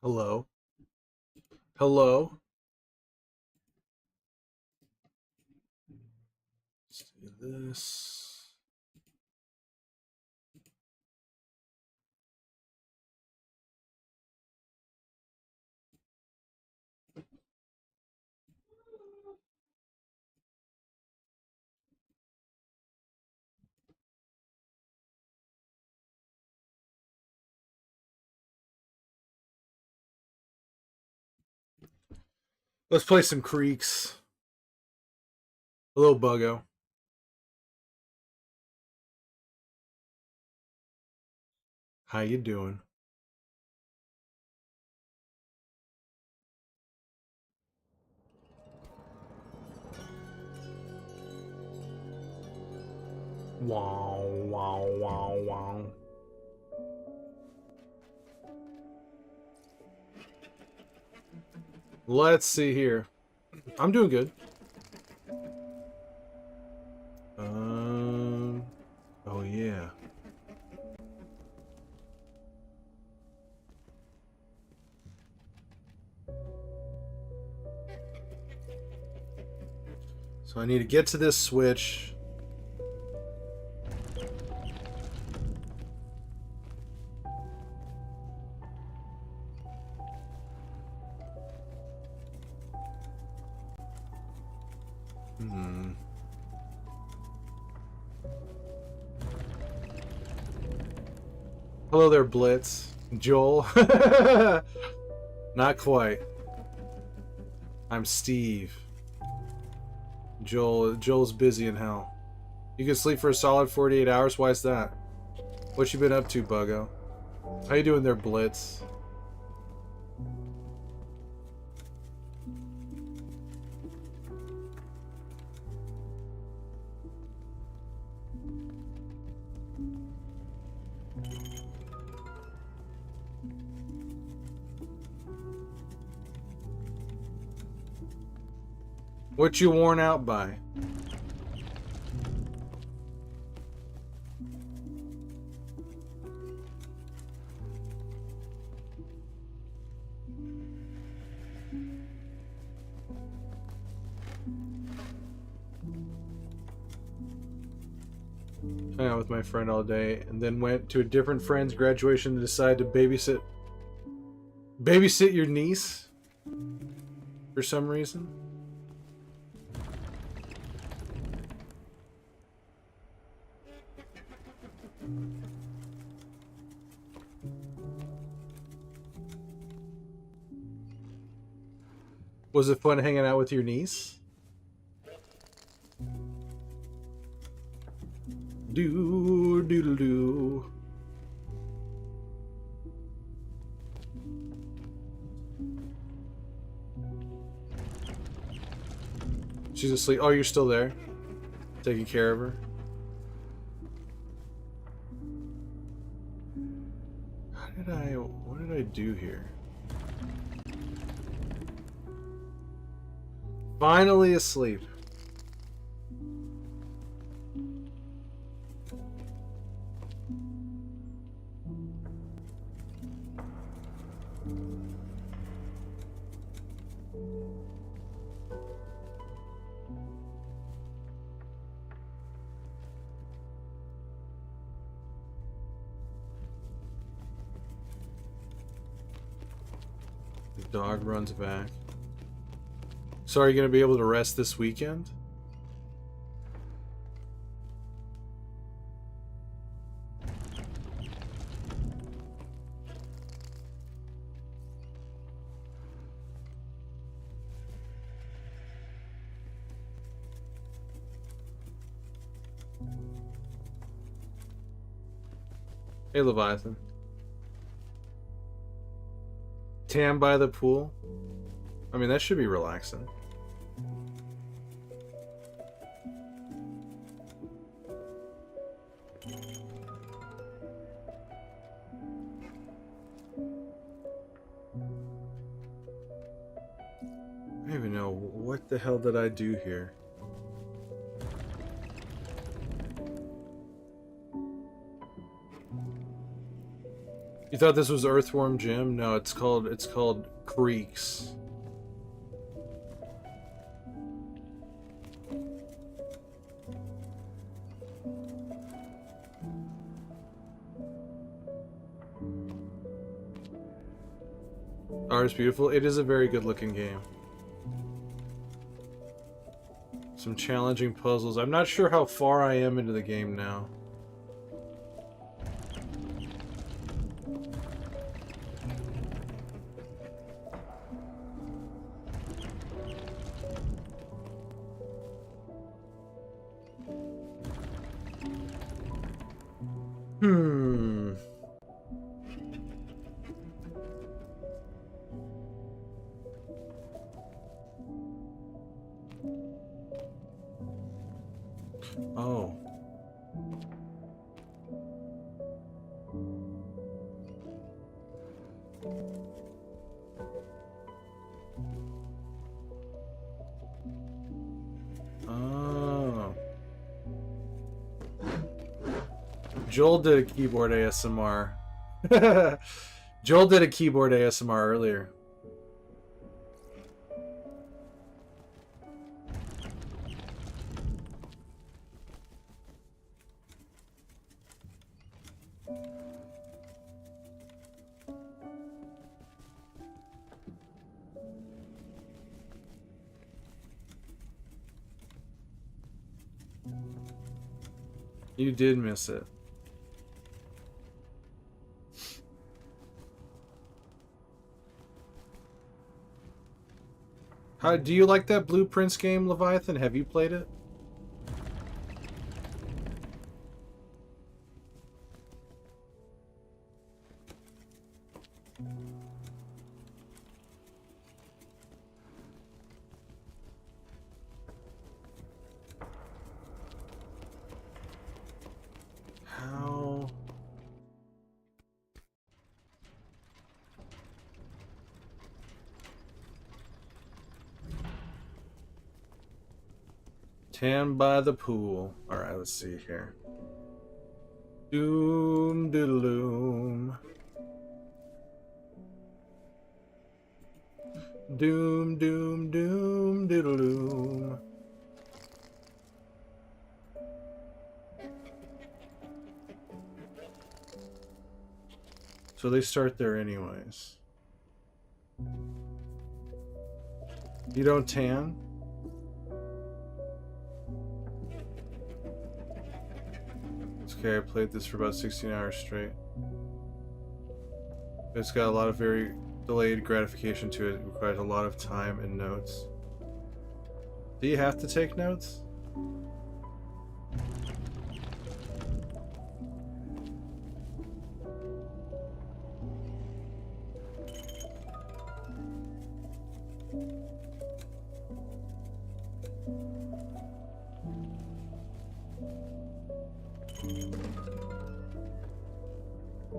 Hello. Hello. Let's do this. Let's play some Creaks. Hello, Buggo. How you doing? Wow, wow, wow, wow. Let's see here. I'm doing good. Um. Oh yeah. So I need to get to this switch. Hmm. Hello there, Blitz. Joel. Not quite. I'm Steve. Joel's busy in hell. You can sleep for a solid 48 hours. Why is that? What you been up to, Buggo? How you doing there, Blitz? What you worn out by? Hung out with my friend all day, and then went to a different friend's graduation to decide to babysit your niece for some reason. Was it fun hanging out with your niece? Do doodle doo. She's asleep. Oh, you're still there, taking care of her. What did I do here? Finally asleep. The dog runs back. So are you going to be able to rest this weekend? Hey, Leviathan. Tan by the pool? I mean, that should be relaxing. I don't even know, what the hell did I do here? You thought this was Earthworm Jim? No, it's called Creaks. Art is beautiful. It is a very good looking game. Some challenging puzzles. I'm not sure how far I am into the game now. Oh. Oh. Joel did a keyboard ASMR. Joel did a keyboard ASMR earlier. You did miss it. How do you like that Blueprints game, Leviathan? Have you played it? How? Tan by the pool. Alright, let's see here. Doom doodaloom. Doom doom doom doodaloom. So they start there anyways. You don't tan? It's okay, I played this for about 16 hours straight. It's got a lot of very delayed gratification to it. It requires a lot of time and notes. Do you have to take notes?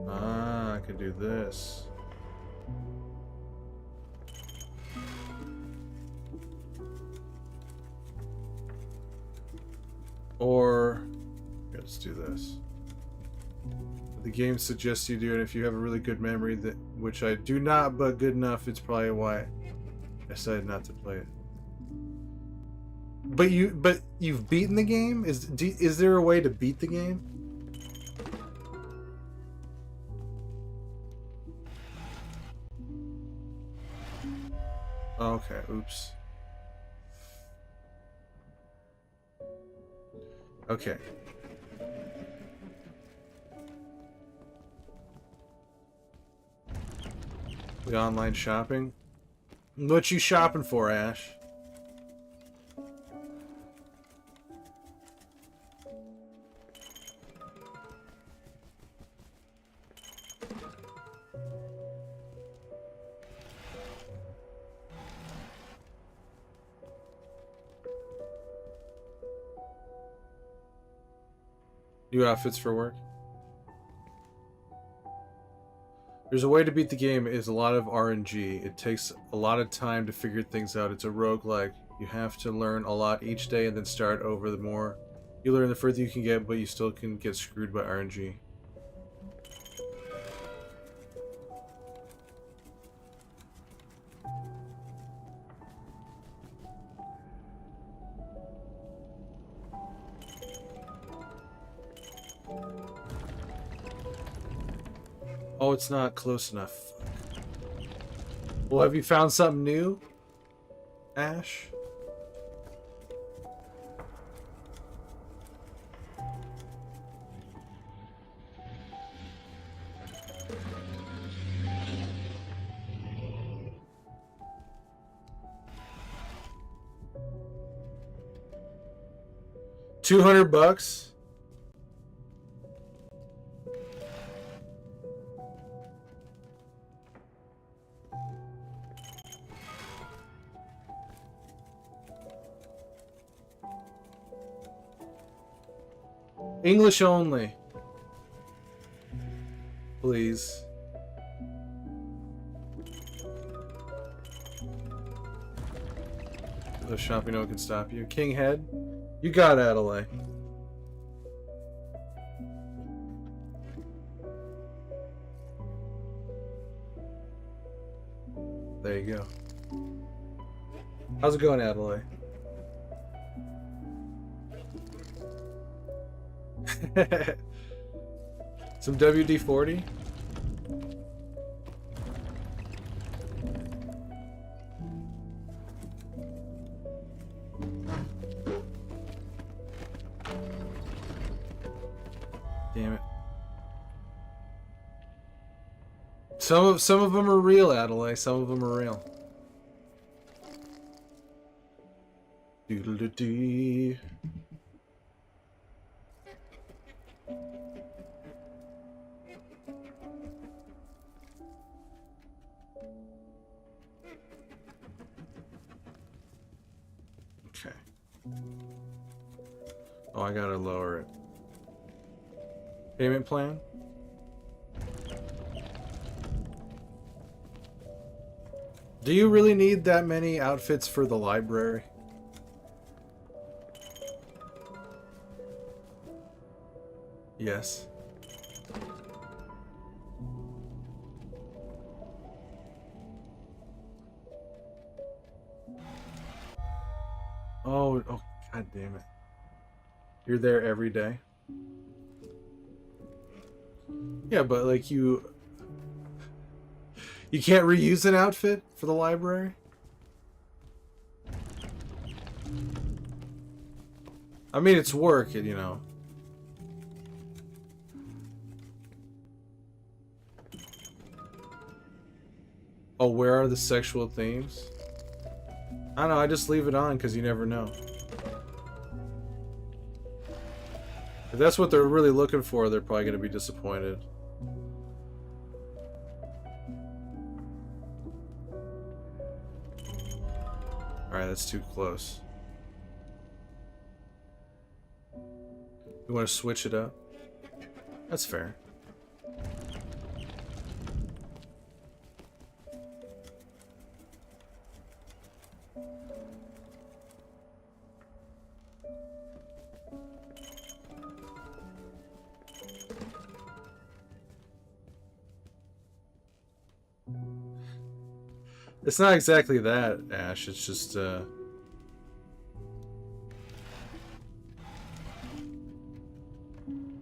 Ah, I can do this. Or, let's do this. The game suggests you do it if you have a really good memory, that which I do not, but good enough. It's probably why I decided not to play it. But you've beaten the game? Is there a way to beat the game? Okay, oops. Okay. The online shopping? What you shopping for, Ash? New outfits for work. There's a way to beat the game. It's a lot of RNG. It takes a lot of time to figure things out. It's a roguelike. You have to learn a lot each day and then start over. The more you learn, the further you can get, but you still can get screwed by RNG. Oh, it's not close enough. Well, have you found something new, Ash? $200? English only. Please. The shop, you know, can stop you. King Head? You got Adelaide. There you go. How's it going, Adelaide? Some WD-40? Damn it. Some of them are real, Adelaide. Some of them are real. Doodle-dee. Okay. Oh, I gotta lower it. Payment plan? Do you really need that many outfits for the library? Yes. Oh, god damn it. You're there every day? Yeah, but like you can't reuse an outfit for the library? I mean, it's work, you know. Oh, where are the sexual themes? I don't know, I just leave it on because you never know. If that's what they're really looking for, they're probably going to be disappointed. Alright, that's too close. You want to switch it up? That's fair. It's not exactly that, Ash. It's just, you're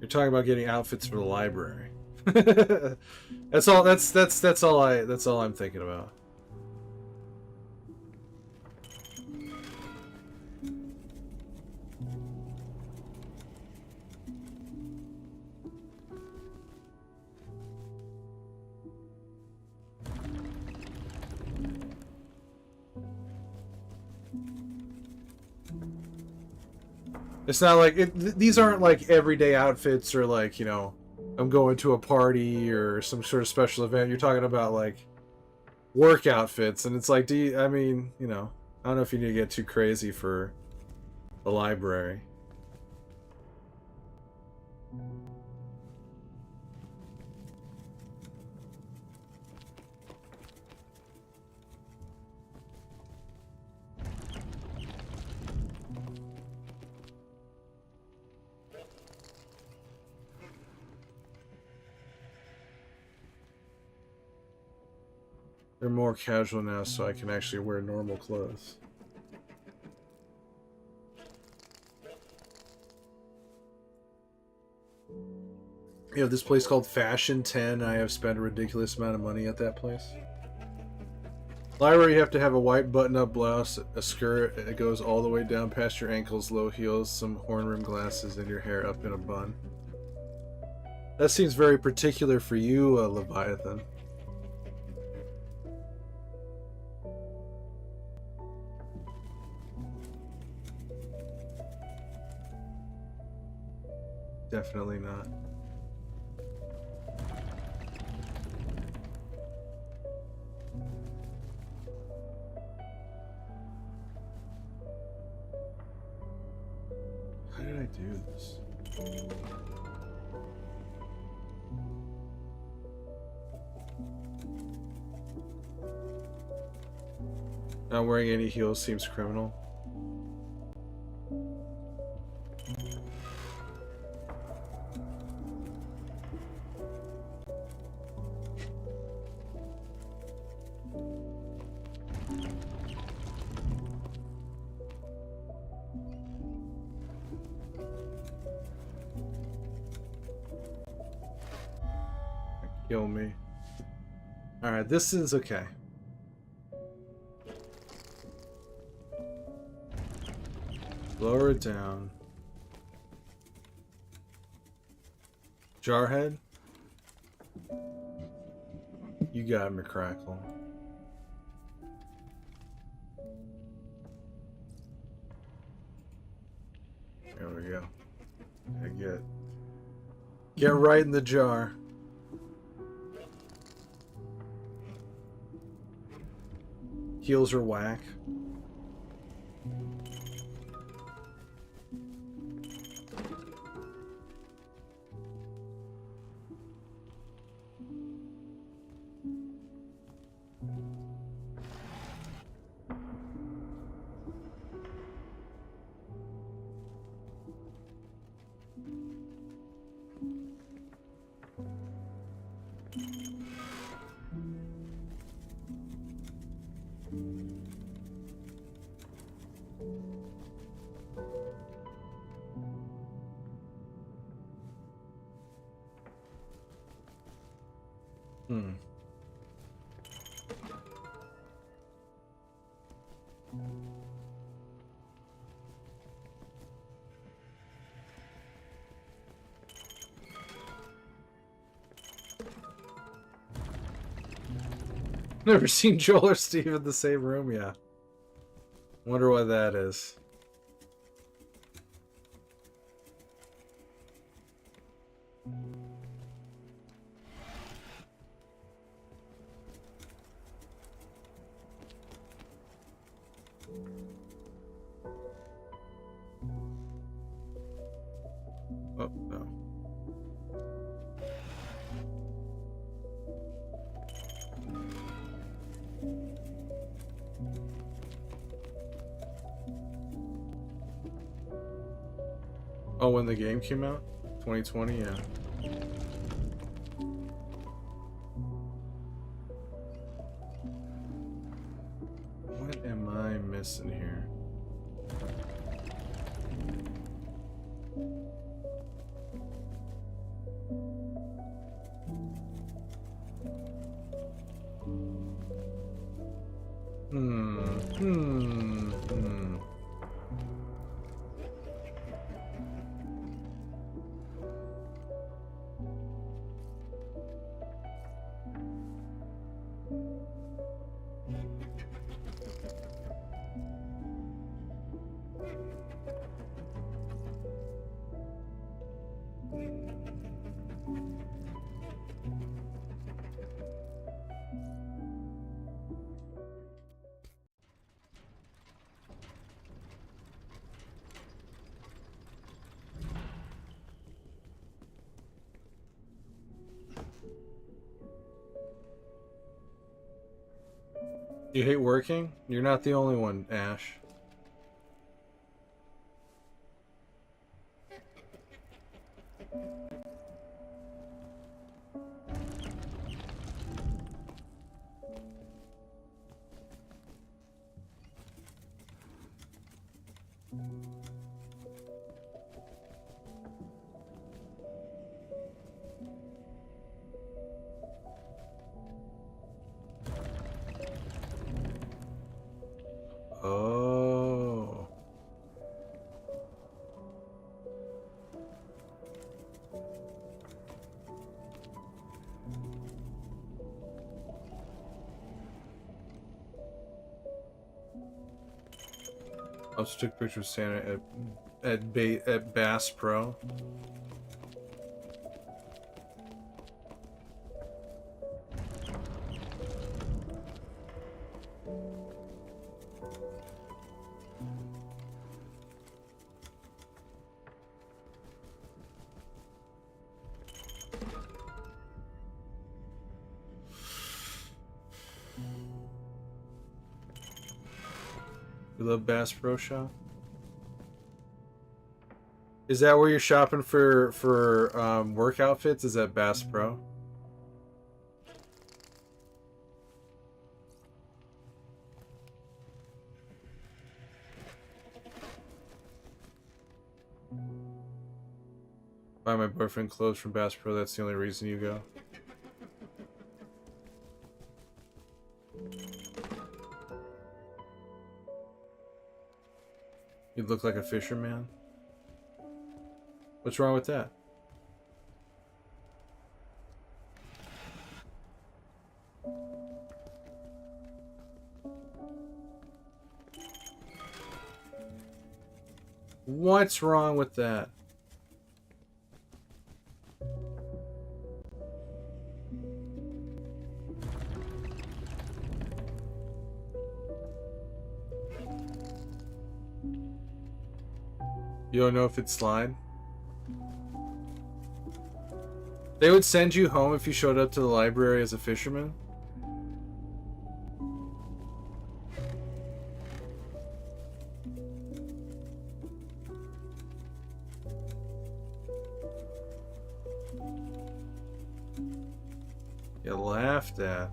talking about getting outfits for the library. That's all. That's all I'm thinking about. It's not like these aren't like everyday outfits or like, you know, I'm going to a party or some sort of special event. You're talking about like work outfits, and it's like, I mean, you know, I don't know if you need to get too crazy for the library. They're more casual now, so I can actually wear normal clothes. You have this place called Fashion 10. I have spent a ridiculous amount of money at that place. Library, you have to have a white button-up blouse, a skirt that goes all the way down past your ankles, low heels, some horn-rimmed glasses, and your hair up in a bun. That seems very particular for you, Leviathan. Definitely not. How did I do this? Not wearing any heels seems criminal. Kill me. Alright, this is okay. Lower it down. Jarhead? You got me, Crackle. There we go. Get right in the jar. Heels are whack. Never seen Joel or Steve in the same room, yeah. Wonder why that is. Oh, no. Oh, when the game came out? 2020, yeah. What am I missing here? You hate working? You're not the only one, Ash. Also took pictures of Santa at Bass Pro. You love Bass Pro Shop? Is that where you're shopping for work outfits? Is that Bass Pro? Buy my boyfriend clothes from Bass Pro. That's the only reason you go. You look like a fisherman. What's wrong with that? What's wrong with that? You don't know if it's slime? They would send you home if you showed up to the library as a fisherman? You laughed at.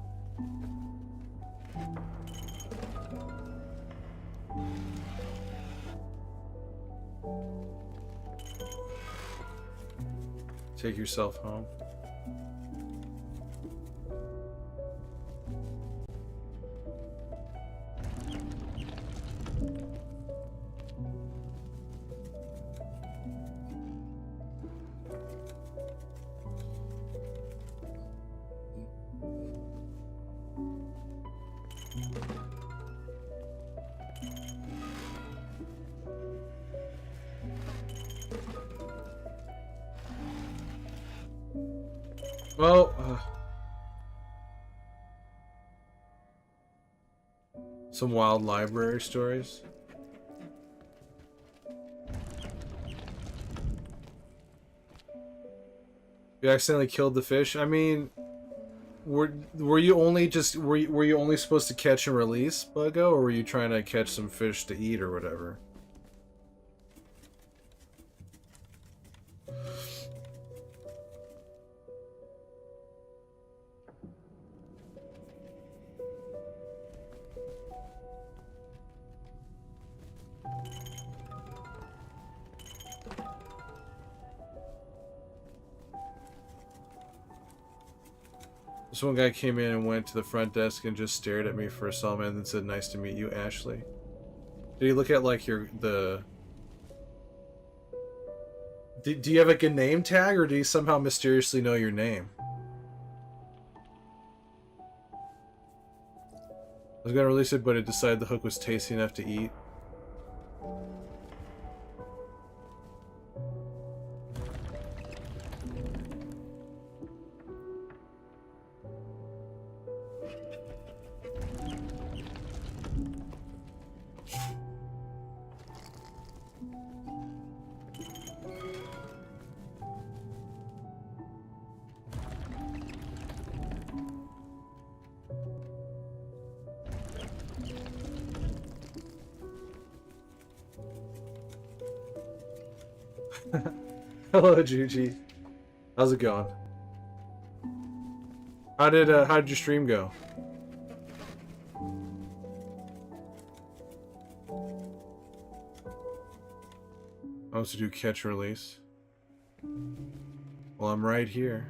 Take yourself home. Well, some wild library stories. You accidentally killed the fish. I mean, were you only supposed to catch and release Buggo, or were you trying to catch some fish to eat or whatever? This one guy came in and went to the front desk and just stared at me for a solid minute and said, "Nice to meet you, Ashley." Did he look at like do you have like a name tag, or do you somehow mysteriously know your name? I was gonna release it, but it decided the hook was tasty enough to eat. Hello, Juji. How's it going? How did your stream go? I was to do catch and release. Well, I'm right here.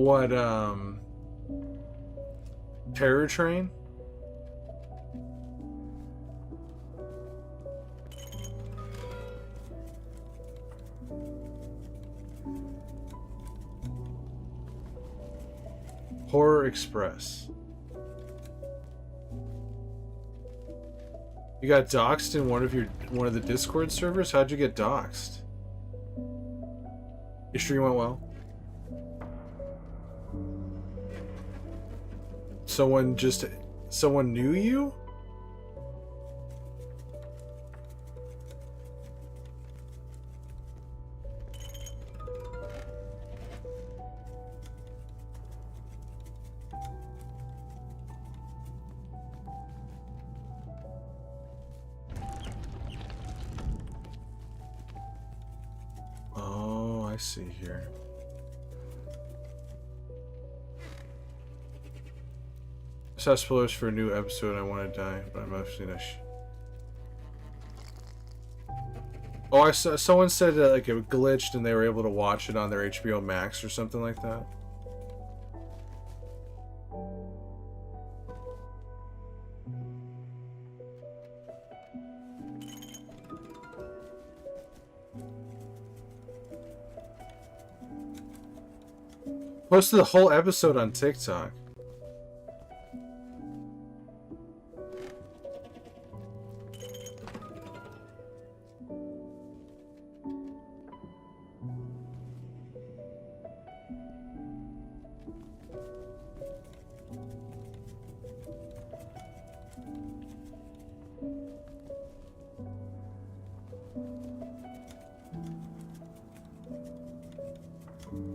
What, Terror Train? Horror Express. You got doxxed in one of the Discord servers? How'd you get doxxed? Your stream went well? Someone knew you? Oh, I see here. I saw spoilers for a new episode. I want to die, but I'm actually not. Oh, I saw someone said that like it glitched and they were able to watch it on their HBO Max or something like that. Posted the whole episode on TikTok.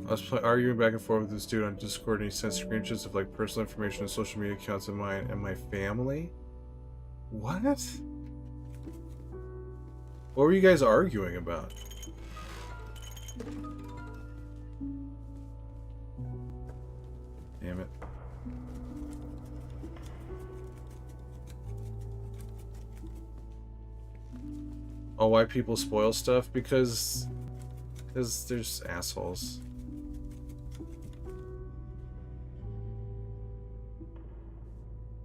I was arguing back and forth with this dude on Discord, and he sent screenshots of like personal information and social media accounts of mine and my family. What? What were you guys arguing about? Damn it. Oh, why people spoil stuff? Because there's assholes.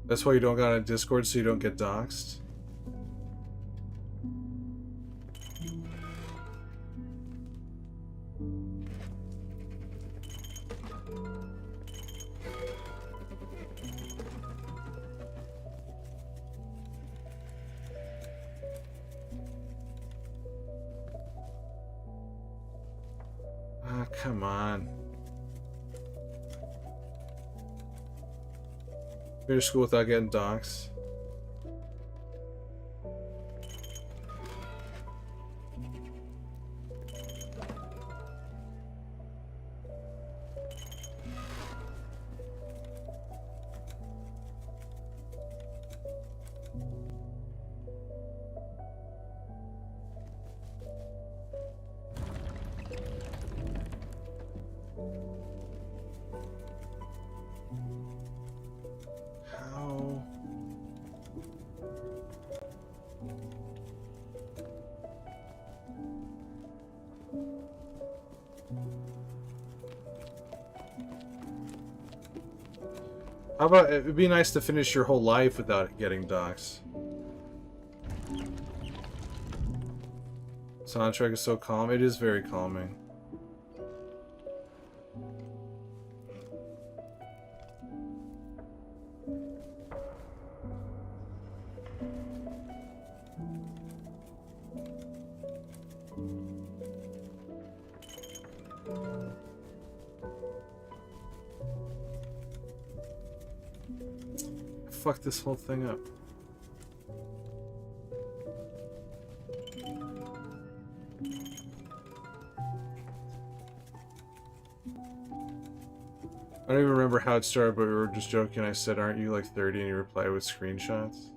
That's why you don't got on Discord, so you don't get doxxed. Ah, come on. Finish school without getting doxxed. How about, it'd be nice to finish your whole life without getting doxxed. Soundtrack is so calm. It is very calming. Fuck this whole thing up. I don't even remember how it started, but we were just joking. I said, aren't you like 30? And you replied with screenshots.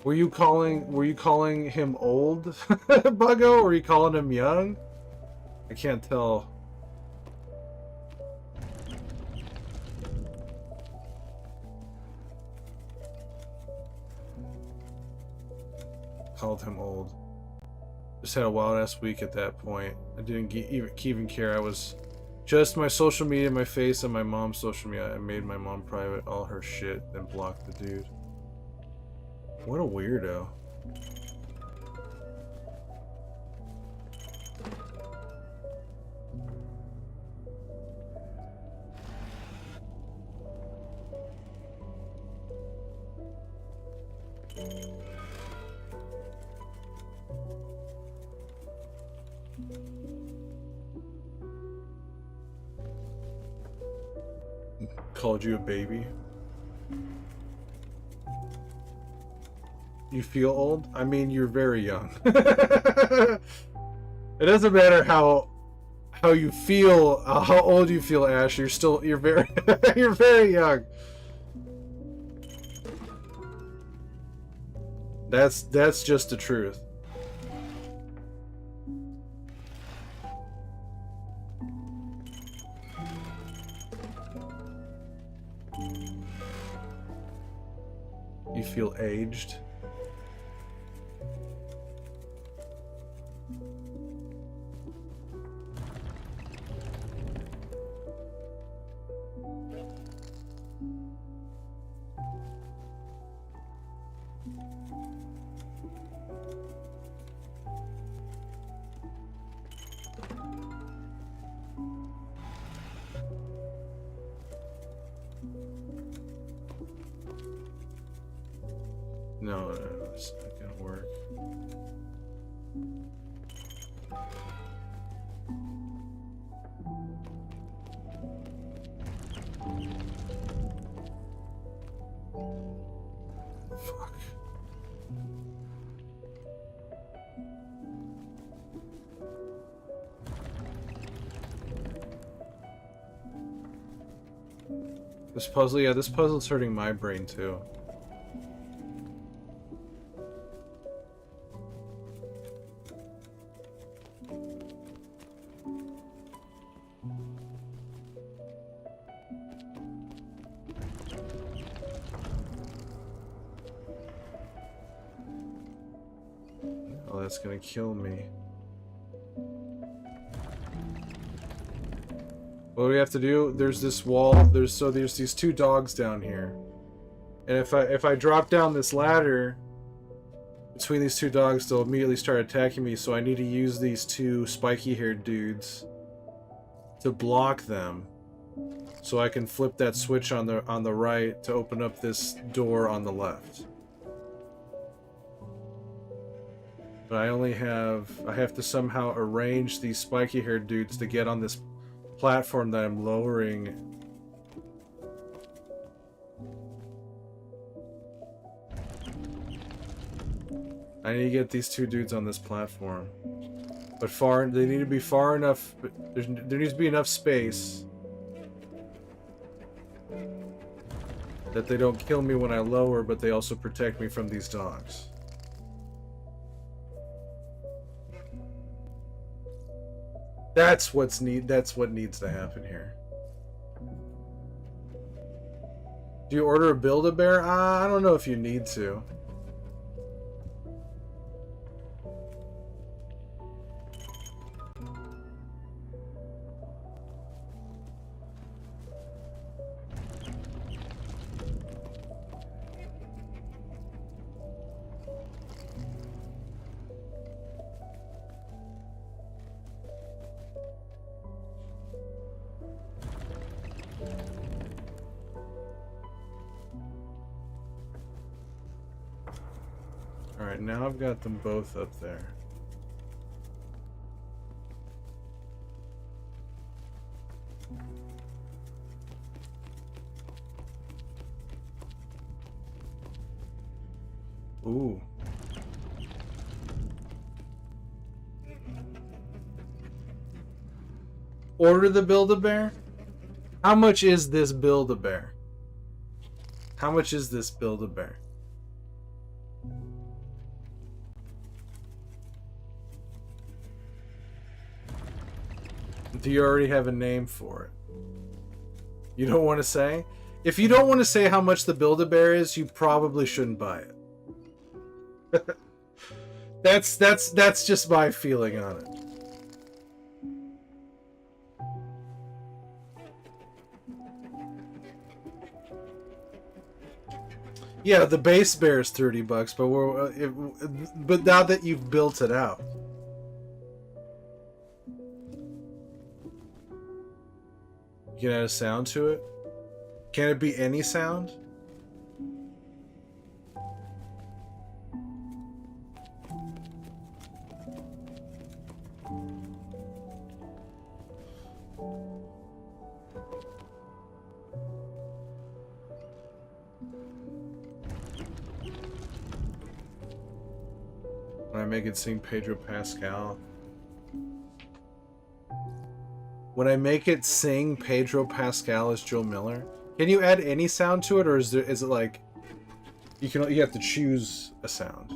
Were you calling him old, Buggo? Or were you calling him young? I can't tell. Called him old. Just had a wild ass week at that point. I didn't even care. I was just my social media, my face, and my mom's social media. I made my mom private all her shit, then blocked the dude. What a weirdo. Called you a baby. You feel old? I mean, you're very young. It doesn't matter how you feel, how old you feel, Ash. You're very you're very young. That's just the truth. You feel aged. No, it's not gonna work. Fuck. This puzzle, yeah, this puzzle's hurting my brain too. Oh, that's gonna kill me. What do we have to do? There's this wall. There's these two dogs down here, and if I drop down this ladder between these two dogs, they'll immediately start attacking me. So I need to use these two spiky-haired dudes to block them, so I can flip that switch on the right to open up this door on the left. But I have to somehow arrange these spiky-haired dudes to get on this platform that I'm lowering. I need to get these two dudes on this platform. But they need to be far enough, there needs to be enough space that they don't kill me when I lower, but they also protect me from these dogs. That's what needs to happen here. Do you order a Build-A-Bear? I don't know if you need to. Alright, now I've got them both up there. Ooh. Order the Build-A-Bear? How much is this Build-A-Bear? How much is this Build-A-Bear? Do you already have a name for it? You don't want to say? If you don't want to say how much the Build-A-Bear is, you probably shouldn't buy it. That's just my feeling on it. Yeah, the base bear is $30, but but now that you've built it out, you can add a sound to it. Can it be any sound? When I make it sing Pedro Pascal. When I make it sing Pedro Pascal as Joe Miller, can you add any sound to it, or is it like you have to choose a sound?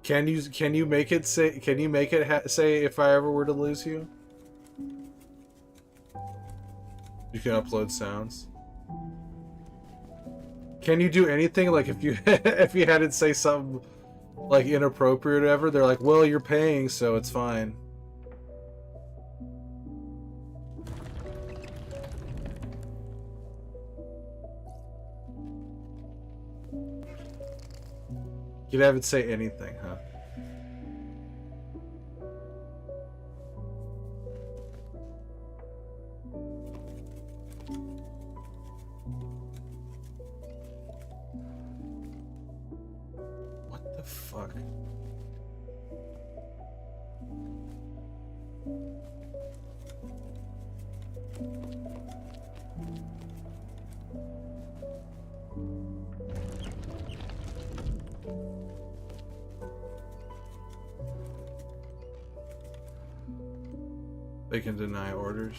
Can you make it say say if I ever were to lose you? You can upload sounds. Can you do anything like if you if you had it say something like inappropriate or whatever? They're like, well, you're paying, so it's fine. You'd have it say anything, huh? What the fuck? They can deny orders.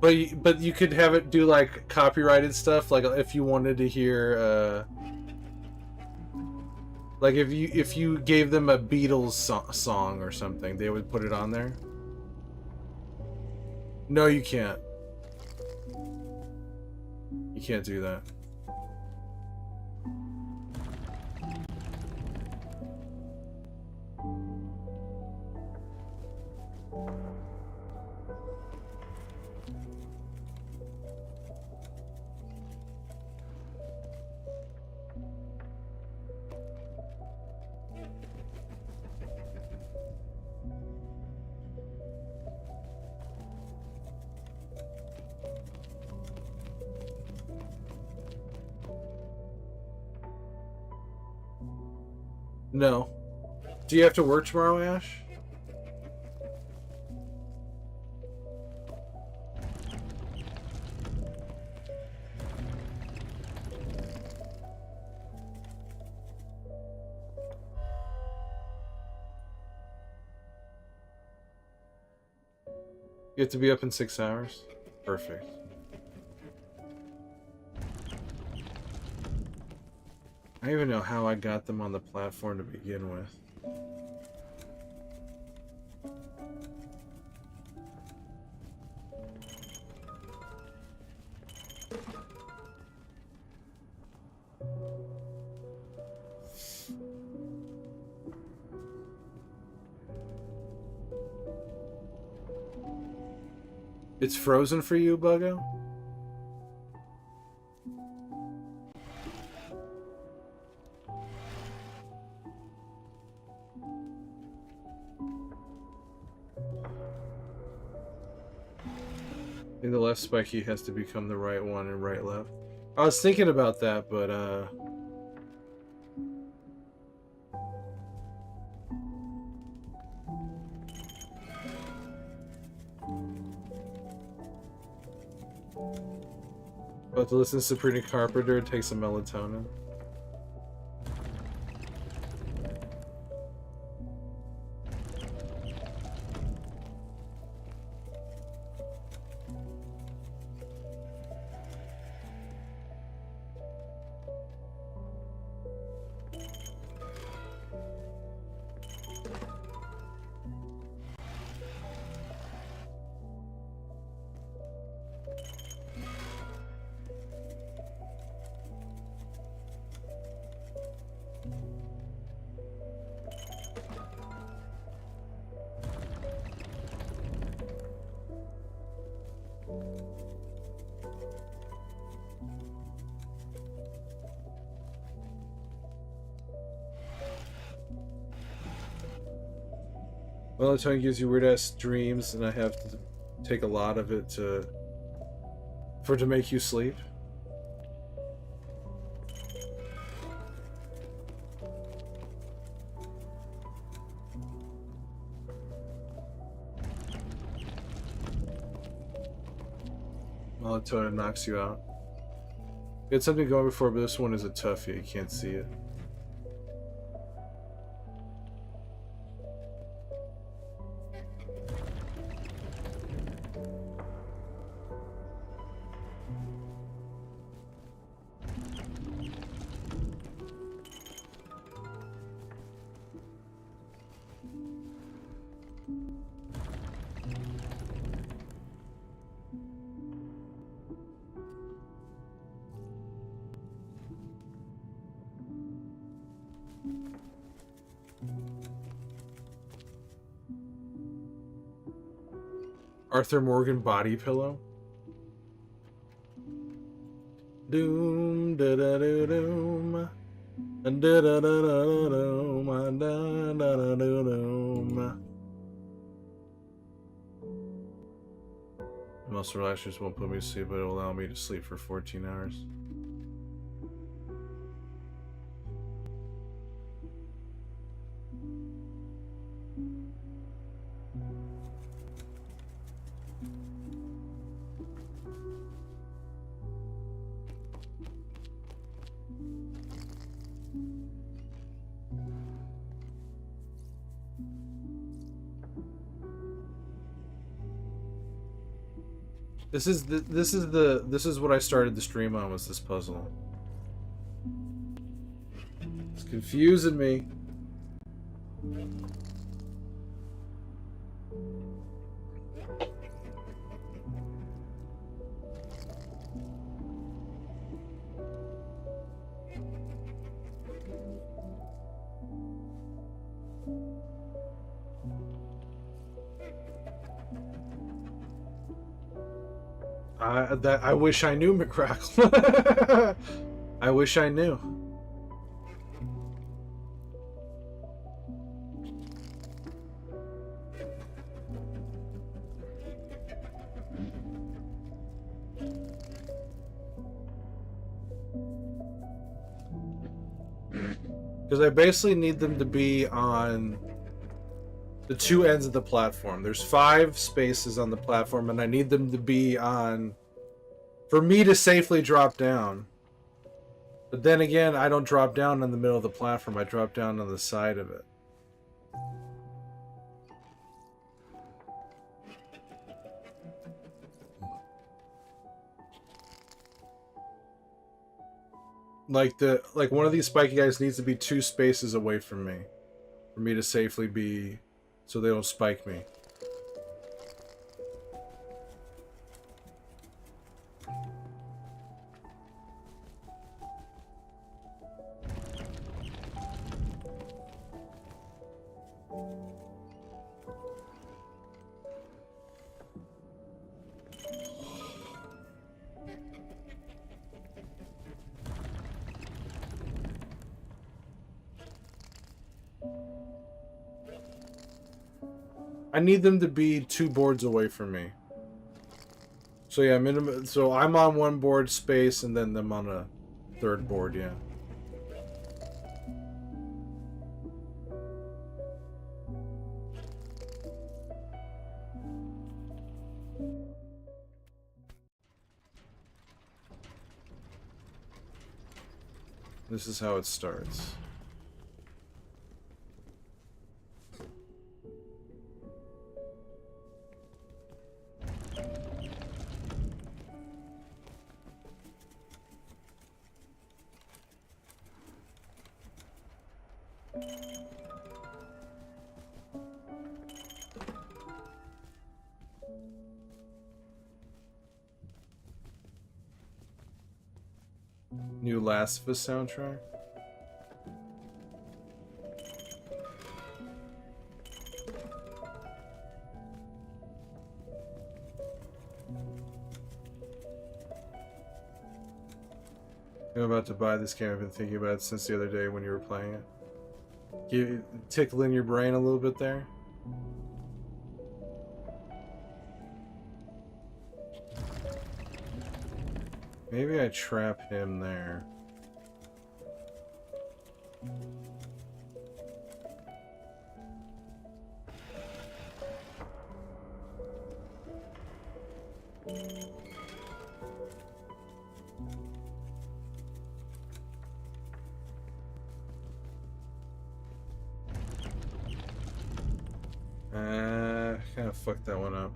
But you could have it do like copyrighted stuff, like if you wanted to hear like if you gave them a Beatles song or something, they would put it on there. No, you can't. You can't do that. No. Do you have to work tomorrow, Ash? You have to be up in 6 hours? Perfect. I don't even know how I got them on the platform to begin with. It's frozen for you, Buggo? I think the left spiky has to become the right one and right left. I was thinking about that, but about to listen to Sabrina Carpenter and take some melatonin. Melatonin gives you weird ass dreams, and I have to take a lot of it to make you sleep. Melatonin knocks you out. We had something going before, but this one is a toughie. You can't see it. Arthur Morgan body pillow. Doom da da da doom. Da da da da doom. Da da da da doom. Most relaxers won't put me to sleep, but it'll allow me to sleep for 14 hours. This is what I started the stream on, was this puzzle. It's confusing me. I wish I knew, McCrackle. I wish I knew. Because I basically need them to be on the two ends of the platform. There's 5 spaces on the platform, and I need them to be on, for me to safely drop down. But then again, I don't drop down in the middle of the platform. I drop down on the side of it. Like one of these spiky guys needs to be 2 spaces away from me for me to safely be, so they don't spike me. I need them to be 2 boards away from me. So yeah, minimum. So I'm on 1 board space, and then them on a 3rd board. Yeah. This is how it starts. New Last of Us soundtrack. I'm about to buy this game. I've been thinking about it since the other day when you were playing it. Tickling your brain a little bit there. Maybe I trap him there. Kind of fucked that one up.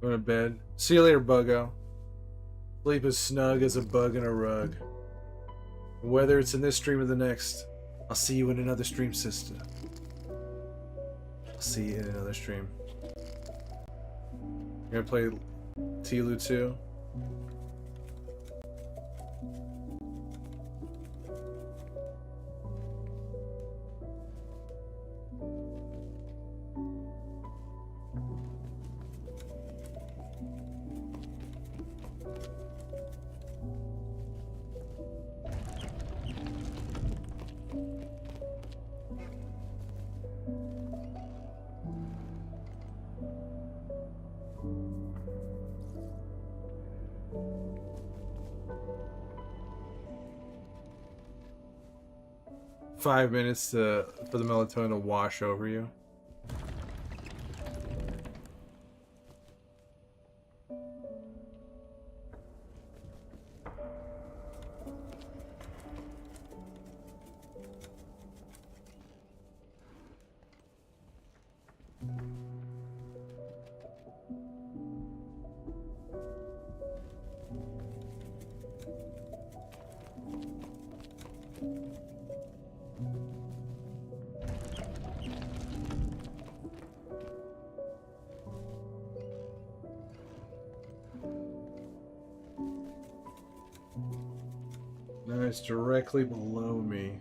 Going to bed. See you later, buggo. Sleep as snug as a bug in a rug. Whether it's in this stream or the next, I'll see you in another stream, sister. I'll see you in another stream. You're gonna play Tilu 2? Five minutes for the melatonin to wash over you. It's directly below me.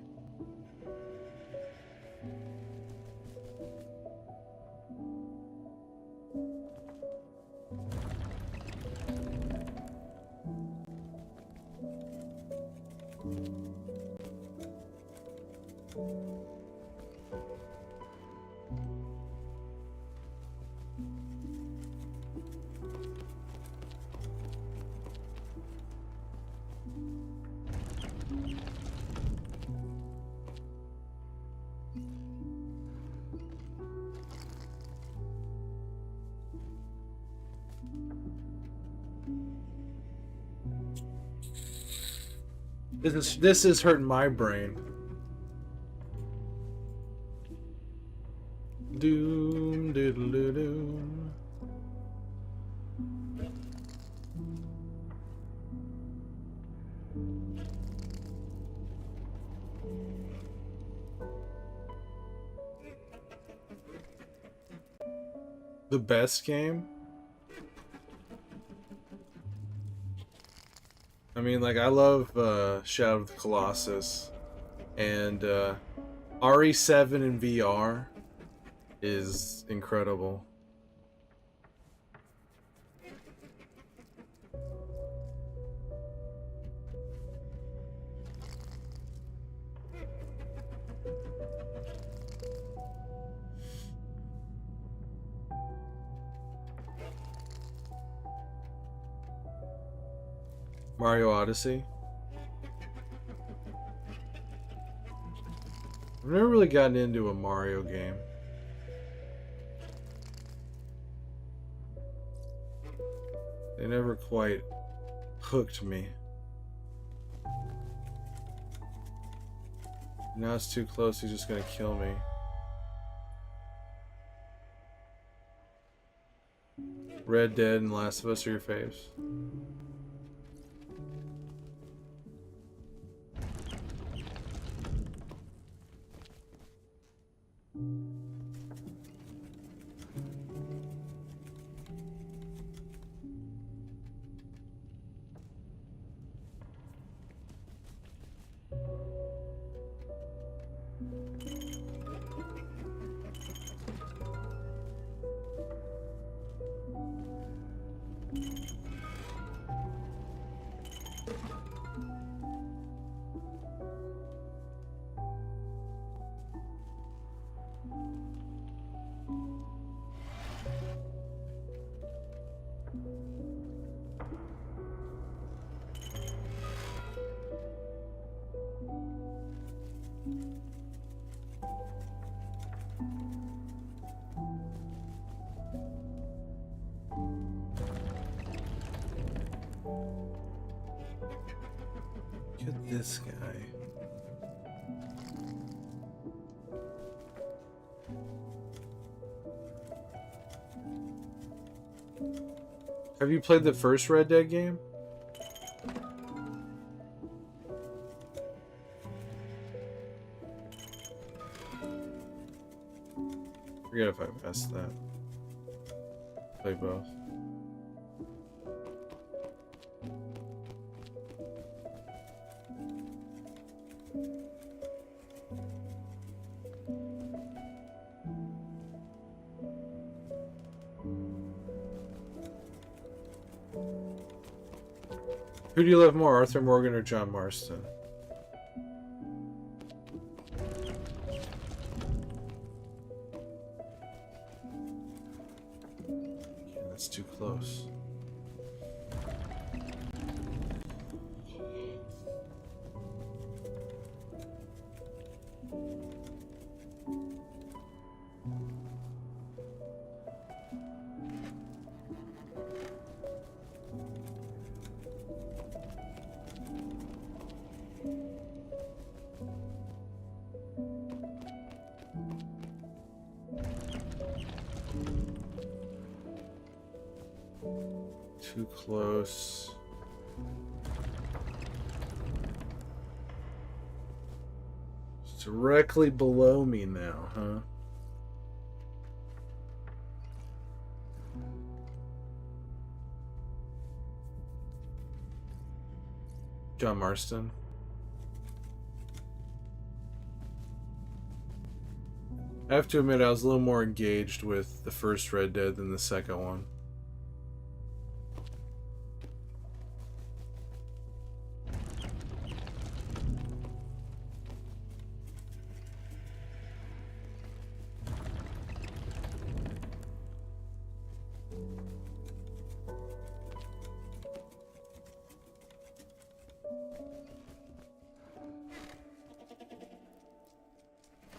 This is hurting my brain. Doom diddle doom. The best game? I mean, like, I love Shadow of the Colossus, and RE7 in VR is incredible. Mario Odyssey. I've never really gotten into a Mario game. They never quite hooked me. Now it's too close, he's just gonna kill me. Red Dead and Last of Us are your faves. this guy. Have you played the first Red Dead game? Forget if I've asked that. Play both. Who do you love more, Arthur Morgan or John Marston? Yeah, that's too close. Too close. It's directly below me now, huh? John Marston. I have to admit I was a little more engaged with the first Red Dead than the second one.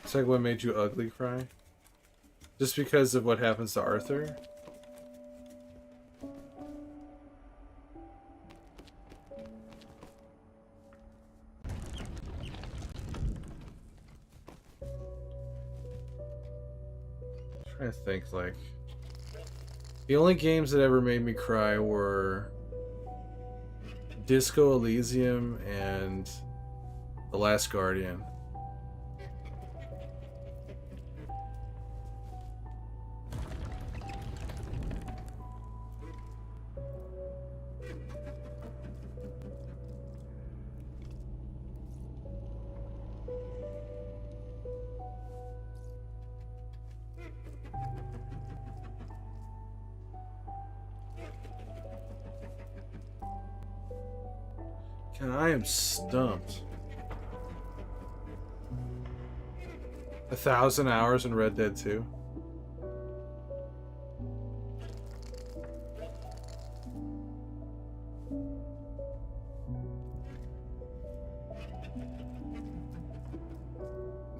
It's like what made you ugly cry? Just because of what happens to Arthur? I'm trying to think, like... The only games that ever made me cry were... Disco Elysium and... The Last Guardian. God, I am stumped. 1,000 hours in Red Dead 2.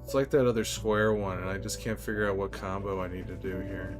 It's like that other square one, and I just can't figure out what combo I need to do here.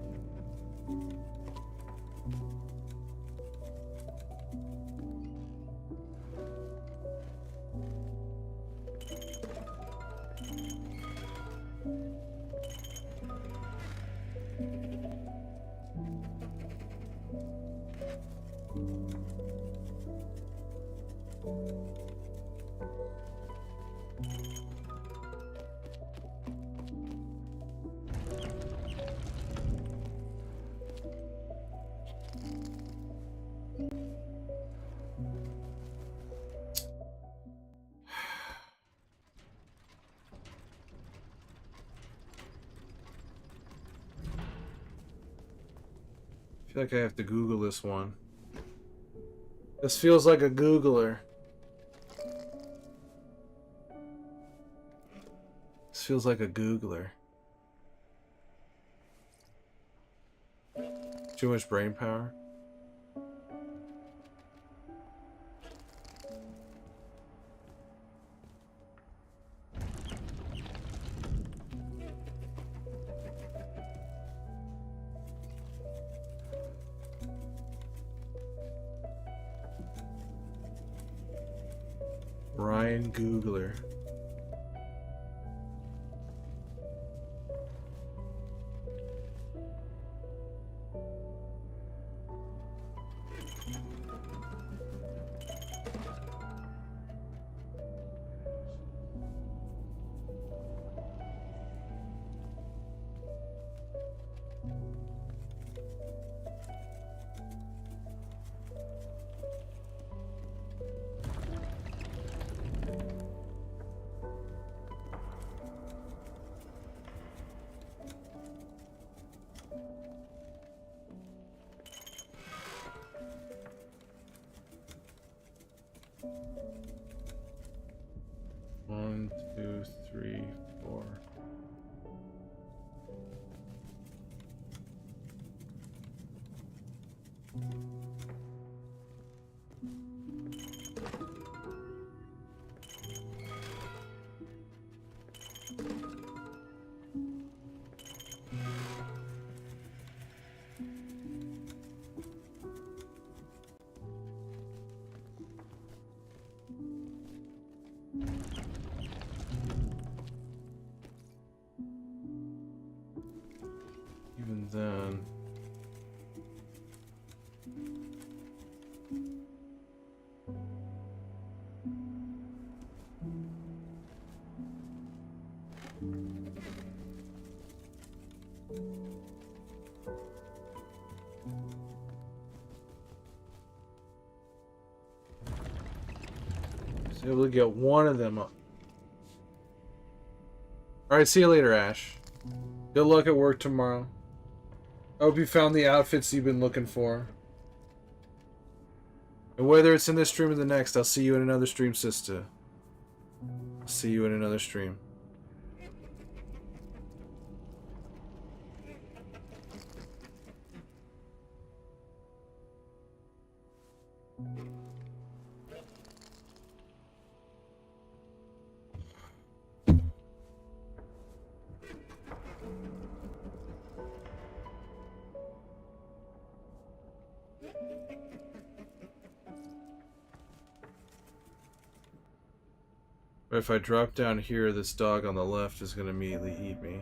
I feel like I have to Google this one. This feels like a Googler. This feels like a Googler. Too much brain power? Ryan Googler. One, two, three, four. Even then, able to get one of them up. Alright, see you later, Ash. Good luck at work tomorrow. I hope you found the outfits you've been looking for. And whether it's in this stream or the next, I'll see you in another stream, sister. I'll see you in another stream. But if I drop down here, this dog on the left is going to immediately eat me.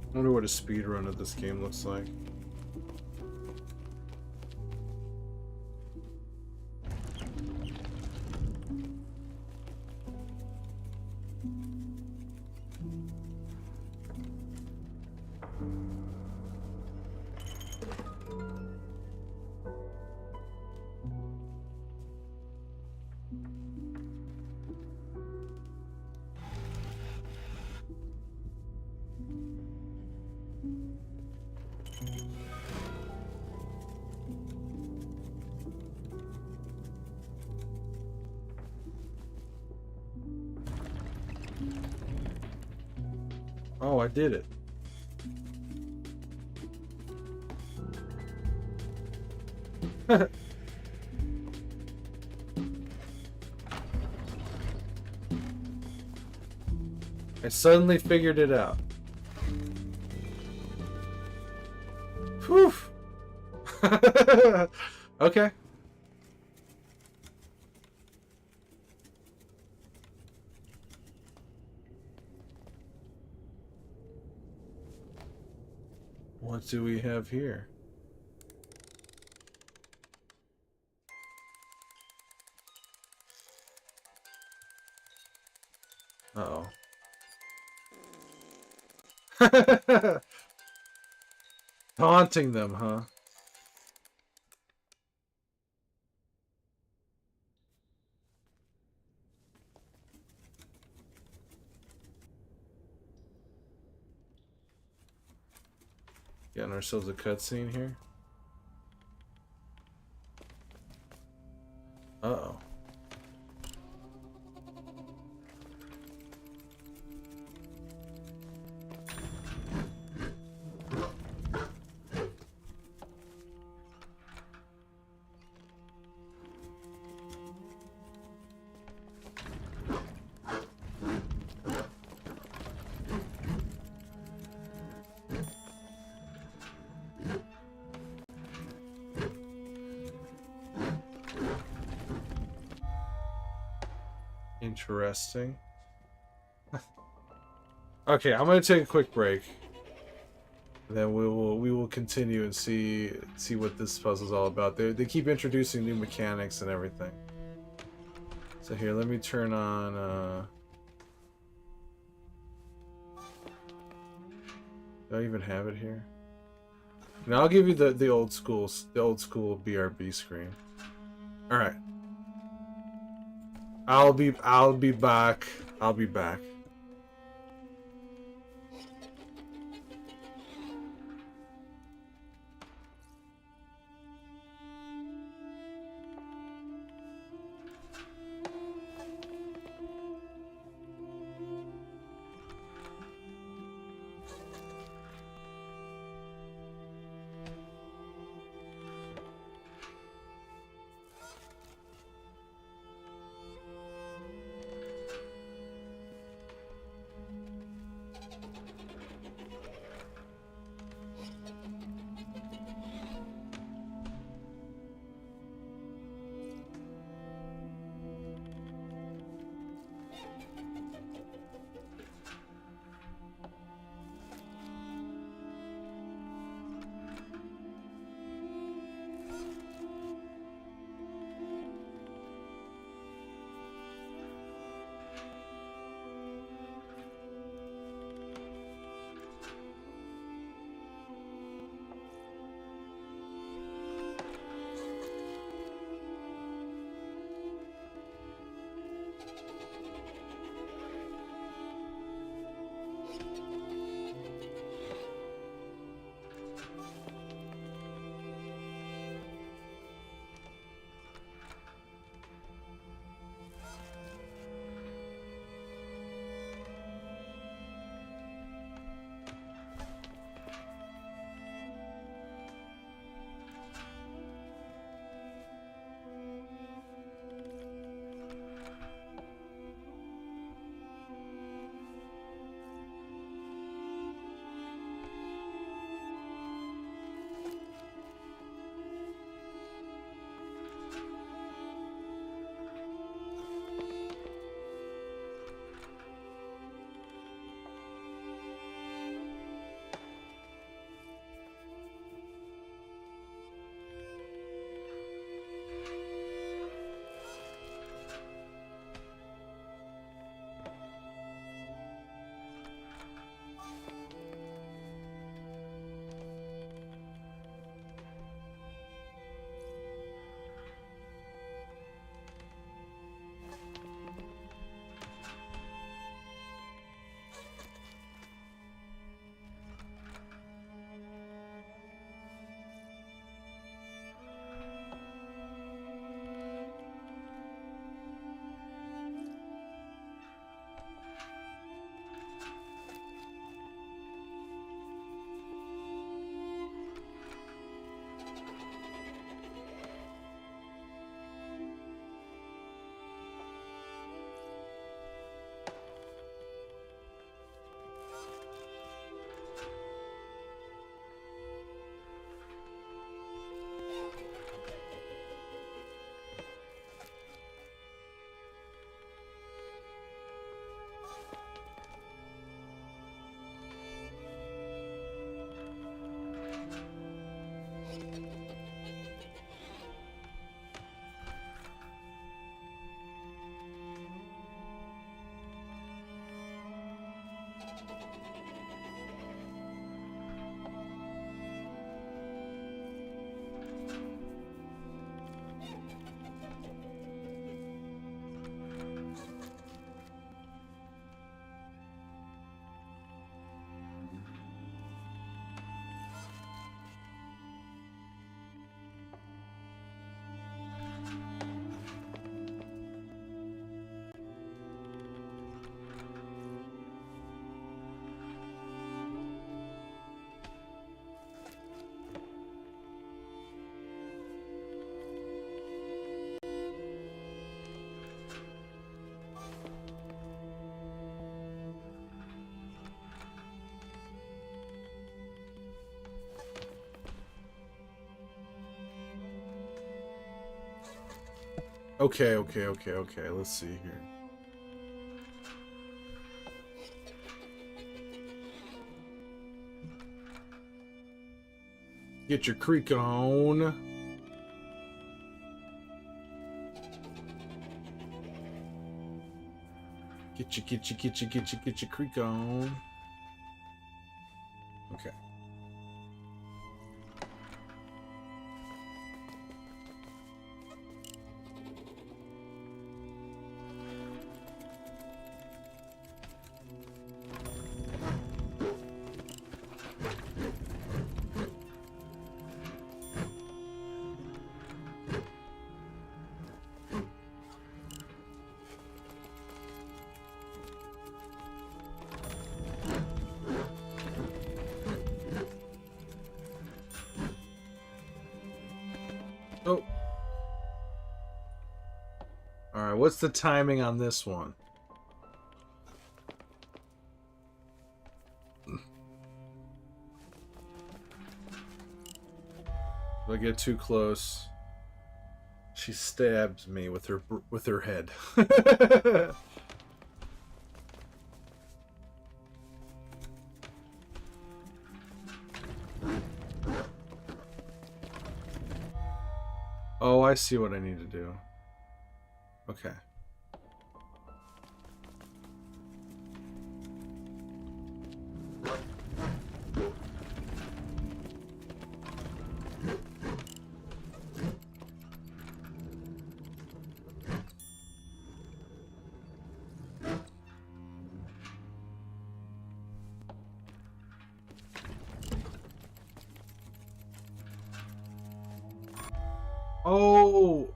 I wonder what a speed run of this game looks like. Oh, I did it. I suddenly figured it out. Whew. Okay. What do we have here? Uh-oh. Taunting them, huh? Getting ourselves a cutscene here. Uh-oh. Interesting. Okay, I'm gonna take a quick break. Then we will continue and see what this puzzle's all about. They keep introducing new mechanics and everything. So here, let me turn on. Do I even have it here? Now I'll give you the old school BRB screen. All right. I'll be back. I'll be back. Okay. Let's see here. Get your creak on. Get your creak on. Okay. Oh. Alright, what's the timing on this one? If I get too close, she stabs me with her head. Oh, I see what I need to do. Okay. Oh!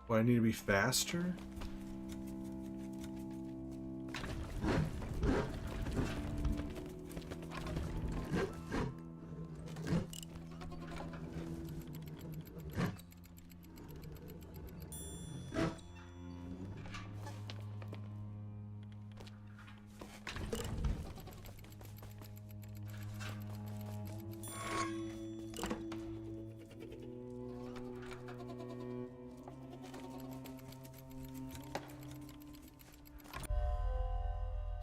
What, I need to be faster?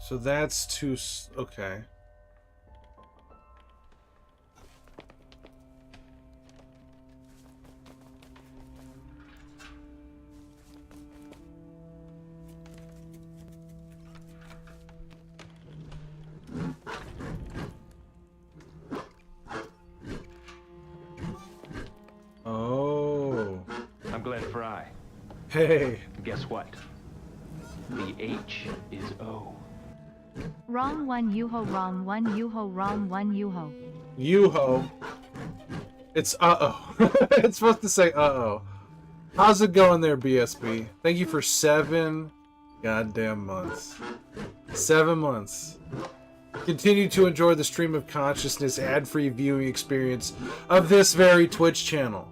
So that's too... okay. Oh. I'm Glenn Fry. Hey. Guess what? The H is O. Wrong one, Yuho, wrong one, Yuho, wrong one, Yuho. Yuho. It's uh-oh. It's supposed to say uh-oh. How's it going there, BSB? Thank you for 7 goddamn months. 7 months. Continue to enjoy the stream of consciousness ad-free viewing experience of this very Twitch channel.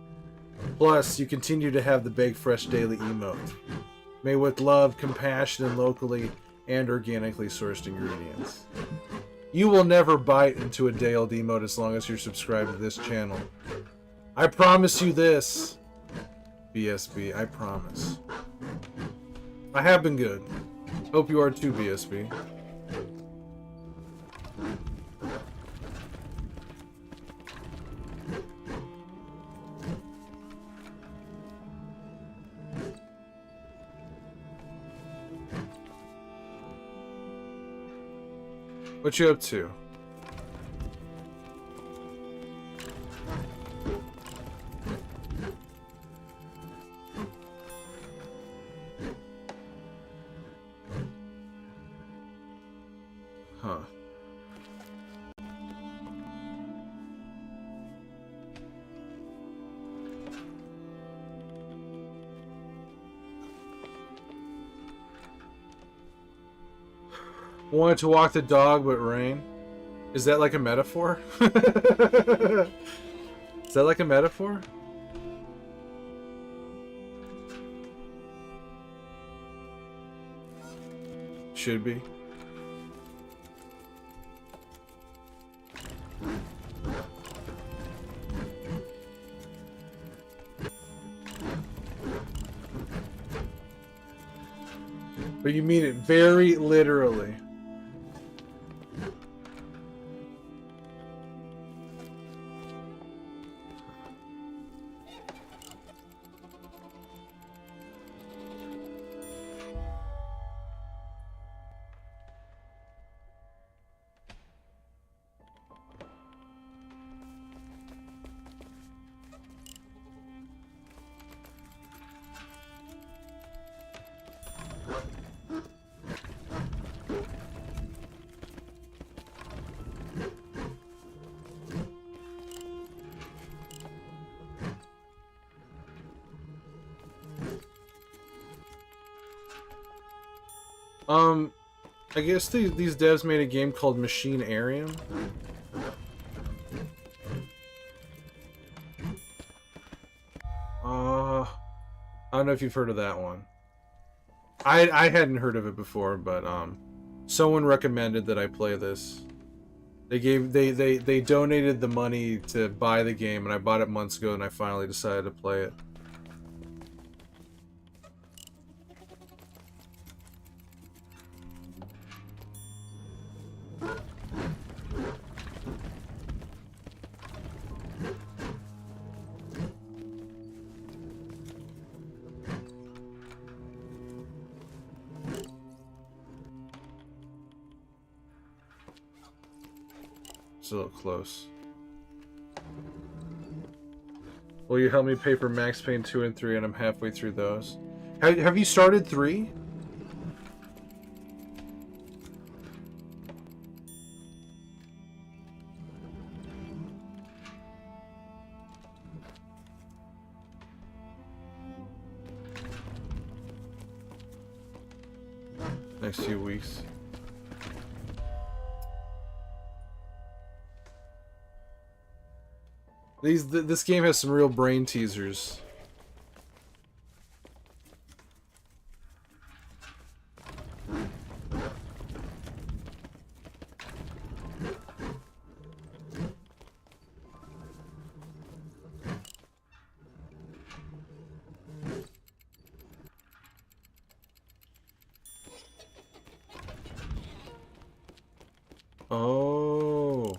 Plus, you continue to have the Bake Fresh Daily emote. Made with love, compassion, and locally and organically sourced ingredients. You will never bite into a Dale emote as long as you're subscribed to this channel. I promise you this, BSB, I promise. I have been good. Hope you are too, BSB. What you up to? Huh. Wanted to walk the dog, but rain. Is that like a metaphor? Is that like a metaphor? Should be. But you mean it very literally. I guess these devs made a game called Machine Arium. I don't know if you've heard of that one. I hadn't heard of it before, but someone recommended that I play this. They donated the money to buy the game, and I bought it months ago, and I finally decided to play it. It's a little close. Will you help me pay for Max Payne 2 and 3, and I'm halfway through those. Have you started 3? Next few weeks. This game has some real brain teasers. Oh.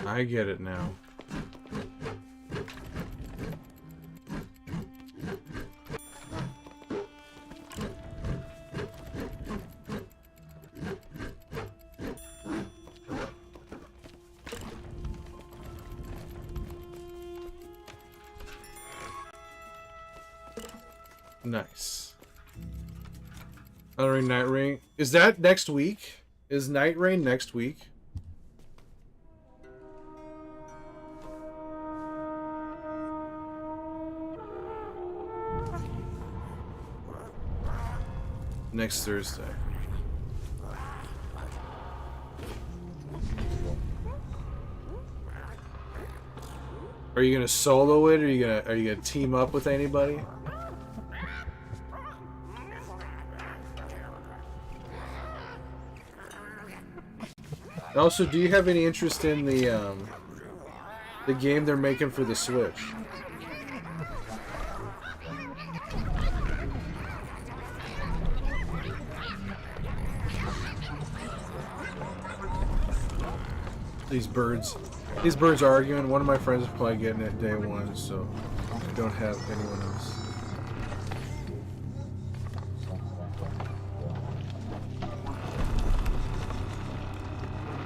I get it now. Nice. Honoring Night Rain. Is that next week? Is Night Rain next week? Next Thursday. Are you gonna solo it, or are you gonna team up with anybody? And also, do you have any interest in the game they're making for the Switch? These birds are arguing. One of my friends is probably getting it day one, so I don't have anyone else.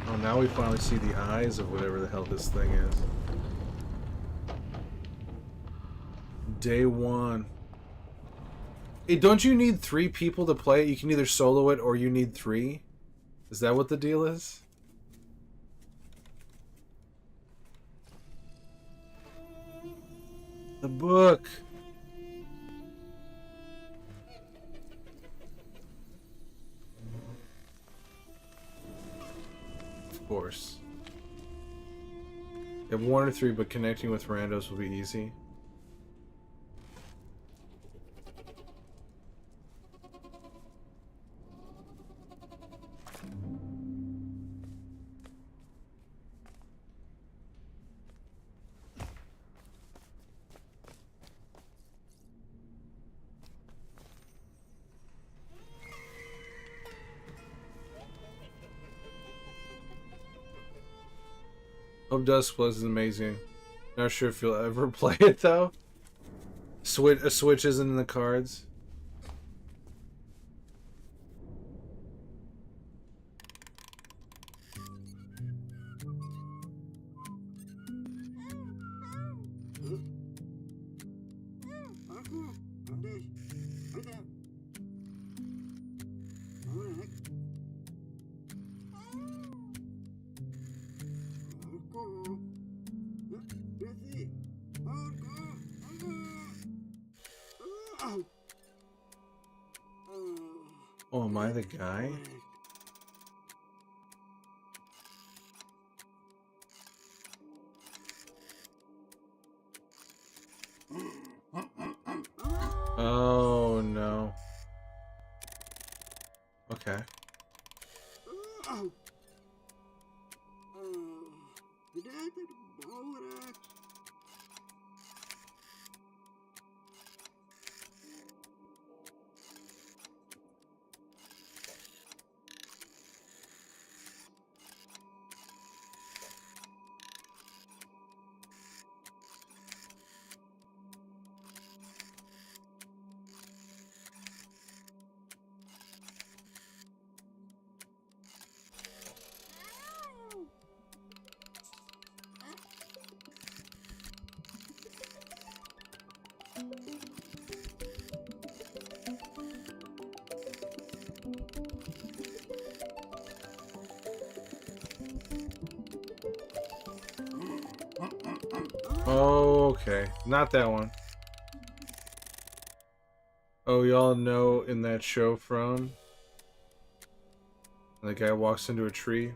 Oh, now we finally see the eyes of whatever the hell this thing is. Day one. Hey, don't you need 3 people to play it? You can either solo it or you need 3? Is that what the deal is? The book. Of course. You have 1 or 3, but connecting with randos will be easy. Hope Duskblades is amazing. Not sure if you'll ever play it though. Switch isn't in the cards. Oh, am I the guy? Oh no. Okay. Oh, okay. Not that one. Oh, y'all know in that show from the guy walks into a tree?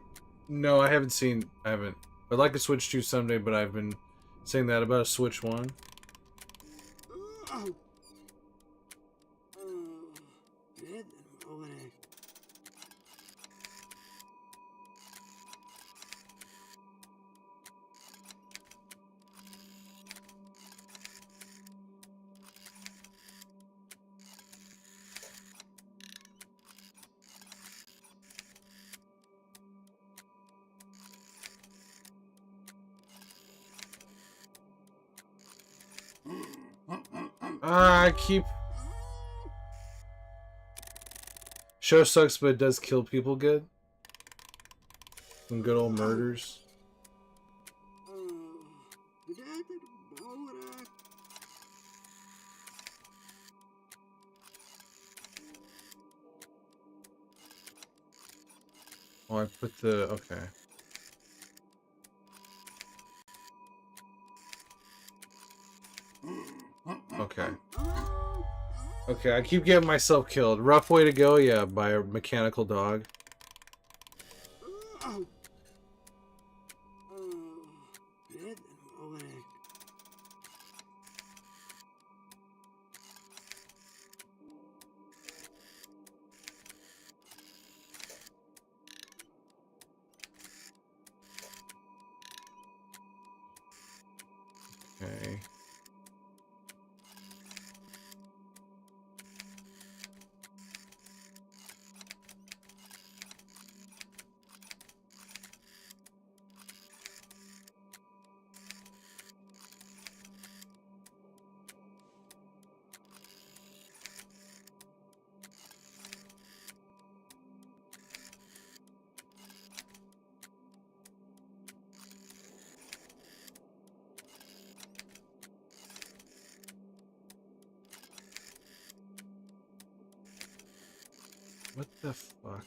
No, I haven't. I'd like a Switch 2 someday, but I've been saying that about a Switch 1. I keep... Show sucks, but it does kill people good. Some good old murders. Oh, I put the... Okay. Okay. Okay, I keep getting myself killed. Rough way to go, yeah, by a mechanical dog. Okay. What the fuck?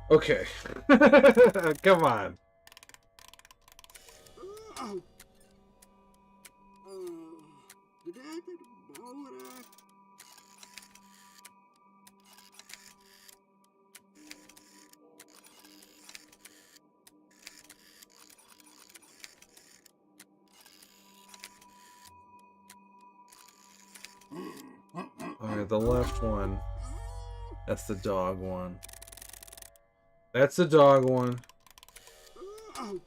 Okay. Come on. Alright, the left one. That's the dog one. That's the dog one. How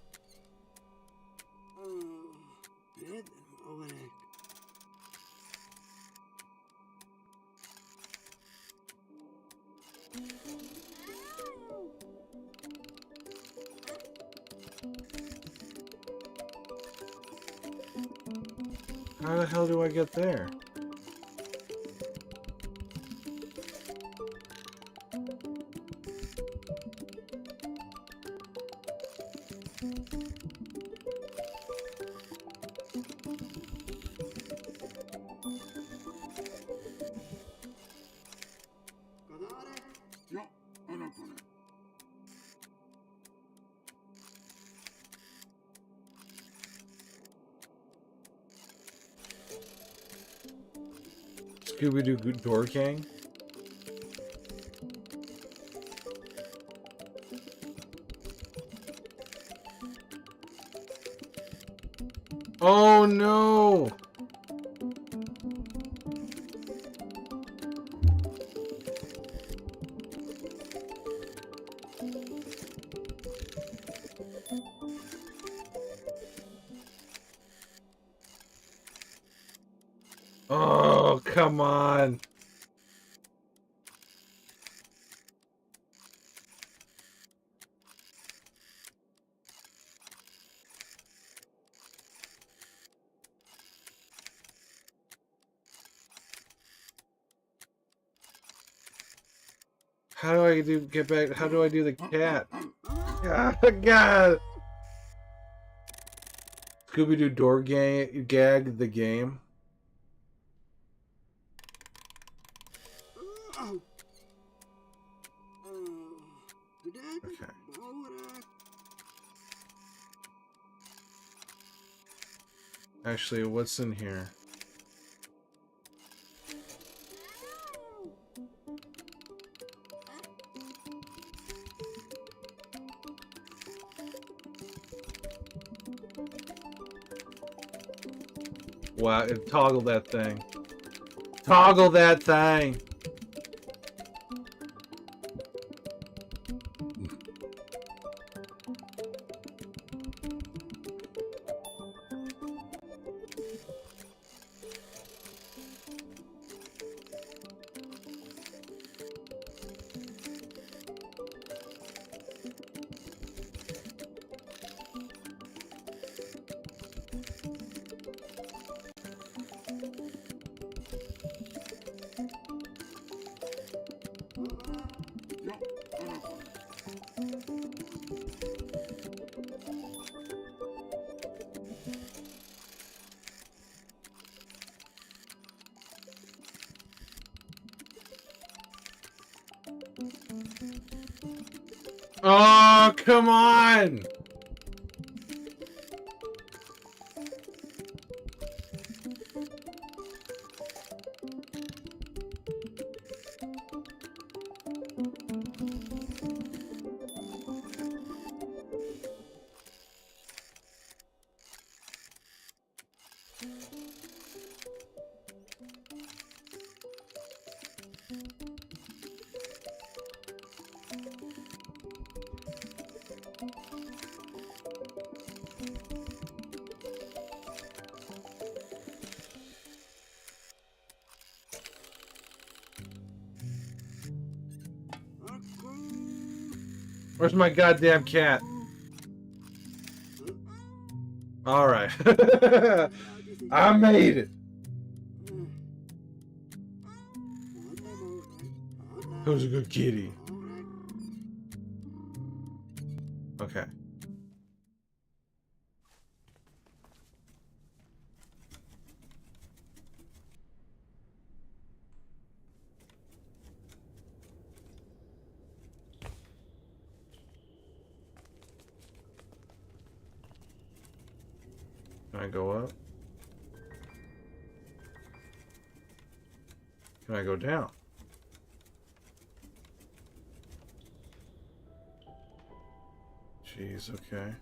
the hell do I get there? Scooby-Doo Door Gang? Oh no! Oh, come on. How do I get back? How do I do the cat? Ah, God! Scooby-Doo Door Gang gag the game. Okay. Actually, what's in here? Wow, toggle that thing. Toggle that thing! Oh, come on! Where's my goddamn cat? Alright. I made it. Who's a good kitty? Okay. Can I go up? Can I go down? Jeez, okay.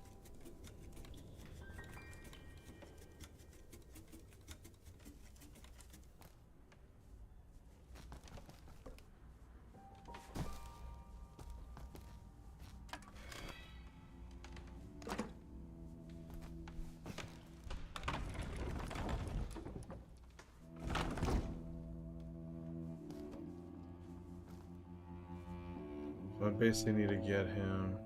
I basically need to get him.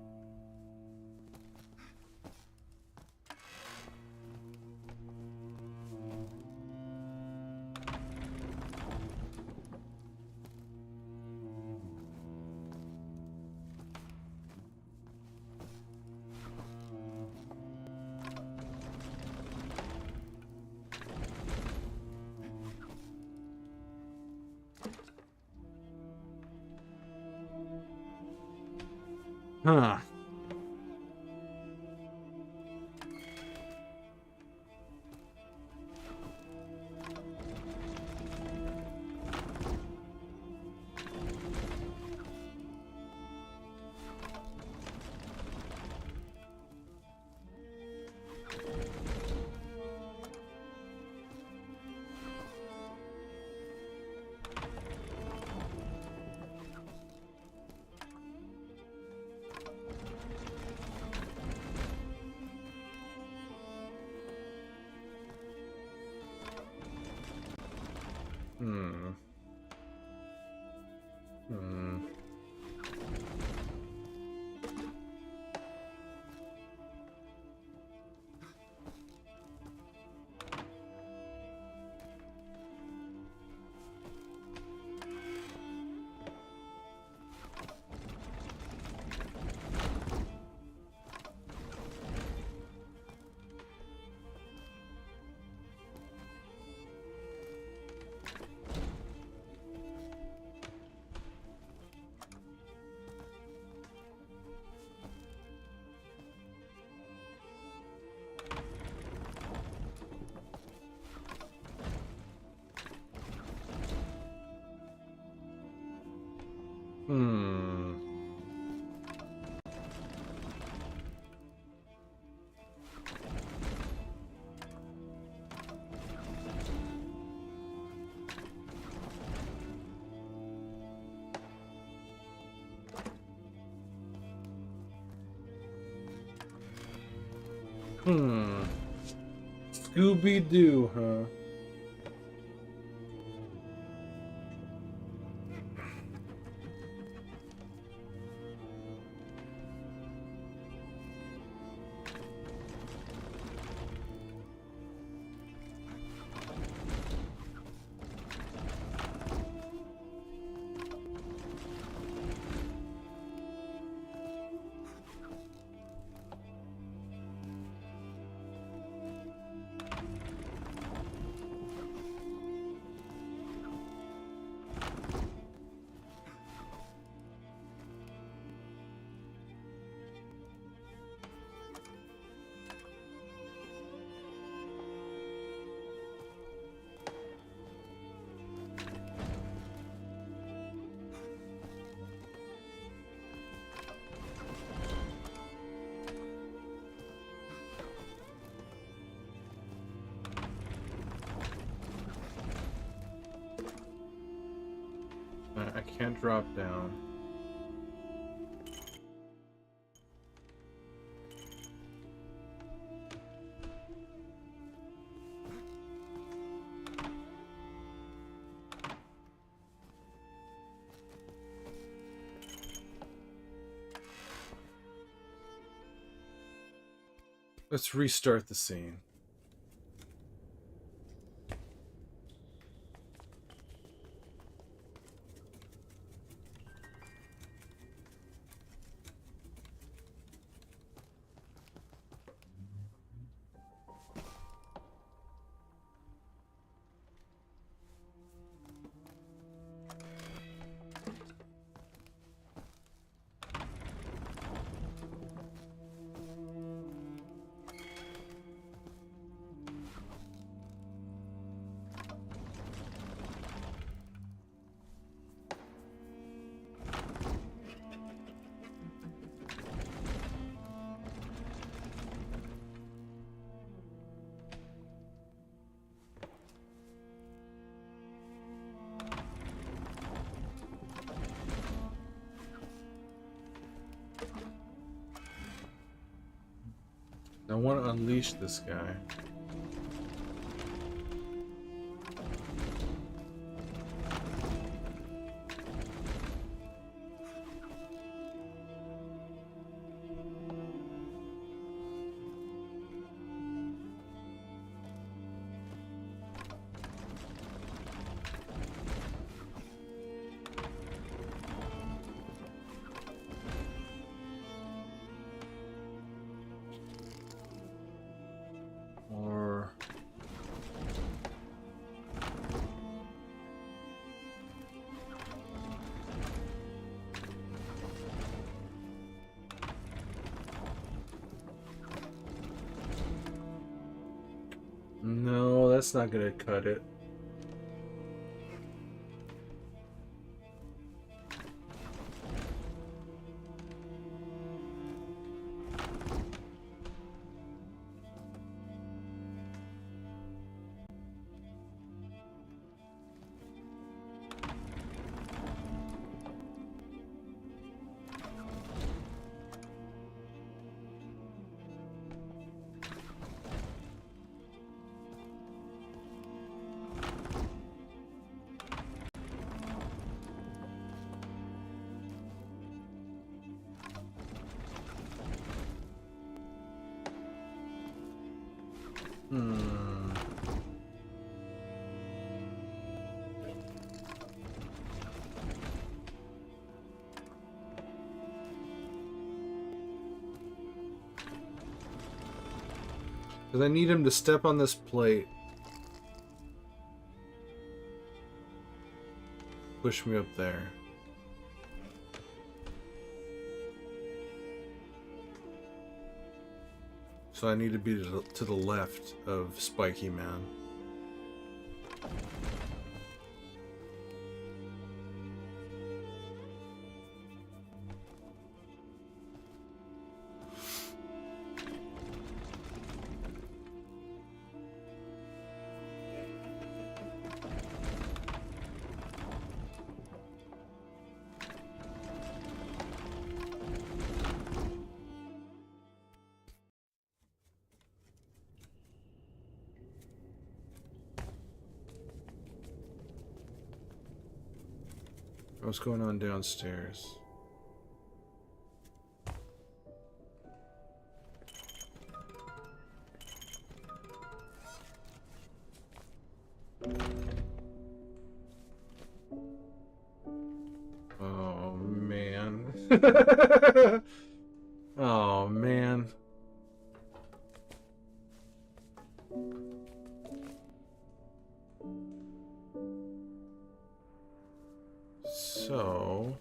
Huh. Hmm. Hmm. Hmm. Hmm. Scooby-Doo, huh? I can't drop down. Let's restart the scene. I want to unleash this guy. that's not gonna cut it. Because I need him to step on this plate. Push me up there. So I need to be to the left of Spiky Man. What's going on downstairs? Oh man. Oh man. So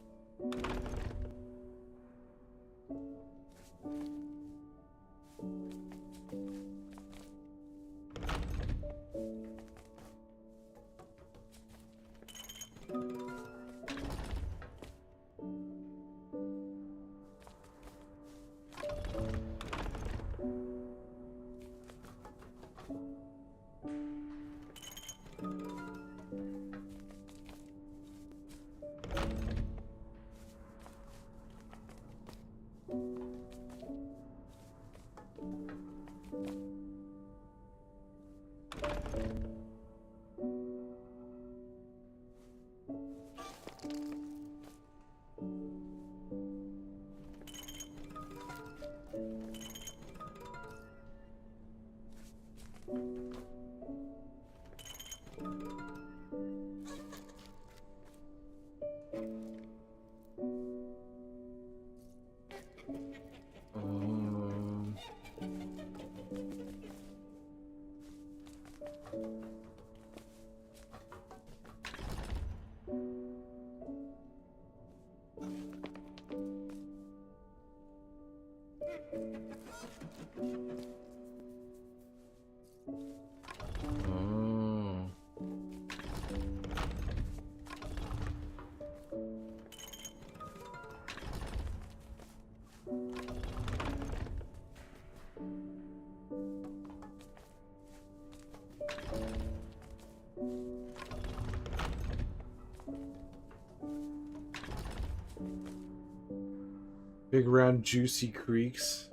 big round juicy creaks.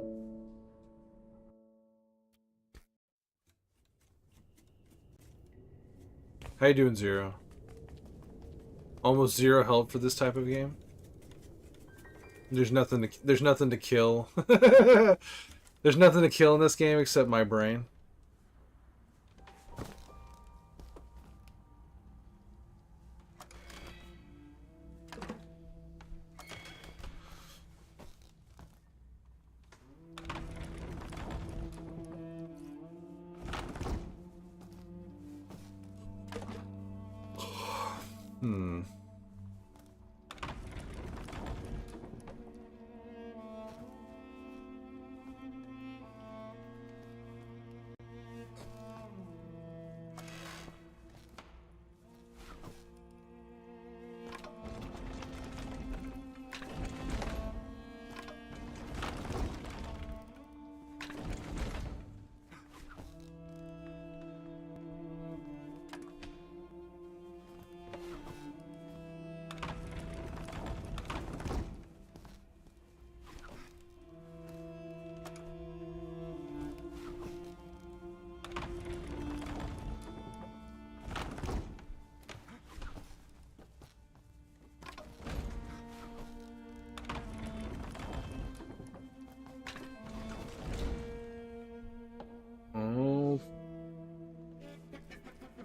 How you doing, Zero? Almost zero health for this type of game. There's nothing to kill. There's nothing to kill in this game except my brain.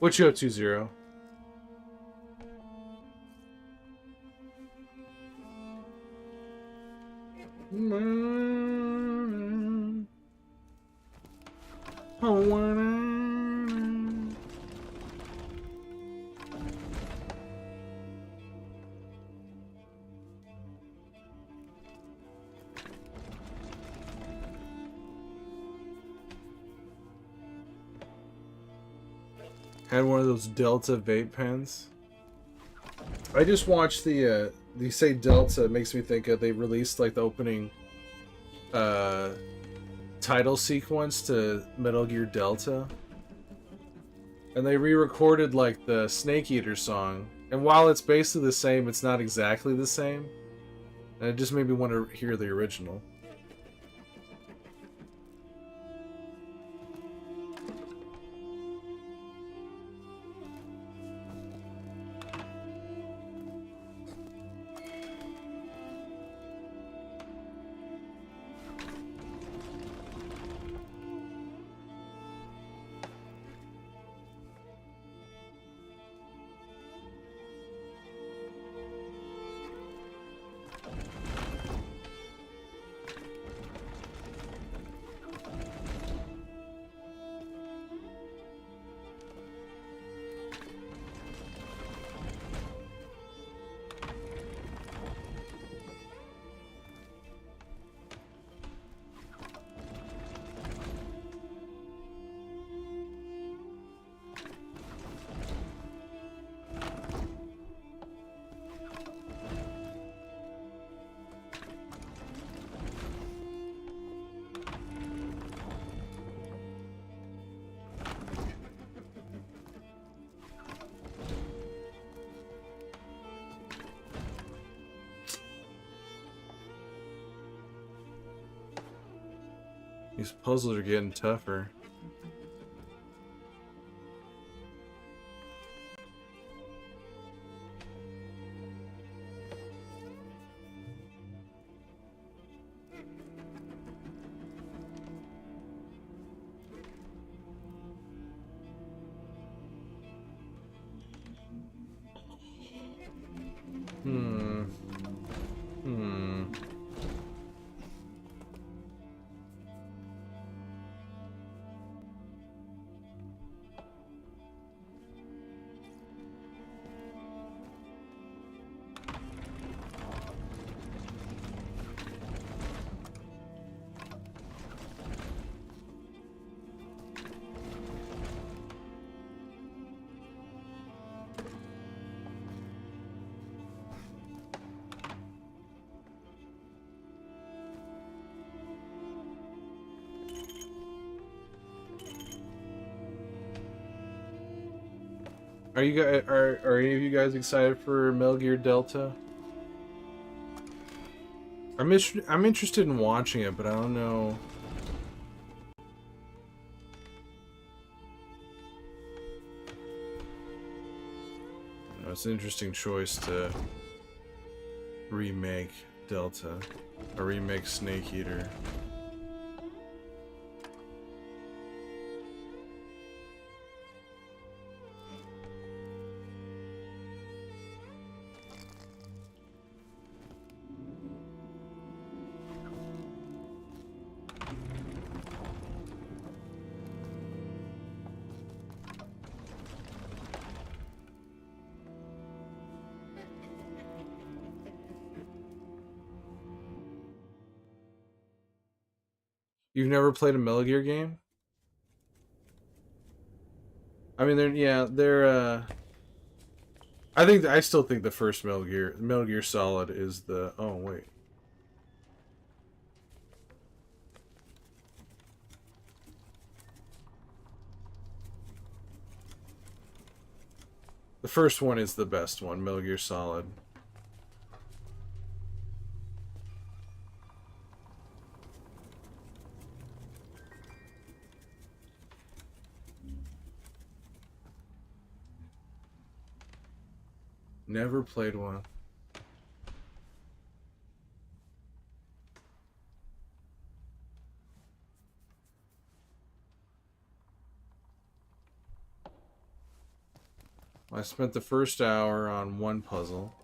What you up to, Zero? Had one of those Delta vape pens. I just watched the you say Delta, it makes me think of they released like the opening title sequence to Metal Gear Delta. And they re-recorded like the Snake Eater song. And while it's basically the same, it's not exactly the same. And it just made me want to hear the original. These puzzles are getting tougher. Are you guys are any of you guys excited for Metal Gear Delta? I'm interested in watching it, but I don't know. It's an interesting choice to remake Delta, or remake Snake Eater. You've never played a Metal Gear game? I mean, they're. I still think the first Metal Gear Solid, is the. Oh wait. The first one is the best one, Metal Gear Solid. Never played one. I spent the first hour on one puzzle.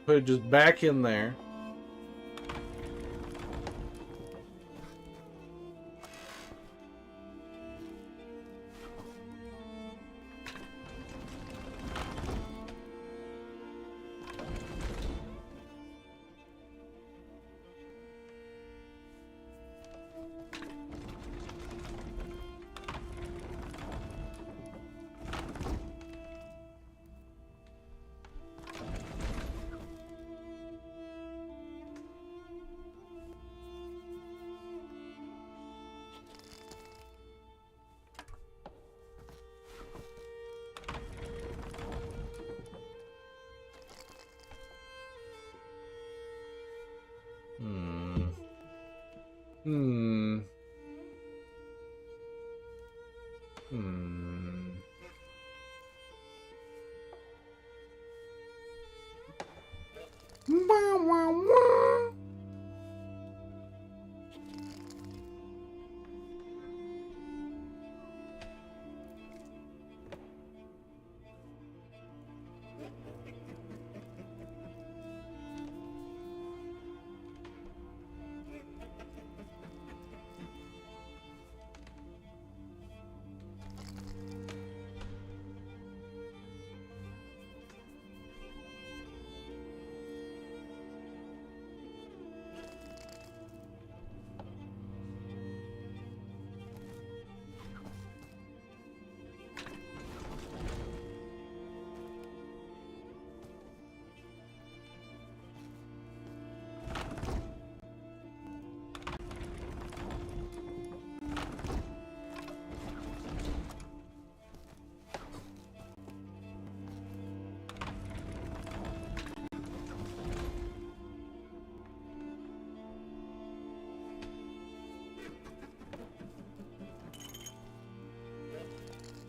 Put it just back in there.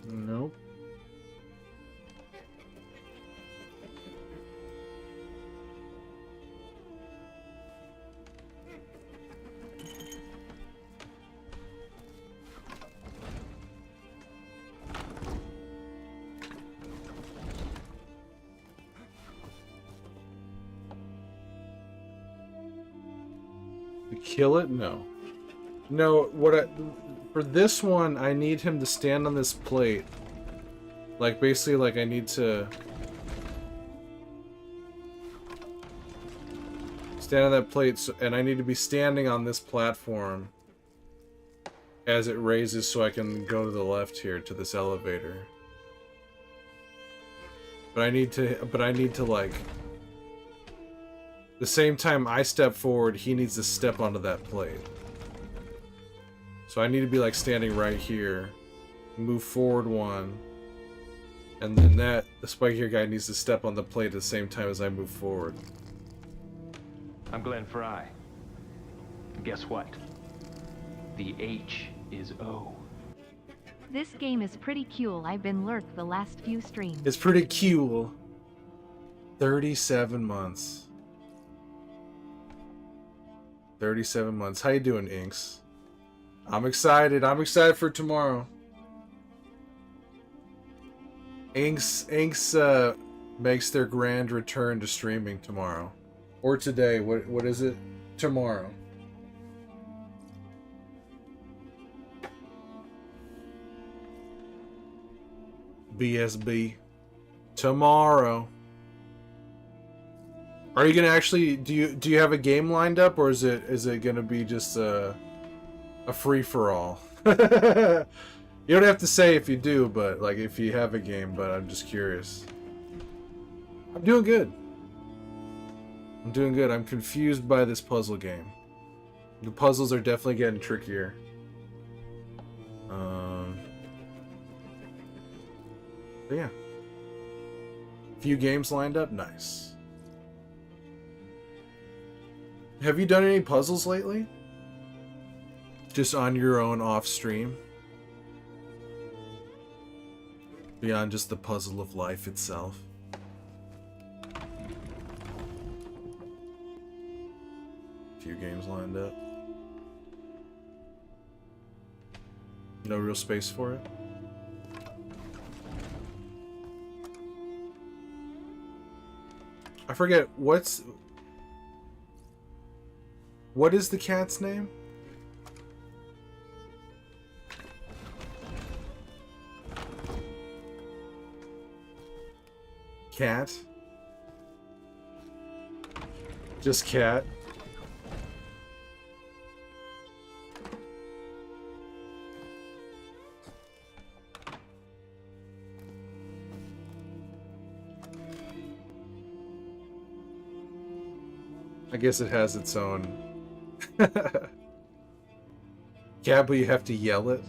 Nope. To kill it? No. No, for this one, I need him to stand on this plate. Like, basically, like, I need to stand on that plate, and I need to be standing on this platform as it raises so I can go to the left here to this elevator. But I need to, like, the same time I step forward, he needs to step onto that plate. So I need to be, like, standing right here, move forward one, and then the spikier guy needs to step on the plate at the same time as I move forward. I'm Glenn Fry. Guess what? The H is O. This game is pretty cool. I've been lurk the last few streams. It's pretty cool. 37 months. 37 months. How you doing, Inks? I'm excited. I'm excited for tomorrow. Inks makes their grand return to streaming tomorrow. Or today. What is it? Tomorrow. BSB. Tomorrow. Are you gonna actually do you have a game lined up, or is it gonna be just a free for all? You don't have to say if you do, but like if you have a game, but I'm just curious. I'm doing good. I'm doing good. I'm confused by this puzzle game. The puzzles are definitely getting trickier. But yeah. Few games lined up, nice. Have you done any puzzles lately? Just on your own off stream? Beyond just the puzzle of life itself? Few games lined up. No real space for it? I forget, what is the cat's name? Cat? Just cat? I guess it has its own. Yeah, but you have to yell it.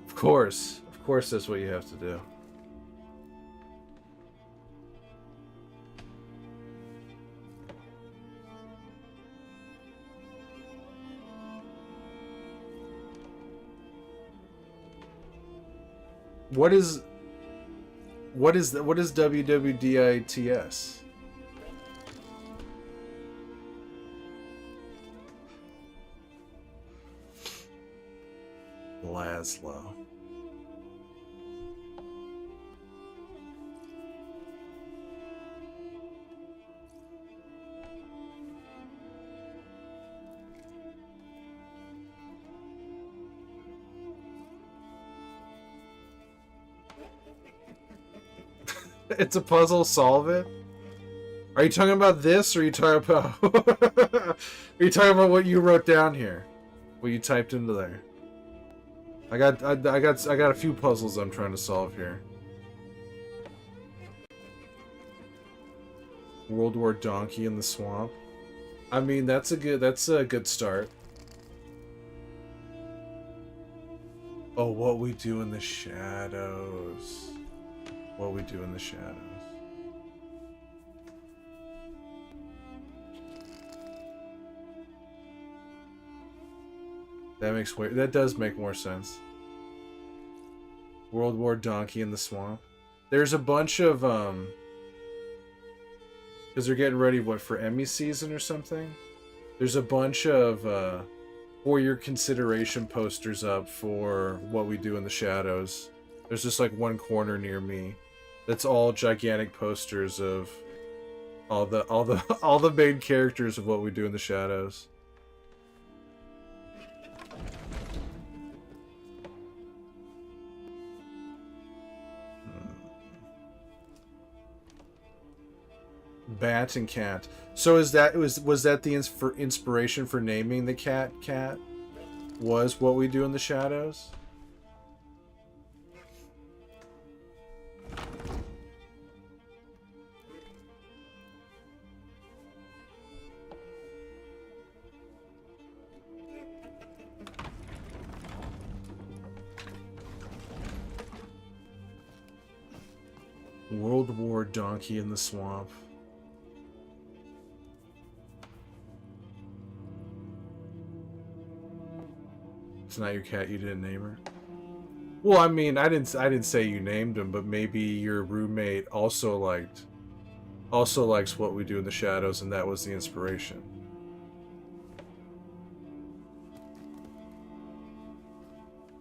Of course that's what you have to do. What is WWDITS? Laszlo. It's a puzzle, solve it? Are you talking about this, or are you talking about are you talking about what you wrote down here? What you typed into there? I got a few puzzles I'm trying to solve here. World War Donkey in the Swamp. I mean, that's a good start. Oh, What We Do in the Shadows. What We Do in the Shadows. That does make more sense. World War Donkey in the Swamp. There's a bunch of because they're getting ready for Emmy season or something. There's a bunch of for your consideration posters up for What We Do in the Shadows. There's just like one corner near me that's all gigantic posters of all the main characters of What We Do in the Shadows. Bat and cat. So was that the inspiration for naming the cat? Was What We Do in the Shadows? World War Donkey in the Swamp. It's not your cat, you didn't name her? Well, I mean, I didn't say you named him, but maybe your roommate also likes What We Do in the Shadows, and that was the inspiration.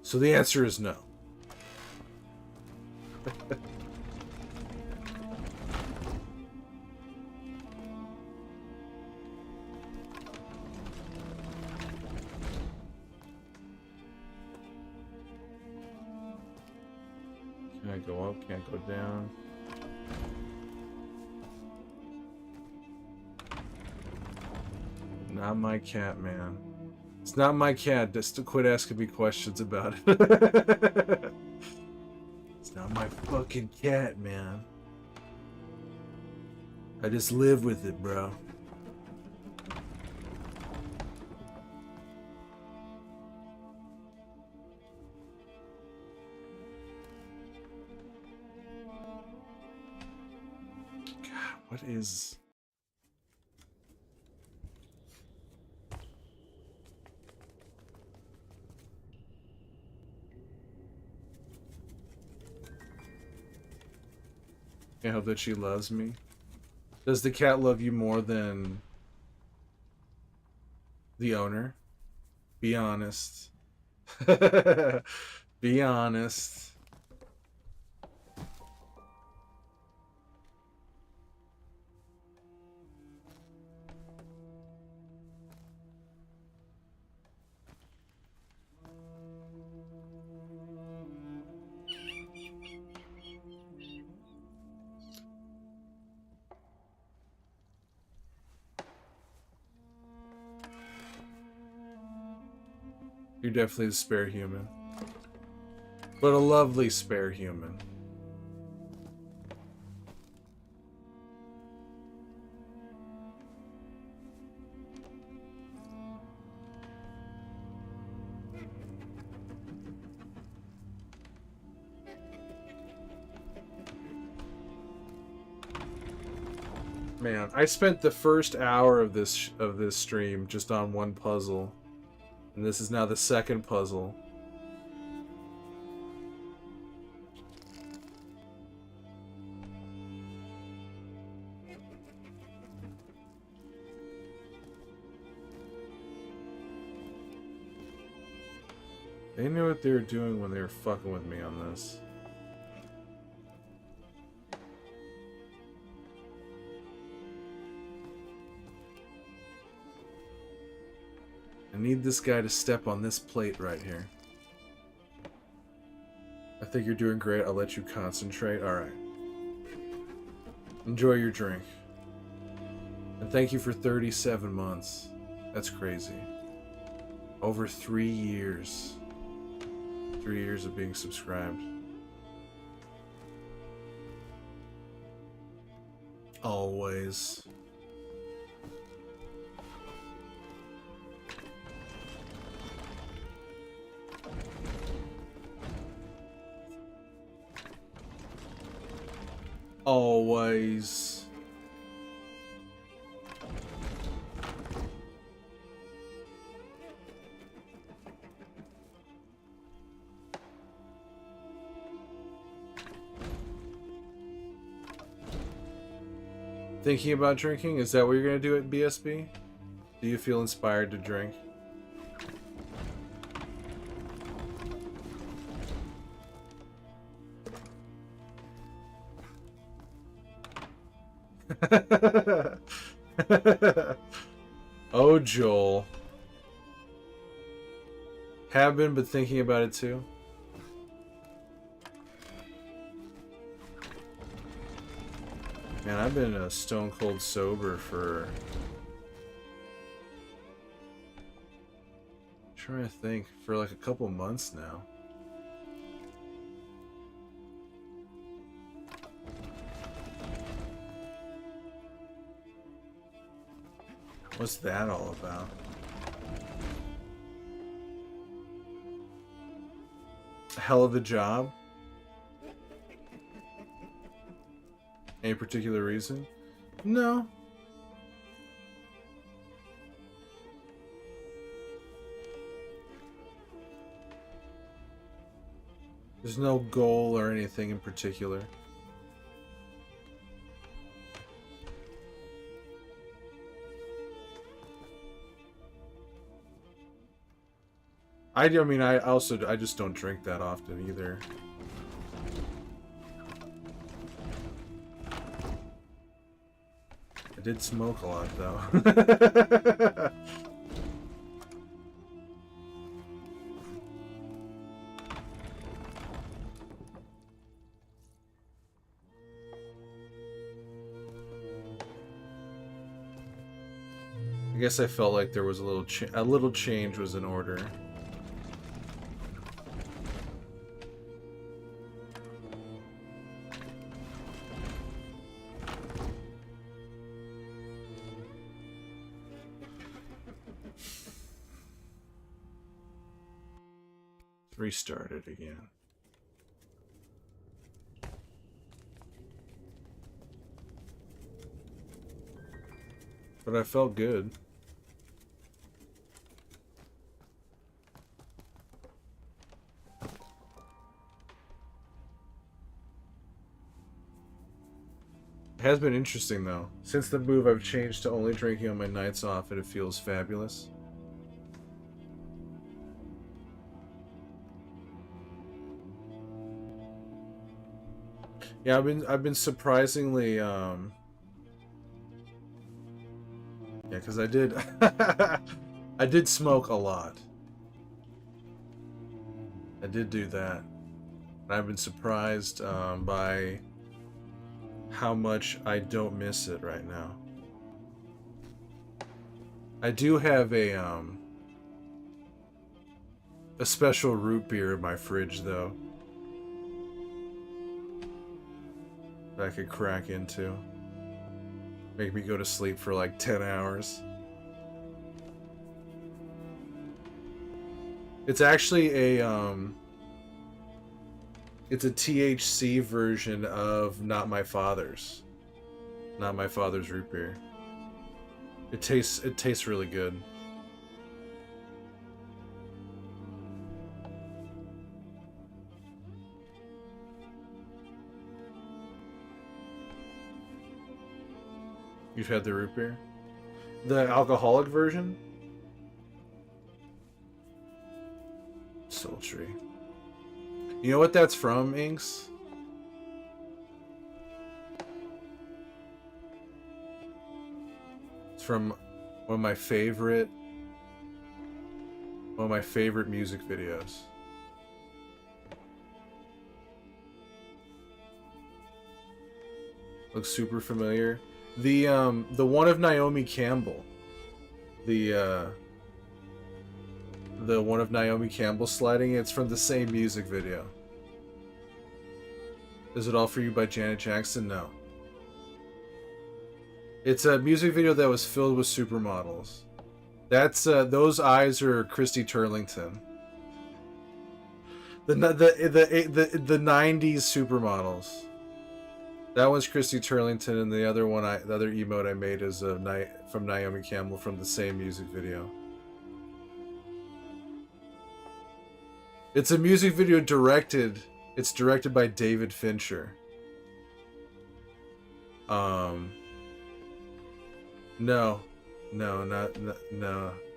So the answer is no. Can't go up, can't go down. Not my cat, man. It's not my cat. Just to quit asking me questions about it. It's not my fucking cat, man. I just live with it, bro. God, what is... I hope that she loves me. Does the cat love you more than the owner? Be honest. Be honest. You're definitely the spare human. But a lovely spare human. Man, I spent the first hour of this stream just on one puzzle. And this is now the second puzzle. They knew what they were doing when they were fucking with me on this. I need this guy to step on this plate right here. I think you're doing great. I'll let you concentrate. Alright. Enjoy your drink. And thank you for 37 months. That's crazy. Over 3 years. 3 years of being subscribed. Always. Always. Thinking about drinking? Is that what you're gonna do at BSB? Do you feel inspired to drink? Oh, Joel. Have been, but thinking about it too. Man, I've been stone cold sober for... I'm trying to think, for like a couple months now. What's that all about? A hell of a job? Any particular reason? No. There's no goal or anything in particular. I mean, I just don't drink that often either. I did smoke a lot though. I guess I felt like there was a little change was in order. Restart it again. But I felt good. It has been interesting though. Since the move, I've changed to only drinking on my nights off and it feels fabulous. Yeah, I've been surprisingly yeah, because I did I did smoke a lot. I did do that. And I've been surprised by how much I don't miss it right now. I do have a special root beer in my fridge though that I could crack into. Make me go to sleep for like 10 hours. It's actually a it's a THC version of Not My Father's root beer. It tastes really good. You've had the root beer? The alcoholic version? Sultry. You know what that's from, Inks? It's from one of my favorite music videos. Looks super familiar. The one of Naomi Campbell. The one of Naomi Campbell sliding, it's from the same music video. Is It All For You by Janet Jackson? No. It's a music video that was filled with supermodels. That's those eyes are Christy Turlington. The 90s supermodels. That one's Christy Turlington, and the other emote I made is from Naomi Campbell from the same music video. It's a music video directed. It's directed by David Fincher. No,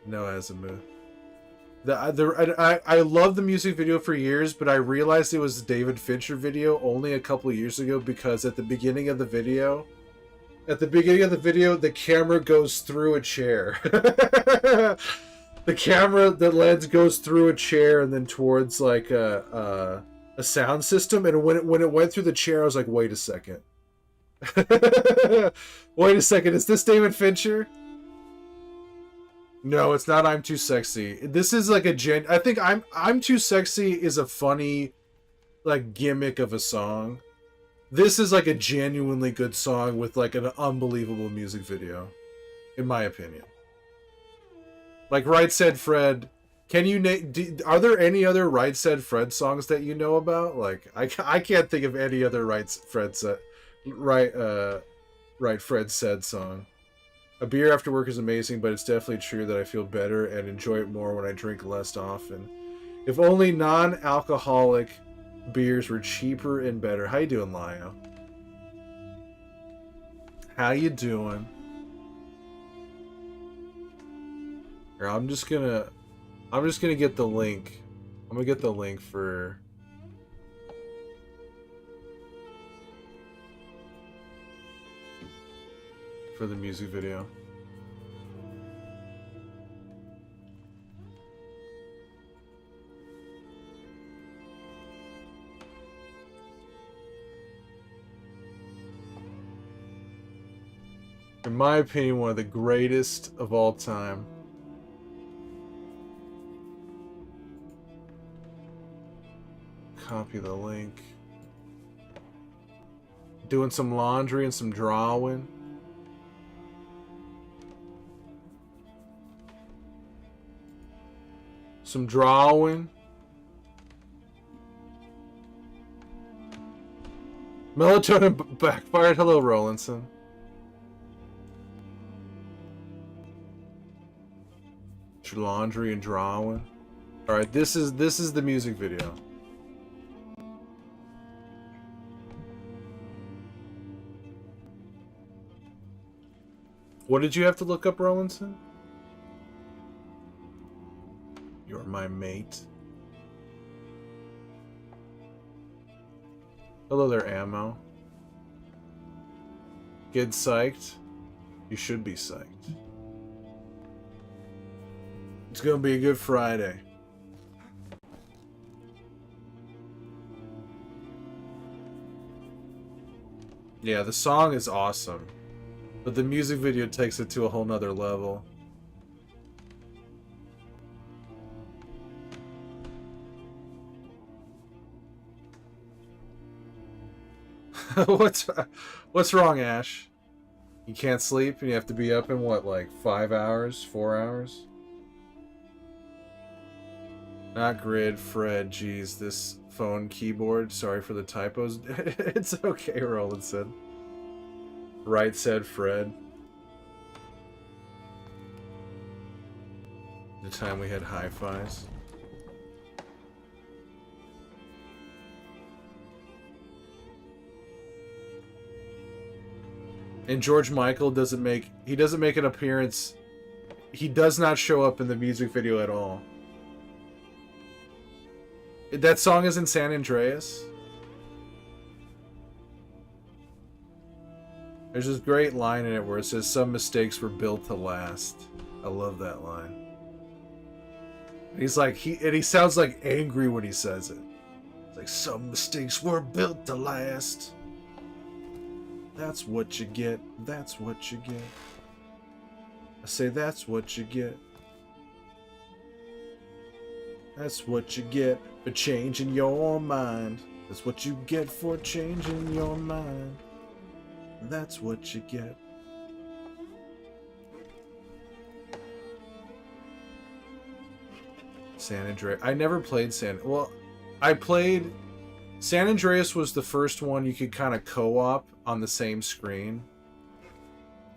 Azimuth. I loved the music video for years, but I realized it was a David Fincher video only a couple years ago because at the beginning of the video, the camera goes through a chair. The lens goes through a chair and then towards like a sound system, and when it went through the chair, I was like, wait a second. Wait a second, is this David Fincher? No, it's not I'm Too Sexy. This is like I think I'm Too Sexy is a funny like gimmick of a song. This is like a genuinely good song with like an unbelievable music video, in my opinion. Like Right Said Fred, can you are there any other Right Said Fred songs that you know about? Like I can't think of any other Right Fred Said song. A beer after work is amazing, but it's definitely true that I feel better and enjoy it more when I drink less often. If only non-alcoholic beers were cheaper and better. How you doing, Lio? How you doing? Here, I'm just gonna get the link. I'm gonna get the link for the music video. In my opinion, one of the greatest of all time. Copy the link. Doing some laundry and some drawing. Some drawing. Melatonin backfired. Hello, Rollinson. Laundry and drawing. All right, this is the music video. What did you have to look up, Rollinson? You're my mate. Hello there, Ammo. Get psyched? You should be psyched. It's gonna be a good Friday. Yeah, the song is awesome, but the music video takes it to a whole nother level. What's wrong, Ash? You can't sleep and you have to be up in what, like 5 hours, 4 hours? Not grid, Fred. Geez, this phone keyboard. Sorry for the typos. It's okay, Roland said. Right said Fred. The time we had hi-fis. And George Michael doesn't make an appearance. He does not show up in the music video at all. That song is in San Andreas. There's this great line in it where it says, "Some mistakes were built to last." I love that line. And he's like, he sounds like angry when he says it. It's like, "Some mistakes were built to last." That's what you get. That's what you get. I say, that's what you get. That's what you get for changing your mind. That's what you get for changing your mind. That's what you get. San Andreas. I never played Well, I played... San Andreas was the first one you could kind of co-op on the same screen.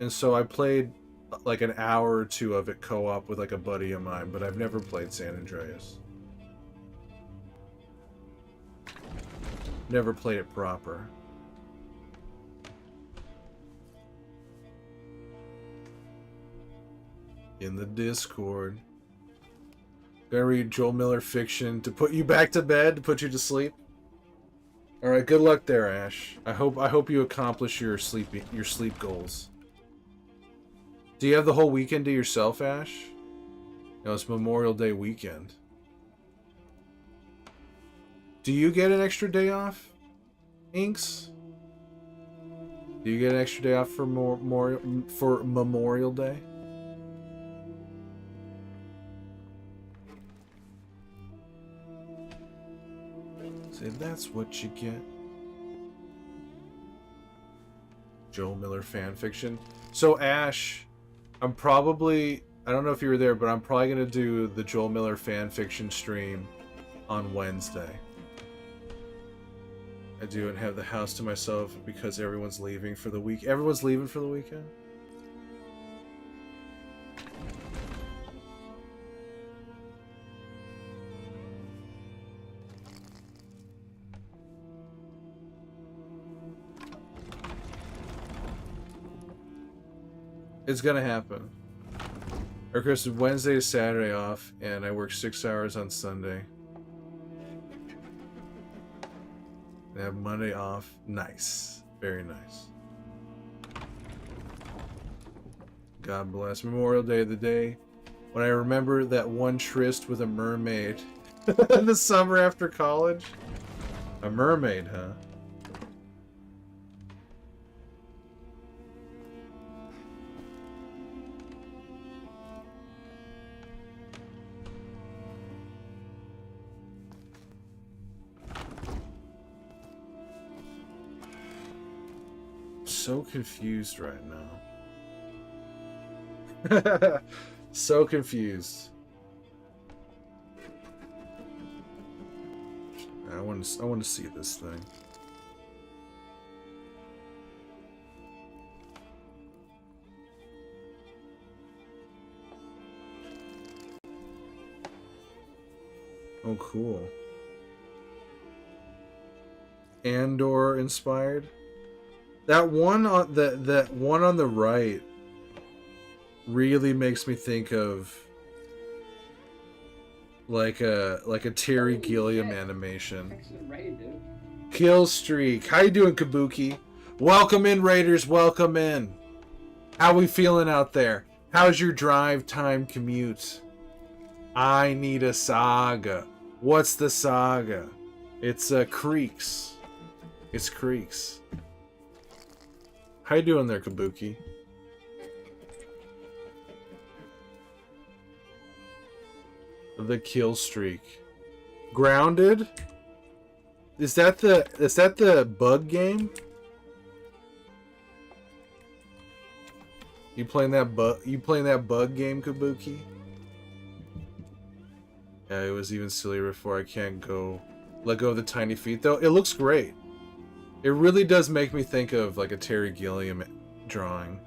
And so I played like an hour or two of it co-op with like a buddy of mine, but I've never played San Andreas. Never played it proper. In the Discord. Gonna read Joel Miller fiction to put you back to bed, to put you to sleep. Alright, good luck there, Ash. I hope you accomplish your sleep goals. Do you have the whole weekend to yourself, Ash? No, it's Memorial Day weekend. Do you get an extra day off, Inks? Do you get an extra day off for Memorial Day? Say, that's what you get. Joel Miller fanfiction. So, Ash, I don't know if you were there, but I'm probably going to do the Joel Miller fanfiction stream on Wednesday. I do and have the house to myself because everyone's leaving for the week. Everyone's leaving for the weekend? It's gonna happen. Or Chris, Wednesday to Saturday off, and I work 6 hours on Sunday. And I have Monday off. Nice. Very nice. God bless. Memorial Day, the day when I remember that one tryst with a mermaid in the summer after college. A mermaid, huh? so confused right now. So confused. I want to see this thing. Oh, cool. Andor inspired. That one on that one on the right really makes me think of like a Terry Gilliam animation. Kill streak. How you doing, Kabuki? Welcome in, Raiders. Welcome in. How we feeling out there? How's your drive time commute? I need a saga. What's the saga? It's Creaks. It's Creaks. How you doing there, Kabuki? The kill streak. Grounded? Is that the bug game? You playing that bug game, Kabuki? Yeah, it was even sillier before. I can't let go of the tiny feet though. It looks great. It really does make me think of like a Terry Gilliam drawing.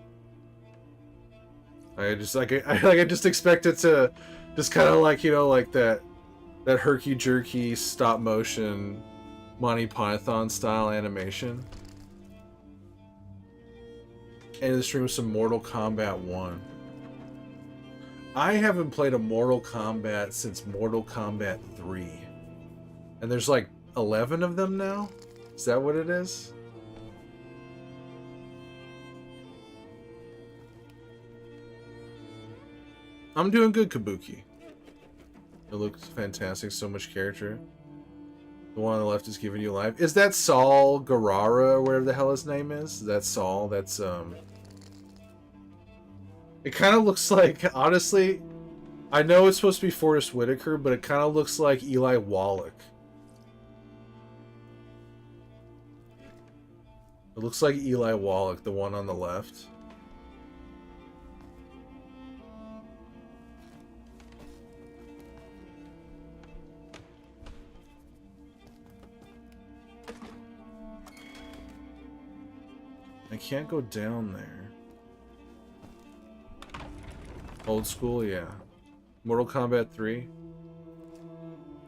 I just expect it to just kind of like, you know, like that herky jerky stop motion Monty Python style animation. And the stream of some Mortal Kombat 1. I haven't played a Mortal Kombat since Mortal Kombat 3. And there's like 11 of them now? Is that what it is? I'm doing good, Kabuki. It looks fantastic, so much character. The one on the left is giving you life. Is that Saul Guerrero, or whatever the hell his name is? That's Saul, that's It kind of looks like, honestly, I know it's supposed to be Forrest Whitaker, but it kind of looks like Eli Wallach. It looks like Eli Wallach, the one on the left. I can't go down there. Old school, yeah. Mortal Kombat 3.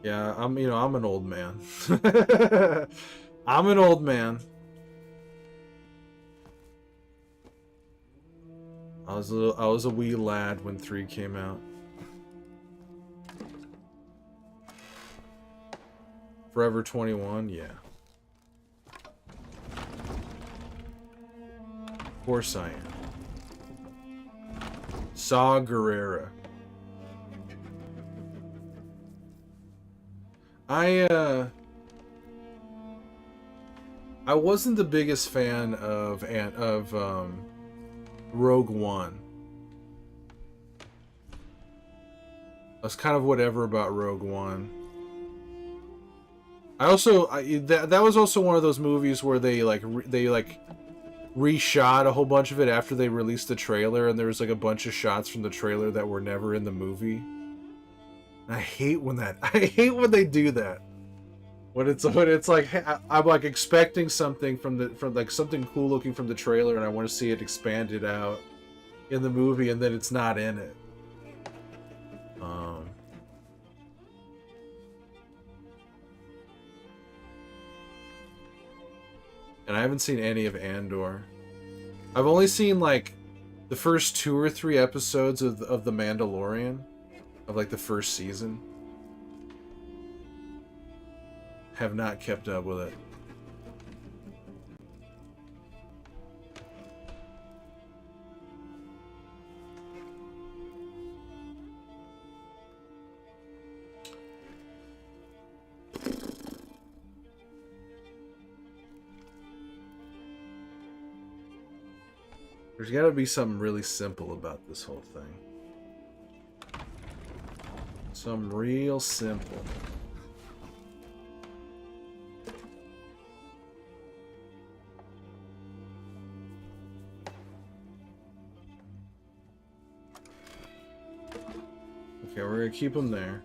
Yeah, I'm an old man. I'm an old man. I was a wee lad when 3 came out. Forever 21, yeah. Of course I am. Saw Gerrera. I wasn't the biggest fan of Rogue One. I was kind of whatever about Rogue One. That was also one of those movies where they reshot a whole bunch of it after they released the trailer, and there was like a bunch of shots from the trailer that were never in the movie. And I hate when they do that. When it's like, I'm like expecting something from like something cool looking from the trailer, and I want to see it expanded out in the movie, and then it's not in it. And I haven't seen any of Andor. I've only seen like the first 2 or 3 episodes of The Mandalorian, of like the first season. Have not kept up with it. There's gotta be something really simple about this whole thing. Some real simple. Okay, we're gonna keep them there.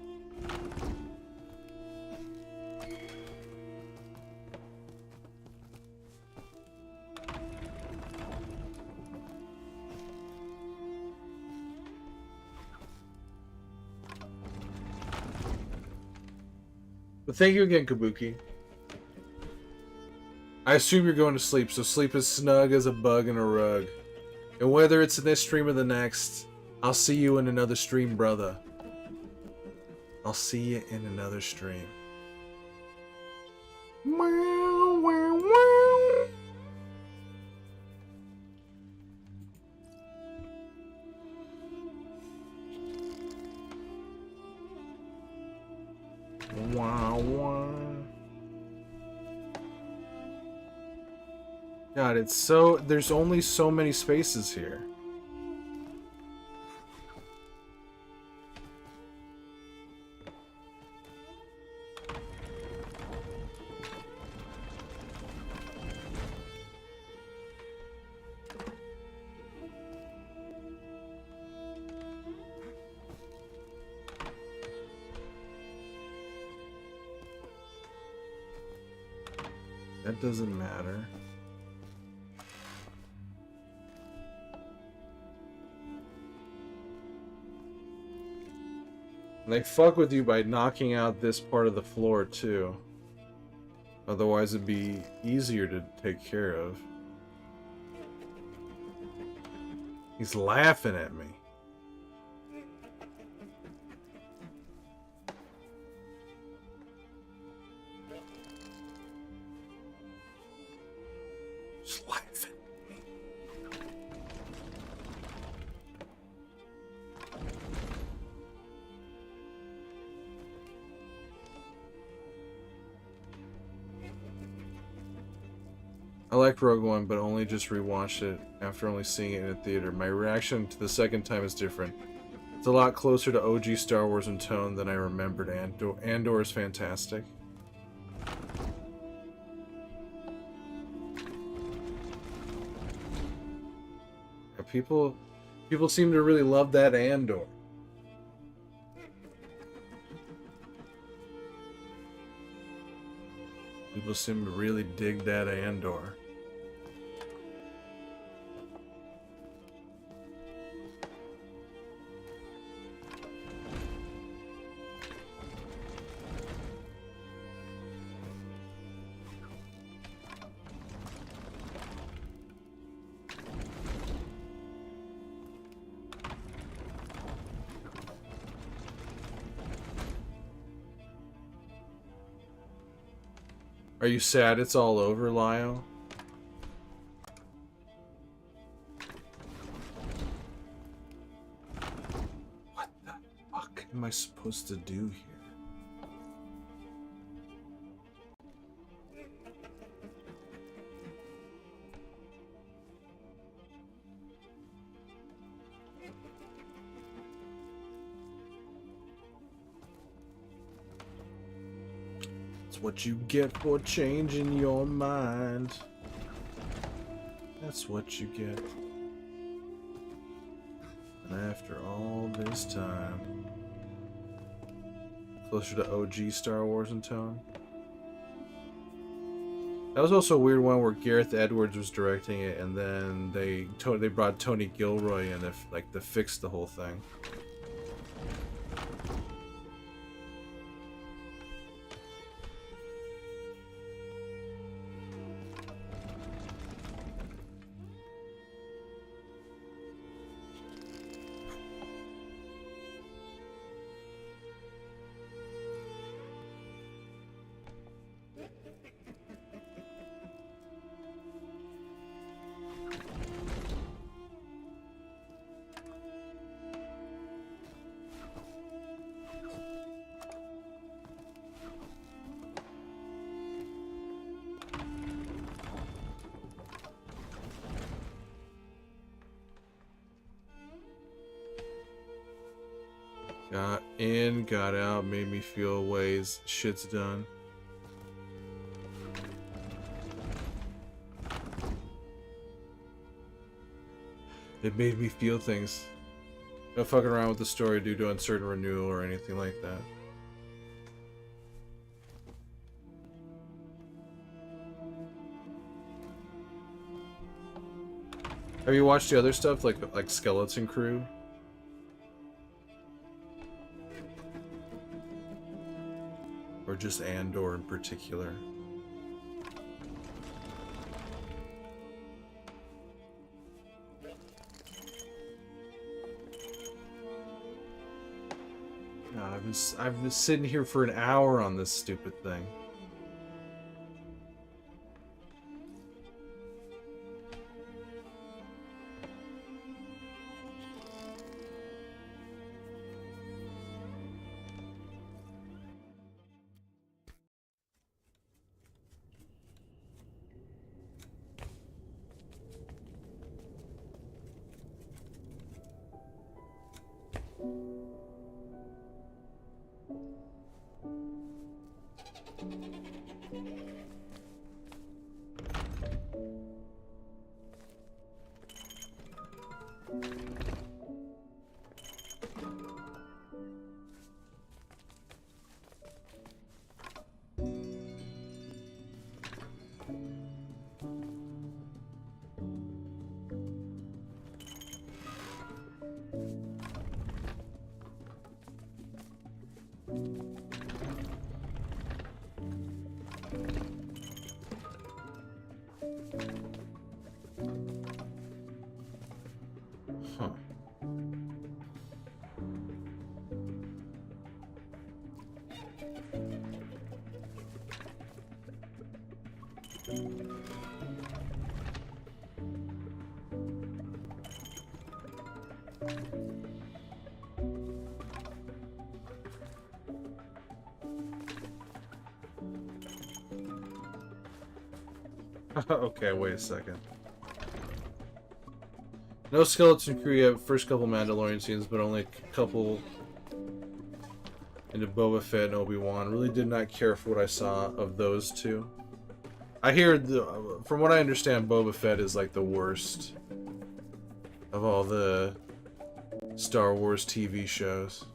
But thank you again, Kabuki. I assume you're going to sleep, so sleep as snug as a bug in a rug. And whether it's in this stream or the next, I'll see you in another stream, brother. I'll see you in another stream. Wow, wow, wow. Wow, wow. God, it's so... There's only so many spaces here. That doesn't matter. And they fuck with you by knocking out this part of the floor too. Otherwise it'd be easier to take care of. He's laughing at me. Just laughing. I like Rogue One, but only just rewatched it after only seeing it in a theater. My reaction to the second time is different. It's a lot closer to OG Star Wars in tone than I remembered. Andor is fantastic. People seem to really love that Andor. People seem to really dig that Andor. Are you sad it's all over, Lyle? What the fuck am I supposed to do here? What you get for changing your mind. That's what you get. And after all this time, closer to OG Star Wars in tone. That was also a weird one where Gareth Edwards was directing it, and then they brought Tony Gilroy in to fix the whole thing. Got in, got out, made me feel ways. Shit's done. It made me feel things. No fucking around with the story due to uncertain renewal or anything like that. Have you watched the other stuff, like Skeleton Crew? Or just Andor in particular? God, I've been sitting here for an hour on this stupid thing. Huh. Okay, wait a second. No Skeleton Crew yet, first couple Mandalorian scenes, but only a couple into Boba Fett and Obi-Wan. Really did not care for what I saw of those two. I hear, from what I understand, Boba Fett is like the worst of all the Star Wars TV shows.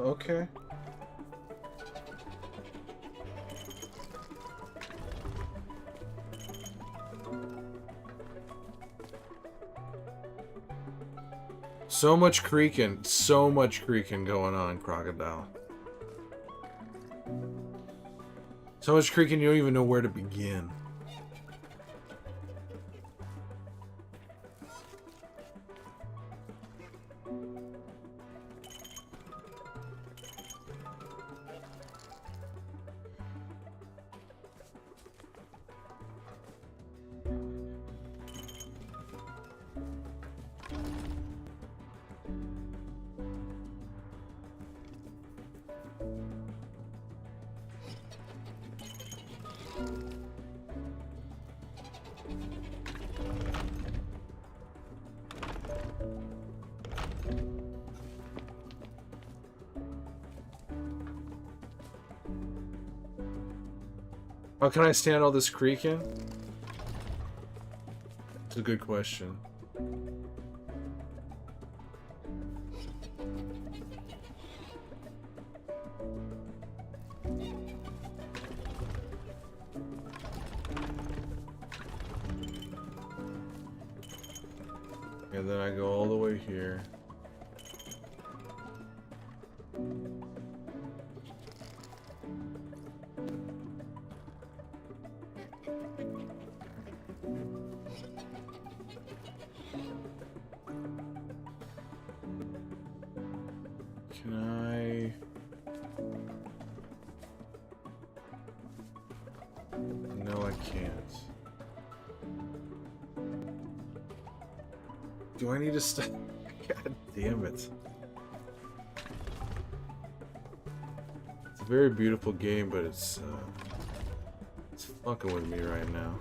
Okay. So much creaking going on, Crocodile. So much creaking you don't even know where to begin. How can I stand all this creaking? It's a good question. And then I go all the way here. Can I... No, I can't. Do I need to stop? God damn it. It's a very beautiful game, but it's fucking with me right now.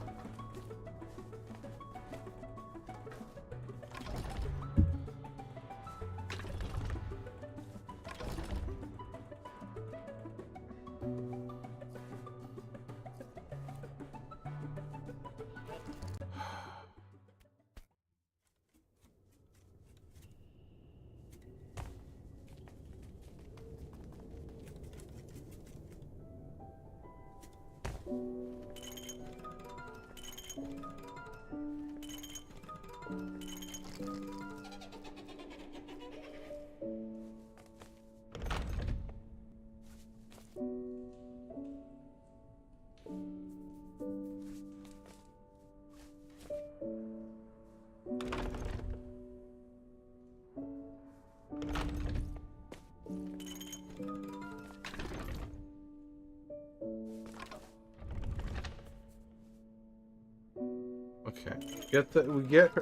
Okay,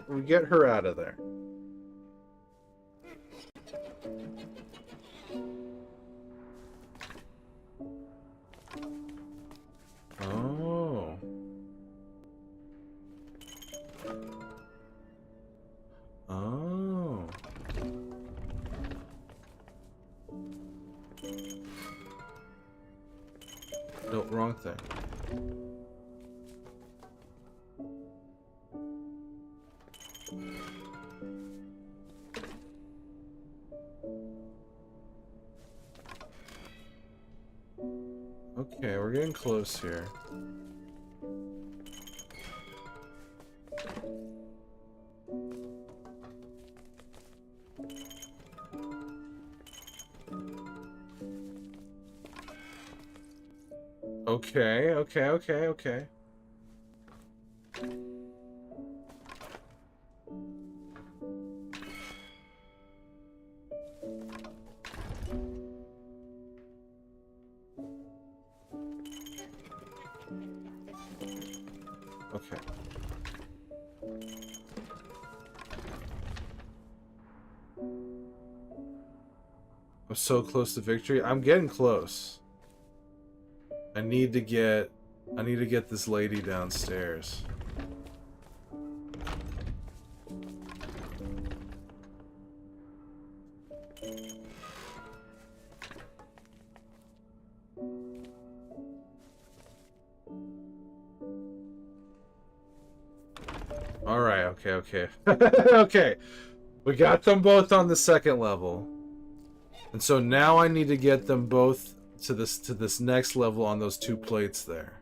we get her out of there. Oh. Oh. No, wrong thing. Okay, we're getting close here. Okay. Okay. I'm so close to victory. I'm getting close. I need to get this lady downstairs. All right, okay. Okay. We got them both on the second level. And so now I need to get them both to this next level on those two plates there.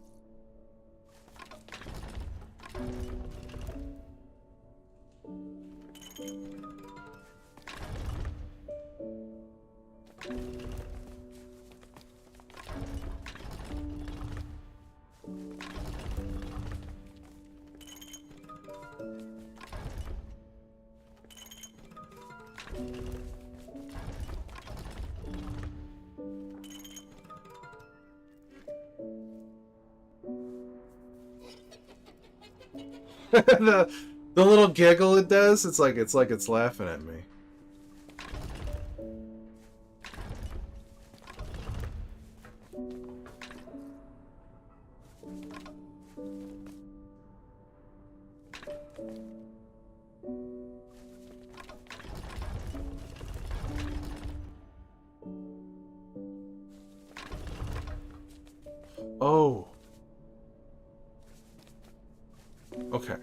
the little giggle it does, it's like it's laughing at me. Oh. Okay.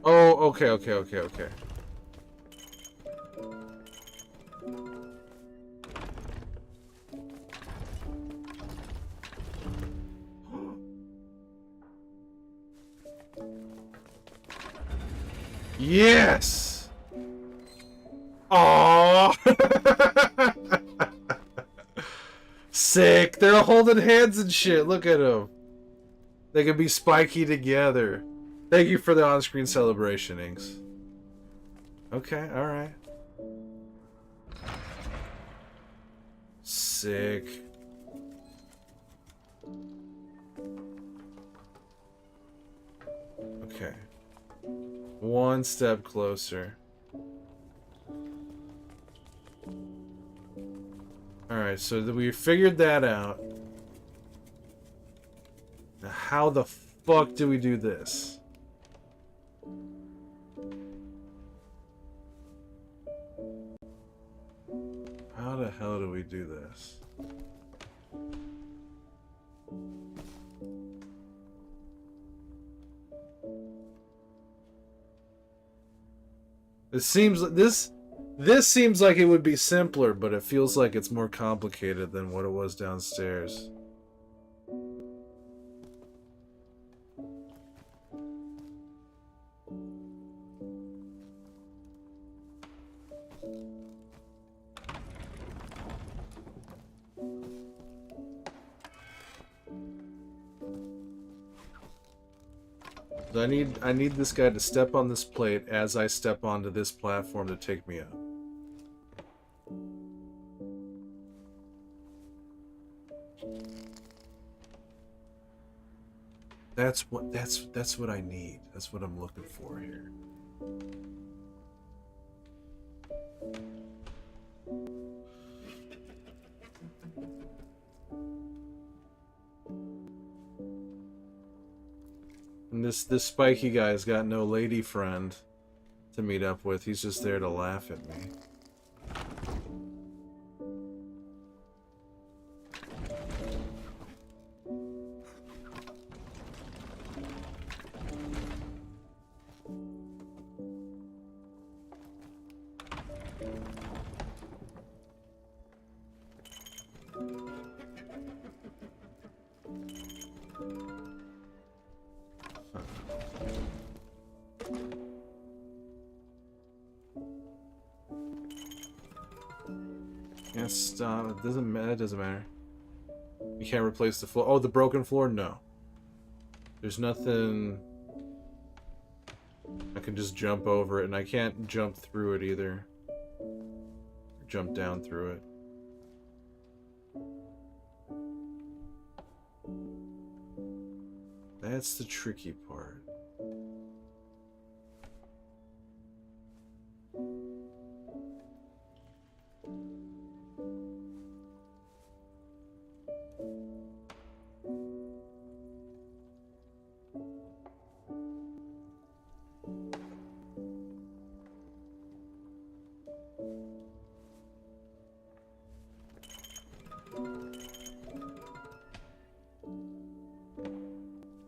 Oh, okay. Yes! Aww! Sick! They're holding hands and shit. Look at them. They can be spiky together. Thank you for the on-screen celebration, Inks. Okay, alright. Sick. Okay. One step closer. Alright, so we figured that out. Now how the fuck do we do this? How the hell do we do this? It seems like this seems like it would be simpler, but it feels like it's more complicated than what it was downstairs. I need this guy to step on this plate as I step onto this platform to take me up. That's what I need. That's what I'm looking for here. And this spiky guy's got no lady friend to meet up with. He's just there to laugh at me. Yes, stop. It doesn't matter. It doesn't matter. You can't replace the floor. Oh, the broken floor? No. There's nothing. I can just jump over it, and I can't jump through it either. Jump down through it. That's the tricky part.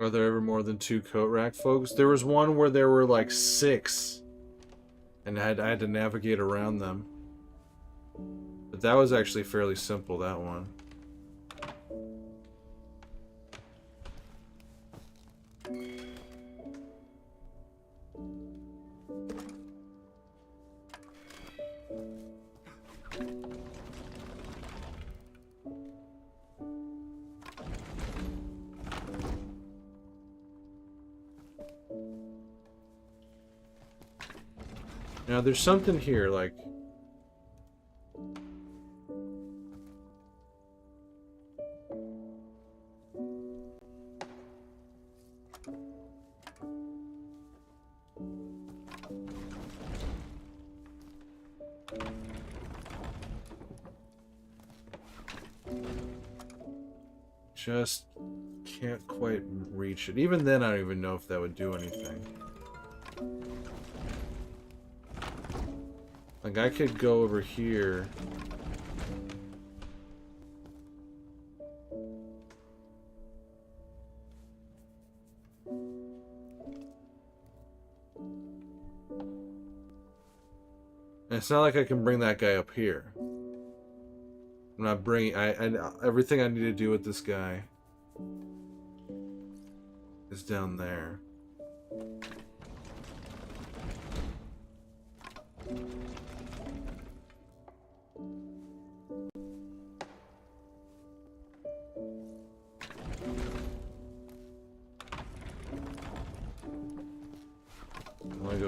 Are there ever more than 2 coat rack folks? There was one where there were like 6. And I had to navigate around them. But that was actually fairly simple, that one. Now there's something here, like... Just can't quite reach it. Even then, I don't even know if that would do anything. Like, I could go over here. And it's not like I can bring that guy up here. I'm not bringing... everything I need to do with this guy is down there.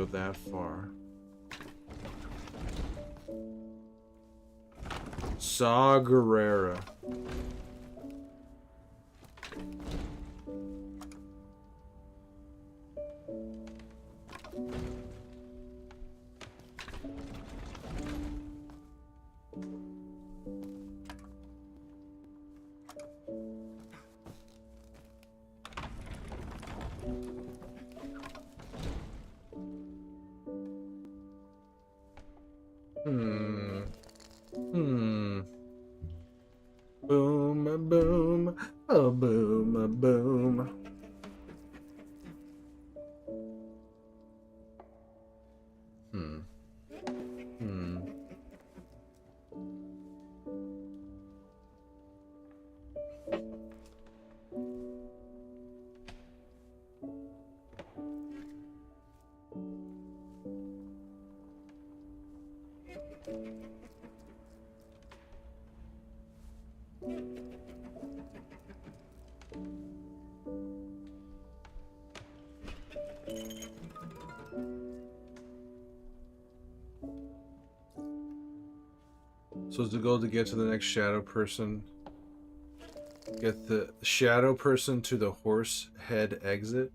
go that far. Saw Gerrera. Boom, a boom, a boom, a boom. So is the goal to get to the next shadow person? Get the shadow person to the horse head exit?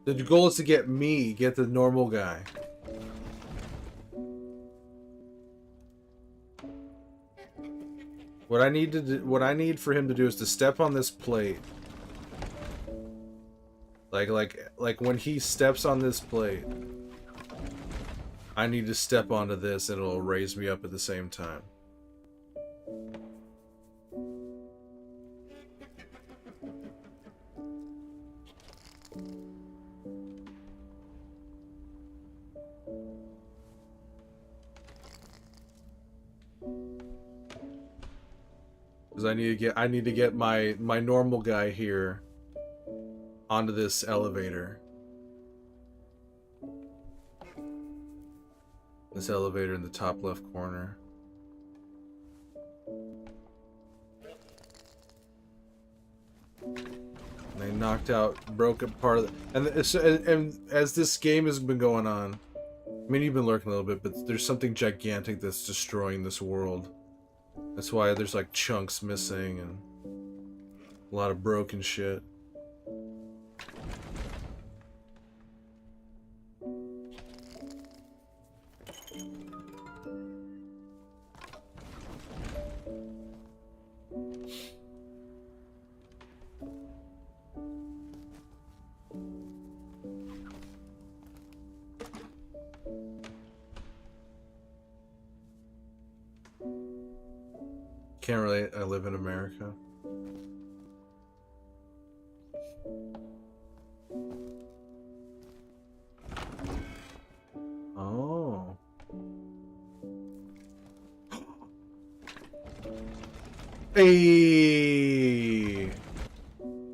The goal is to get me, get the normal guy. What I need to do, what I need for him to do is to step on this plate. Like when he steps on this plate, I need to step onto this and it'll raise me up at the same time. Because I need to get my normal guy here onto this elevator. This elevator in the top left corner. And they knocked out, broke apart of the, and as this game has been going on, I mean, you've been lurking a little bit, but there's something gigantic that's destroying this world. That's why there's like chunks missing and a lot of broken shit. Can't relate, I live in America. Oh. Hey.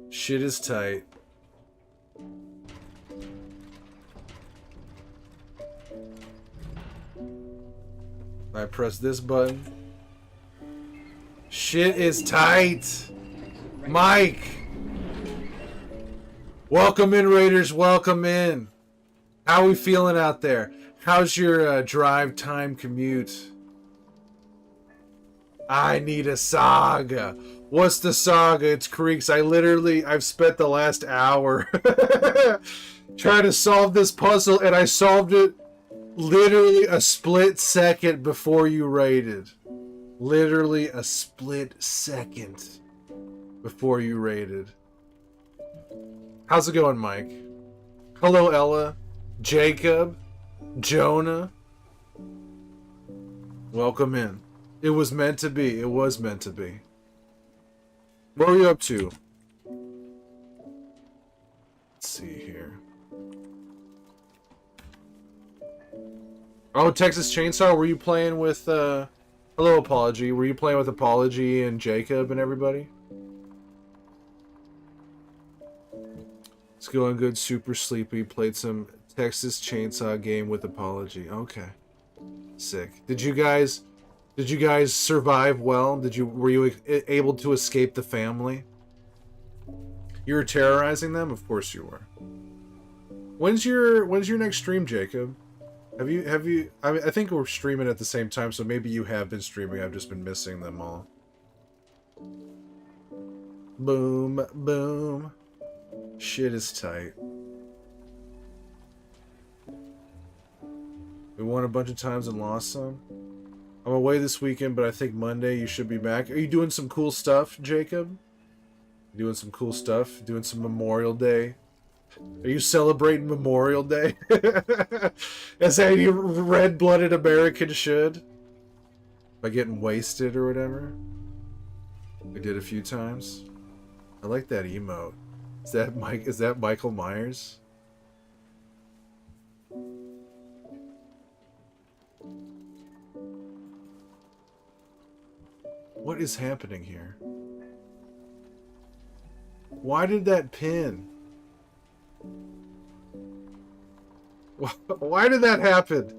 Shit is tight. I press this button. Shit is tight. Mike. Welcome in, Raiders. Welcome in. How we feeling out there? How's your drive time commute? I need a saga. What's the saga? It's Creaks. I've spent the last hour trying to solve this puzzle, and I solved it literally a split second before you raided. Literally a split second before you raided. How's it going, Mike? Hello, Ella. Jacob. Jonah. Welcome in. It was meant to be. It was meant to be. What are you up to? Let's see here. Oh, Texas Chainsaw, were you playing with, hello, Apology. Were you playing with Apology and Jacob and everybody? It's going good, super sleepy. Played some Texas Chainsaw game with Apology. Okay. Sick. Did you guys survive well? Were you able to escape the family? You were terrorizing them? Of course you were. When's your next stream, Jacob? Have you? I mean, I think we're streaming at the same time, so maybe you have been streaming. I've just been missing them all. Boom, boom. Shit is tight. We won a bunch of times and lost some. I'm away this weekend, but I think Monday you should be back. Are you doing some cool stuff, Jacob? Doing some cool stuff? Doing some Memorial Day? Are you celebrating Memorial Day? As any red-blooded American should? By getting wasted or whatever? We did a few times. I like that emote. Is that Mike? Is that Michael Myers? What is happening here? Why did that pin? Why did that happen?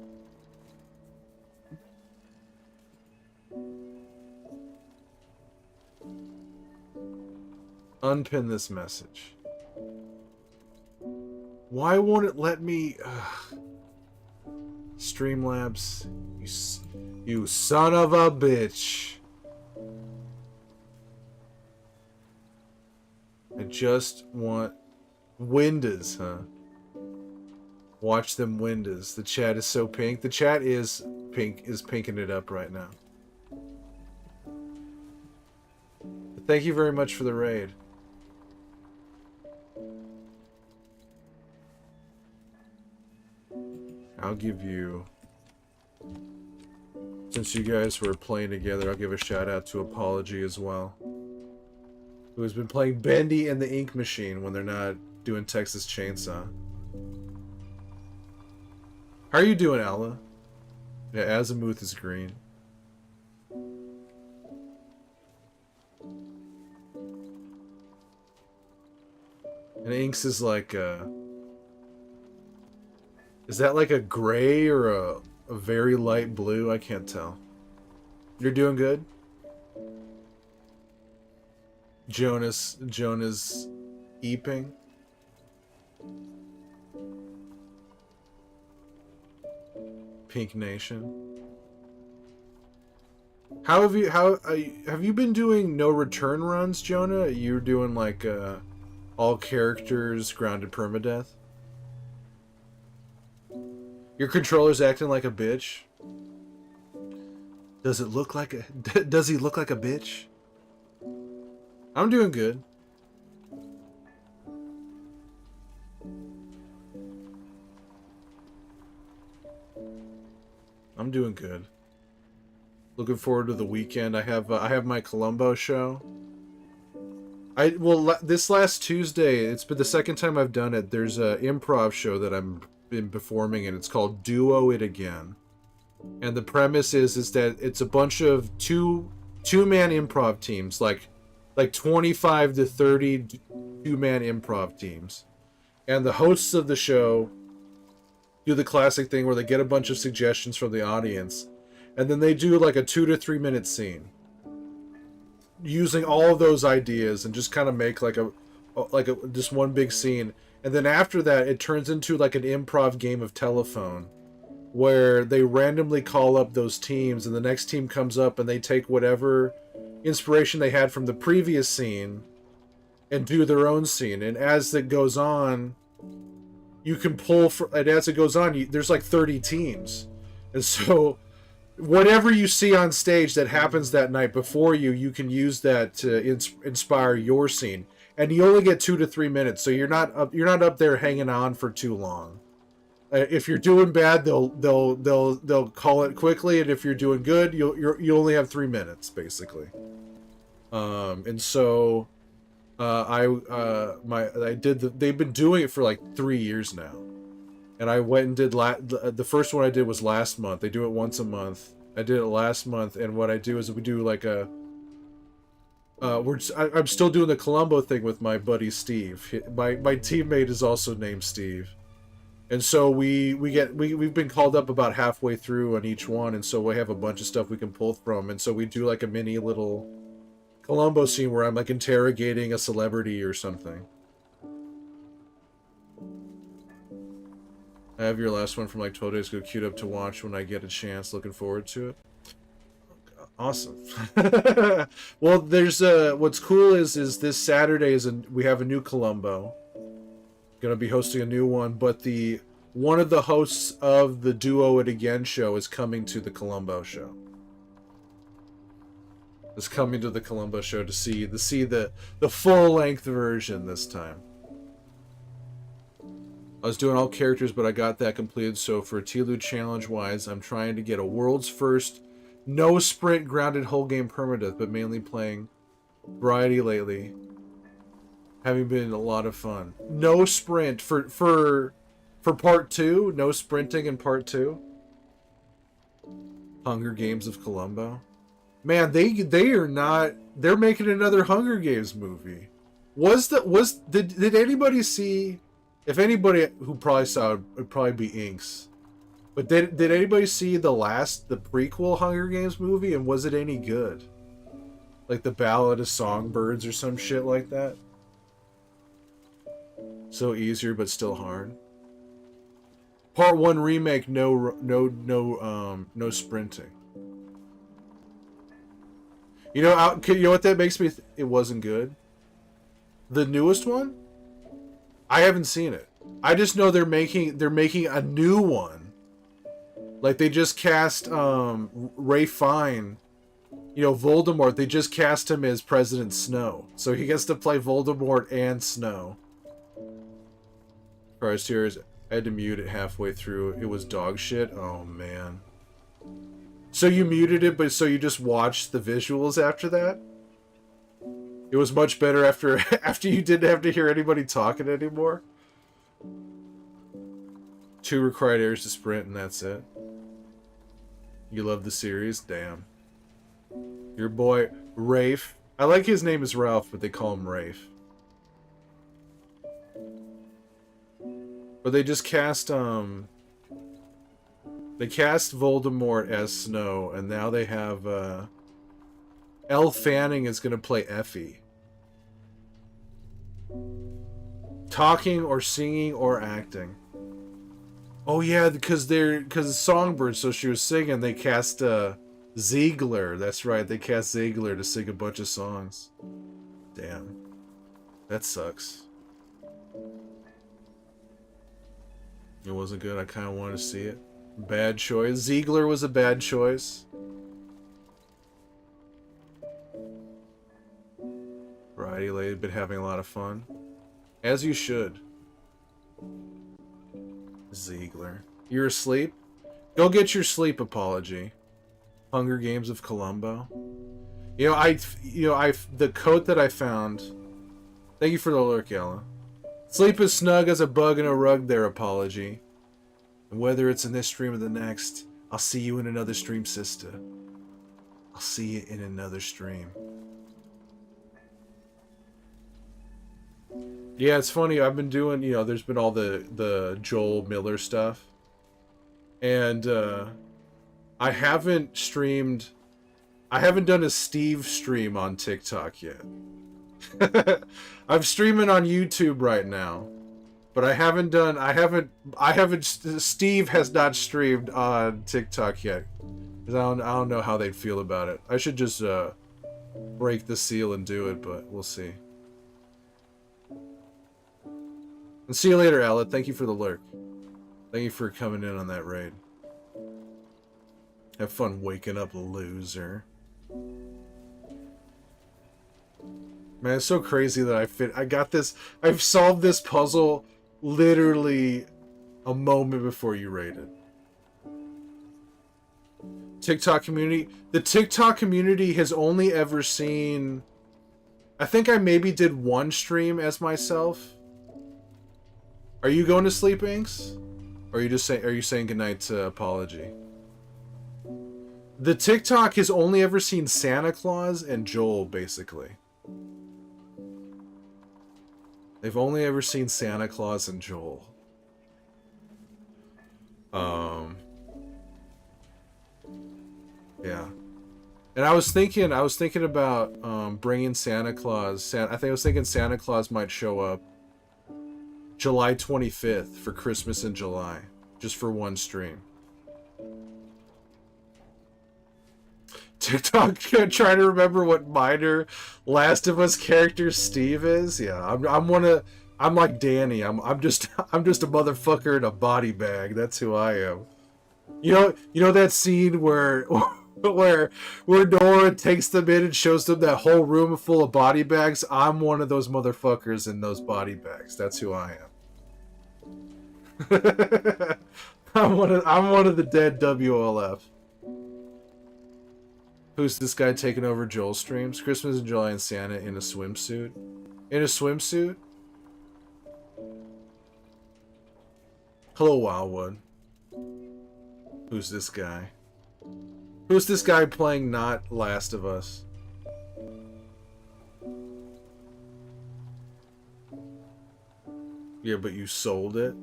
Unpin this message. Why won't it let me... Streamlabs, you son of a bitch. I just want windows, huh? Watch them windows. The chat is so pink. The chat is pink, is pinking it up right now. But thank you very much for the raid. I'll give you... Since you guys were playing together, I'll give a shout out to Apology as well. Who has been playing Bendy and the Ink Machine when they're not doing Texas Chainsaw. How are you doing, Ella? Yeah, Azimuth is green. And Inks is like is that like a gray or a very light blue? I can't tell. You're doing good? Jonas Eeping. Pink Nation. How have you been doing no return runs, Jonah? You're doing like all characters grounded permadeath. Your controller's acting like a bitch. Does it look like a does he look like a bitch? I'm doing good. I'm doing good. Looking forward to the weekend. I have my Columbo show. This last Tuesday, it's been the second time I've done it. There's a improv show that I'm been performing and it's called Duo It Again. And the premise is that it's a bunch of two-man improv teams, like 25 to 30 two-man improv teams. And the hosts of the show do the classic thing where they get a bunch of suggestions from the audience, and then they do like a 2 to 3 minute scene using all of those ideas and just kind of make like a just one big scene. And then after that, it turns into like an improv game of telephone where they randomly call up those teams, and the next team comes up and they take whatever inspiration they had from the previous scene and do their own scene. And as it goes on, you can pull and as it goes on, there's like 30 teams. And so whatever you see on stage that happens that night before you can use that to inspire your scene. And you only get 2 to 3 minutes, so you're not up there hanging on for too long. If you're doing bad, they'll call it quickly, and if you're doing good, you only have 3 minutes basically. And so they've been doing it for like 3 years now, and I went and did the first one I did was last month. They do it once a month. I did it last month, and what I do is we do like a I'm still doing the Columbo thing with my buddy Steve. My teammate is also named Steve. And so we've been called up about halfway through on each one, and so we have a bunch of stuff we can pull from, and so we do like a mini little Columbo scene where I'm like interrogating a celebrity or something. I have your last one from like 12 days ago queued up to watch when I get a chance. Looking forward to it. Awesome. Well, there's what's cool is this Saturday we have a new Columbo. Gonna be hosting a new one, but one of the hosts of the Duo It Again show is coming to the Columbo show. Is coming to the Columbo show to see the full length version this time. I was doing all characters, but I got that completed. So for Tilu challenge wise, I'm trying to get a world's first no sprint grounded whole game permadeath, but mainly playing variety lately. Having been a lot of fun. No sprint for part 2. No sprinting in part 2. Hunger Games of Columbo. Man, they are not. They're making another Hunger Games movie. Did anybody see? If anybody who probably saw it, would probably be Inks. But did anybody see the prequel Hunger Games movie, and was it any good? Like the Ballad of Songbirds or some shit like that? So easier but still hard. Part 1 remake, no sprinting. You know what that makes me it wasn't good? The newest one? I haven't seen it. I just know they're making a new one. Like they just cast Ray Fine, Voldemort. They just cast him as President Snow, so he gets to play Voldemort and Snow. Christ, I had to mute it halfway through. It was dog shit. Oh man. So you muted it, but so you just watched the visuals after that? It was much better after you didn't have to hear anybody talking anymore. 2 required areas to sprint, and that's it. You love the series? Damn. Your boy, Rafe. I like his name is Ralph, but they call him Rafe. But they just cast, they cast Voldemort as Snow, and now they have, Elle Fanning is gonna play Effie. Talking or singing or acting. Oh yeah, because it's Songbird, so she was singing. They cast Ziegler. That's right, they cast Ziegler to sing a bunch of songs. Damn, that sucks. It wasn't good. I kind of wanted to see it. Bad choice. Ziegler was a bad choice. Variety Lady, been having a lot of fun, as you should. Ziegler. You're asleep? Go get your sleep apology. Hunger Games of Columbo. The coat that I found. Thank you for the lurk, Ella. Sleep as snug as a bug in a rug there, apology. And whether it's in this stream or the next, I'll see you in another stream, sister. I'll see you in another stream. Yeah, it's funny. I've been doing, there's been all the Joel Miller stuff. And I haven't done a Steve stream on TikTok yet. I'm streaming on YouTube right now. But Steve has not streamed on TikTok yet. 'Cause I don't know how they'd feel about it. I should just break the seal and do it, but we'll see. And see you later, Ella. Thank you for the lurk. Thank you for coming in on that raid. Have fun waking up, loser. Man, it's so crazy that I've solved this puzzle literally a moment before you raided. TikTok community. The TikTok community has only ever seen... I think I maybe did one stream as myself. Are you going to sleep, Inks? Or are you saying goodnight to Apology? The TikTok has only ever seen Santa Claus and Joel, basically. They've only ever seen Santa Claus and Joel. Yeah. And I was thinking about bringing Santa Claus. I was thinking Santa Claus might show up July 25th for Christmas in July. just for one stream. TikTok trying to remember what minor Last of Us character Steve is. Yeah, I'm like Danny. I'm just a motherfucker in a body bag. That's who I am. You know that scene where where Nora takes them in and shows them that whole room full of body bags? I'm one of those motherfuckers in those body bags. That's who I am. I'm one of the dead WLF. Who's this guy taking over Joel's streams? Christmas in July and Santa in a swimsuit. In a swimsuit? Hello, Wildwood. Who's this guy? Who's this guy playing not Last of Us? Yeah, but you sold it?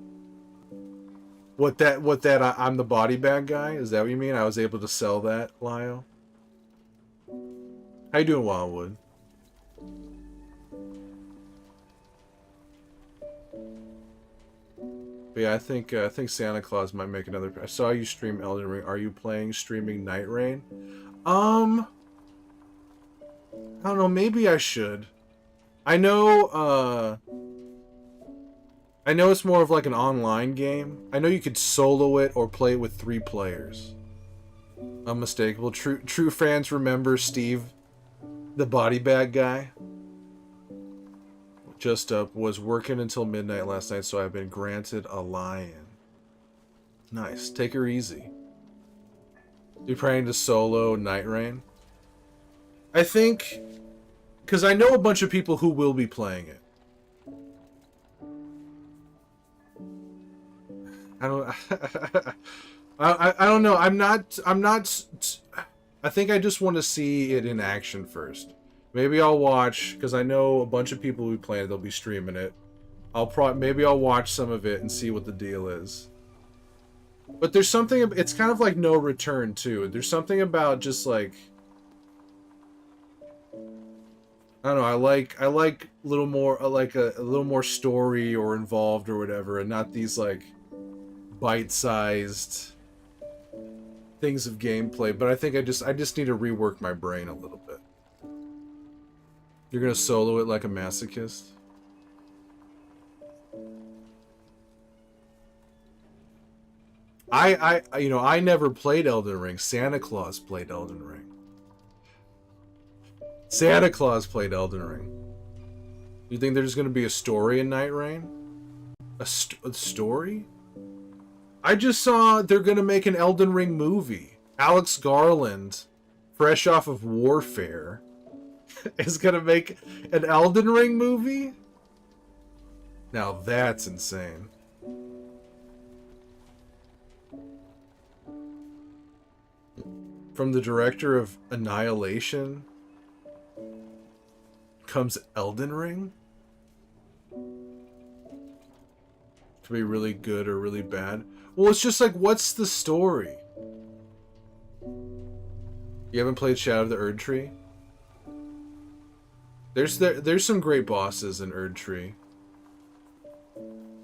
I'm the body bag guy? Is that what you mean? I was able to sell that, Lyle? How you doing, Wildwood? But yeah, I think Santa Claus might make another. I saw you stream Elden Ring. Are you streaming Night Rain? I don't know. Maybe I should. I know it's more of like an online game. I know you could solo it or play it with 3 players. Unmistakable. True fans remember Steve, the body bag guy. Just up, was working until midnight last night, so I've been granted a lion. Nice. Take her easy. You planning to solo Night Rain? I think, because I know a bunch of people who will be playing it. I don't. I don't know. I'm not. I think I just want to see it in action first. Maybe I'll watch, because I know a bunch of people who play it. They'll be streaming it. Maybe I'll watch some of it and see what the deal is. But there's something. It's kind of like No Return too. There's something about just like. I don't know. I like a little more, like a little more story or involved or whatever, and not these like bite-sized things of gameplay. But I think I just need to rework my brain a little bit. You're gonna solo it like a masochist? I never played Elden Ring. Santa Claus played Elden Ring. Santa Claus played Elden Ring. You think there's gonna be a story in Night Rain? A story? I just saw they're gonna make an Elden Ring movie. Alex Garland, fresh off of Warfare, is gonna make an Elden Ring movie? Now that's insane. From the director of Annihilation comes Elden Ring? Could be really good or really bad. Well, it's just like, what's the story? You haven't played Shadow of the Erd Tree? There's some great bosses in Erd Tree.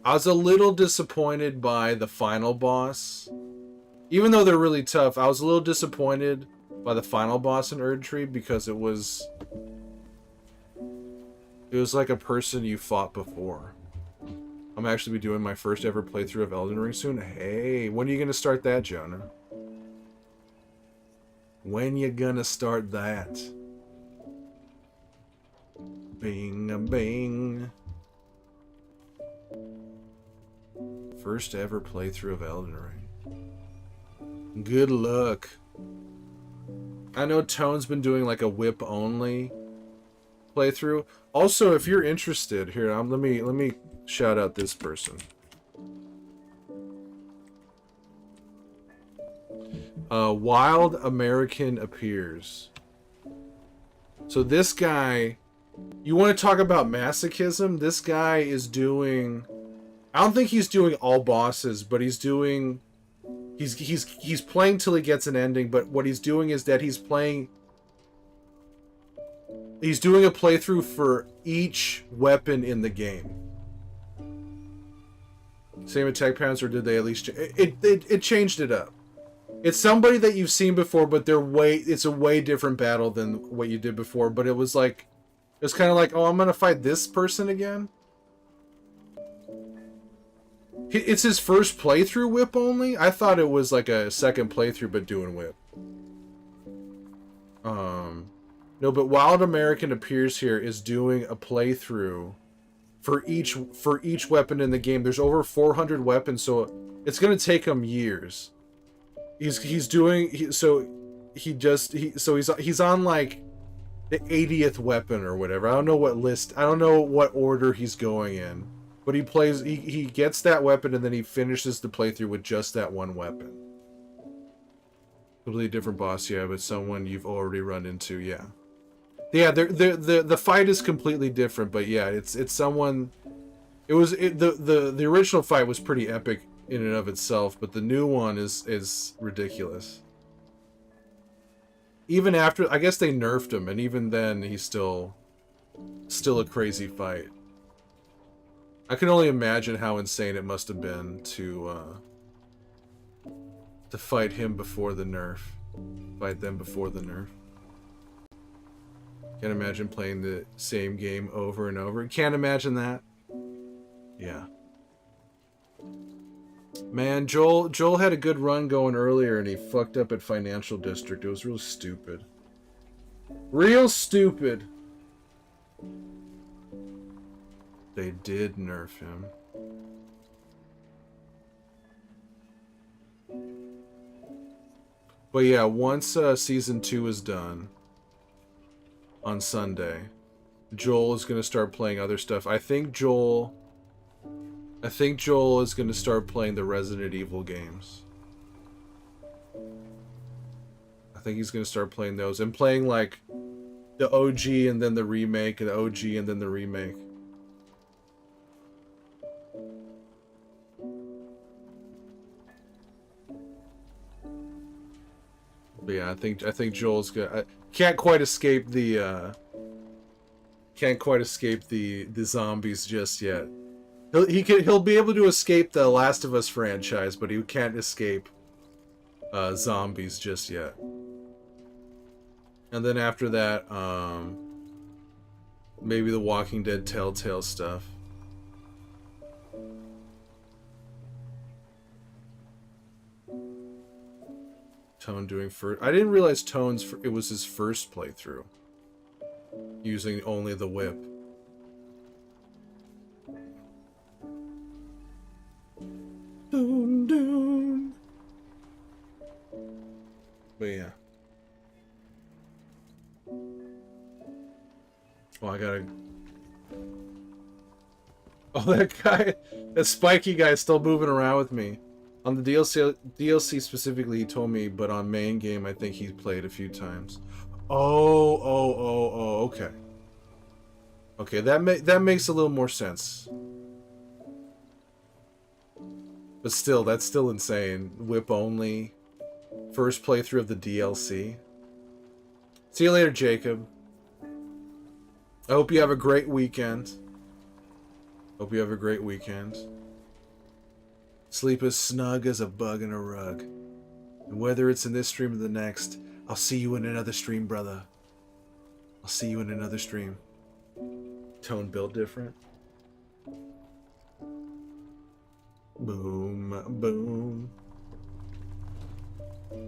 I was a little disappointed by the final boss. Even though they're really tough, I was a little disappointed by the final boss in Erd Tree because it was like a person you fought before. I'm actually be doing my first ever playthrough of Elden Ring soon. Hey, when are you gonna start that, Jonah? When you gonna start that? Bing a bing. First ever playthrough of Elden Ring. Good luck. I know Tone's been doing like a whip only playthrough. Also, if you're interested, here, let me shout out this person. Wild American Appears. So this guy, you want to talk about masochism? This guy is doing, I don't think he's doing all bosses, but he's doing, he's playing till he gets an ending, but what he's doing is that he's doing a playthrough for each weapon in the game. Same attack patterns, or did they at least... It changed it up. It's somebody that you've seen before, but it's a way different battle than what you did before. But it was like... It was kind of like, oh, I'm going to fight this person again? It's his first playthrough whip only? I thought it was like a second playthrough, but doing whip. No, but Wild American appears here is doing a playthrough for each weapon in the game. There's over 400 weapons, so it's gonna take him years. He's on like the 80th weapon or whatever. I don't know what list. I don't know what order he's going in. But he gets that weapon and then he finishes the playthrough with just that one weapon. Completely different boss, yeah, but someone you've already run into, yeah. Yeah, the fight is completely different, but yeah, it's someone. The original fight was pretty epic in and of itself, but the new one is ridiculous. Even after, I guess they nerfed him, and even then he's still a crazy fight. I can only imagine how insane it must have been to fight him before the nerf. Fight them before the nerf. Can't imagine playing the same game over and over. Can't imagine that. Yeah. Man, Joel had a good run going earlier and he fucked up at Financial District. It was real stupid. Real stupid. They did nerf him. But yeah, once Season 2 is done on Sunday, Joel is going to start playing other stuff. I think Joel is going to start playing the Resident Evil games. I think he's going to start playing those. And playing like the OG and then the remake, and the OG and then the remake. But yeah, I think Joel's good. Can't quite escape the zombies just yet. He'll be able to escape the Last of Us franchise, but he can't escape zombies just yet. And then after that, maybe the Walking Dead Telltale stuff. Tone doing first. I didn't realize it was his first playthrough. Using only the whip. Doom, doom. But yeah. Oh, I gotta... Oh, that spiky guy is still moving around with me. On the DLC specifically, he told me, but on main game, I think he played a few times. Oh, okay. Okay, that makes a little more sense. But still, that's still insane. Whip only. First playthrough of the DLC. See you later, Jacob. I hope you have a great weekend. Hope you have a great weekend. Sleep as snug as a bug in a rug. And whether it's in this stream or the next, I'll see you in another stream, brother. I'll see you in another stream. Tone built different. Boom, boom.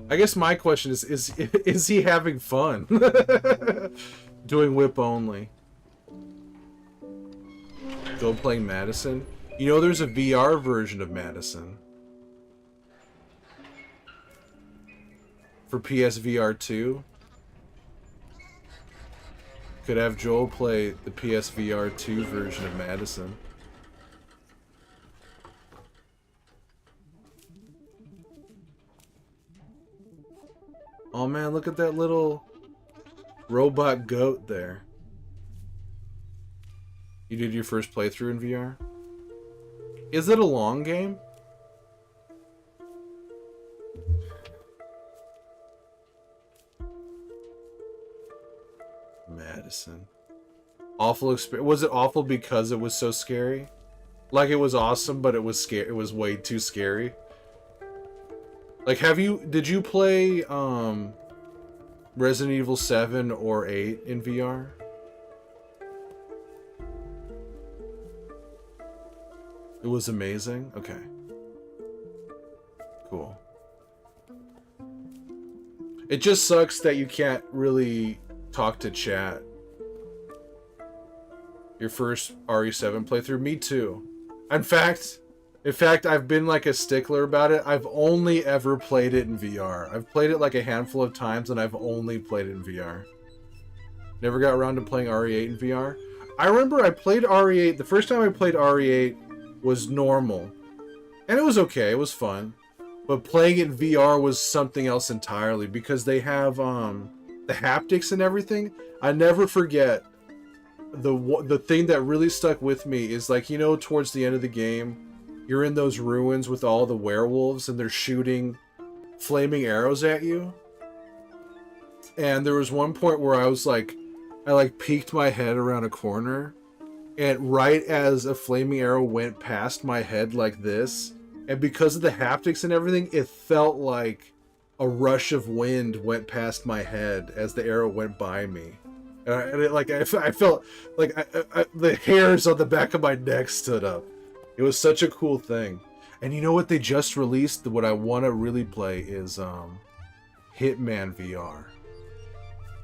I guess my question is he having fun? Doing whip only. Go playing Madison. You know there's a VR version of Madison. For PSVR 2. Could have Joel play the PSVR 2 version of Madison. Oh man, look at that little robot goat there. You did your first playthrough in VR? Is it a long game? Madison. Awful experience. Was it awful because it was so scary? Like it was awesome, but it was scary. It was way too scary. Like, did you play Resident Evil 7 or 8 in VR? It was amazing? Okay. Cool. It just sucks that you can't really talk to chat. Your first RE7 playthrough? Me too. In fact, I've been like a stickler about it. I've only ever played it in VR. I've played it like a handful of times, and I've only played it in VR. Never got around to playing RE8 in VR. I remember I played RE8. The first time I played RE8 was normal. And it was okay. It was fun. But playing it in VR was something else entirely, because they have the haptics and everything. I never forget the thing that really stuck with me is, like, you know, towards the end of the game, you're in those ruins with all the werewolves and they're shooting flaming arrows at you. And there was one point where I peeked my head around a corner, and right as a flaming arrow went past my head like this, and because of the haptics and everything, it felt like a rush of wind went past my head as the arrow went by me. I felt like the hairs on the back of my neck stood up. It was such a cool thing. And you know what they just released? What I want to really play is Hitman VR.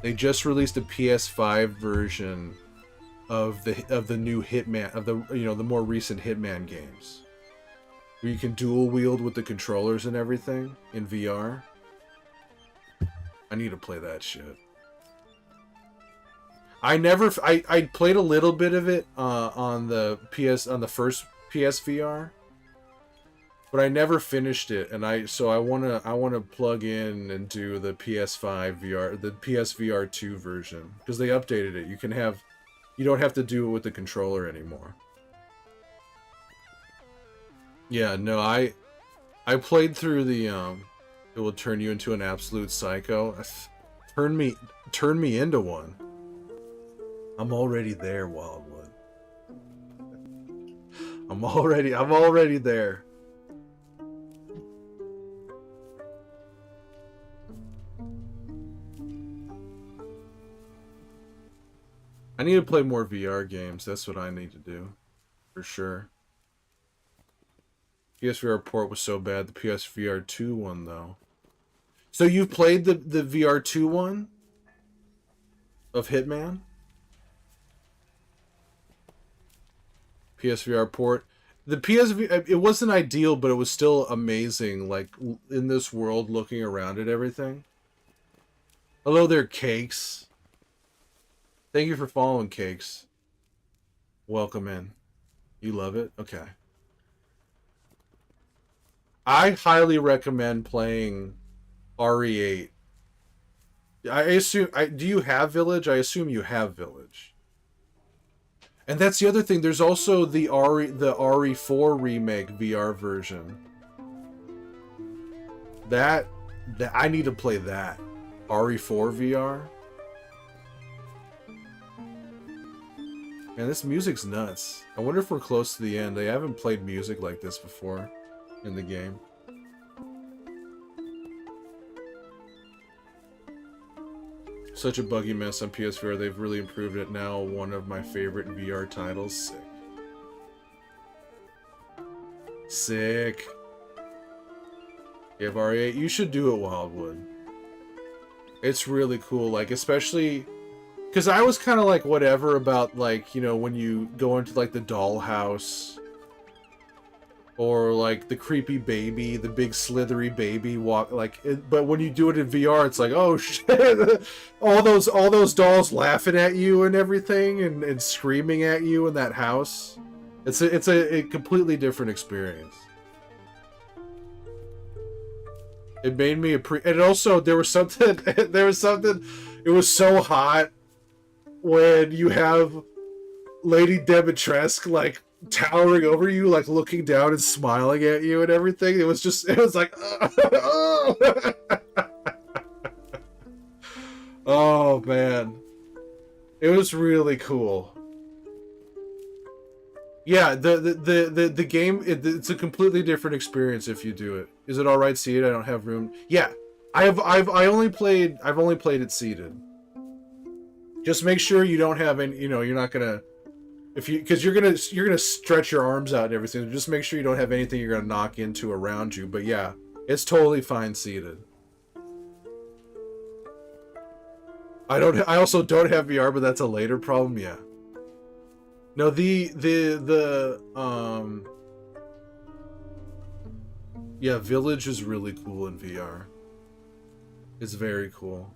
They just released a PS5 version of the new Hitman, of the more recent Hitman games, where you can dual wield with the controllers and everything in VR. I need to play that shit. I played a little bit of it on the first PSVR, but I never finished it, and I wanna plug in and do the PS5 VR, the PSVR 2 version, because they updated it. You don't have to do it with the controller anymore. Yeah, no, I played through the it will turn you into an absolute psycho. Turn me into one. I'm already there, Wildwood. I'm already there. I need to play more VR games. That's what I need to do. For sure. PSVR port was so bad. The PSVR 2 one, though. So you've played the VR 2 one? Of Hitman? PSVR port. The PSV, it wasn't ideal, but it was still amazing, like, in this world, looking around at everything. Hello there, Cakes. Thank you for following, Cakes. Welcome in. You love it? Okay. I highly recommend playing RE8. Do you have Village? I assume you have Village. And that's the other thing. There's also the RE4 remake VR version. That I need to play that. RE4 VR. Man, this music's nuts. I wonder if we're close to the end. They haven't played music like this before in the game. Such a buggy mess on PSVR. They've really improved it now. One of my favorite VR titles. Sick. Sick. You have RE8. You should do it, Wildwood. It's really cool. Like, especially... because I was kind of like, whatever about, like, you know, when you go into, like, the dollhouse... or, like, the creepy baby, the big slithery baby walk, like, but when you do it in VR, it's like, oh shit, all those dolls laughing at you and everything, and screaming at you in that house. It's a completely different experience. It made me and also there was something, it was so hot when you have Lady Dimitrescu, like, towering over you, like, looking down and smiling at you and everything. It was like, oh, oh man. It was really cool. Yeah, the game, it's a completely different experience if you do it. Is it all right seated? I don't have room. Yeah, I've only played it seated. Just make sure you don't have any. You know, you're not gonna because you're gonna stretch your arms out and everything. Just make sure you don't have anything you're gonna knock into around you. But yeah, it's totally fine seated. I also don't have VR, but that's a later problem. Yeah. No, yeah, Village is really cool in VR. It's very cool.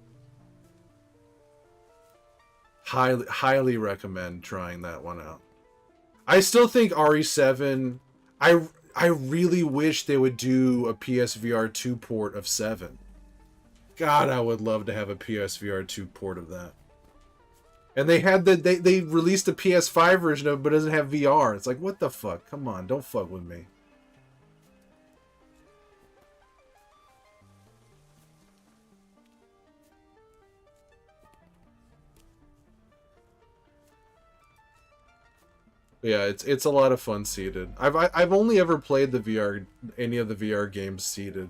Highly recommend trying that one out. I still think RE7. I really wish they would do a PSVR 2 port of 7. God, I would love to have a PSVR 2 port of that. And they had they released a PS5 version of it, but it doesn't have VR. It's like, what the fuck? Come on, don't fuck with me. Yeah, it's a lot of fun seated. I've only ever played any of the VR games seated.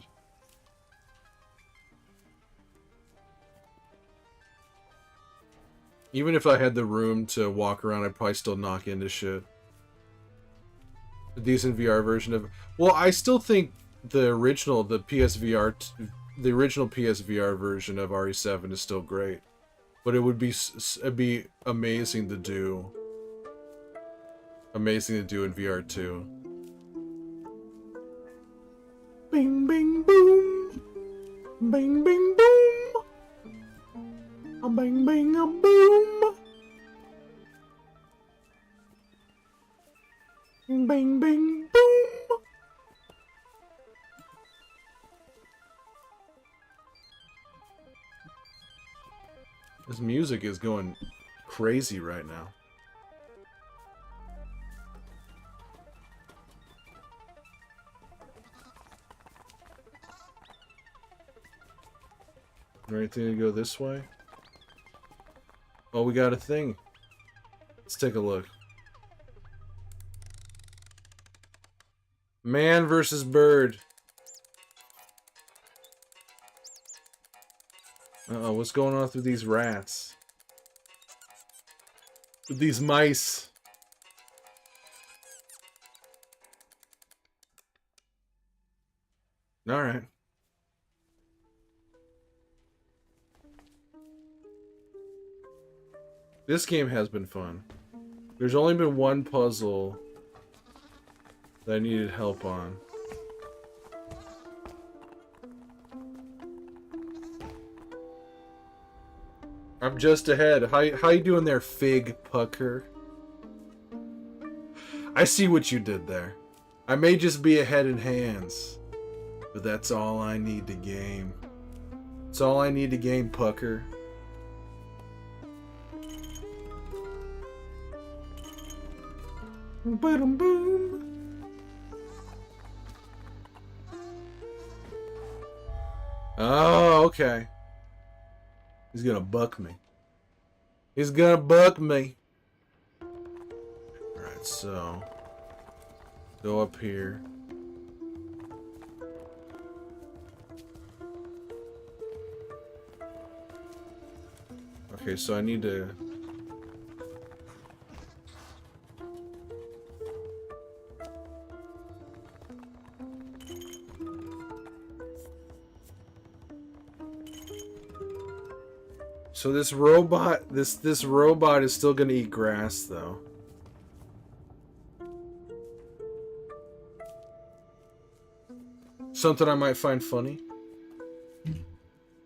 Even if I had the room to walk around, I'd probably still knock into shit. A decent VR version of... Well, I still think the original PSVR version of RE7 is still great. But it'd be amazing to do. Amazing to do in VR 2. Bing, bing, boom. Bing, bing, boom. A bang, bang, a boom. Bang, bang, boom. This music is going crazy right now. Anything to go this way? Oh, we got a thing. Let's take a look. Man versus bird. Uh-oh, what's going on with these rats? With these mice? Alright. This game has been fun. There's only been one puzzle that I needed help on. I'm just ahead. How you doing there, Fig Pucker? I see what you did there. I may just be ahead in hands, but that's all I need to game. That's all I need to game, Pucker. Boom, boom. Oh, okay. He's gonna buck me. He's gonna buck me. Alright, so go up here. Okay, so I need to... So this robot, this robot is still gonna eat grass, though. Something I might find funny.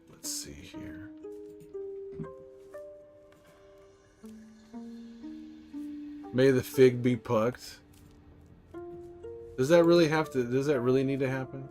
Let's see here. May the fig be pucked. Does that really have to? Does that really need to happen?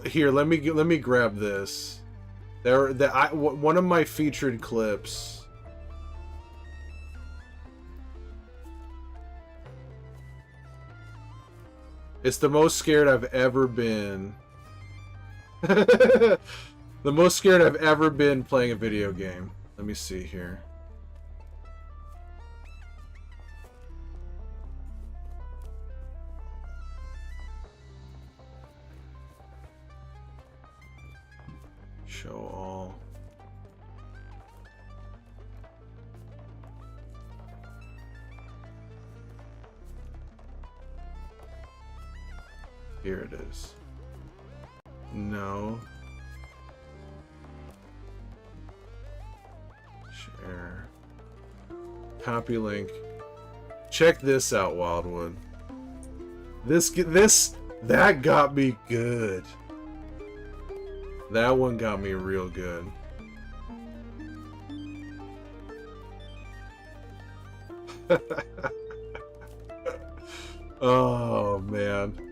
Here, let me grab this. One of my featured clips. It's the most scared I've ever been. The most scared I've ever been playing a video game. Let me see here. Show all. Here it is. No. Share. Copy link. Check this out, Wildwood. That got me good. That one got me real good. Oh, man.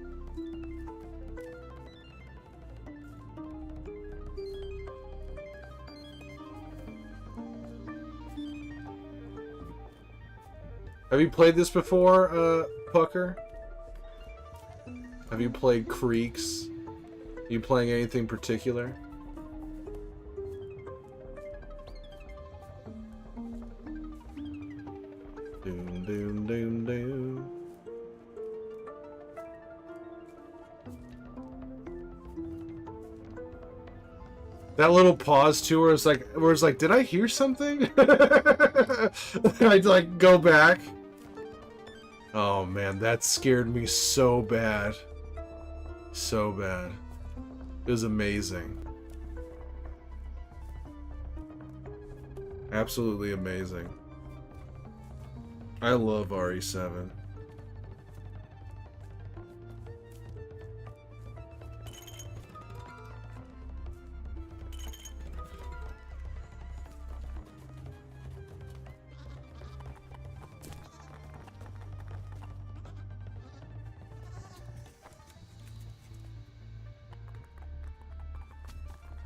Have you played this before, Pucker? Have you played Creaks? Are you playing anything particular? Doom, doom, doom, doom. That little pause too, where it's like, did I hear something? I'd like go back. Oh man, that scared me so bad. So bad. It was amazing. Absolutely amazing. I love RE7.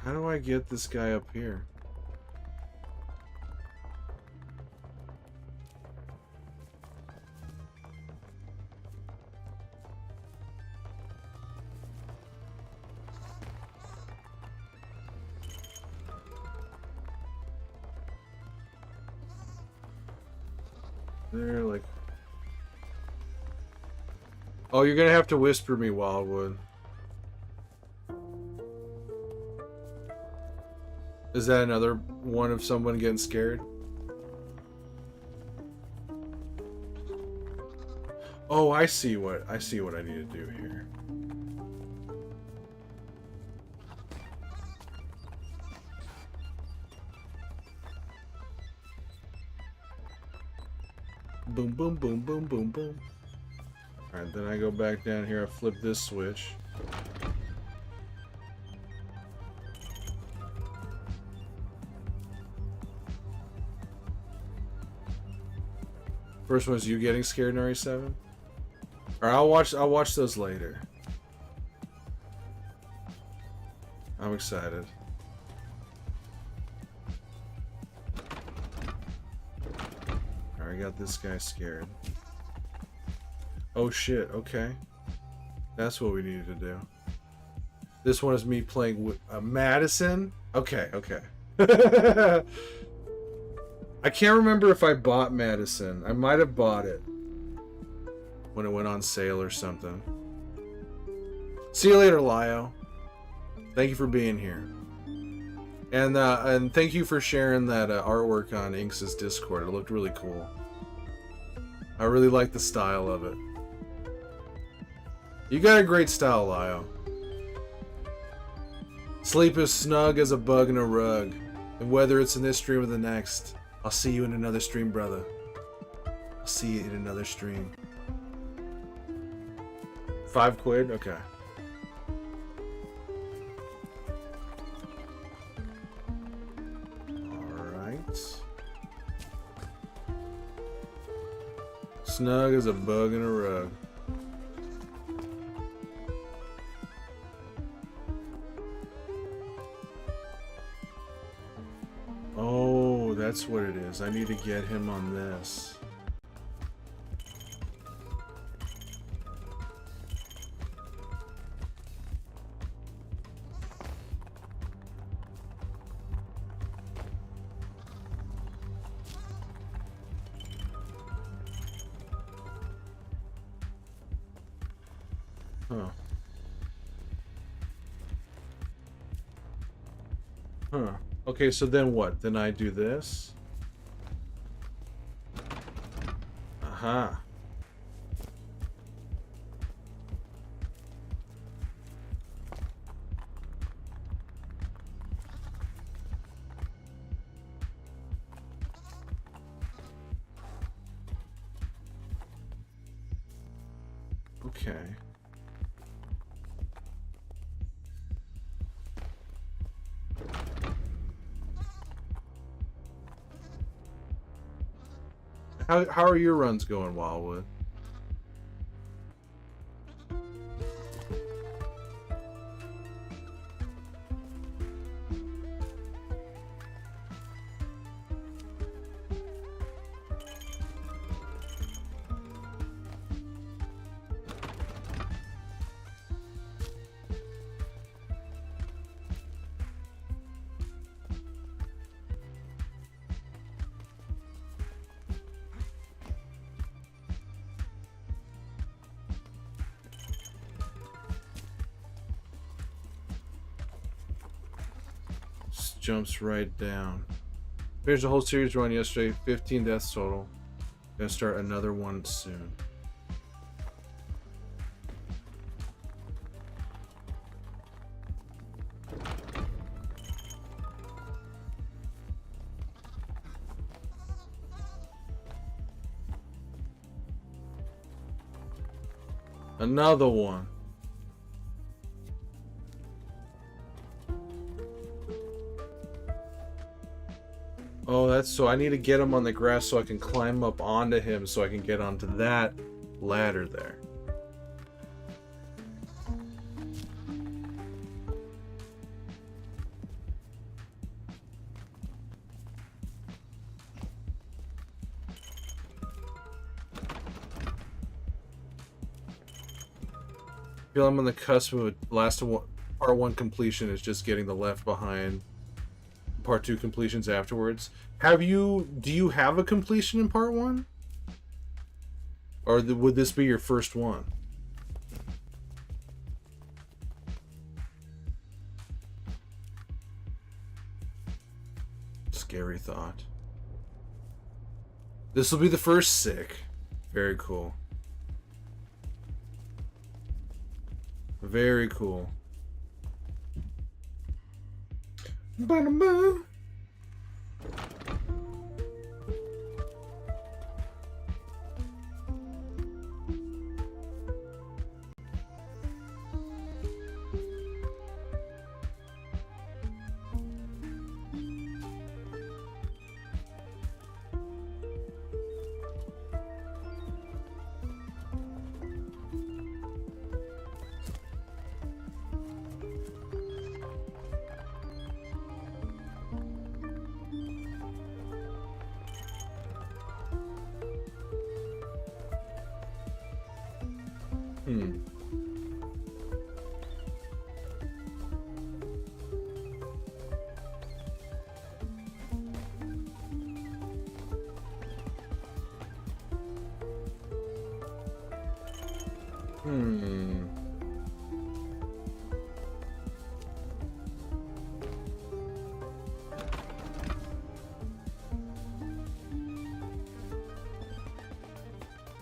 How do I get this guy up here? They're like... Oh, you're gonna have to whisper me, Wildwood. Is that another one of someone getting scared? Oh, I see what I need to do here. Boom, boom, boom, boom, boom, boom. Alright, then I go back down here, I flip this switch. First one is you getting scared in RE7? Or I'll watch those later. I'm excited. Alright, I got this guy scared. Oh shit, okay. That's what we needed to do. This one is me playing with Madison? Okay, okay. I can't remember if I bought Madison. I might have bought it when it went on sale or something. See you later, Lio. Thank you for being here. And thank you for sharing that artwork on Inks' Discord. It looked really cool. I really like the style of it. You got a great style, Lio. Sleep as snug as a bug in a rug. And whether it's in this stream or the next, I'll see you in another stream, brother. I'll see you in another stream. 5 quid? Okay. Alright. Snug as a bug in a rug. that's what it is. I need to get him on this. Huh. Huh. Okay, so then what? Then I do this? Aha. Okay. How are your runs going, Wildwood? Just jumps right down. Finished the whole series run yesterday. 15 deaths total. Gonna start another one soon. Another one. Oh, that's so I need to get him on the grass so I can climb up onto him so I can get onto that ladder there. I feel I'm on the cusp of part 1 completion. Is just getting the Left Behind part 2 completions afterwards. Do you have a completion in part 1? Or would this be your first one? Scary thought. This will be the first. Sick. Very cool. Very cool. Ba-da-ba.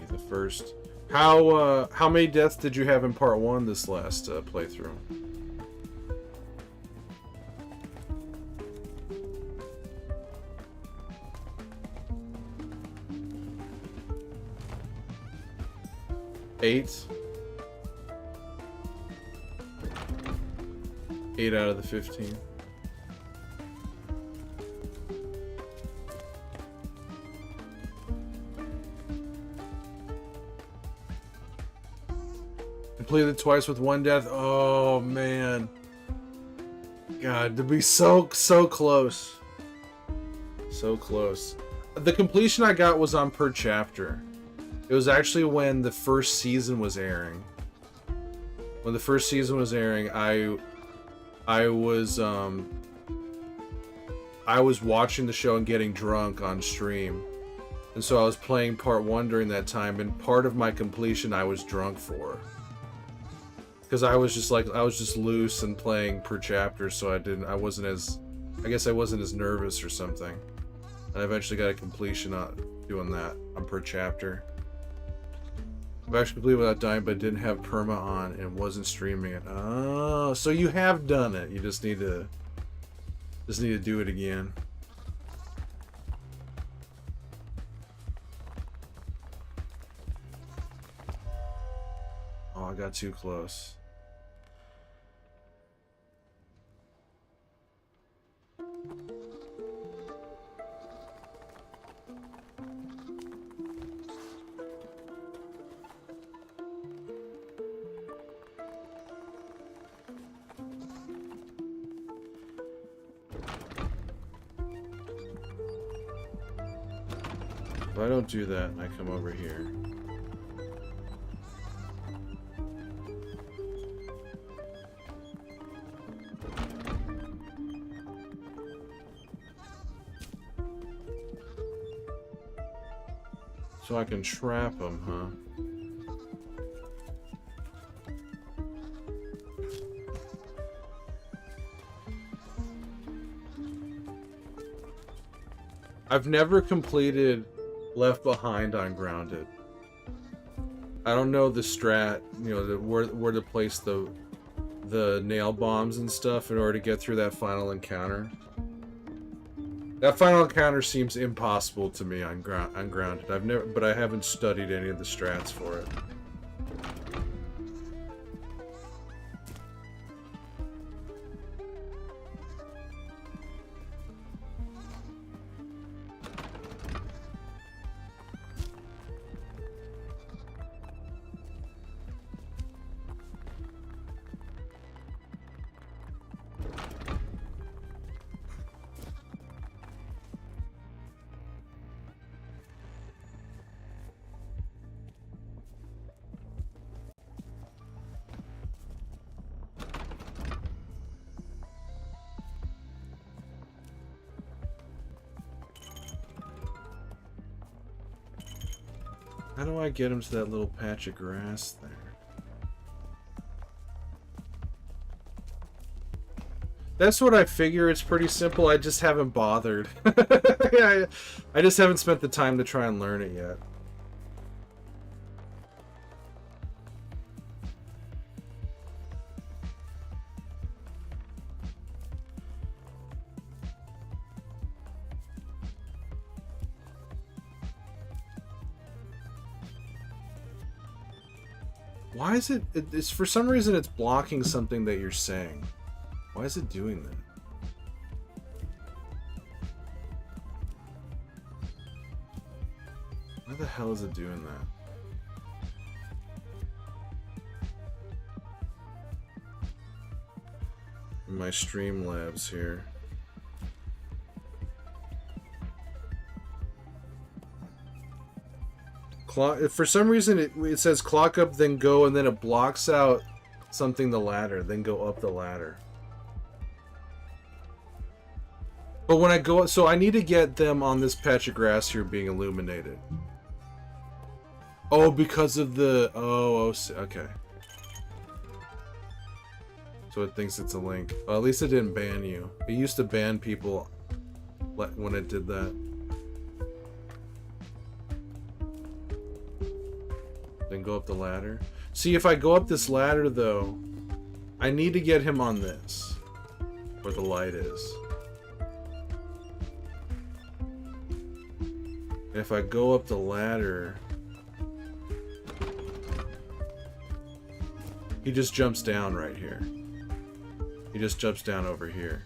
The first. How many deaths did you have in part 1 this last playthrough? Eight. 8 out of the 15. Completed twice with 1 death. Oh man. God, to be so close. So close. The completion I got was on per chapter. It was actually when the first season was airing. When the first season was airing, I was watching the show and getting drunk on stream. And so I was playing part 1 during that time, and part of my completion I was drunk for. Because I was just loose and playing per chapter, so I wasn't as nervous or something. And I eventually got a completion on doing that on per chapter. I've actually completed without dying, but didn't have perma on and wasn't streaming it. Oh, so you have done it. You just need to do it again. Oh, I got too close. If I don't do that and I come over here. So I can trap them, huh? I've never completed Left Behind on Grounded. I don't know the strat, you know, where to place the nail bombs and stuff in order to get through that final encounter. That final encounter seems impossible to me on Grounded. But I haven't studied any of the strats for it. How do I get him to that little patch of grass there? That's what I figure. It's pretty simple. I just haven't bothered. Yeah, I just haven't spent the time to try and learn it yet. Why is it's for some reason it's blocking something that you're saying. Why is it doing that? Why the hell is it doing that? In my Streamlabs here. For some reason it says clock up, then go, and then it blocks out something, the ladder, then go up the ladder. But when I go, so I need to get them on this patch of grass here being illuminated. Oh, because of the, oh, okay. So it thinks it's a link. Well, at least it didn't ban you. It used to ban people when it did that. Then go up the ladder. See, if I go up this ladder, though, I need to get him on this, where the light is. And if I go up the ladder, he just jumps down right here. He just jumps down over here.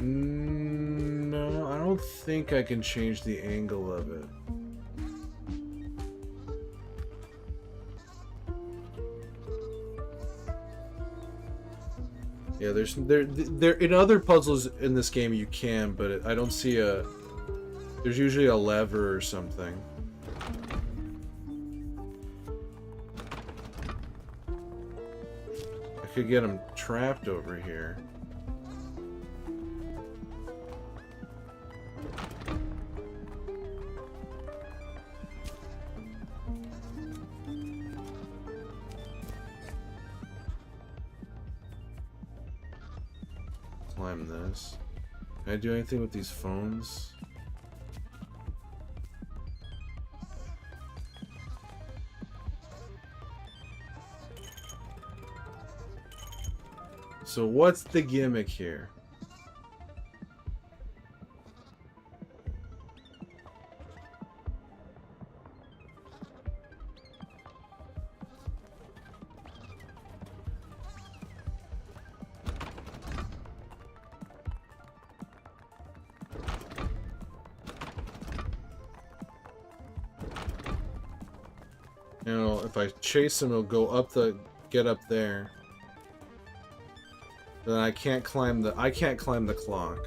No, I don't think I can change the angle of it. Yeah, there in other puzzles in this game you can, but I don't see a. There's usually a lever or something. I could get him trapped over here. Climb this. Can I do anything with these phones? So what's the gimmick here? You know, if I chase him, he'll go up get up there. Then I can't climb the clock.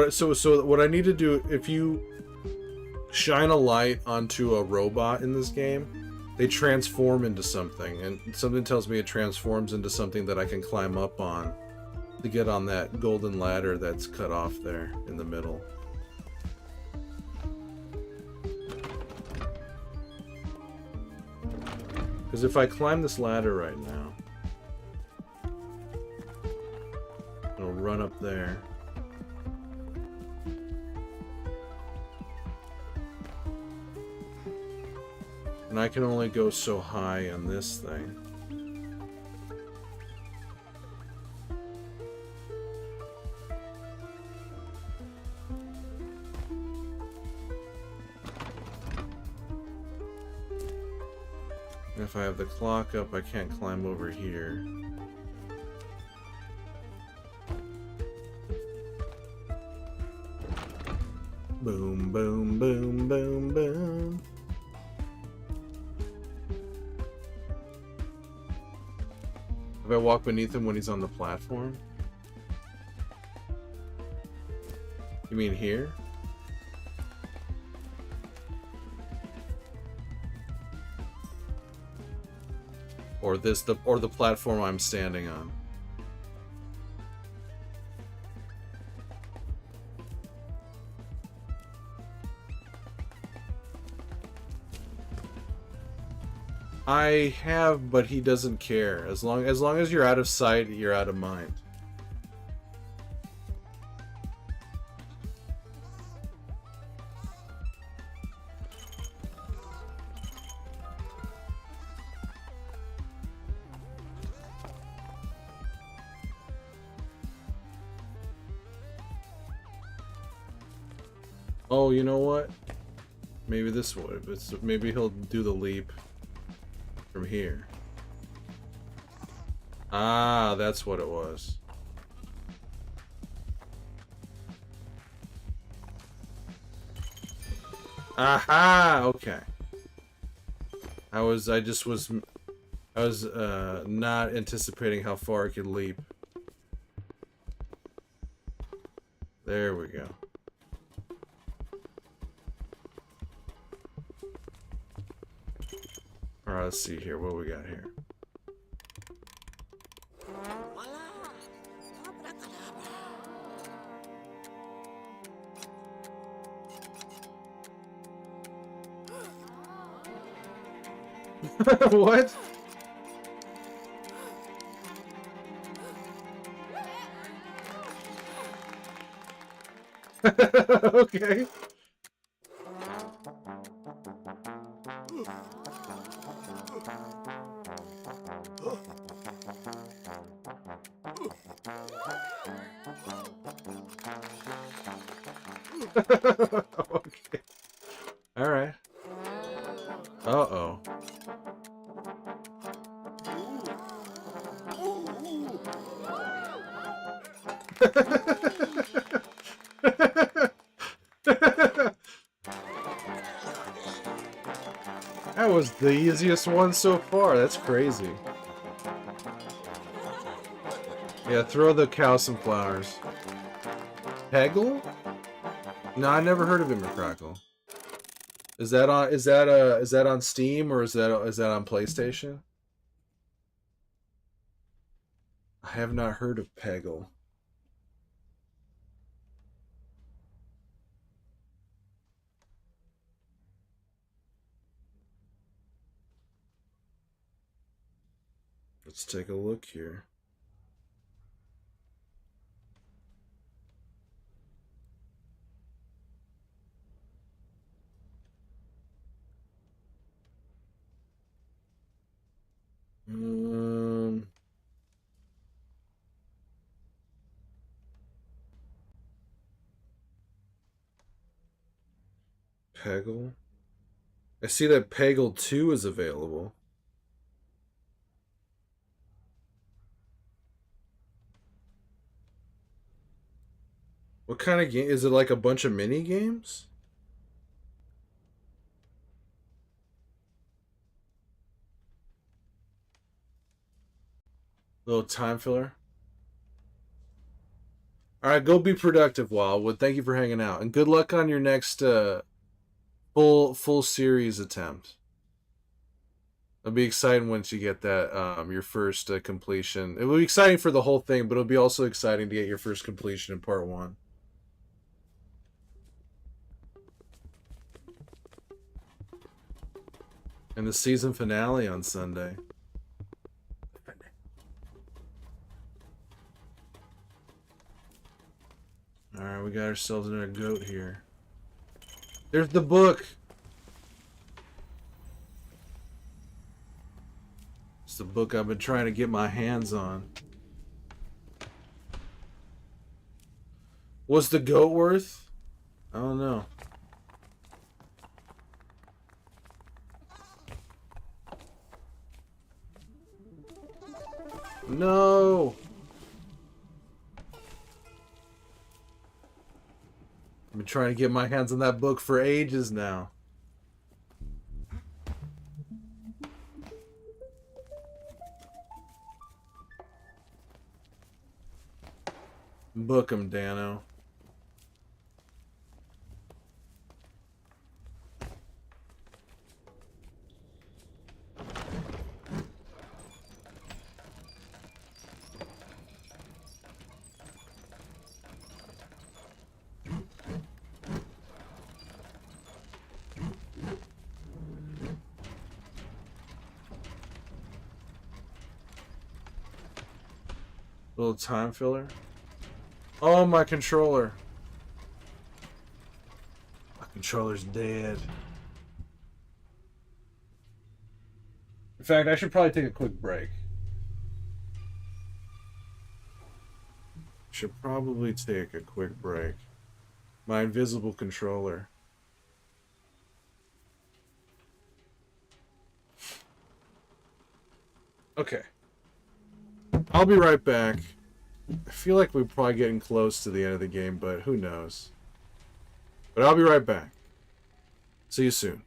So what I need to do, if you shine a light onto a robot in this game, they transform into something, and something tells me it transforms into something that I can climb up on to get on that golden ladder that's cut off there in the middle. Because if I climb this ladder right now, it'll run up there. And I can only go so high on this thing. And if I have the clock up, I can't climb over here. Boom, boom, boom, boom, boom. If I walk beneath him when he's on the platform? You mean here? Or the platform I'm standing on? I have, but he doesn't care. As long as you're out of sight, you're out of mind. Oh, you know what? Maybe this would. Maybe he'll do the leap from here. Ah, that's what it was. Aha! Okay. I was not anticipating how far it could leap. There we go. Alright, let's see here. What we got here? What? Okay. Okay. All right. Uh-oh. That was the easiest one so far. That's crazy. Yeah, throw the cow some flowers. Peggle? No, I never heard of him or Crackle. Is that on Steam or is that on PlayStation? I have not heard of Peggle. Let's take a look here. Peggle. I see that Peggle 2 is available. What kind of game? Is it like a bunch of mini games? Little time filler. All right, go be productive, Wildwood. Thank you for hanging out, and good luck on your next full series attempt. It'll be exciting once you get that your first completion. It will be exciting for the whole thing, but it'll be also exciting to get your first completion in part 1. And the season finale on Sunday. Alright, we got ourselves another goat here. There's the book! It's the book I've been trying to get my hands on. What's the goat worth? I don't know. No! I've been trying to get my hands on that book for ages now. Book 'em, Dano. Little time filler. Oh, my controller. My controller's dead. In fact, I should probably take a quick break. Should probably take a quick break. My invisible controller. Okay. I'll be right back. I feel like we're probably getting close to the end of the game, but who knows. But I'll be right back. See you soon.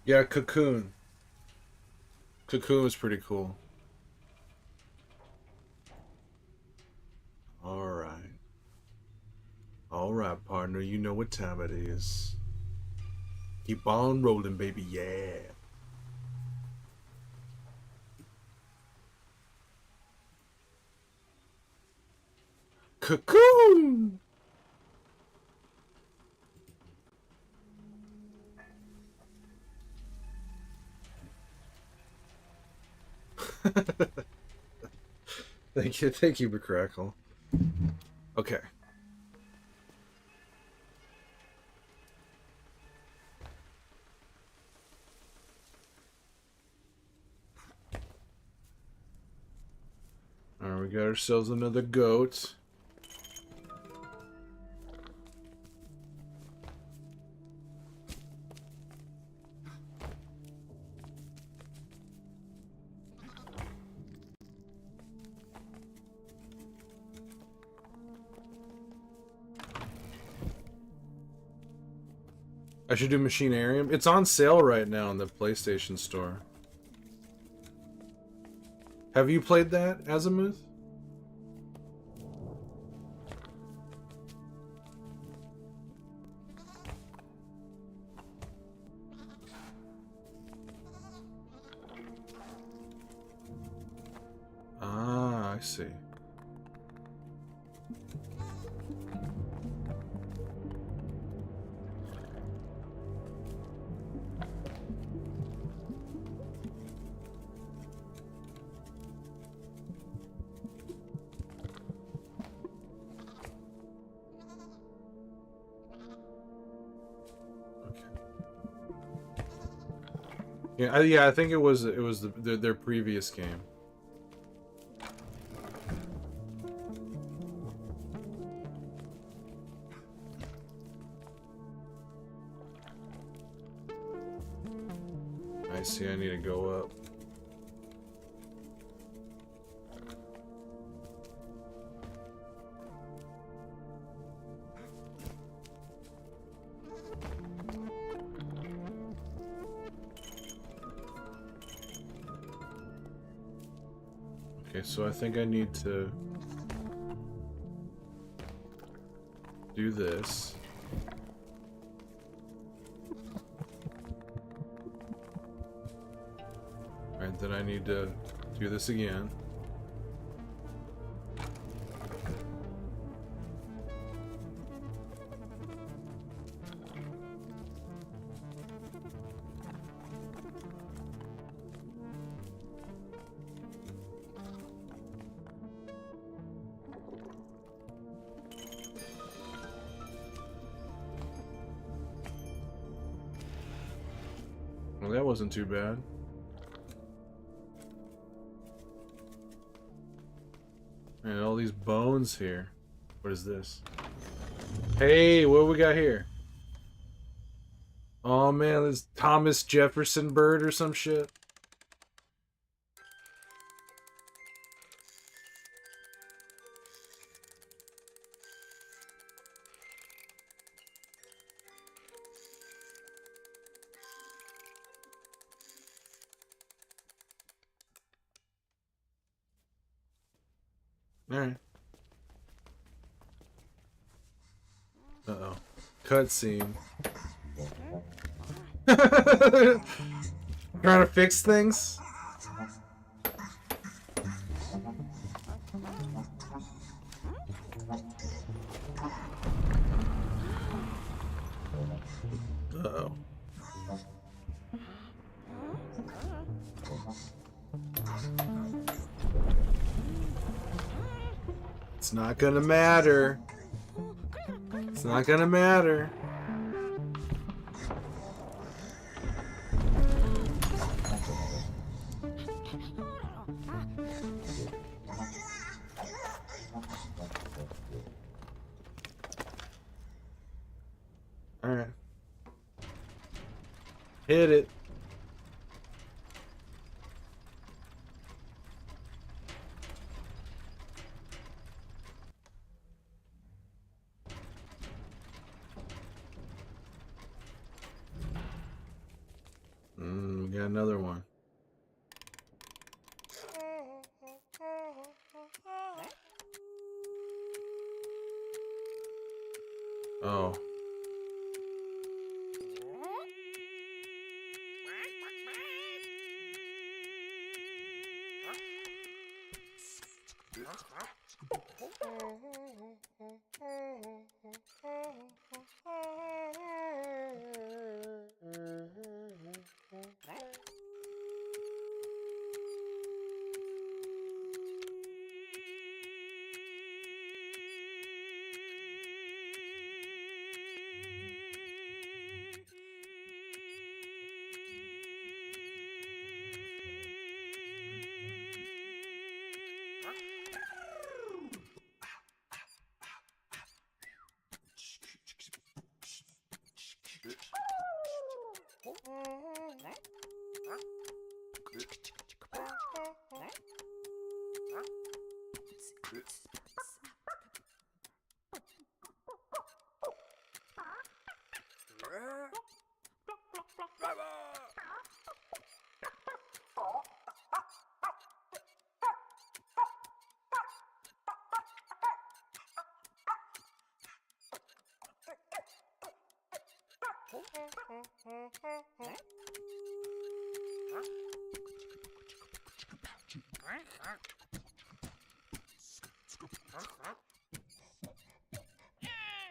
Yeah, Cocoon. Cocoon was pretty cool. Alright. Alright, partner. You know what time it is. Keep on rolling, baby. Yeah. Cocoon! Thank you, McCrackle. Okay. Alright, we got ourselves another goat. I should do Machinarium. It's on sale right now in the PlayStation Store. Have you played that, Azimuth? Ah, I see. Yeah, I think it was their previous game. I see. I need to go up. Okay, so I think I need to do this. And then I need to do this again. Well, that wasn't too bad. And all these bones here. What is this? Hey, what do we got here? Oh man, this Thomas Jefferson bird or some shit. Alright. Uh-oh. Cutscene. Trying to fix things? Uh-oh. It's not gonna matter. It's not gonna matter. Alright. Hit it. another one. Oh.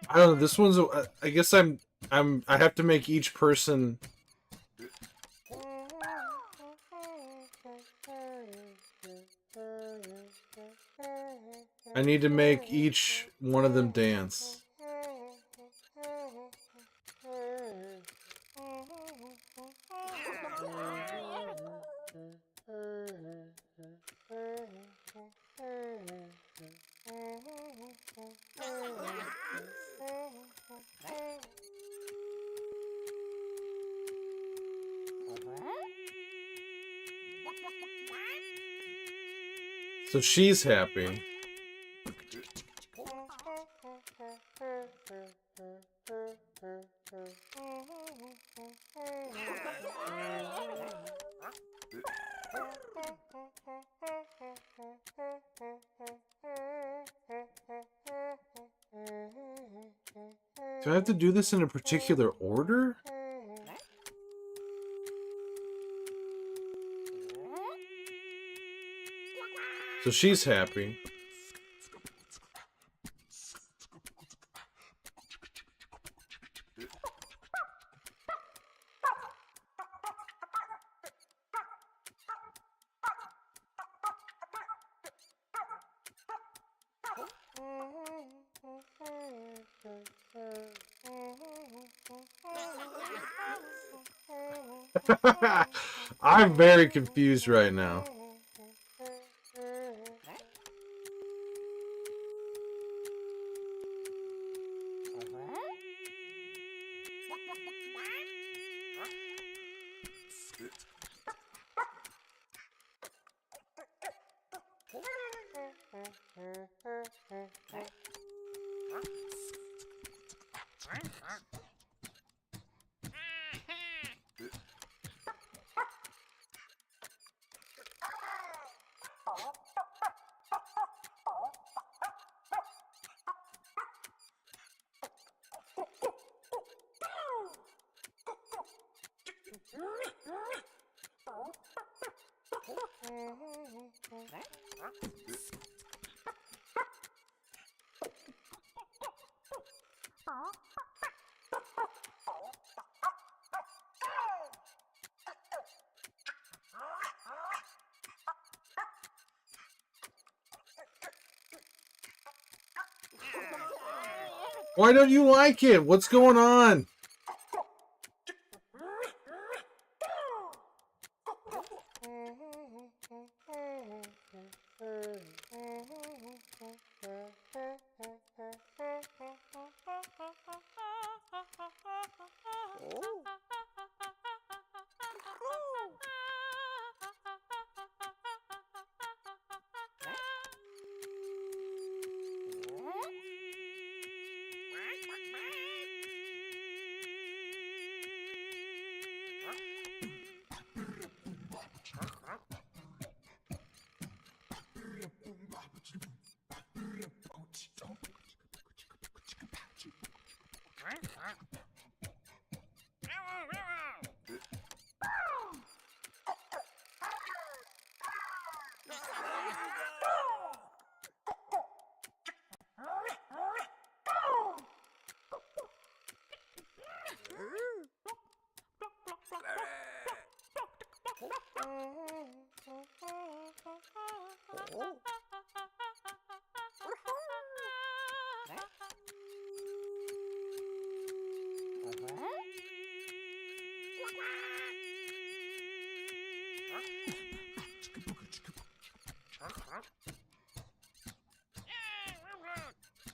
I don't know. This one's. I guess I have to make each person. I need to make each one of them dance. So she's happy. Do I have to do this in a particular order? So she's happy. I'm very confused right now. Why don't you like it? What's going on?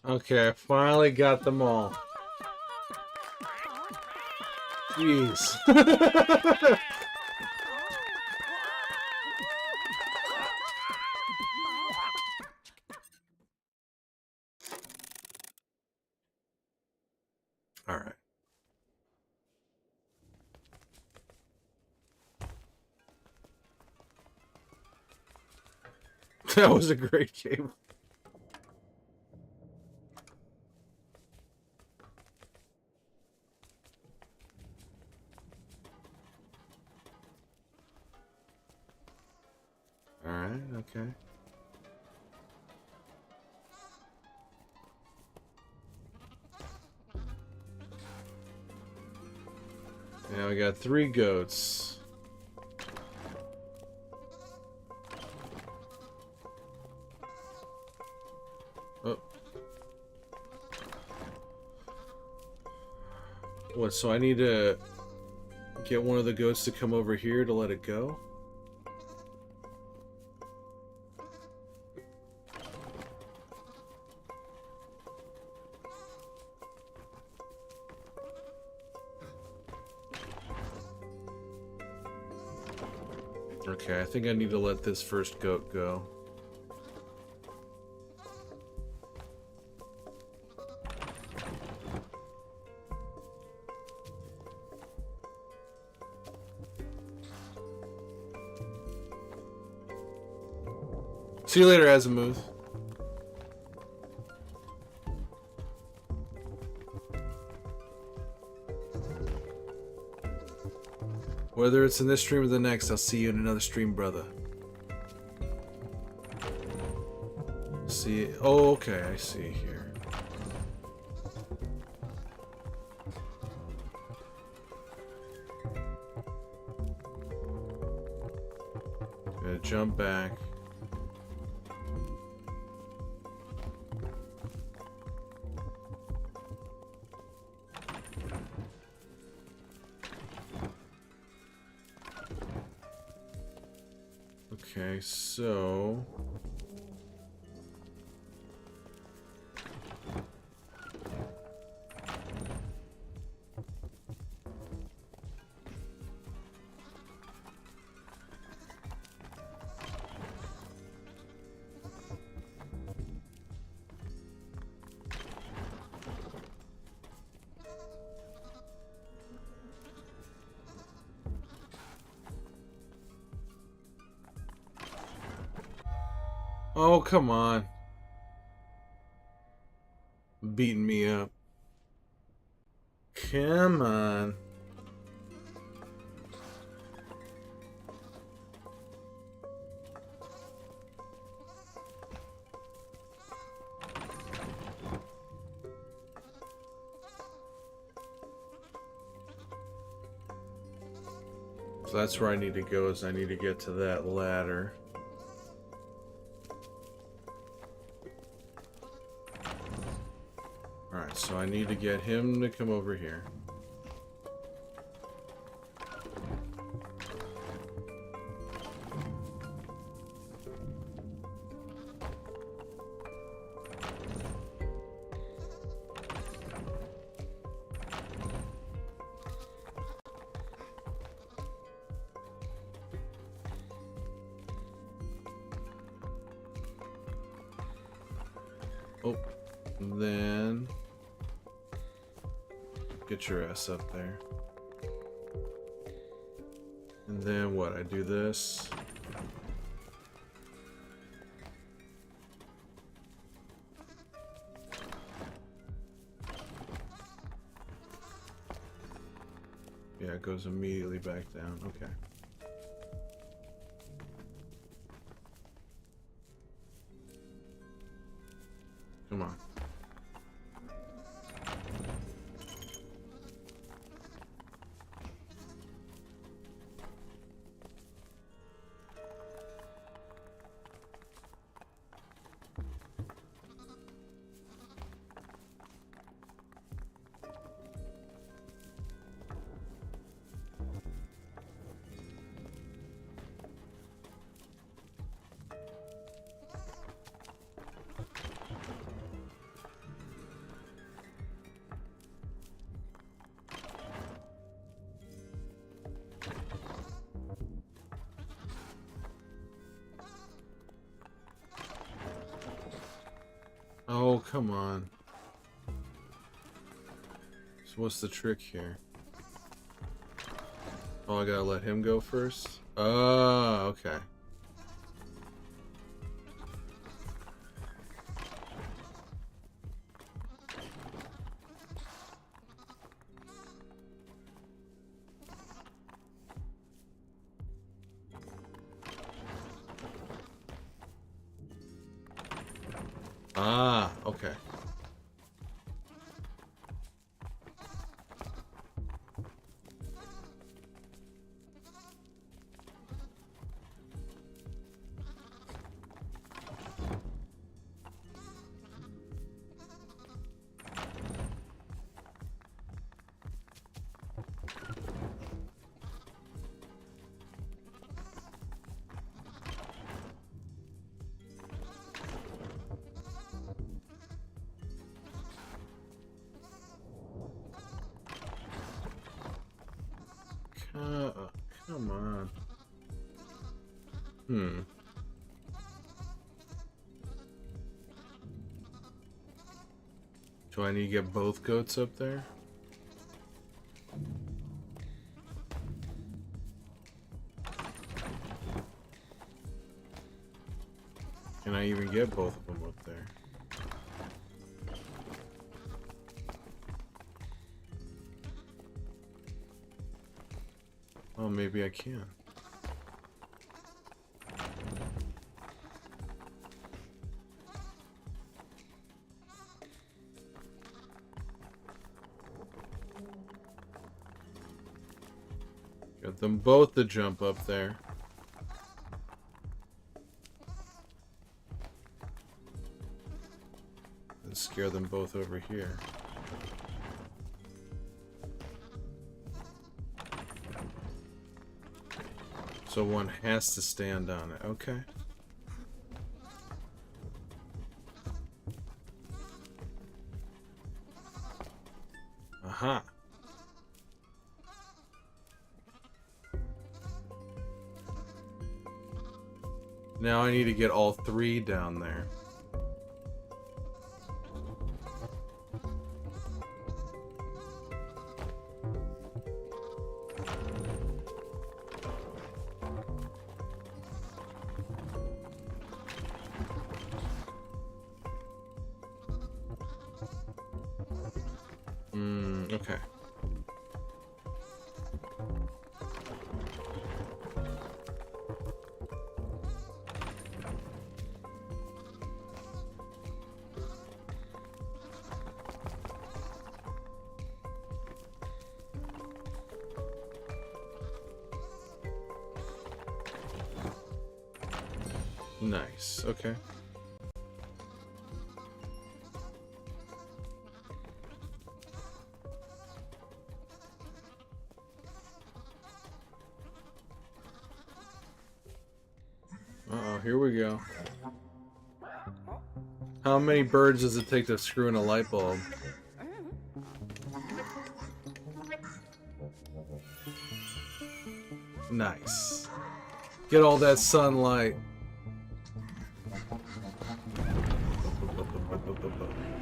Okay, I finally got them all. Jeez. All right. That was a great game. All right, okay. Now we got 3 goats. Oh. What, so I need to get one of the goats to come over here to let it go? Okay, I think I need to let this first goat go. See you later, Azimuth. Whether it's in this stream or the next, I'll see you in another stream, brother. See, oh, okay, I see here. Gotta jump back. Okay, so... Oh, come on. Beating me up. Come on. So that's where I need to go, is I need to get to that ladder. Alright, so I need to get him to come over here. Oh, then get your ass up there. And then what? I do this. Yeah, it goes immediately back down. Okay. Come on. Oh, come on. So what's the trick here? Oh, I gotta let him go first? Oh, okay. Ah, okay. Come on. Do I need to get both goats up there? Can I even get both of them up there? Oh, maybe I can. Got them both to jump up there. And scare them both over here. So one has to stand on it. Okay. Aha. Now I need to get all three down there. Okay. Nice. Okay. Uh-oh, here we go. How many birds does it take to screw in a light bulb? Nice. Get all that sunlight.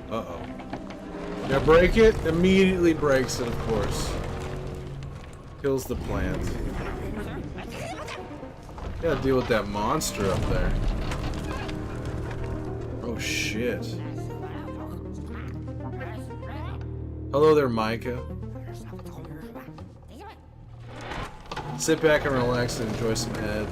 Uh-oh. Now break it? Immediately breaks it, of course. Kills the plant. Gotta deal with that monster up there. Oh shit. Hello there, Micah. Sit back and relax and enjoy some head.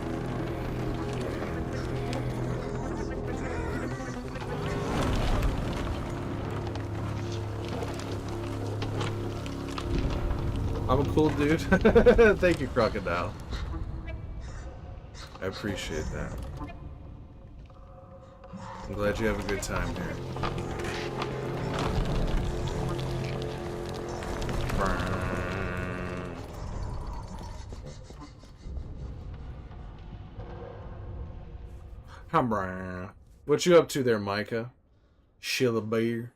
I'm a cool dude. Thank you, Crocodile. I appreciate that. I'm glad you have a good time here. What you up to there, Micah? Shilla beer.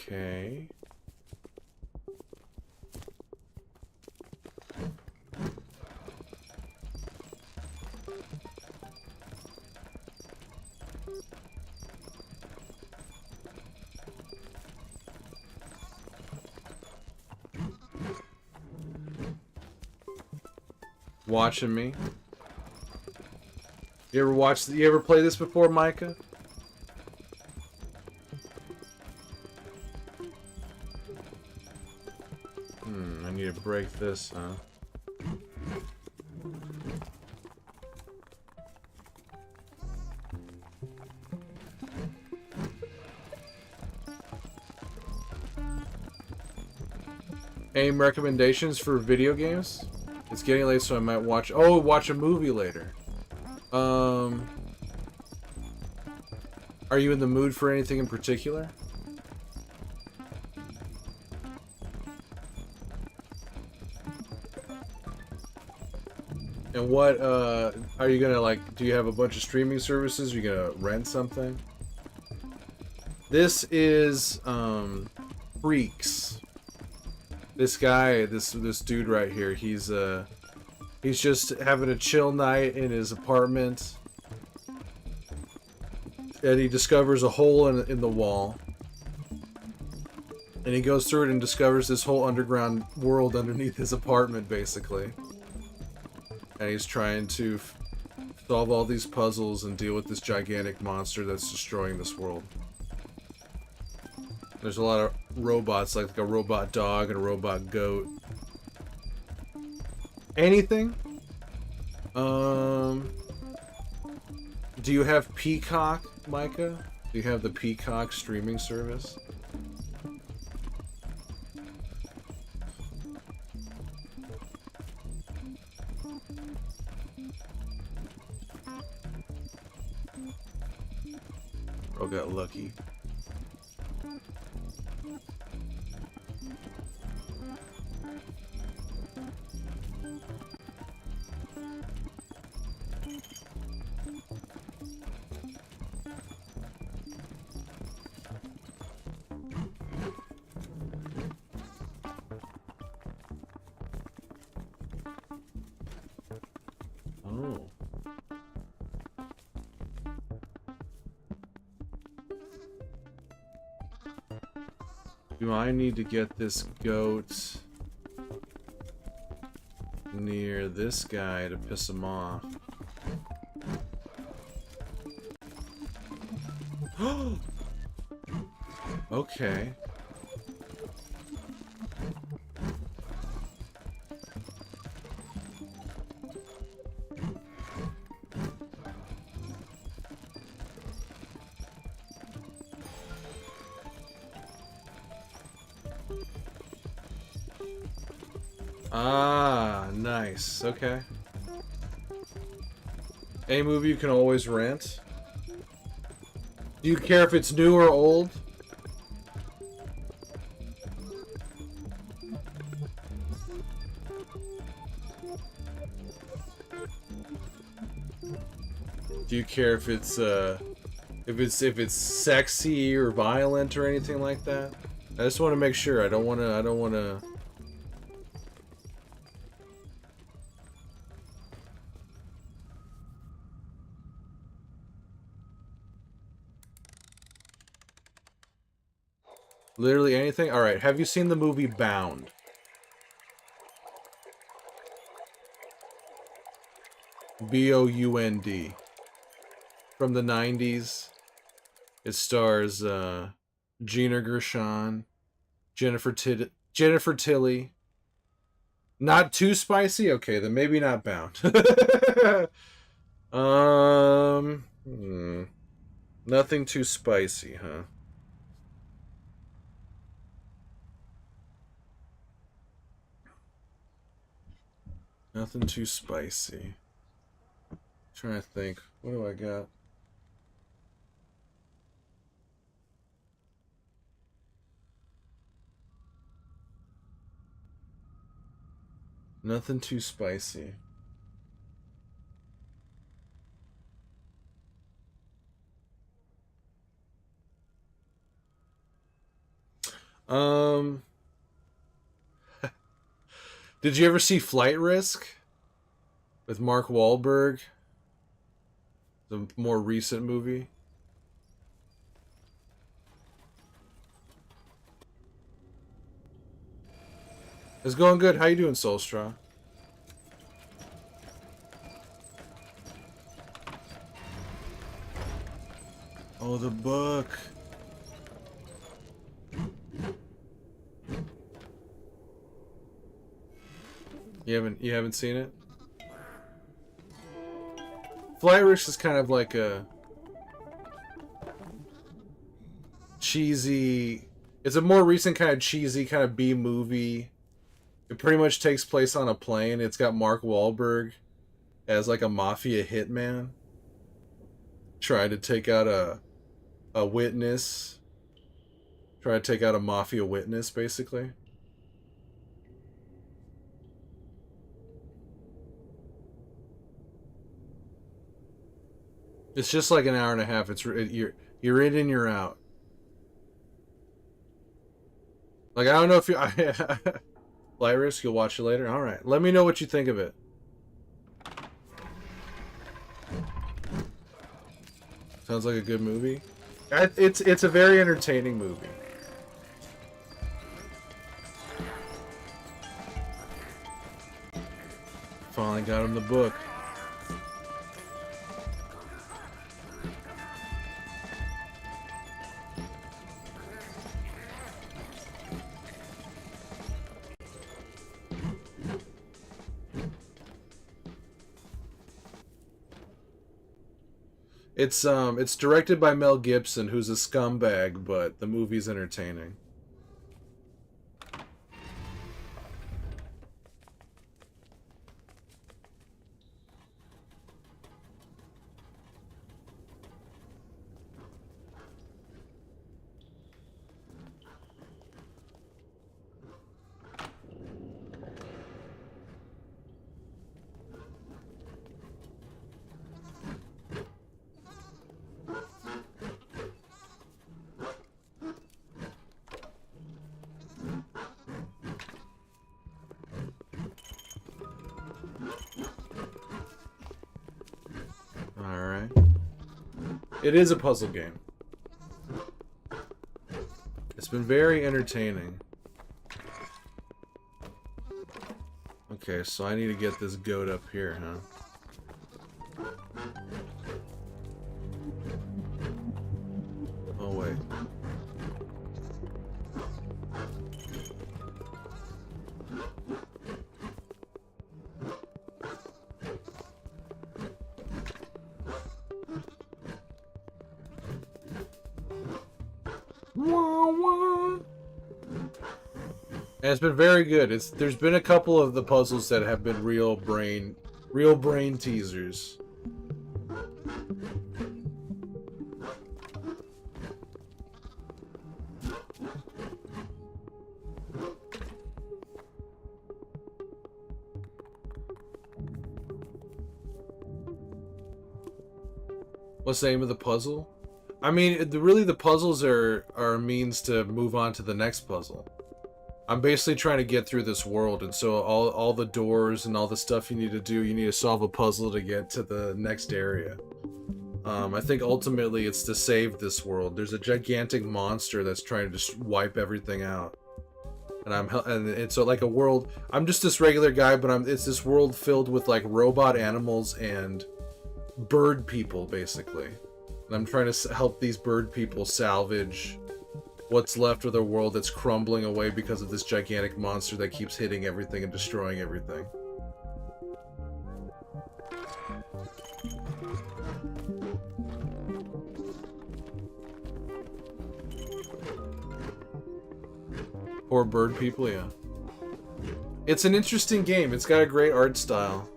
Okay. Watching me. You ever play this before, Micah? I need to break this, huh? Any recommendations for video games? It's getting late, so I might watch a movie later. Are you in the mood for anything in particular? And what, are you gonna, like, do you have a bunch of streaming services? Are you gonna rent something? This is, Creaks. This guy, this dude right here, he's just having a chill night in his apartment. And he discovers a hole in the wall. And he goes through it and discovers this whole underground world underneath his apartment, basically. And he's trying to solve all these puzzles and deal with this gigantic monster that's destroying this world. There's a lot of robots, like a robot dog and a robot goat. Anything? Do you have Peacock, Micah? Do you have the Peacock streaming service? Oh, got lucky. Oh. Do I need to get this goat near this guy to piss him off? Okay. Ah, nice. Okay. A movie you can always rent. Do you care if it's new or old? Do you care if it's sexy or violent or anything like that? I just want to make sure. I don't want to. Literally anything? Alright, have you seen the movie Bound? B-O-U-N-D. From the 90s. It stars Gina Gershon, Jennifer Tilly. Not too spicy? Okay, then maybe not Bound. Nothing too spicy, huh? Nothing too spicy. Trying to think. What do I got? Nothing too spicy. Um, did you ever see Flight Risk with Mark Wahlberg? The more recent movie. It's going good. How you doing, Soulstraw? Oh, the book. You haven't seen it? Flight Risk is kind of like a cheesy. It's a more recent kind of cheesy kind of B movie. It pretty much takes place on a plane. It's got Mark Wahlberg as like a mafia hitman trying to take out a witness. Trying to take out a mafia witness, basically. It's just like an hour and a half. You're in and you're out. Like, I don't know if you Flight Risk, you'll watch it later. All right, let me know what you think of it. Sounds like a good movie. It's a very entertaining movie. Finally got him the book. It's directed by Mel Gibson, who's a scumbag, but the movie's entertaining. Alright. It is a puzzle game. It's been very entertaining. Okay, so I need to get this goat up here, huh? Oh, wait. And it's been very good. There's been a couple of the puzzles that have been real brain teasers. What's the name of the puzzle? I mean, really the puzzles are a means to move on to the next puzzle. I'm basically trying to get through this world, and so all the doors and all the stuff you need to solve a puzzle to get to the next area. I think ultimately it's to save this world. There's a gigantic monster that's trying to just wipe everything out. And it's like a world. I'm just this regular guy, but it's this world filled with like robot animals and bird people, basically. And I'm trying to help these bird people salvage what's left of the world that's crumbling away because of this gigantic monster that keeps hitting everything and destroying everything. Poor bird people, yeah. It's an interesting game. It's got a great art style.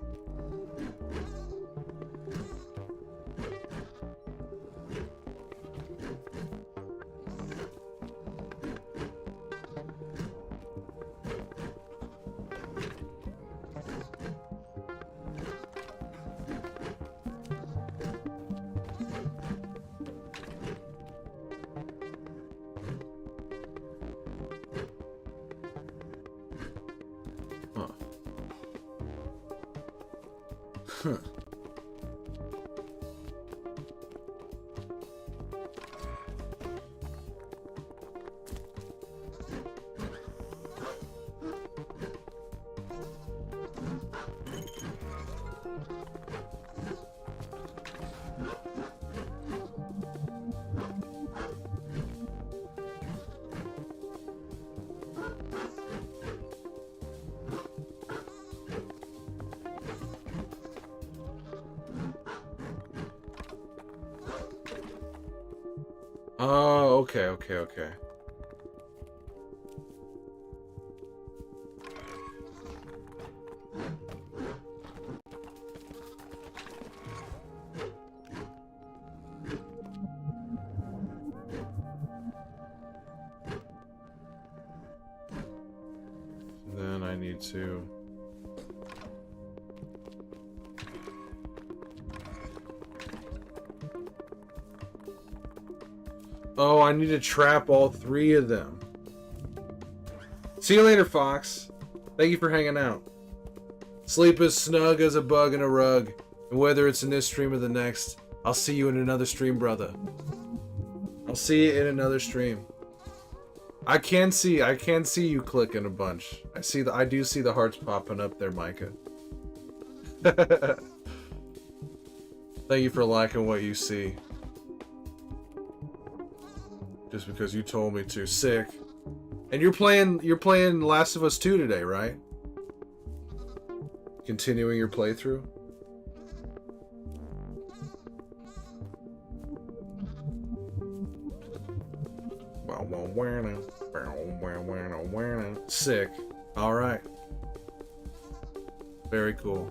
Huh. Oh, okay, okay, okay. Then I need to... Oh, I need to trap all 3 of them. See you later, Fox. Thank you for hanging out. Sleep as snug as a bug in a rug. And whether it's in this stream or the next, I'll see you in another stream, brother. I'll see you in another stream. I can see you clicking a bunch. I do see the hearts popping up there, Micah. Thank you for liking what you see. Just because you told me to. Sick. And you're playing Last of Us 2 today, right? Continuing your playthrough? Sick. Alright. Very cool.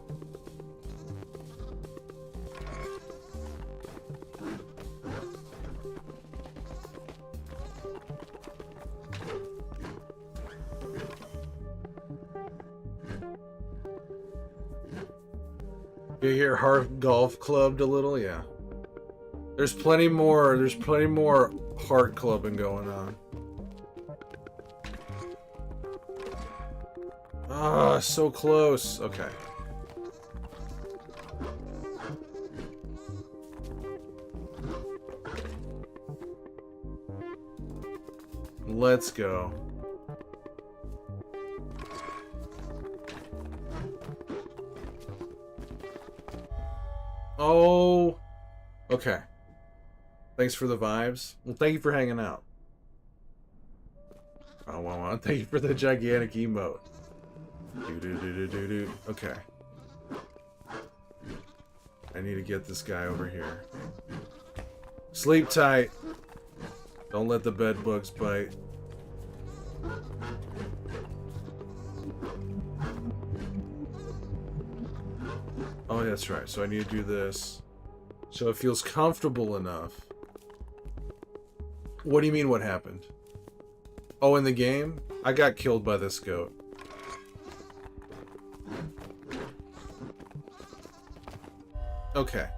You hear heart golf clubbed a little? Yeah. There's plenty more heart clubbing going on. Ah, so close. Okay. Let's go. Oh, okay. Thanks for the vibes. Well, thank you for hanging out. Oh, wow. Thank you for the gigantic emote. Do. Okay. I need to get this guy over here. Sleep tight. Don't let the bed bugs bite. Oh, that's right. So I need to do this. So it feels comfortable enough. What do you mean what happened? Oh, in the game? I got killed by this goat. Okay.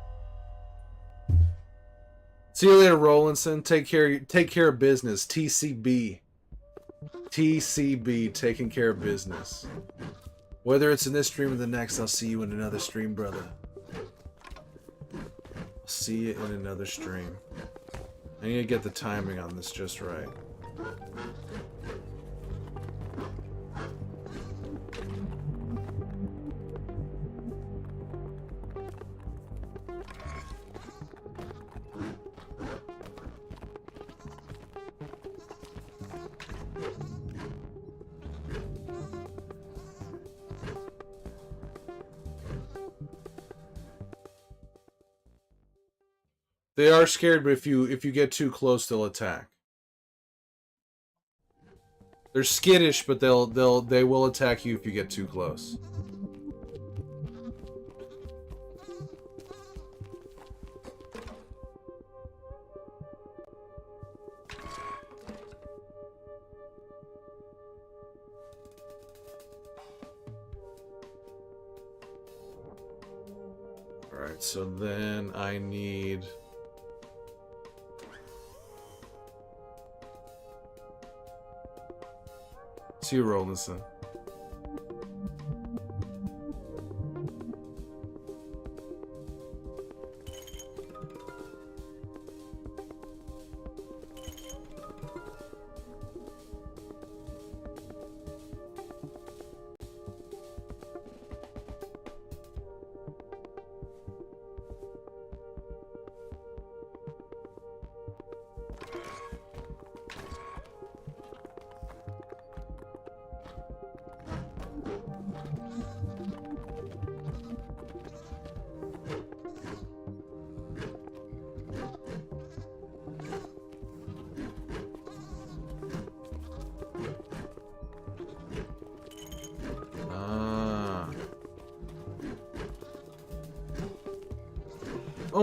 See you later, Rollinson. Take care of business. TCB. TCB, taking care of business. Whether it's in this stream or the next, I'll see you in another stream, brother. I'll see you in another stream. I need to get the timing on this just right. They are scared, but if you get too close, they'll attack. They're skittish, but they will attack you if you get too close. All right, so then I need. See you, Rollinson.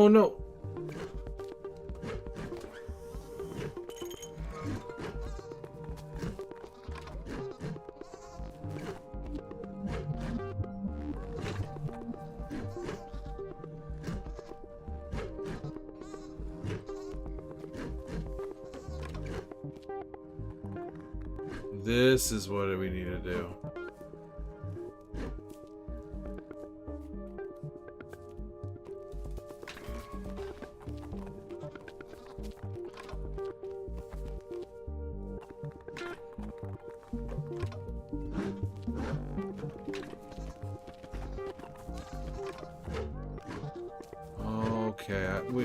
Oh no. This is what we need to do.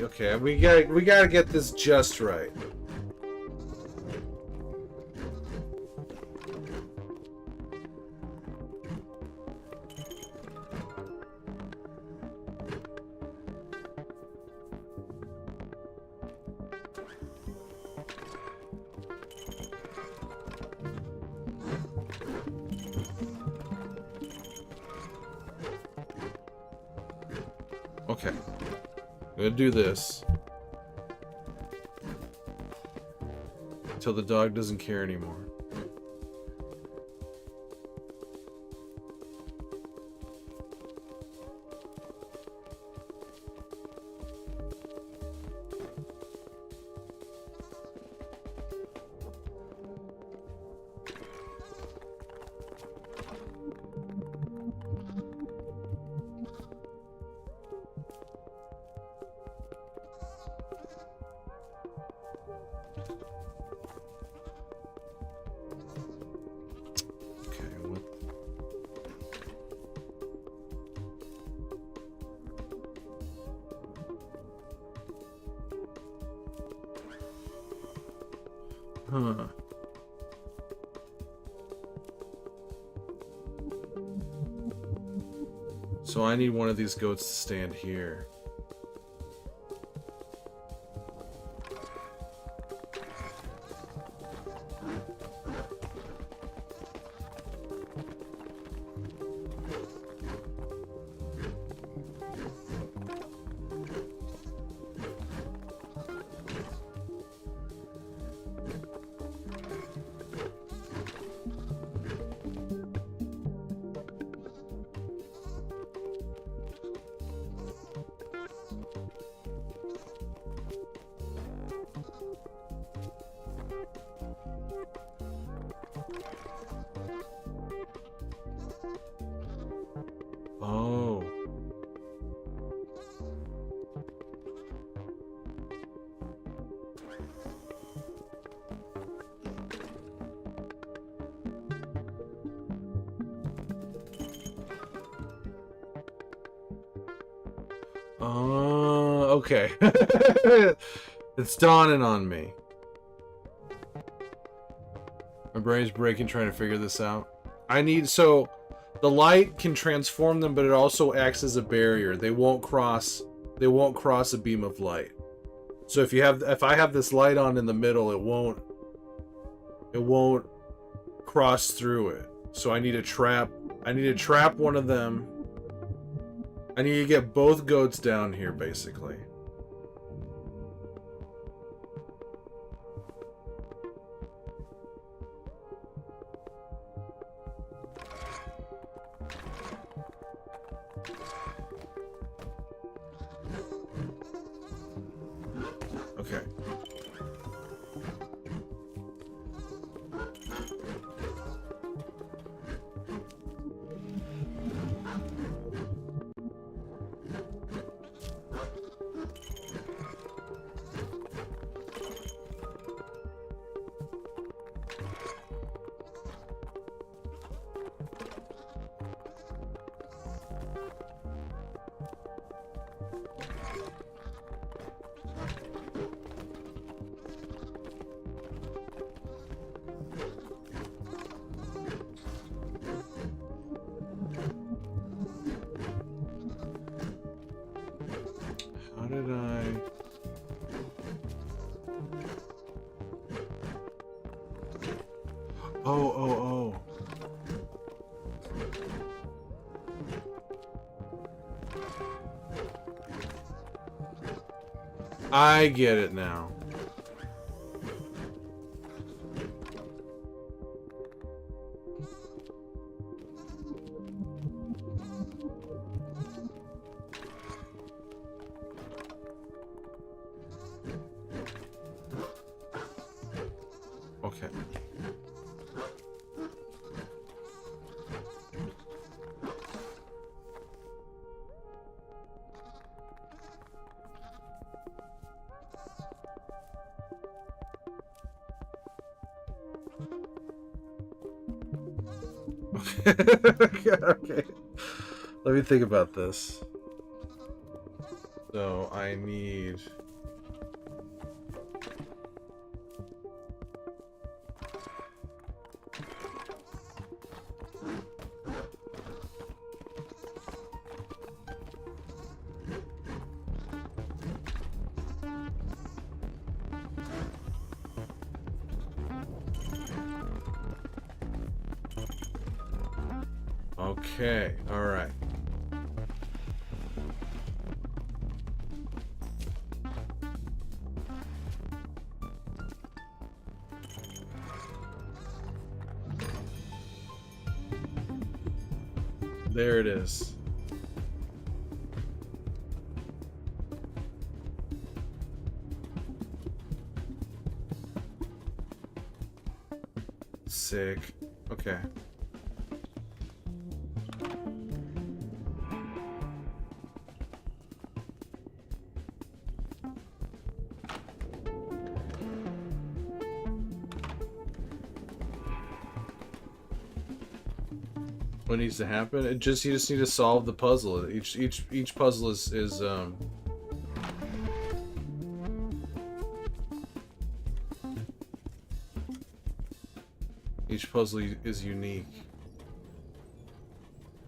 Okay, we gotta get this just right. Okay. I'm gonna do this until the dog doesn't care anymore. Huh. So I need one of these goats to stand here. Oh. Okay. It's dawning on me. My brain's breaking trying to figure this out. So the light can transform them, but it also acts as a barrier. They won't cross a beam of light. So if I have this light on in the middle, it won't cross through it. So I need to trap one of them. I need to get both goats down here, basically. Okay. How did I... Oh. I get it now. Okay. Okay. Let me think about this. So I need... Okay, alright. There it is. Sick. Okay. What needs to happen? You just need to solve the puzzle. Each puzzle is each puzzle is unique.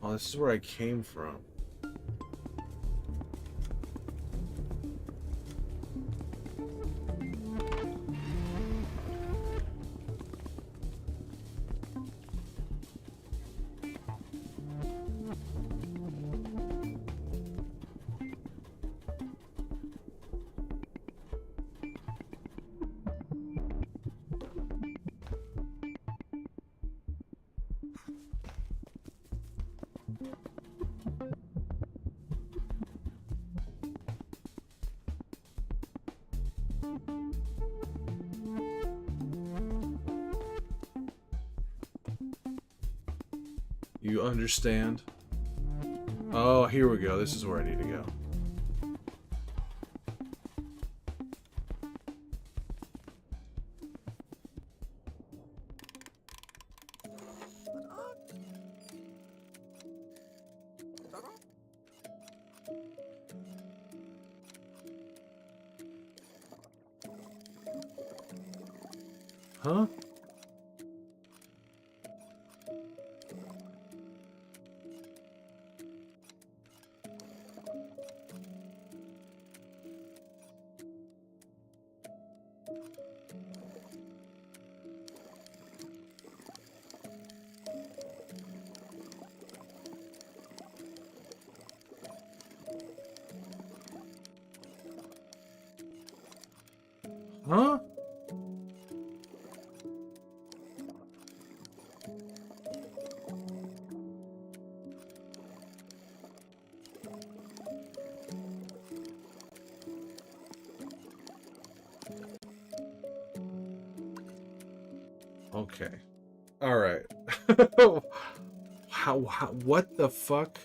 Oh, this is where I came from. You understand? Oh, here we go. This is where I need to go. Huh? Huh? Okay. All right. how what the fuck?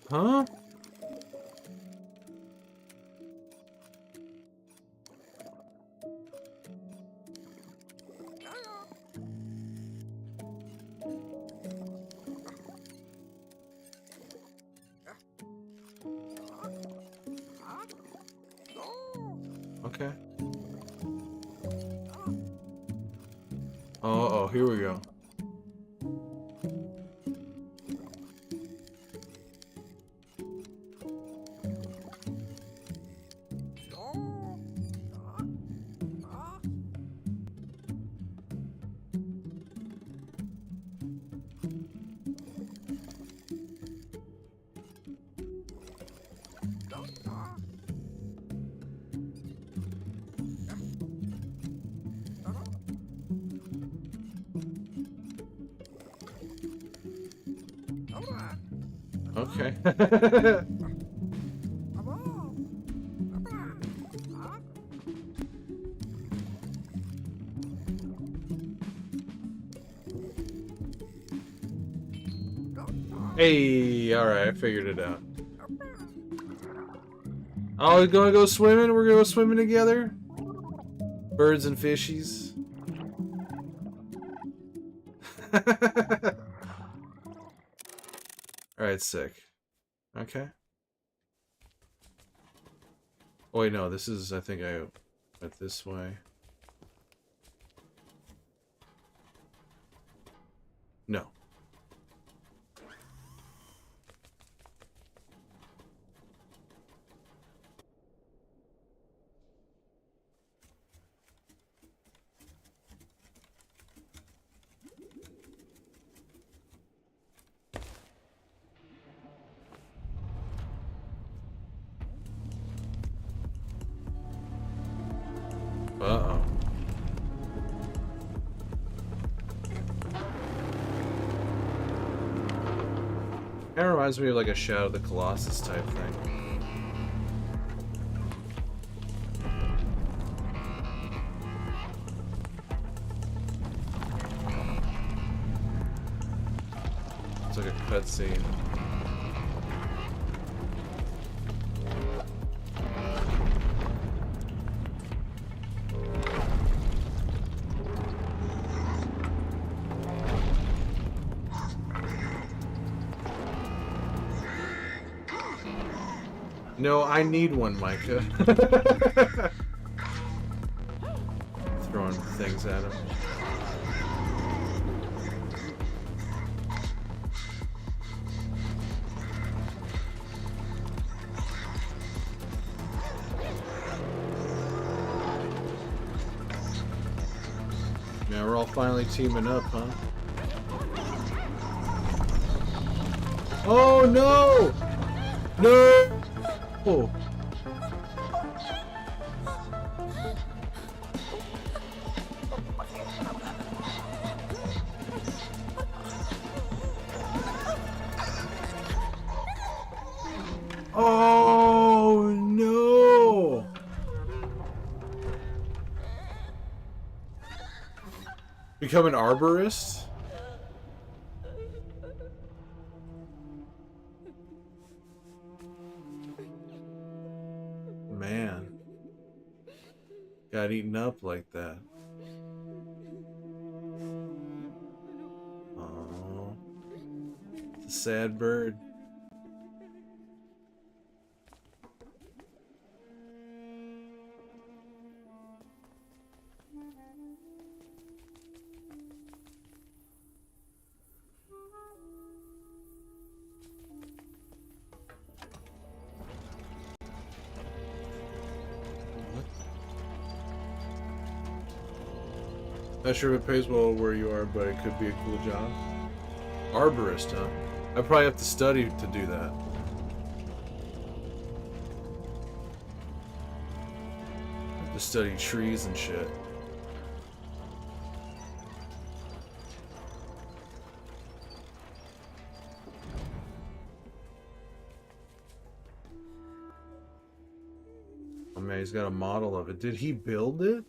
Huh? Okay. Oh, here we go. Okay. Hey, alright, I figured it out. Oh, we're gonna go swimming? We're gonna go swimming together? Birds and fishies. Alright, sick. Okay. Oh wait, no, this is, I think I went this way. No. Uh-oh. That reminds me of like a Shadow of the Colossus type thing. It's like a cutscene. No, I need one, Micah. Throwing things at him. Yeah, we're all finally teaming up, huh? Oh no! No! Oh. Oh no! Become an arborist? Man. Got eaten up like that. Oh. It's a sad bird. Not sure if it pays well where you are, but it could be a cool job. Arborist, huh? I probably have to study to do that. I have to study trees and shit. Oh man, he's got a model of it. Did he build it?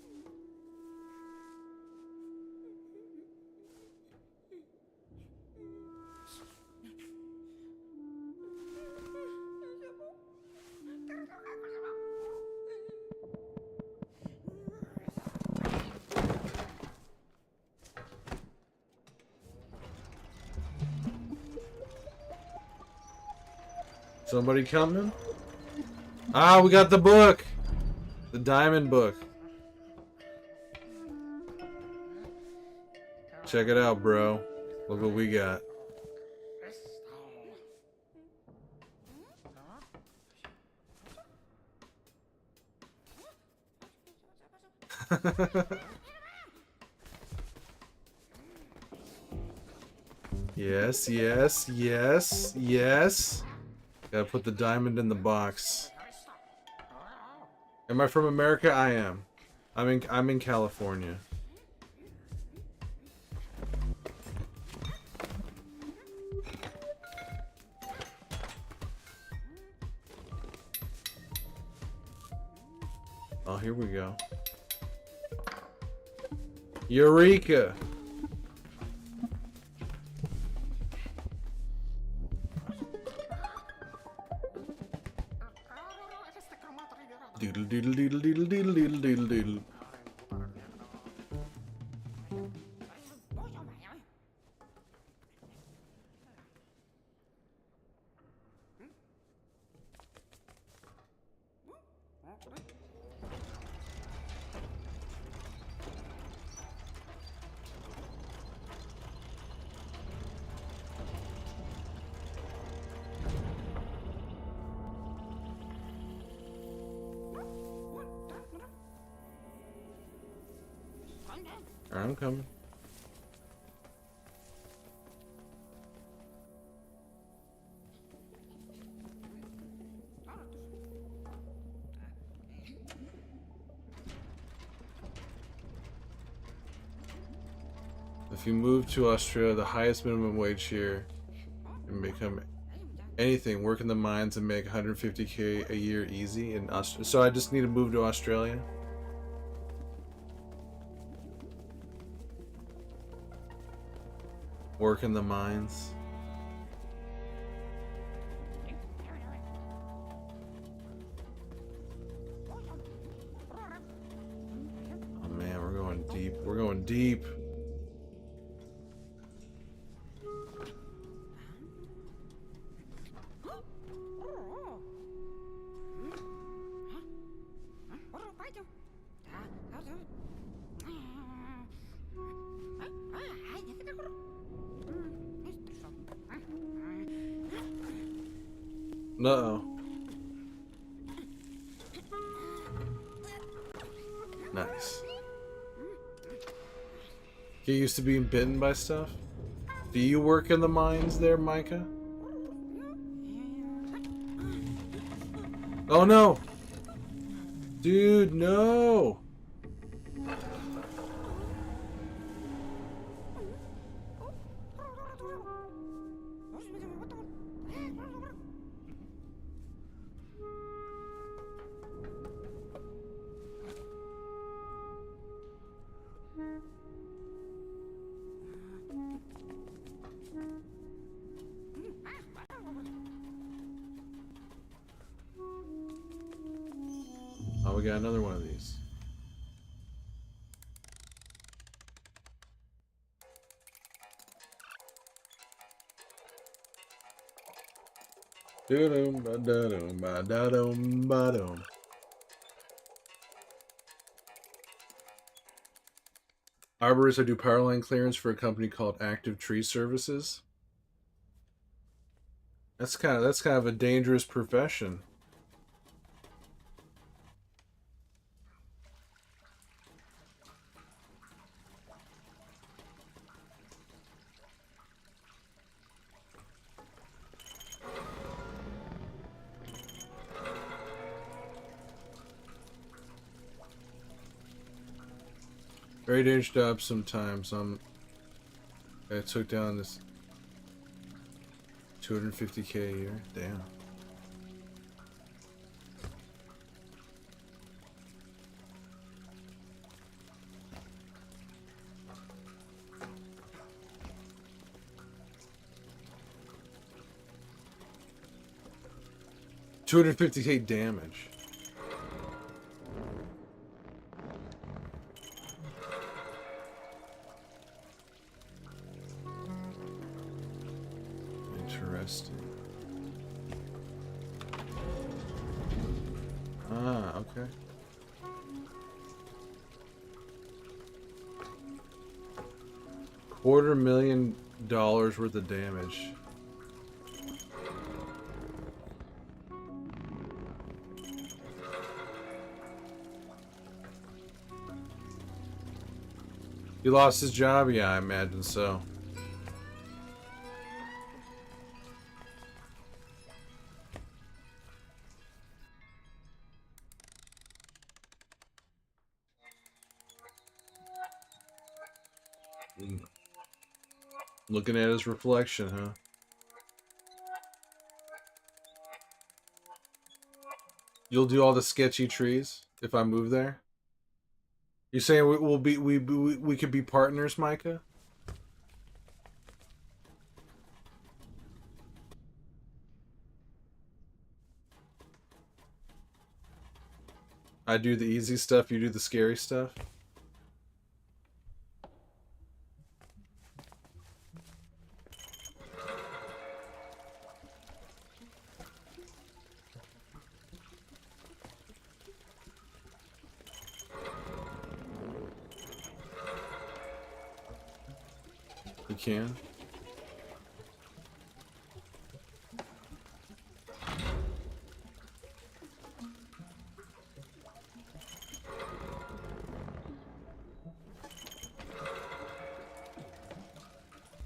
Somebody coming? Ah, we got the book! The diamond book. Check it out, bro. Look what we got. Yes, yes, yes, yes. Gotta put the diamond in the box. Am I from America? I am. I'm in California. here we go. Eureka! Doodle doodle doodle doodle doodle doodle doodle doodle. I'm coming. If you move to Australia, the highest minimum wage here, and become anything, work in the mines and make 150K a year easy in Australia. So I just need to move to Australia. Work in the mines. Oh man, we're going deep. We're going deep. Uh-oh. Nice. Get used to being bitten by stuff? Do you work in the mines there, Micah? Oh no! Dude, no! Oh, we got another one of these. Do-dum, ba-da-dum, ba-da-dum, ba-dum. Arborists, I do power line clearance for a company called Active Tree Services. That's kind of a dangerous profession. Very dangerous job sometimes. I took down this 250K a year. Damn. $250K damage. Interesting. Ah, okay. $250,000 worth of damage. He lost his job? Yeah, I imagine so. Looking at his reflection, huh? You'll do all the sketchy trees? If I move there? You saying we could be partners, Micah? I do the easy stuff, you do the scary stuff. You can.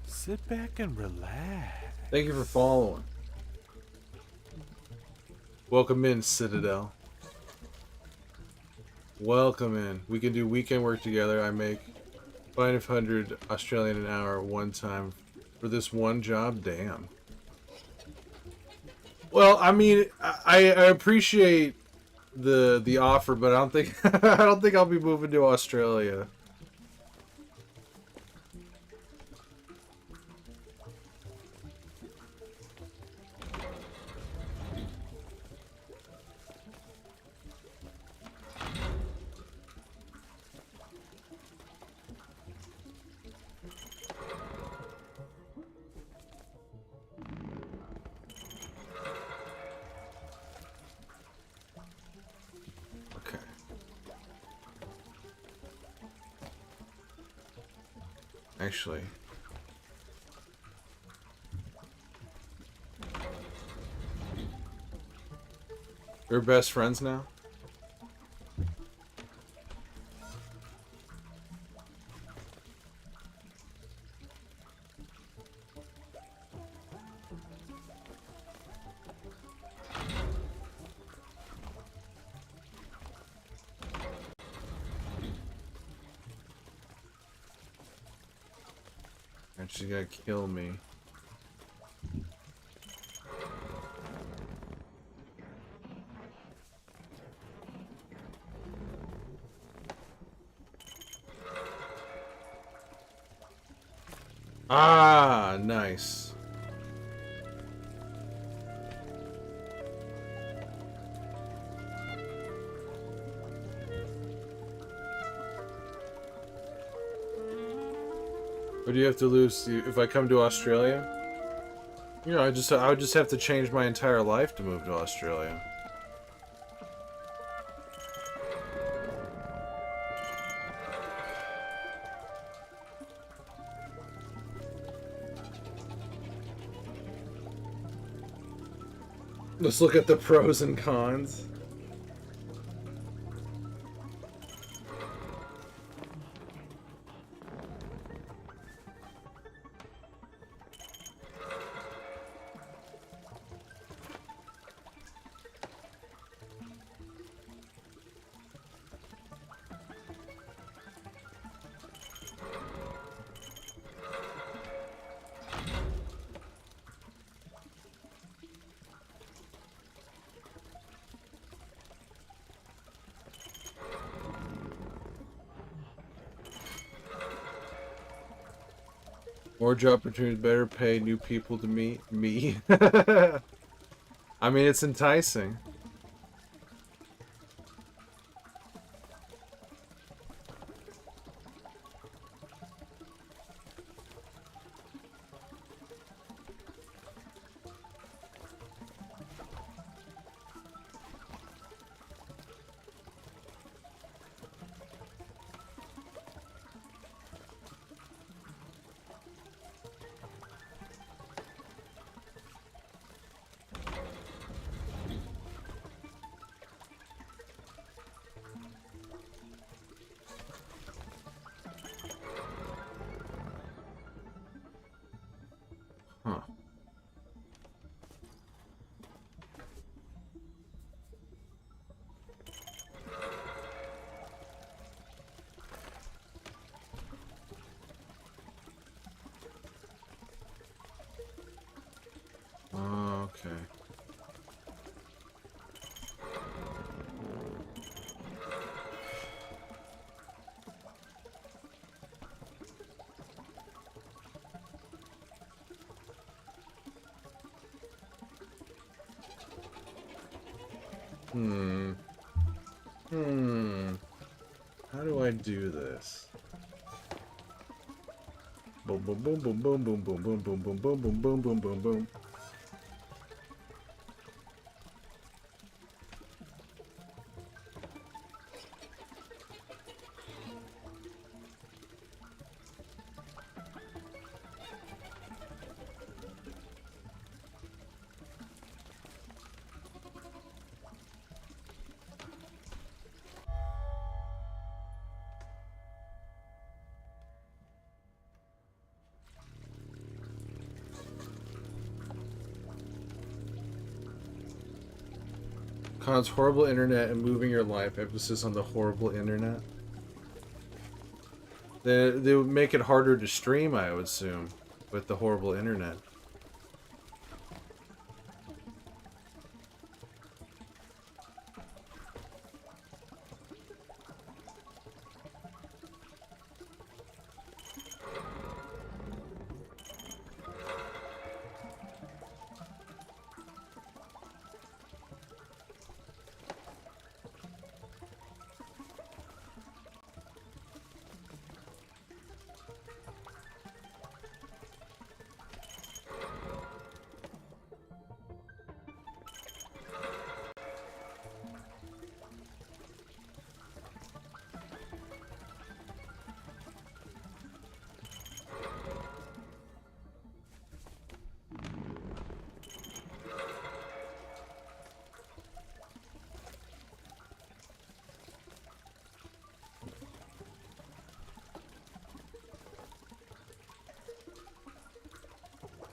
Sit back and relax. Thank you for following. Welcome in, Citadel. Welcome in. We can do weekend work together. I make 500 Australian an hour one time for this one job. Damn. Well, I mean, I appreciate the offer, but I don't think I don't think I'll be moving to Australia. Actually, we're best friends now. And she's gonna kill me. Ah, nice. What do you have to lose if I come to Australia? You know, I would just have to change my entire life to move to Australia. Let's look at the pros and cons. More job opportunities, better pay, new people to meet. Me. I mean, it's enticing. Hmm. Hmm. How do I do this? Boom, boom, boom, boom, boom, boom, boom, boom, boom, boom, boom, boom, boom, boom, boom, boom. Cons horrible internet and moving your life. Emphasis on the horrible internet. They would make it harder to stream, I would assume, with the horrible internet.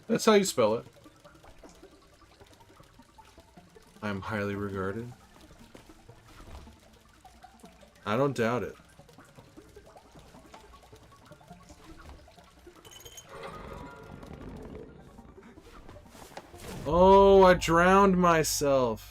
That's how you spell it. I'm highly regarded. I don't doubt it. Oh, I drowned myself.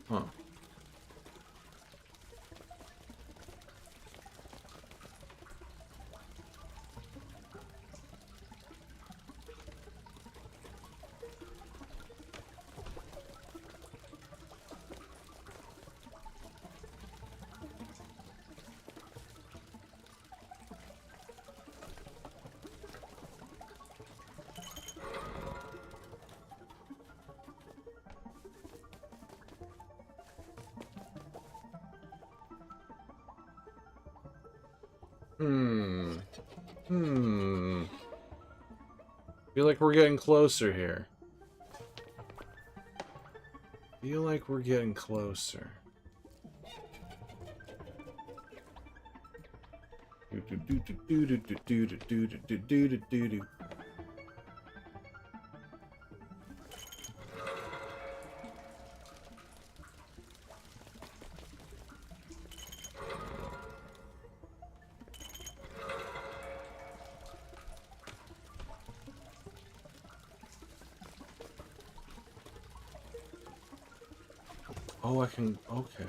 Huh. Feel like we're getting closer here. Feel like we're getting closer. Oh, I can... Okay.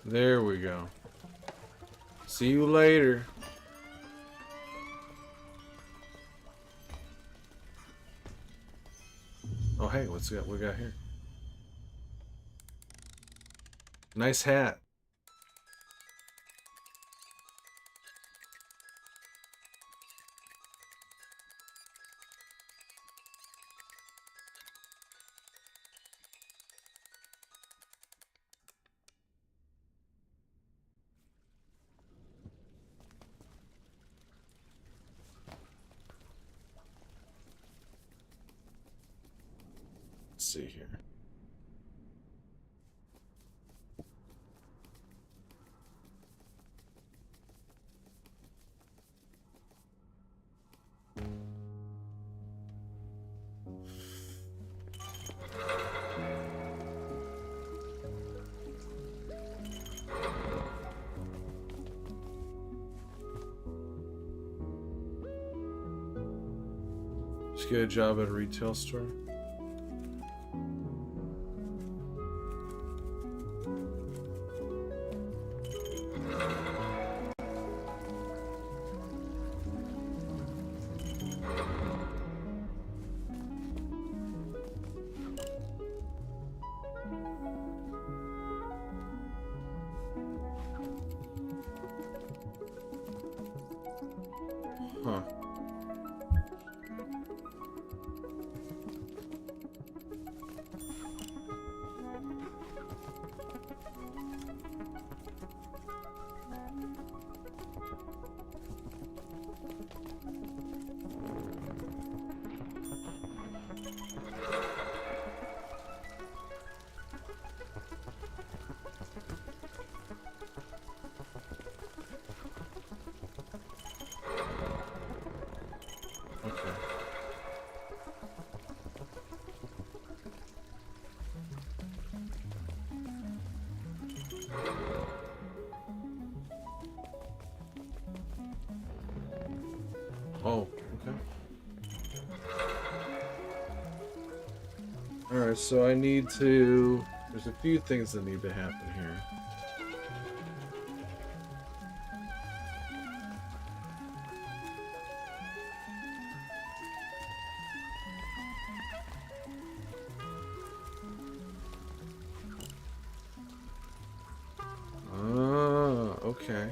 There we go. See you later. Oh, hey, what's we got here? Nice hat. Let's see here. Just get a job at a retail store. Huh. Okay. Oh, okay. Alright, so I need to... There's a few things that need to happen here. Ah, okay.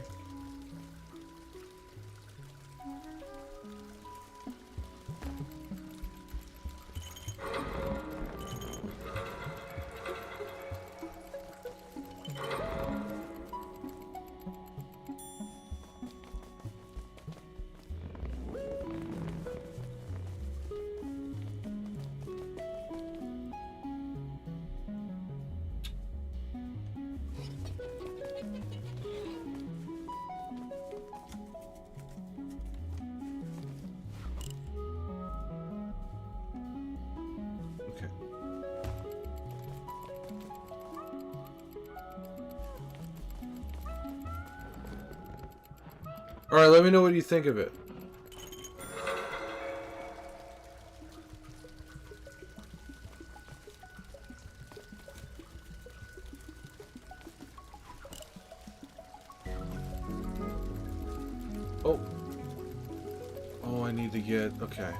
Okay. Alright, let me know what you think of it. Oh. Oh, I need to get... Okay.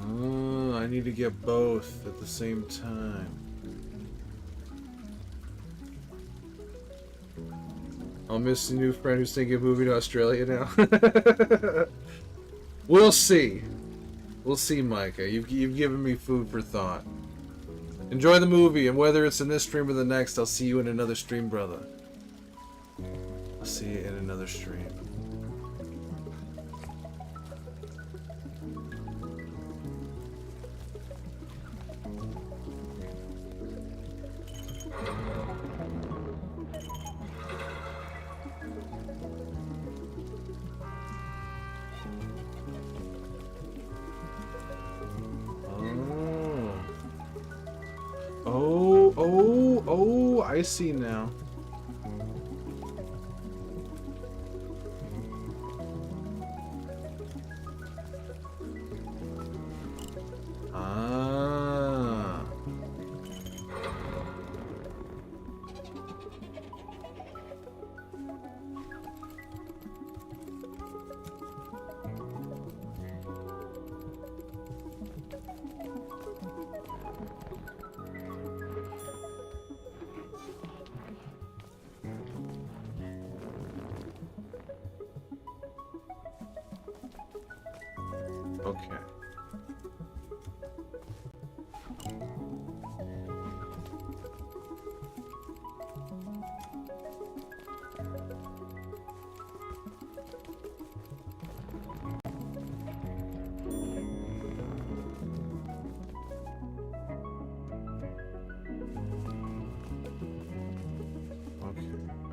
Oh, I need to get both at the same time. I'll miss the new friend who's thinking of moving to Australia now. We'll see. We'll see, Micah. You've given me food for thought. Enjoy the movie, and whether it's in this stream or the next, I'll see you in another stream, brother. I'll see you in another stream. Oh, I see now. Okay.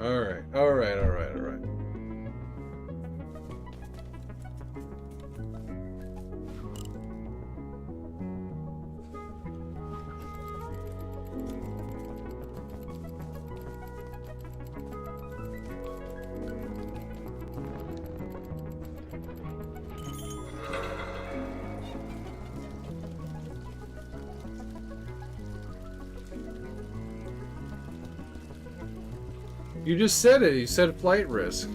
Alright, alright, alright, alright. You just said it. You said flight risk.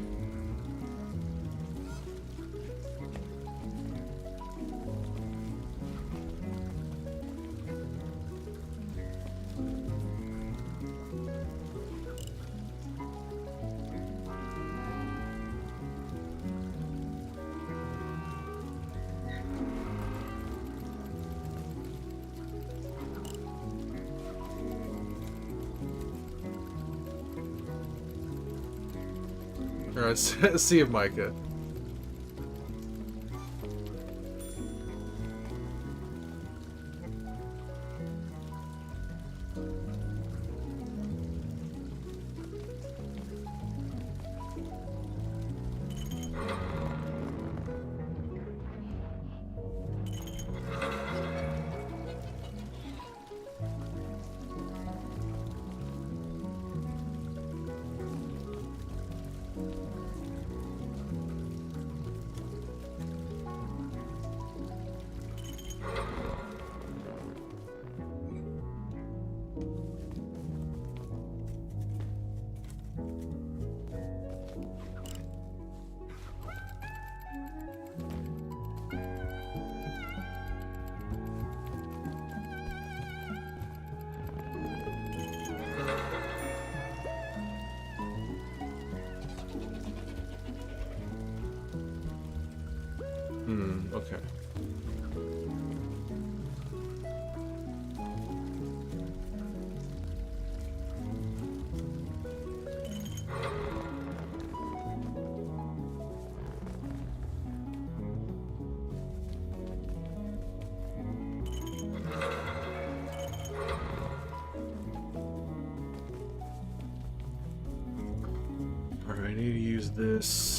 Alright, see you, Micah. Okay. Alright, I need to use this.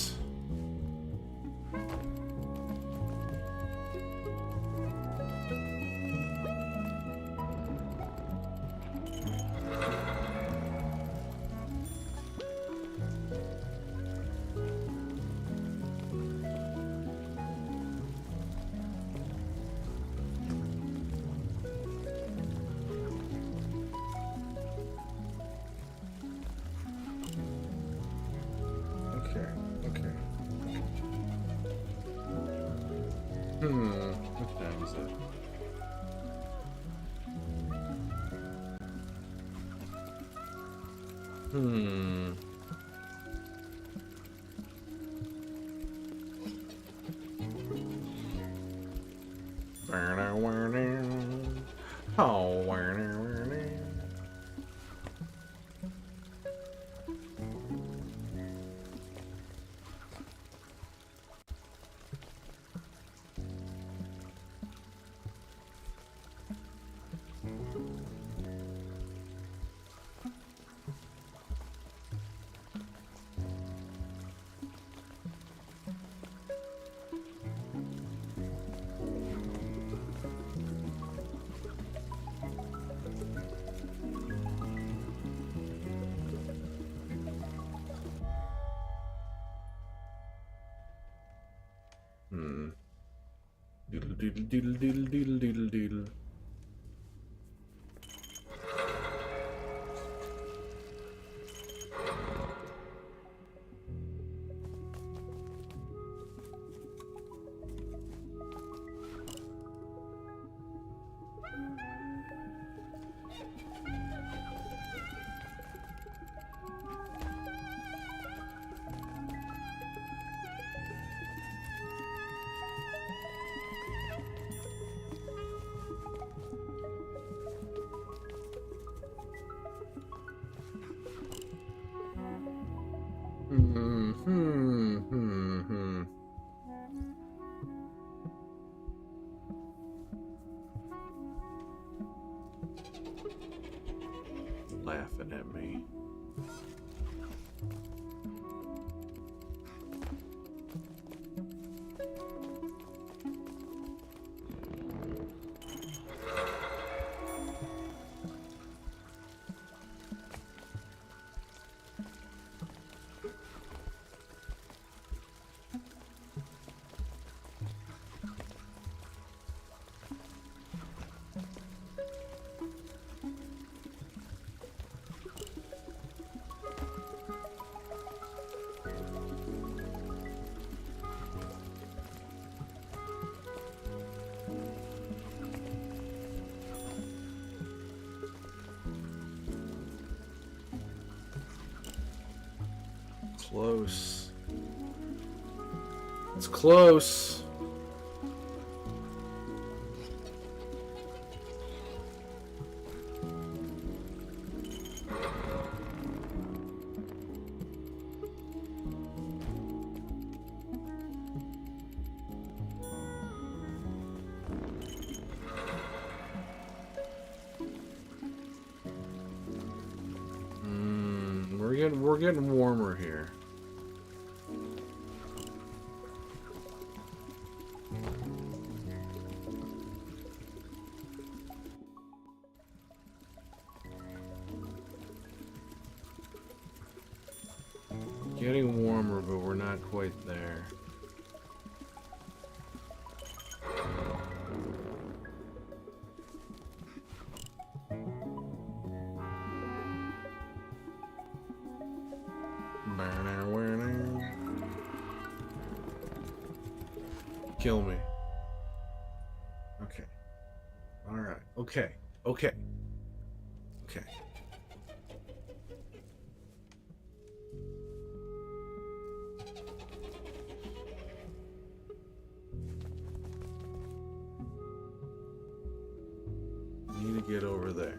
What time is it? Doodle doodle doodle doodle doodle doodle doodle. laughing at me. Close. It's close. We're getting warmer here. Getting warmer, but we're not quite there. Kill me. Okay. Alright. Okay. Okay. Okay. Need to get over there.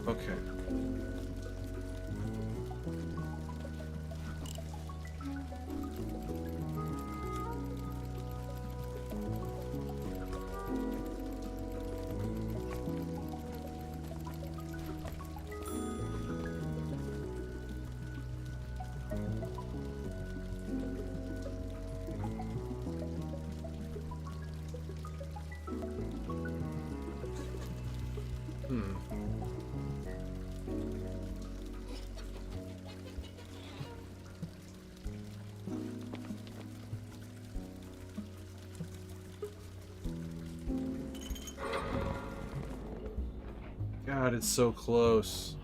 Okay. God, it's so close.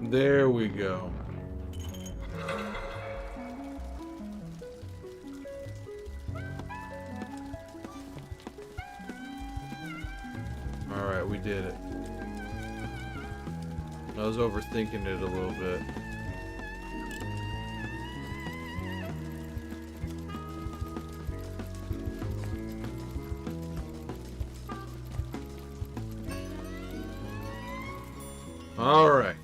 There we go. Alright, we did it. I was overthinking it a little bit. All right.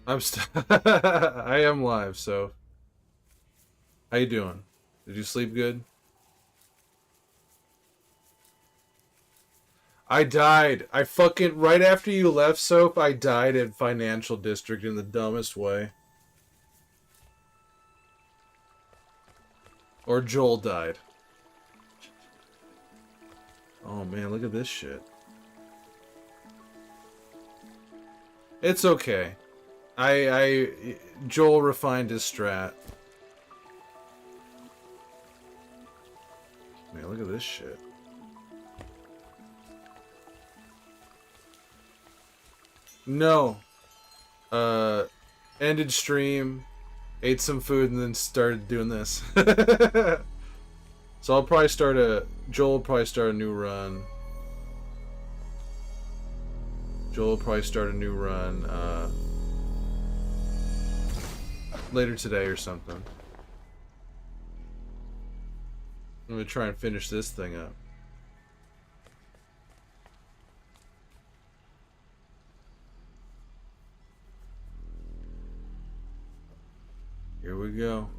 I am live, so. How you doing? Did you sleep good? I died. I fucking right after you left, Soap, I died at Financial District in the dumbest way. Or Joel died. Oh man, look at this shit. It's okay. Joel refined his strat. Man, look at this shit. No. Ended stream, ate some food, and then started doing this. So I'll probably Joel will probably start a new run. Later today or something. I'm gonna try and finish this thing up. Here we go.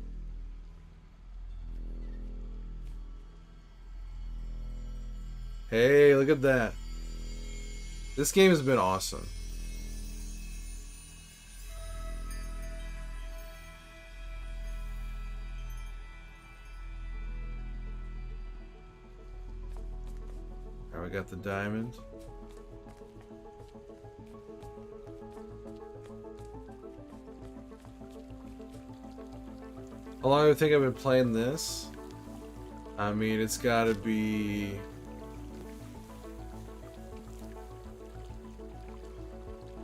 Hey, look at that. This game has been awesome. Now we got the diamond. How long do you think I've been playing this? I mean, it's gotta be...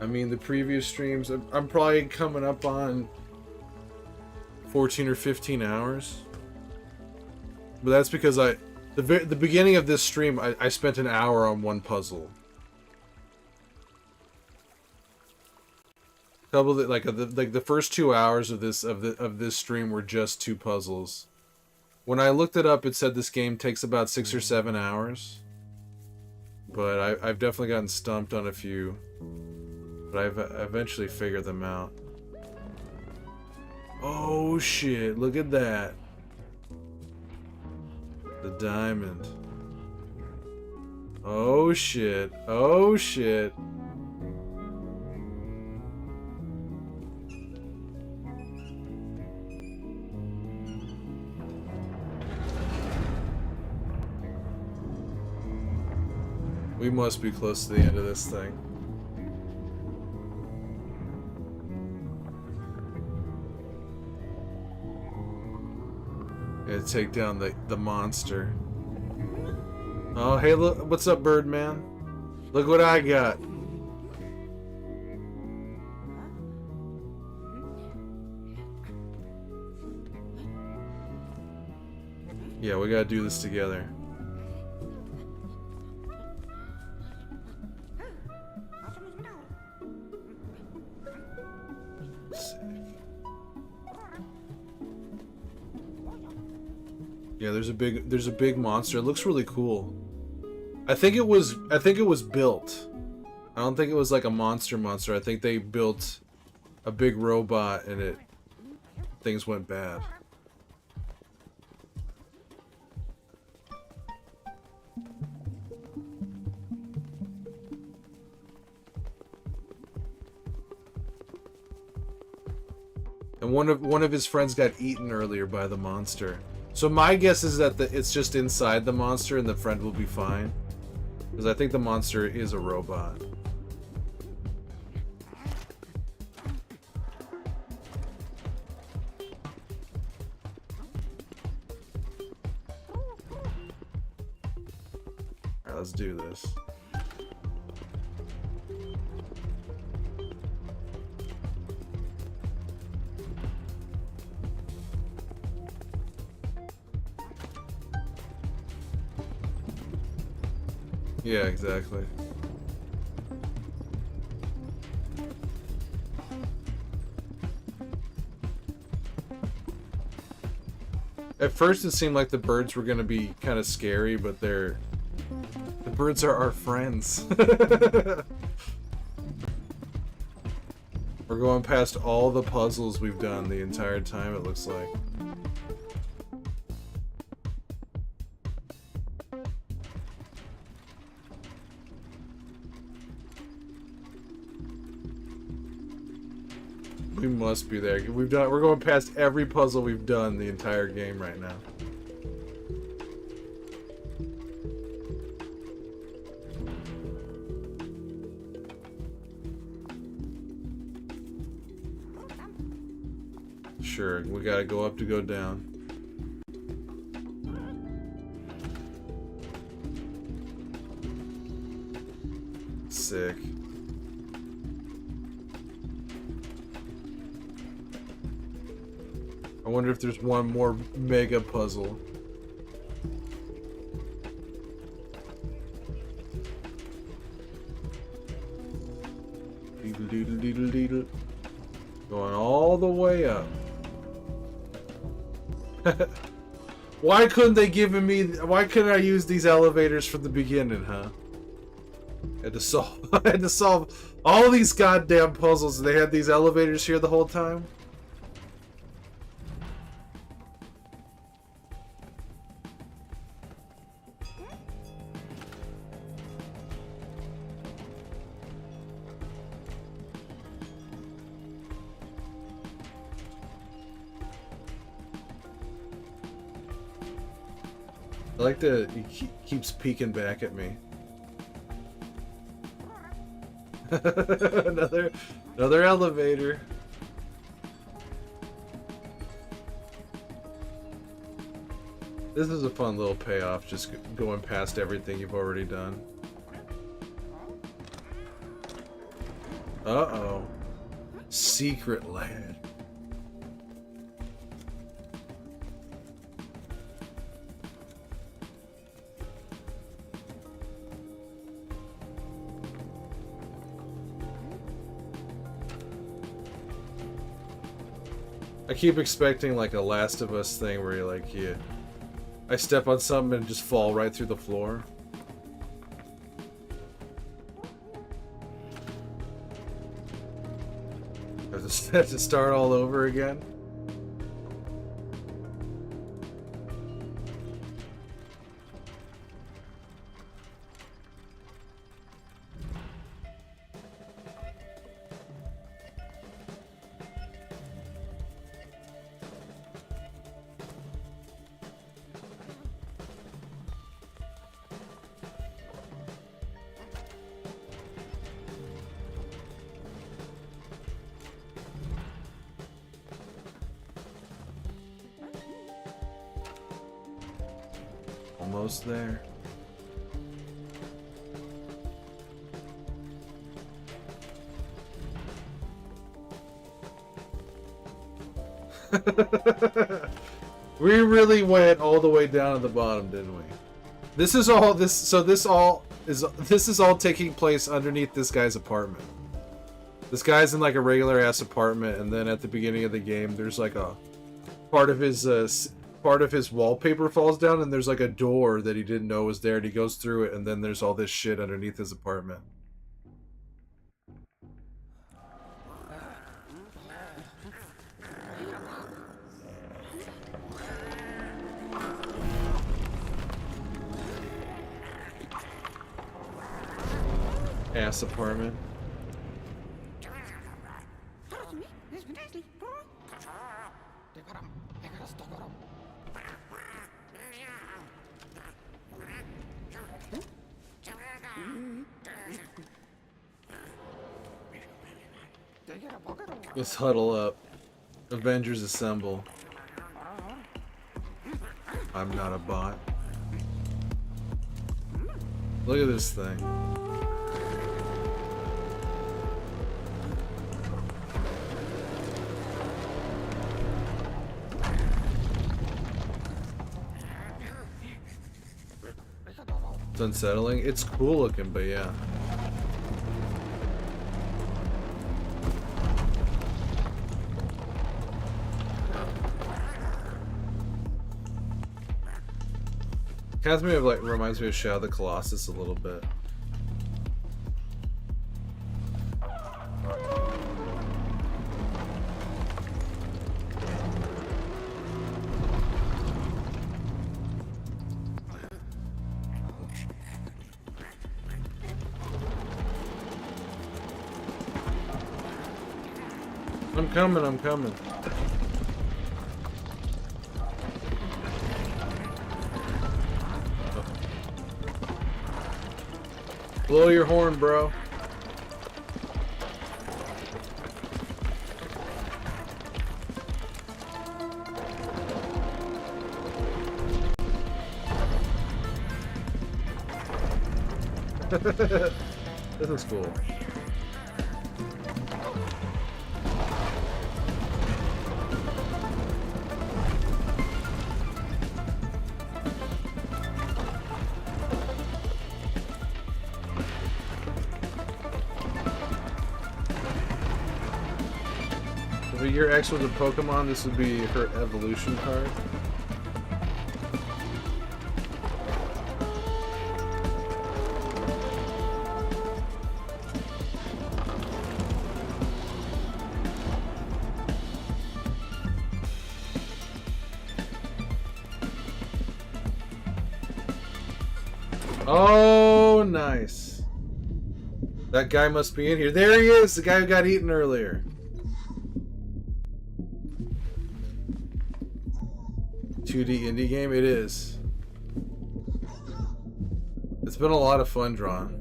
I mean, the previous streams, I'm probably coming up on 14 or 15 hours. But that's because the beginning of this stream, I spent an hour on one puzzle. Couple of, like the first 2 hours of this stream were just 2 puzzles. When I looked it up, it said this game takes about 6 or 7 hours. But I've definitely gotten stumped on a few. But I've eventually figured them out. Oh shit, look at that. The diamond. Oh shit. Oh shit. We must be close to the end of this thing. Gotta take down the monster. Oh, hey, look, what's up, Birdman? Look what I got. Yeah, we gotta do this together. Yeah, there's a big monster. It looks really cool. I think it was built. I don't think it was like a monster. I think they built a big robot and things went bad. And one of his friends got eaten earlier by the monster. So my guess is that it's just inside the monster and the friend will be fine. Because I think the monster is a robot. Alright, let's do this. Yeah, exactly. At first it seemed like the birds were gonna be kind of scary, but the birds are our friends. We're going past all the puzzles we've done the entire time, it looks like. We must be there. We're going past every puzzle we've done the entire game right now. Sure, we gotta go up to go down. Sick. I wonder if there's one more mega puzzle. Deedle deedle deedle deedle. Going all the way up. Why couldn't they give me? Why couldn't I use these elevators from the beginning, huh? I had to solve all these goddamn puzzles, and they had these elevators here the whole time. I like that he keeps peeking back at me. another elevator. This is a fun little payoff, just going past everything you've already done. Uh-oh. Secret land. I keep expecting like a Last of Us thing where you're like, yeah, I step on something and just fall right through the floor. I just have to start all over again. Almost there. We really went all the way down to the bottom, didn't we? This is all taking place underneath this guy's apartment. This guy's in like a regular ass apartment, and then at the beginning of the game there's like a part of his wallpaper falls down, and there's like a door that he didn't know was there, and he goes through it, and then there's all this shit underneath his apartment. Ass apartment. Let's huddle up. Avengers assemble. I'm not a bot. Look at this thing. It's unsettling. It's cool looking, but yeah. Kind of like reminds me of Shadow of the Colossus a little bit. I'm coming. Blow your horn, bro. This is cool. If your ex was a Pokemon, this would be her evolution card. Oh, nice. That guy must be in here. There he is, the guy who got eaten earlier. 2D indie game? It is. It's been a lot of fun drawing.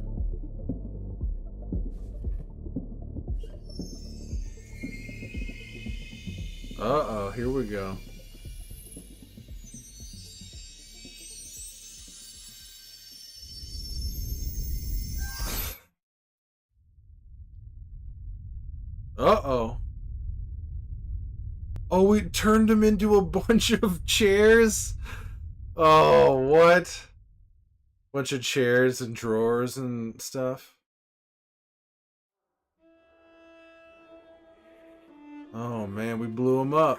Uh-oh, here we go. Uh-oh. Oh, we turned him into a bunch of chairs? Oh, what? Bunch of chairs and drawers and stuff. Oh man, we blew him up.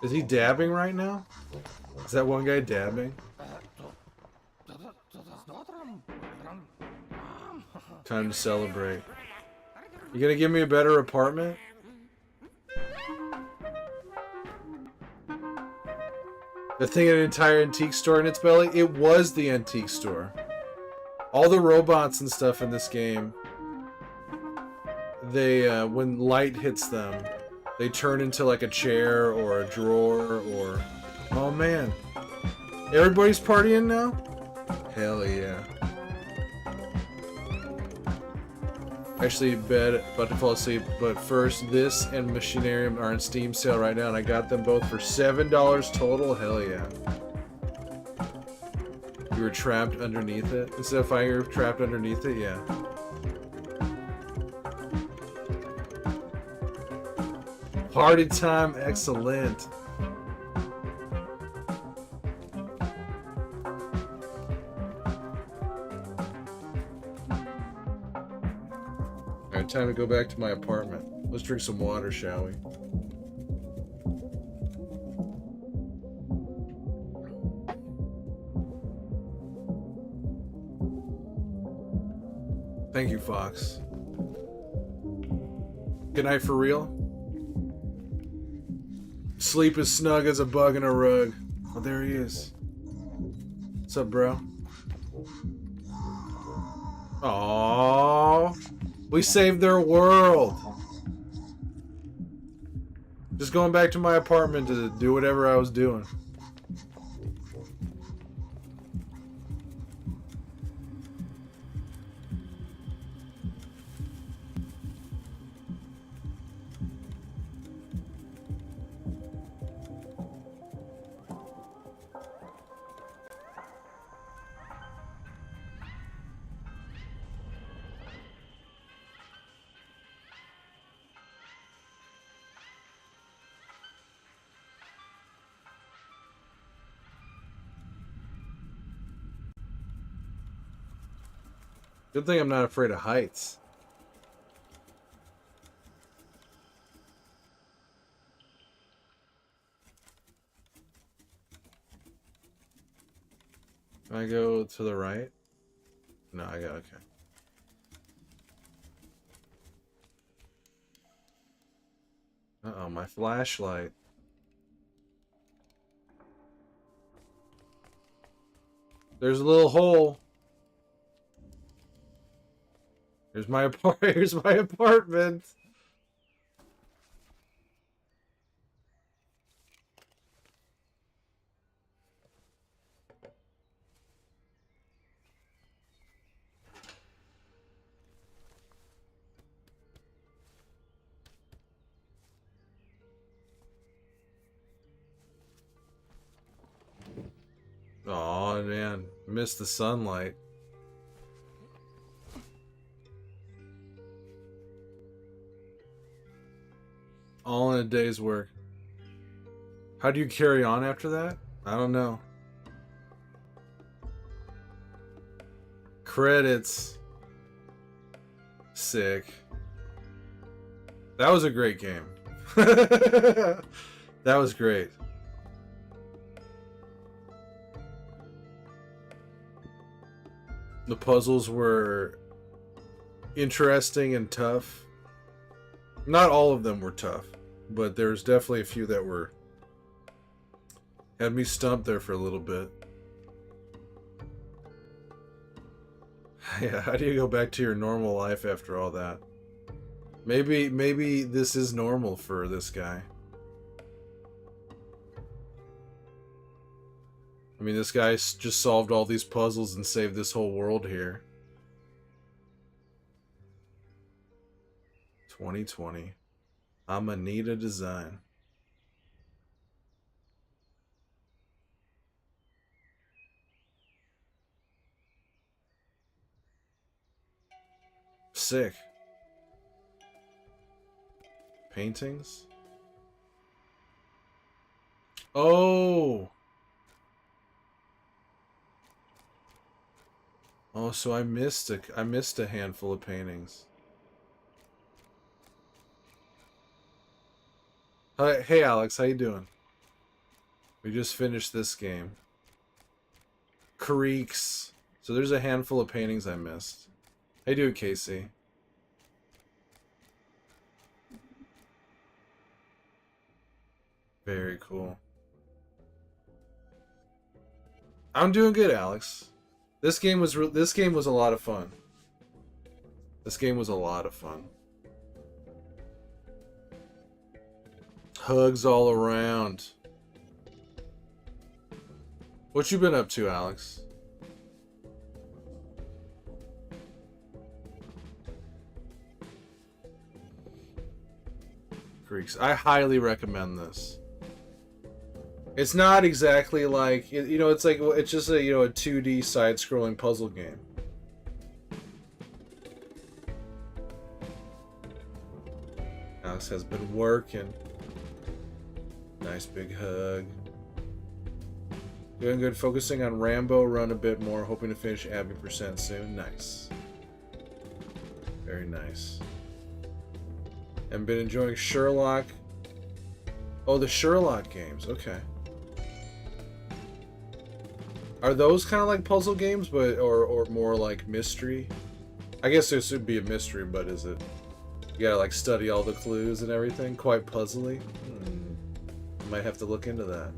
Is he dabbing right now? Is that one guy dabbing? Time to celebrate. You gonna give me a better apartment? The thing an entire antique store in its belly? It was the antique store. All the robots and stuff in this game, they, when light hits them, they turn into like a chair or a drawer or... Oh man. Everybody's partying now? Hell yeah. Actually, about to fall asleep, but first, this and Machinarium are on Steam sale right now, and I got them both for $7 total. Hell yeah. You were trapped underneath it? Instead of finding you were trapped underneath it? Yeah. Party time, excellent. Alright, time to go back to my apartment. Let's drink some water, shall we? Thank you, Fox. Good night for real. Sleep as snug as a bug in a rug. Oh, there he is. What's up, bro? Aww. We saved their world. Just going back to my apartment to do whatever I was doing. Good thing I'm not afraid of heights. Can I go to the right? No, I got okay. Uh-oh, my flashlight. There's a little hole. Here's my here's my apartment. Oh man, missed the sunlight. All in a day's work. How do you carry on after that? I don't know. Credits. Sick. That was a great game. That was great. The puzzles were interesting and tough. Not all of them were tough, but there's definitely a few that were had me stumped there for a little bit. Yeah, how do you go back to your normal life after all that? Maybe this is normal for this guy. I mean, this guy just solved all these puzzles and saved this whole world here. 2020. I'ma need a design. Sick. Paintings? Oh! Oh, so I missed a handful of paintings. Hi, hey Alex, how you doing? We just finished this game. Creaks. So there's a handful of paintings I missed. How you doing, Casey? Very cool. I'm doing good, Alex. This game was a lot of fun. This game was a lot of fun. Hugs all around. What you been up to, Alex? Creaks. I highly recommend this. It's not exactly like, you know, it's like, it's just a, you know, a 2D side-scrolling puzzle game. Alex has been working. Nice big hug. Doing good, focusing on Rambo Run a bit more, hoping to finish Abby % soon. Nice. Very nice. And been enjoying Sherlock. Oh, the Sherlock games, okay. Are those kind of like puzzle games, but or more like mystery? I guess this would be a mystery, but is it? You gotta like study all the clues and everything. Quite puzzly. Might have to look into that.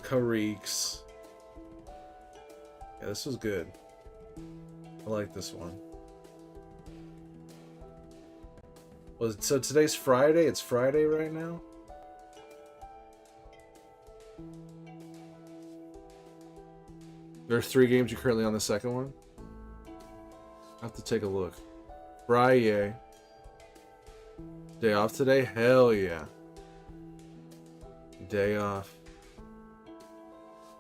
Creaks. Yeah, this was good. I like this one. Well, so today's Friday. It's Friday right now. There are 3 games. You're currently on the second one. I'll have to take a look. Friday. Day off today? Hell yeah. Day off.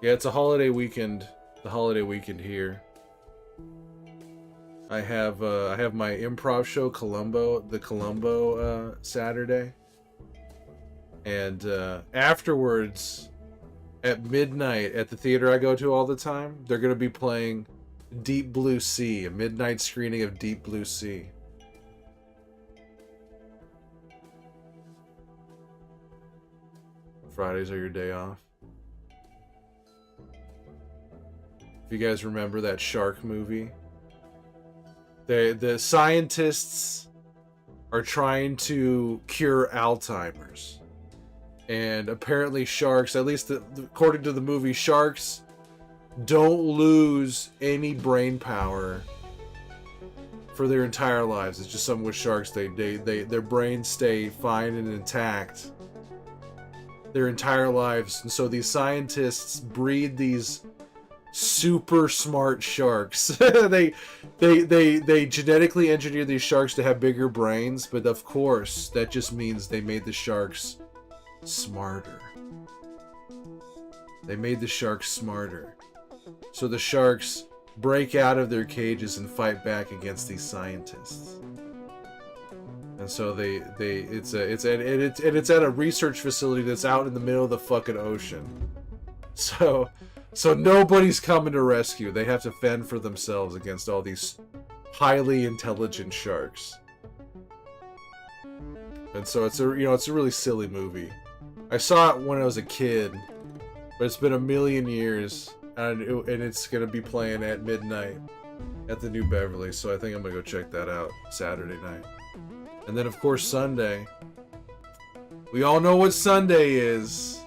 Yeah, it's a holiday weekend. The holiday weekend here. I have my improv show Columbo Saturday. And afterwards at midnight at the theater I go to all the time, they're going to be playing Deep Blue Sea, a midnight screening of Deep Blue Sea. Fridays are your day off. If you guys remember that shark movie, the scientists are trying to cure Alzheimer's. And apparently sharks, at least according to the movie, sharks don't lose any brain power for their entire lives. It's just something with sharks. Their brains stay fine and intact their entire lives. And so these scientists breed these super smart sharks. they genetically engineer these sharks to have bigger brains, but of course that just means they made the sharks smarter. They made the sharks smarter. So the sharks break out of their cages and fight back against these scientists. And so it's at a research facility that's out in the middle of the fucking ocean. So nobody's coming to rescue. They have to fend for themselves against all these highly intelligent sharks. And so it's a really silly movie. I saw it when I was a kid, but it's been a million years, and it's gonna be playing at midnight at the New Beverly. So I think I'm gonna go check that out Saturday night. And then of course Sunday. We all know what Sunday is.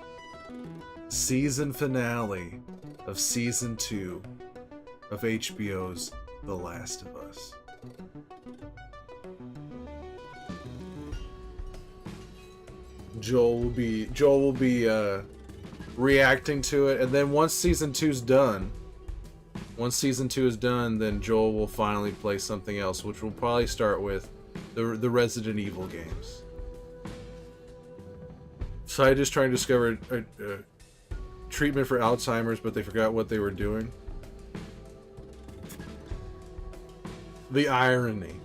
Season finale of season 2 of HBO's The Last of Us. Joel will be reacting to it, and then once season 2 is done, then Joel will finally play something else, which will probably start with the Resident Evil games. Scientists trying to discover a treatment for Alzheimer's, but they forgot what they were doing. The irony.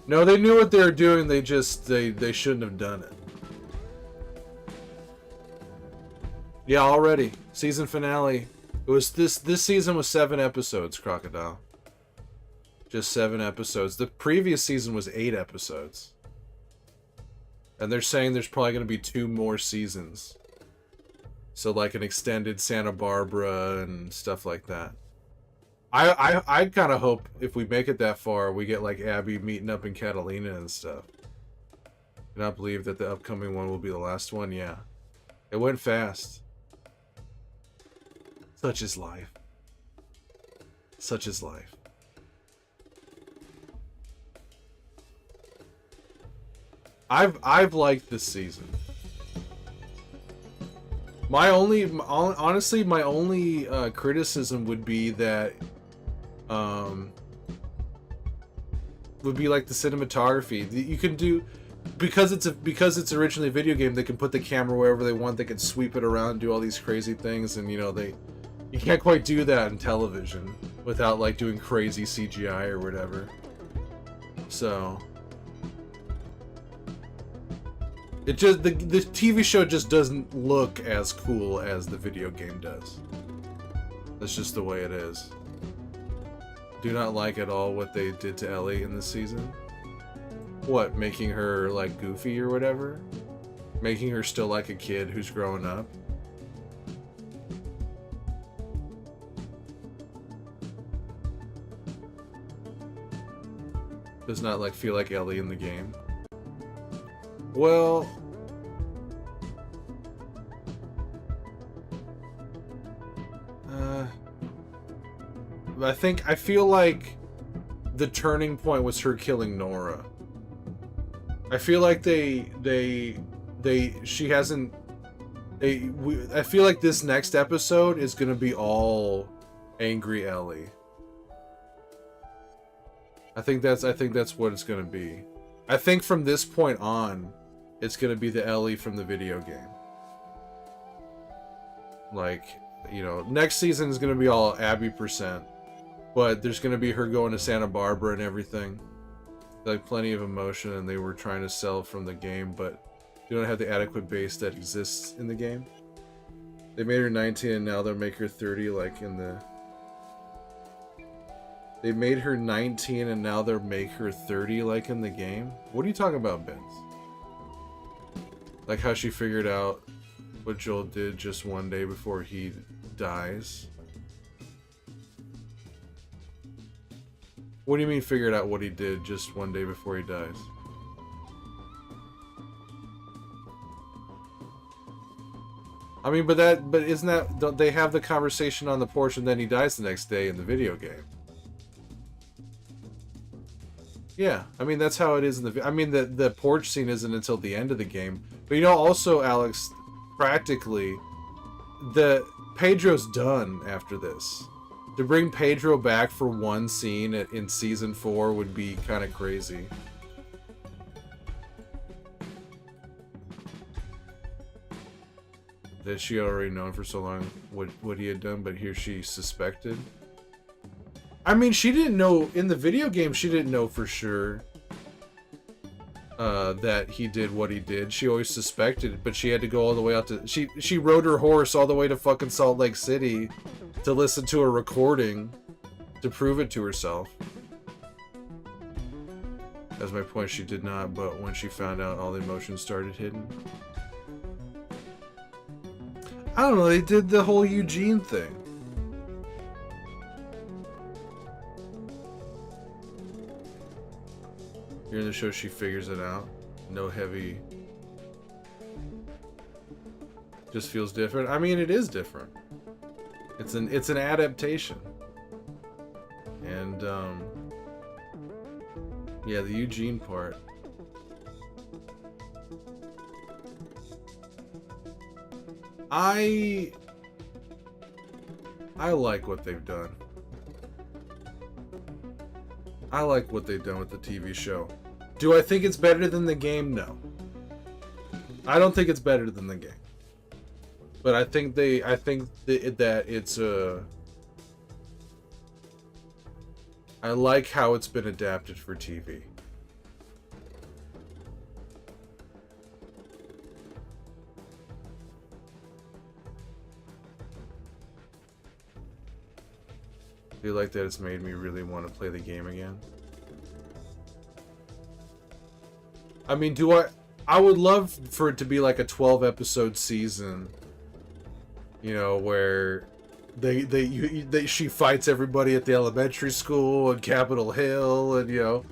No, they knew what they were doing. They shouldn't have done it. Yeah, already season finale. It was this season was 7 episodes. Crocodile. Just 7 episodes. The previous season was 8 episodes. And they're saying there's probably going to be 2 more seasons. So like an extended Santa Barbara and stuff like that. I kind of hope if we make it that far, we get like Abby meeting up in Catalina and stuff. Can I believe that the upcoming one will be the last one? Yeah. It went fast. Such is life. Such is life. I've liked this season. Honestly, my only criticism would be that would be like the cinematography. You can do, because it's originally a video game, they can put the camera wherever they want. They can sweep it around, do all these crazy things, and you can't quite do that in television without like doing crazy CGI or whatever. So it just the TV show just doesn't look as cool as the video game does. That's just the way it is. Do not like at all what they did to Ellie in this season. What, making her like goofy or whatever? Making her still like a kid who's growing up? Does not like feel like Ellie in the game. Well, I feel like the turning point was her killing Nora. I feel like I feel like this next episode is gonna be all angry Ellie. I think that's what it's gonna be. I think from this point on, it's gonna be the Ellie from the video game. Like, next season is gonna be all Abby %, but there's gonna be her going to Santa Barbara and everything. Like plenty of emotion, and they were trying to sell from the game, but Do not have the adequate base that exists in the game. They made her 19 and now they'll make her 30 like in the... They made her 19 and now they'll make her 30 like in the game? What are you talking about, Benz? Like how she figured out what Joel did just one day before he dies? What do you mean figured out what he did just one day before he dies? I mean, but isn't that, don't they have the conversation on the porch and then he dies the next day in the video game? Yeah, I mean, that's how it is in the, I mean, the porch scene isn't until the end of the game. But you know, also, Alex, practically, Pedro's done after this. To bring Pedro back for one scene in Season 4 would be kind of crazy. That she already known for so long what he had done, but here she suspected. I mean, she didn't know, in the video game, she didn't know for sure that he did what he did. She always suspected, but she had to go all the way out to... She rode her horse all the way to fucking Salt Lake City to listen to a recording to prove it to herself. That's my point, she did not, but when she found out, all the emotions started hitting. I don't know, they did the whole Eugene thing. Here in the show, she figures it out. No heavy. Just feels different. I mean, it is different. It's an adaptation. And yeah, the Eugene part. I like what they've done. I like what they've done with the TV show. Do I think it's better than the game? No. I don't think it's better than the game. But I think that it's I like how it's been adapted for TV. Do you like that it's made me really want to play the game again? I mean, I would love for it to be like a 12 episode season, you know, where she fights everybody at the elementary school and Capitol Hill, and you know,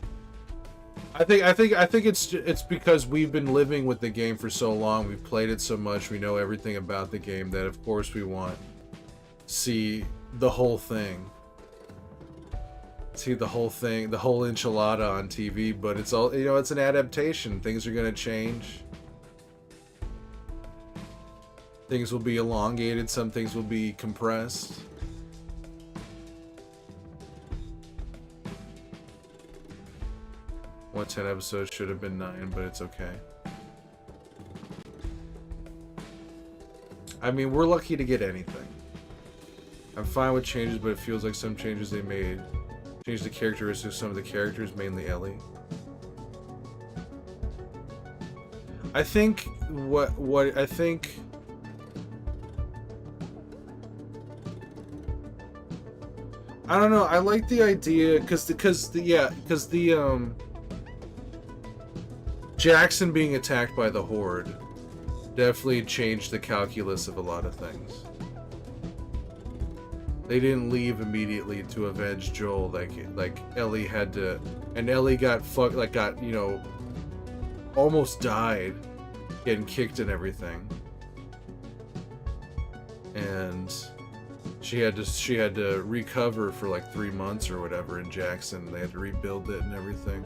I think it's because we've been living with the game for so long, we've played it so much, we know everything about the game, that of course we want to see the whole thing. See the whole thing, the whole enchilada on TV, but it's all, you know, it's an adaptation. Things are gonna change. Things will be elongated, some things will be compressed. What 10 episodes should have been 9, but it's okay. I mean, we're lucky to get anything. I'm fine with changes, but it feels like some changes they made changed the characteristics of some of the characters, mainly Ellie. I think I think I don't know, I like the idea because the Jackson being attacked by the Horde definitely changed the calculus of a lot of things. They didn't leave immediately to avenge Joel, like Ellie had to, and Ellie got you know, almost died, getting kicked and everything, and she had to recover for like 3 months or whatever in Jackson. They had to rebuild it and everything.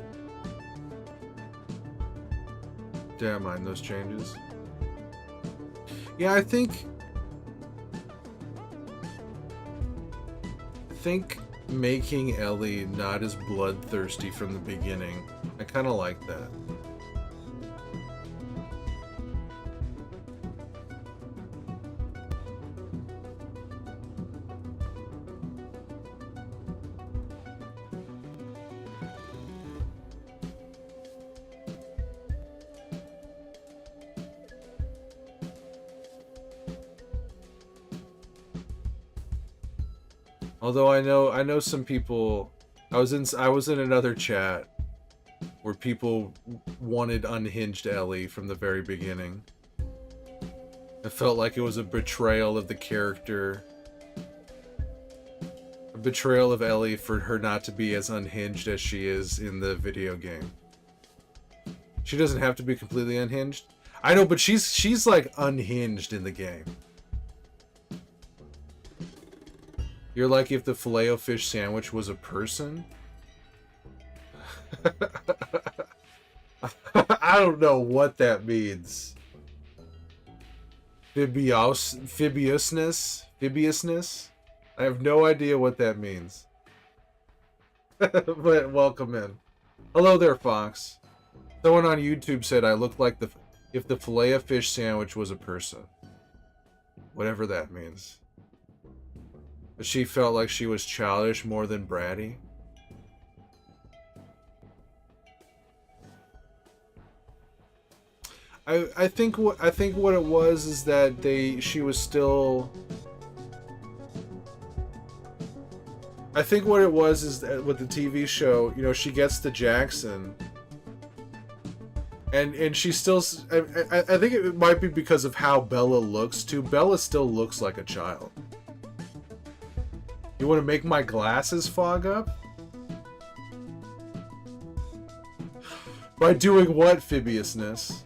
Damn, mind those changes. Yeah, I think making Ellie not as bloodthirsty from the beginning, I kind of like that. Although I know some people. I was in another chat where people wanted unhinged Ellie from the very beginning. It felt like it was a betrayal of the character. A betrayal of Ellie for her not to be as unhinged as she is in the video game. She doesn't have to be completely unhinged. I know, but she's like unhinged in the game. You're like if the Filet-O-Fish sandwich was a person? I don't know what that means. Phibiousness? I have no idea what that means. But welcome in. Hello there, Fox. Someone on YouTube said I looked like if the Filet-O-Fish sandwich was a person. Whatever that means. But she felt like she was childish more than bratty. I think what it was is that she was still. I think what it was is that with the TV show, you know, she gets to Jackson, and she still. I think it might be because of how Bella looks too. Bella still looks like a child. You want to make my glasses fog up? By doing what, Phibiousness?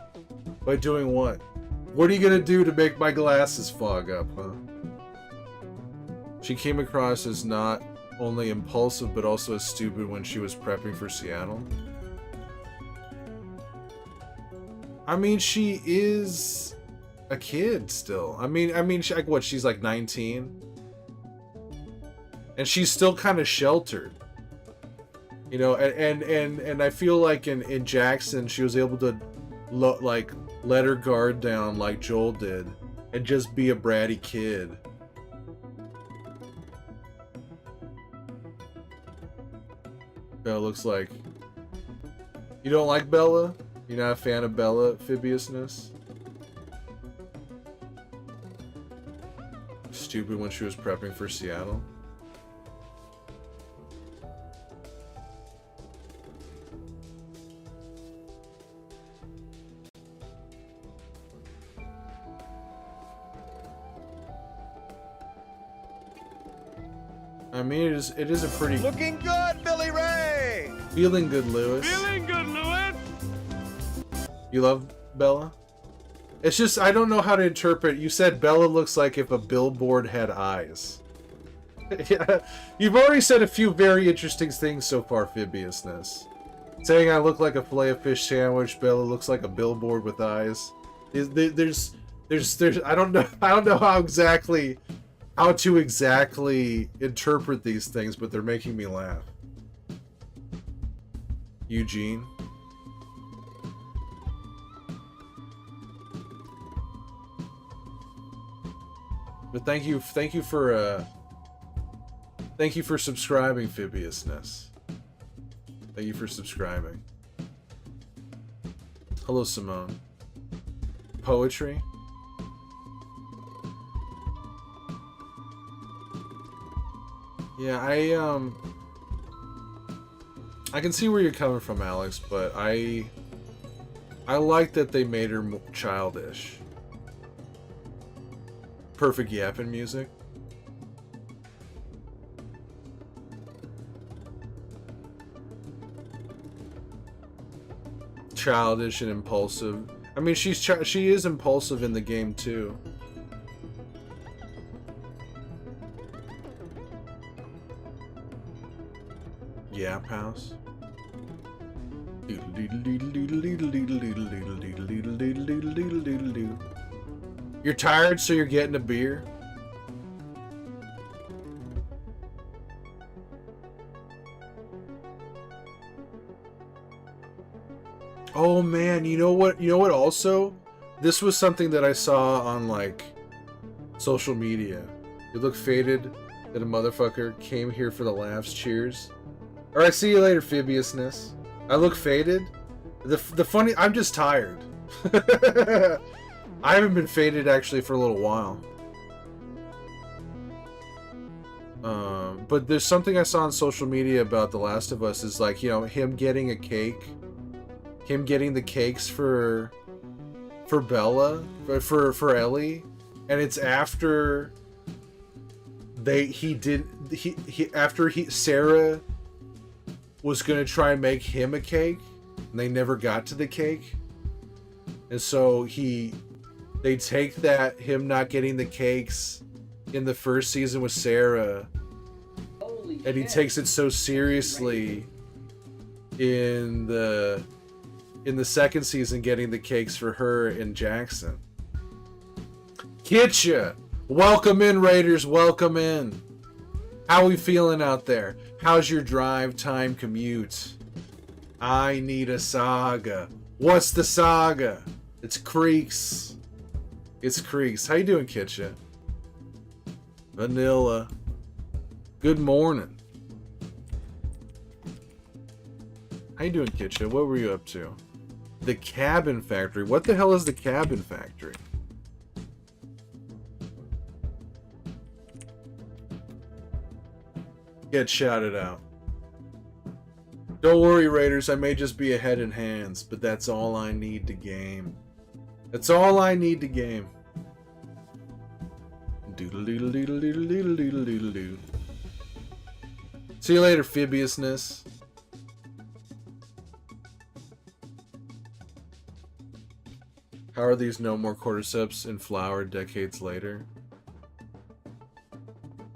By doing what? What are you gonna do to make my glasses fog up, huh? She came across as not only impulsive, but also as stupid when she was prepping for Seattle. I mean, she is a kid still. I mean, she, like, what? She's like 19, and she's still kind of sheltered. You know, and I feel like in Jackson, she was able to like let her guard down like Joel did, and just be a bratty kid. Bella looks like. You don't like Bella? You're not a fan of Bella, Phibiousness? Stupid when she was prepping for Seattle. I mean, it is a pretty... Looking good, Billy Ray! Feeling good, Lewis. Feeling good, Lewis! You love Bella? It's just, I don't know how to interpret. You said Bella looks like if a billboard had eyes. Yeah, you've already said a few very interesting things so far, Phibiousness. Saying I look like a Filet-O-Fish sandwich, Bella looks like a billboard with eyes. There's I don't know how to exactly interpret these things, but they're making me laugh. Eugene. But thank you for subscribing, Phibiousness. Thank you for subscribing. Hello, Simone. Poetry. Yeah, I can see where you're coming from, Alex, but I like that they made her childish. Perfect yapping music. Childish and impulsive. I mean, she is impulsive in the game too. Yap House. You're tired, so you're getting a beer? Oh man, you know what also? This was something that I saw on like social media. You look faded that a motherfucker came here for the laughs. Cheers. Alright, see you later, Phibiousness. I look faded? The funny... I'm just tired. I haven't been faded, actually, for a little while. But there's something I saw on social media about The Last of Us is like, you know, him getting a cake, him getting the cakes for Bella, for Ellie, and it's after Sarah was gonna try and make him a cake, and they never got to the cake, and so they take that him not getting the cakes in the first season with Sarah, and he takes it so seriously in the second season, getting the cakes for her and Jackson. Kitcha! Welcome in, Raiders, welcome in. How we feeling out there? How's your drive time commute? I need a saga. What's the saga? It's Creaks. It's Creaks. How you doing, Kitcha? Vanilla. Good morning. How you doing, Kitcha? What were you up to? The Cabin Factory. What the hell is the Cabin Factory? Get shouted out. Don't worry, Raiders. I may just be a head and hands, but that's all I need to game. That's all I need to game. Doodle doodle doodle doodle doodle doodle doodle doodle. See you later, Phibiousness. How are these no more cordyceps in flower decades later?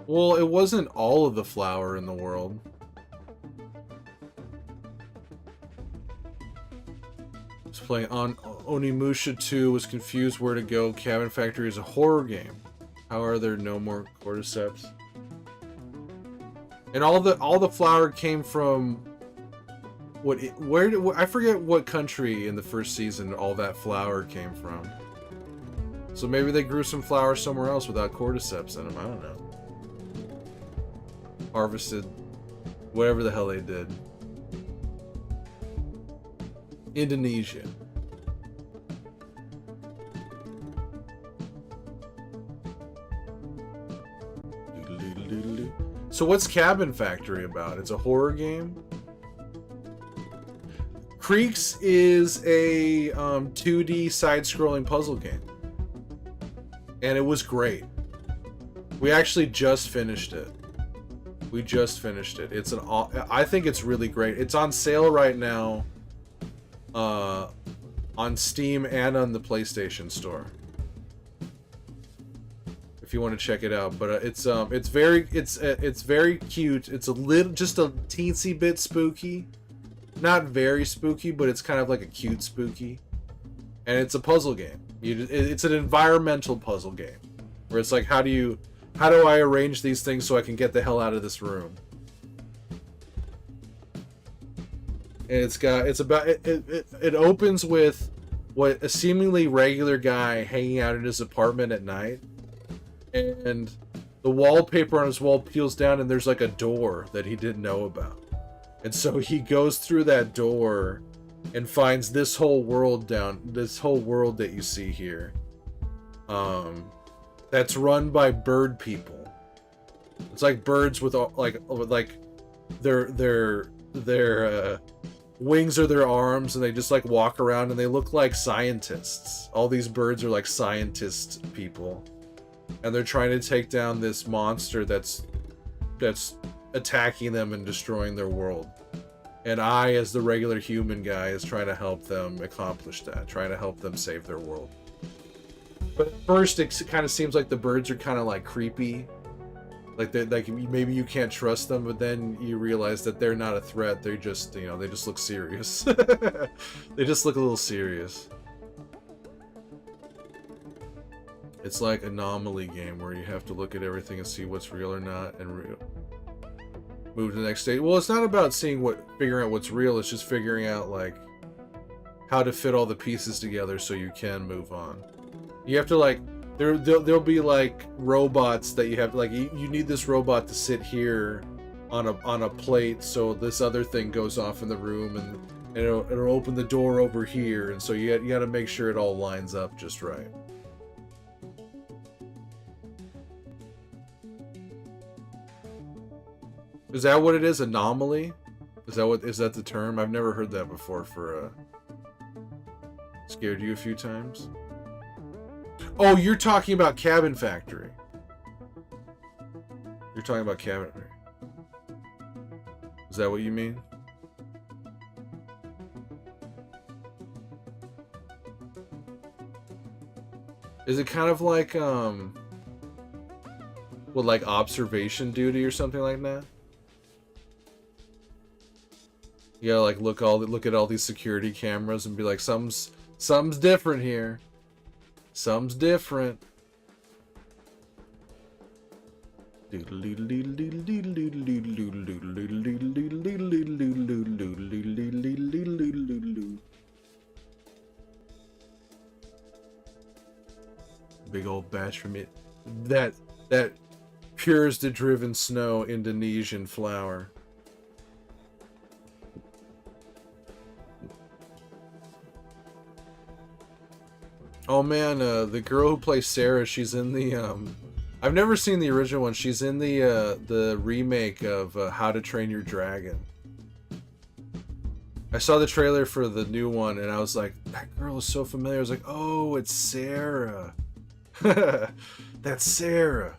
Well, it wasn't all of the flower in the world. I was playing on Onimusha 2, was confused where to go. Cabin Factory is a horror game. How are there no more cordyceps? And all the flower came from I forget what country in the first season all that flower came from. So maybe they grew some flowers somewhere else without cordyceps in them. I don't know. Harvested whatever the hell they did. Indonesia. So what's Cabin Factory about? It's a horror game? Creaks is a 2D side-scrolling puzzle game. And it was great. We actually just finished it. We just finished it. I think it's really great. It's on sale right now on Steam and on the PlayStation Store. If you want to check it out, but it's very cute. It's just a teensy bit spooky. Not very spooky, but it's kind of like a cute spooky. And it's a puzzle game. It's an environmental puzzle game where it's like, how do I arrange these things so I can get the hell out of this room? And it opens with what a seemingly regular guy hanging out in his apartment at night, and the wallpaper on his wall peels down and there's like a door that he didn't know about. And so he goes through that door and finds this whole world that you see here. That's run by bird people. It's like birds with like their wings are their arms, and they just like walk around and they look like scientists. All these birds are like scientist people, and they're trying to take down this monster that's attacking them and destroying their world. And I, as the regular human guy, is trying to help them accomplish that, trying to help them save their world. But at first, it kind of seems like the birds are kind of like creepy, like maybe you can't trust them. But then you realize that they're not a threat. They're just, they just look serious. They just look a little serious. It's like Anomaly game where you have to look at everything and see what's real or not, and move to the next stage. Well, it's not about figuring out what's real. It's just figuring out like how to fit all the pieces together so you can move on. You have to like there'll be like robots that you have like you need this robot to sit here on a plate so this other thing goes off in the room, and it'll open the door over here, and so you got to make sure it all lines up just right. Is that what it is? Anomaly? Is that the term? I've never heard that before for scared you a few times. Oh, you're talking about Cabin Factory. You're talking about Cabin Factory. Is that what you mean? Is it kind of like what, like observation duty or something like that? You gotta like look at all these security cameras and be like, something's different here. Something's different. Big old batch from it. That pures the driven snow Indonesian flower. Oh man, the girl who plays Sarah, she's in the I've never seen the original one. She's in the remake of How to Train Your Dragon. I saw the trailer for the new one and I was like, that girl is so familiar. I was like, oh, it's Sarah. That's Sarah.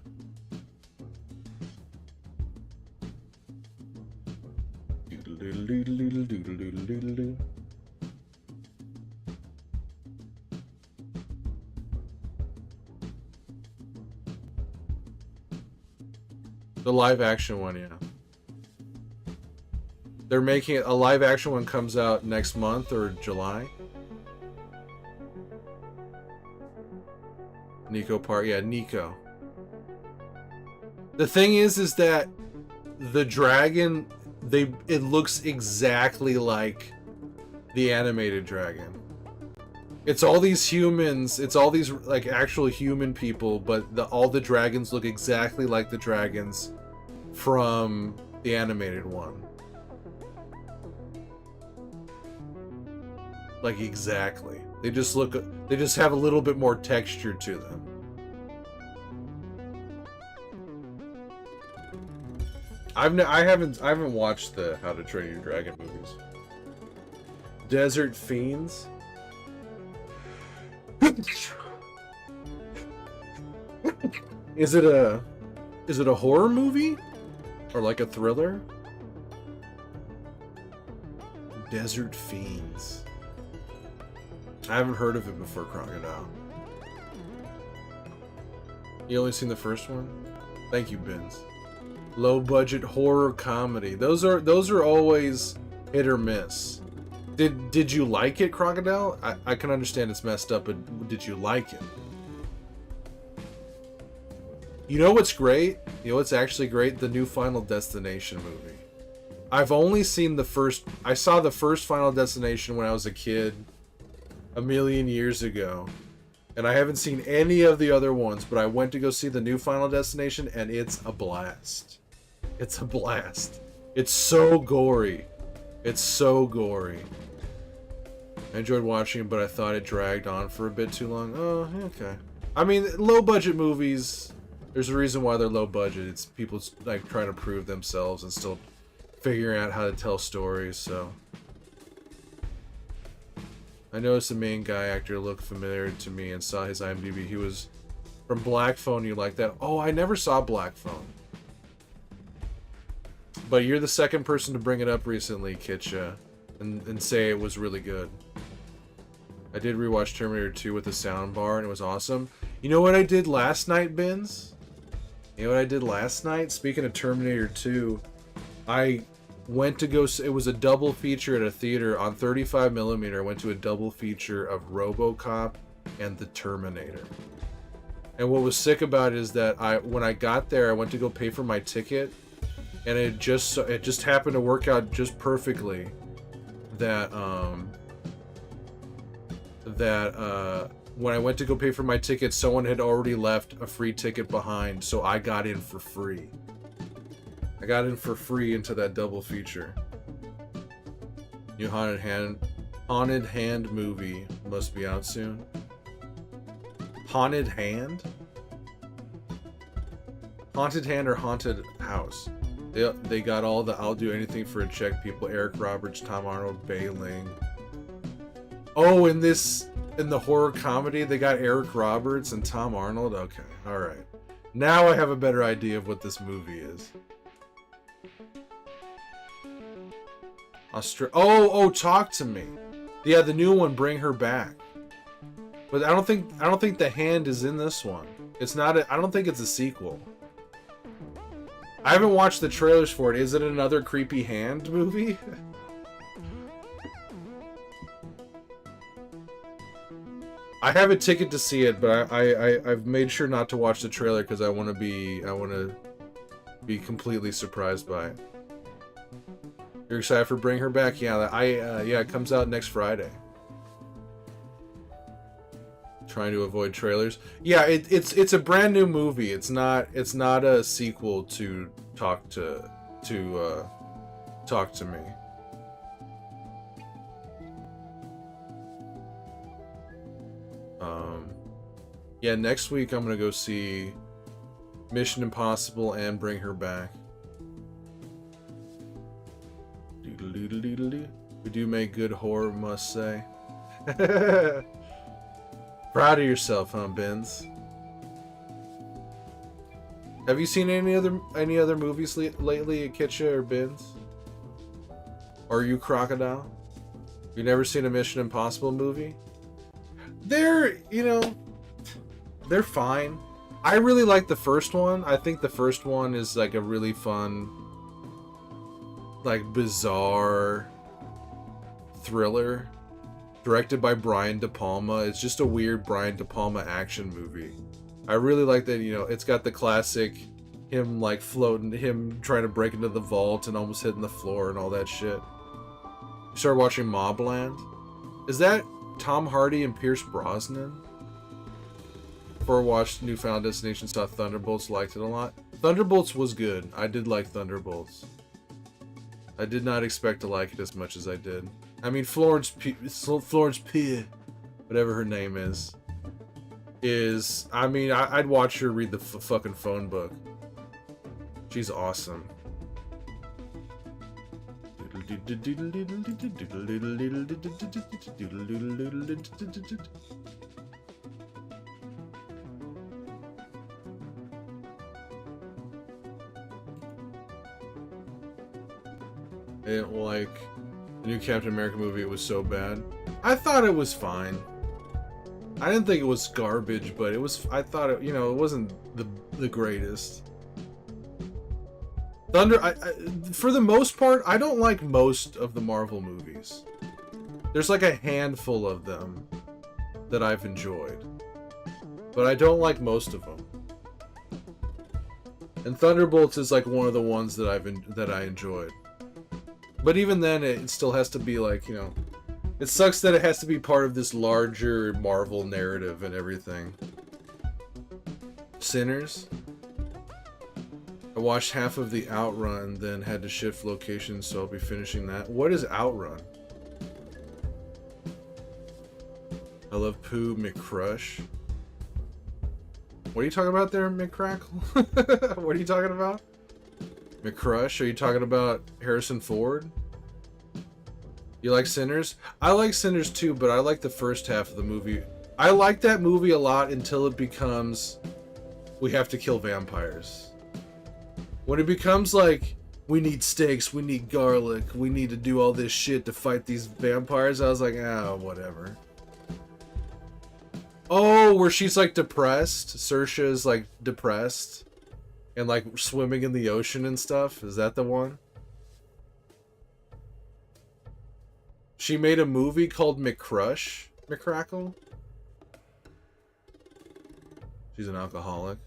The live action one, yeah. They're making it, a live action one comes out next month or July. Nico Park, yeah, Nico. The thing is that the dragon, it looks exactly like the animated dragon. It's all these humans, it's all these like actual human people, but all the dragons look exactly like the dragons from the animated one. Like exactly. They just have a little bit more texture to them. I haven't watched the How to Train Your Dragon movies. Desert Fiends? Is it a horror movie? Or like a thriller? Desert Fiends. I haven't heard of it before, Crocodile. You only seen the first one? Thank you, Benz. Low budget horror comedy. Those are always hit or miss. Did you like it, Crocodile? I can understand it's messed up, but did you like it? You know what's great? You know what's actually great? The new Final Destination movie. I've only seen the first... I saw the first Final Destination when I was a kid a million years ago. And I haven't seen any of the other ones, but I went to go see the new Final Destination, and it's a blast. It's a blast. It's so gory. It's so gory. I enjoyed watching it, but I thought it dragged on for a bit too long. Oh, okay. I mean, low-budget movies, there's a reason why they're low-budget. It's people like trying to prove themselves and still figuring out how to tell stories, so... I noticed the main guy actor looked familiar to me and saw his IMDb. He was from Black Phone. You like that? Oh, I never saw Black Phone. But you're the second person to bring it up recently, Kitcha, and say it was really good. I did rewatch Terminator 2 with the soundbar, and it was awesome. You know what I did last night, Benz? You know what I did last night? Speaking of Terminator 2, I went to go... It was a double feature at a theater on 35mm. I went to a double feature of RoboCop and The Terminator. And what was sick about it is that when I got there, I went to go pay for my ticket, and it just happened to work out just perfectly that when I went to go pay for my ticket, someone had already left a free ticket behind, so I got in for free. I got in for free into that double feature. New Haunted Hand movie must be out soon. Haunted Hand? Haunted Hand or Haunted House? They got all the I'll do anything for a check people. Eric Roberts, Tom Arnold, Bailing. Oh, in the horror comedy, they got Eric Roberts and Tom Arnold. Okay, all right. Now I have a better idea of what this movie is. Oh, Talk to Me. Yeah, the new one, Bring Her Back. But I don't think The Hand is in this one. It's not. I don't think it's a sequel. I haven't watched the trailers for it. Is it another creepy hand movie? I have a ticket to see it, but I've made sure not to watch the trailer because I want to be completely surprised by it. You're excited for Bring Her Back? Yeah, yeah, it comes out next Friday. Trying to avoid trailers. Yeah, it's a brand new movie. It's not a sequel to Talk to Me. Yeah, next week I'm gonna go see Mission Impossible and Bring Her Back. We do make good horror, must say. Proud of yourself, huh, Benz? Have you seen any other movies lately, Akitcha or Benz? Or you, Crocodile? You never seen a Mission Impossible movie? They're fine. I really like the first one. I think the first one is like a really fun, like bizarre thriller directed by Brian De Palma. It's just a weird Brian De Palma action movie. I really like that, it's got the classic him like floating, him trying to break into the vault and almost hitting the floor and all that shit. You start watching Mobland. Is that Tom Hardy and Pierce Brosnan? Before I watched New Final Destination, saw Thunderbolts, liked it a lot. Thunderbolts was good. I did like Thunderbolts. I did not expect to like it as much as I did. I mean, Florence Pugh, whatever her name is, I'd watch her read the fucking phone book. She's awesome. I didn't like the new Captain America movie. It was so bad. I thought it was fine. I didn't think it was garbage, but I thought it, it wasn't the greatest. For the most part, I don't like most of the Marvel movies. There's like a handful of them that I've enjoyed, but I don't like most of them. And Thunderbolts is like one of the ones that I enjoyed. But even then, it still has to be like, it sucks that it has to be part of this larger Marvel narrative and everything. Sinners. I watched half of the Outrun, then had to shift locations, so I'll be finishing that. What is Outrun? I love Pooh McCrush. What are you talking about there, McCrackle? What are you talking about? McCrush? Are you talking about Harrison Ford? You like Sinners? I like Sinners too, but I like the first half of the movie. I like that movie a lot until it becomes we have to kill vampires. When it becomes like we need steaks, we need garlic, we need to do all this shit to fight these vampires, I was like, whatever. Oh, where she's like depressed? Saoirse's like depressed and like swimming in the ocean and stuff? Is that the one? She made a movie called McCrush? McCrackle? She's an alcoholic.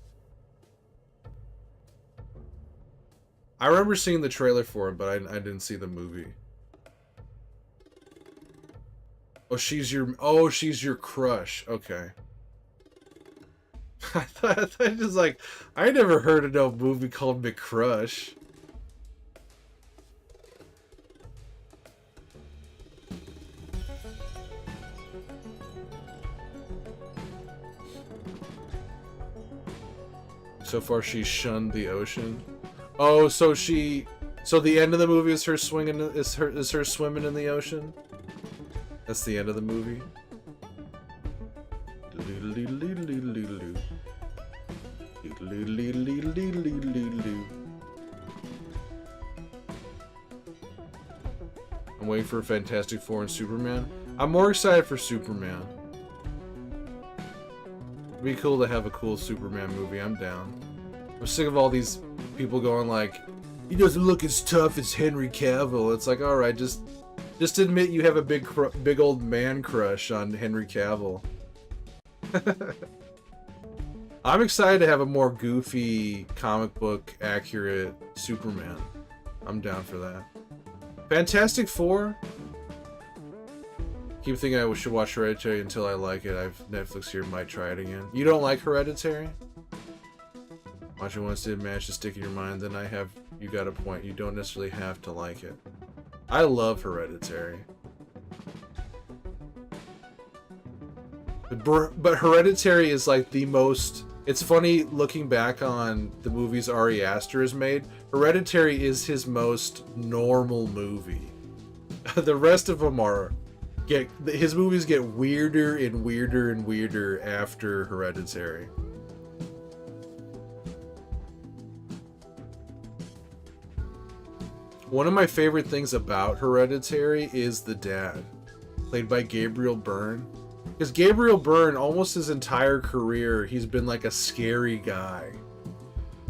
I remember seeing the trailer for it, but I didn't see the movie. Oh, she's your crush. Okay. I thought just like, I never heard of no movie called McCrush. So far, she's shunned the ocean. Oh, so the end of the movie is her swinging, is her swimming in the ocean. That's the end of the movie. I'm waiting for Fantastic Four and Superman. I'm more excited for Superman. It'd be cool to have a cool Superman movie. I'm down. I'm sick of all these people going like, he doesn't look as tough as Henry Cavill. It's like, alright, just admit you have a big old man crush on Henry Cavill. I'm excited to have a more goofy, comic book accurate Superman. I'm down for that. Fantastic Four? Keep thinking I should watch Hereditary until I like it. I've Netflix here, might try it again. You don't like Hereditary? Watch it once, did manage to stick in your mind, then you got a point. You don't necessarily have to like it. I love Hereditary. But Hereditary is like the most... It's funny looking back on the movies Ari Aster has made. Hereditary is his most normal movie. The rest of them his movies get weirder and weirder and weirder after Hereditary. One of my favorite things about Hereditary is the dad, played by Gabriel Byrne. Because Gabriel Byrne, almost his entire career, he's been like a scary guy.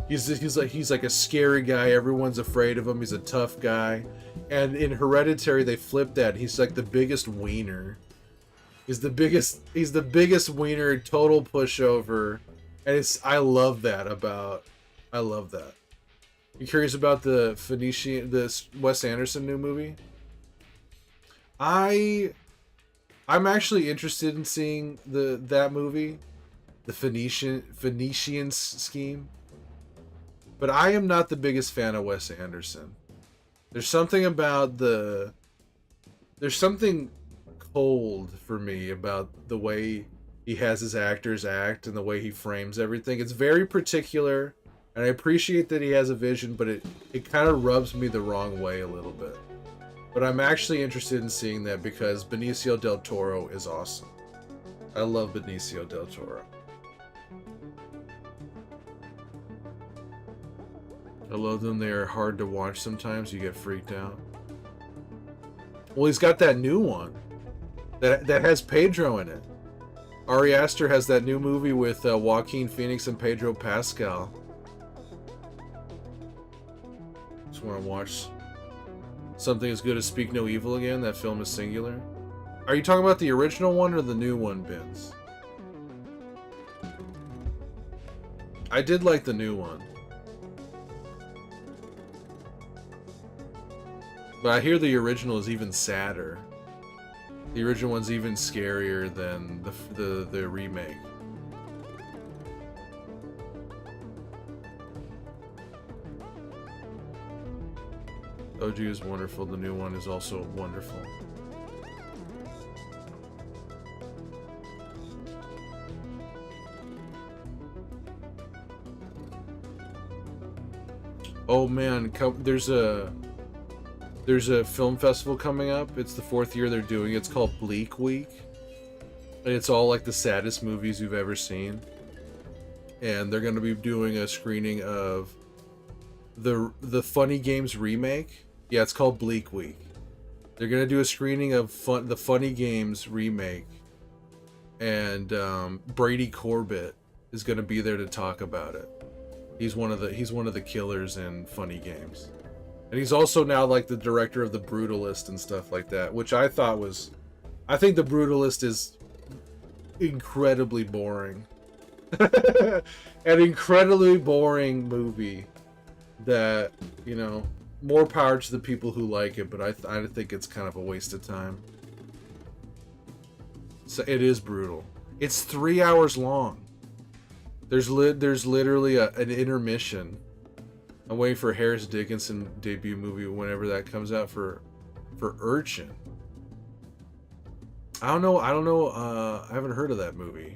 He's like a scary guy. Everyone's afraid of him. He's a tough guy. And in Hereditary, they flip that. He's like the biggest wiener. He's the biggest wiener, total pushover. And I love that. You curious about the Wes Anderson new movie? I'm actually interested in seeing that movie, the Phoenician Scheme. But I am not the biggest fan of Wes Anderson. There's something cold for me about the way he has his actors act and the way he frames everything. It's very particular, and I appreciate that he has a vision, but it kind of rubs me the wrong way a little bit. But I'm actually interested in seeing that because Benicio del Toro is awesome. I love Benicio del Toro. I love them. They are hard to watch sometimes. You get freaked out. Well, he's got that new one that has Pedro in it. Ari Aster has that new movie with Joaquin Phoenix and Pedro Pascal. Just want to watch something as good as Speak No Evil again. That film is singular. Are you talking about the original one or the new one, Vince? I did like the new one. But I hear the original is even sadder. The original one's even scarier than the remake. OG is wonderful. The new one is also wonderful. Oh man, there's a film festival coming up. It's the 4th year they're doing it. It's called Bleak Week. And it's all like the saddest movies you've ever seen. And they're going to be doing a screening of the Funny Games remake. Yeah, it's called Bleak Week. They're going to do a screening of the Funny Games remake. And Brady Corbett is going to be there to talk about it. He's one of the killers in Funny Games. And he's also now like the director of The Brutalist and stuff like that, which I think The Brutalist is incredibly boring. An incredibly boring movie that, you know, more power to the people who like it, but I think it's kind of a waste of time. So it is brutal. It's 3 hours long. There's literally an intermission. I'm waiting for Harris Dickinson debut movie whenever that comes out for Urchin. I don't know. I haven't heard of that movie.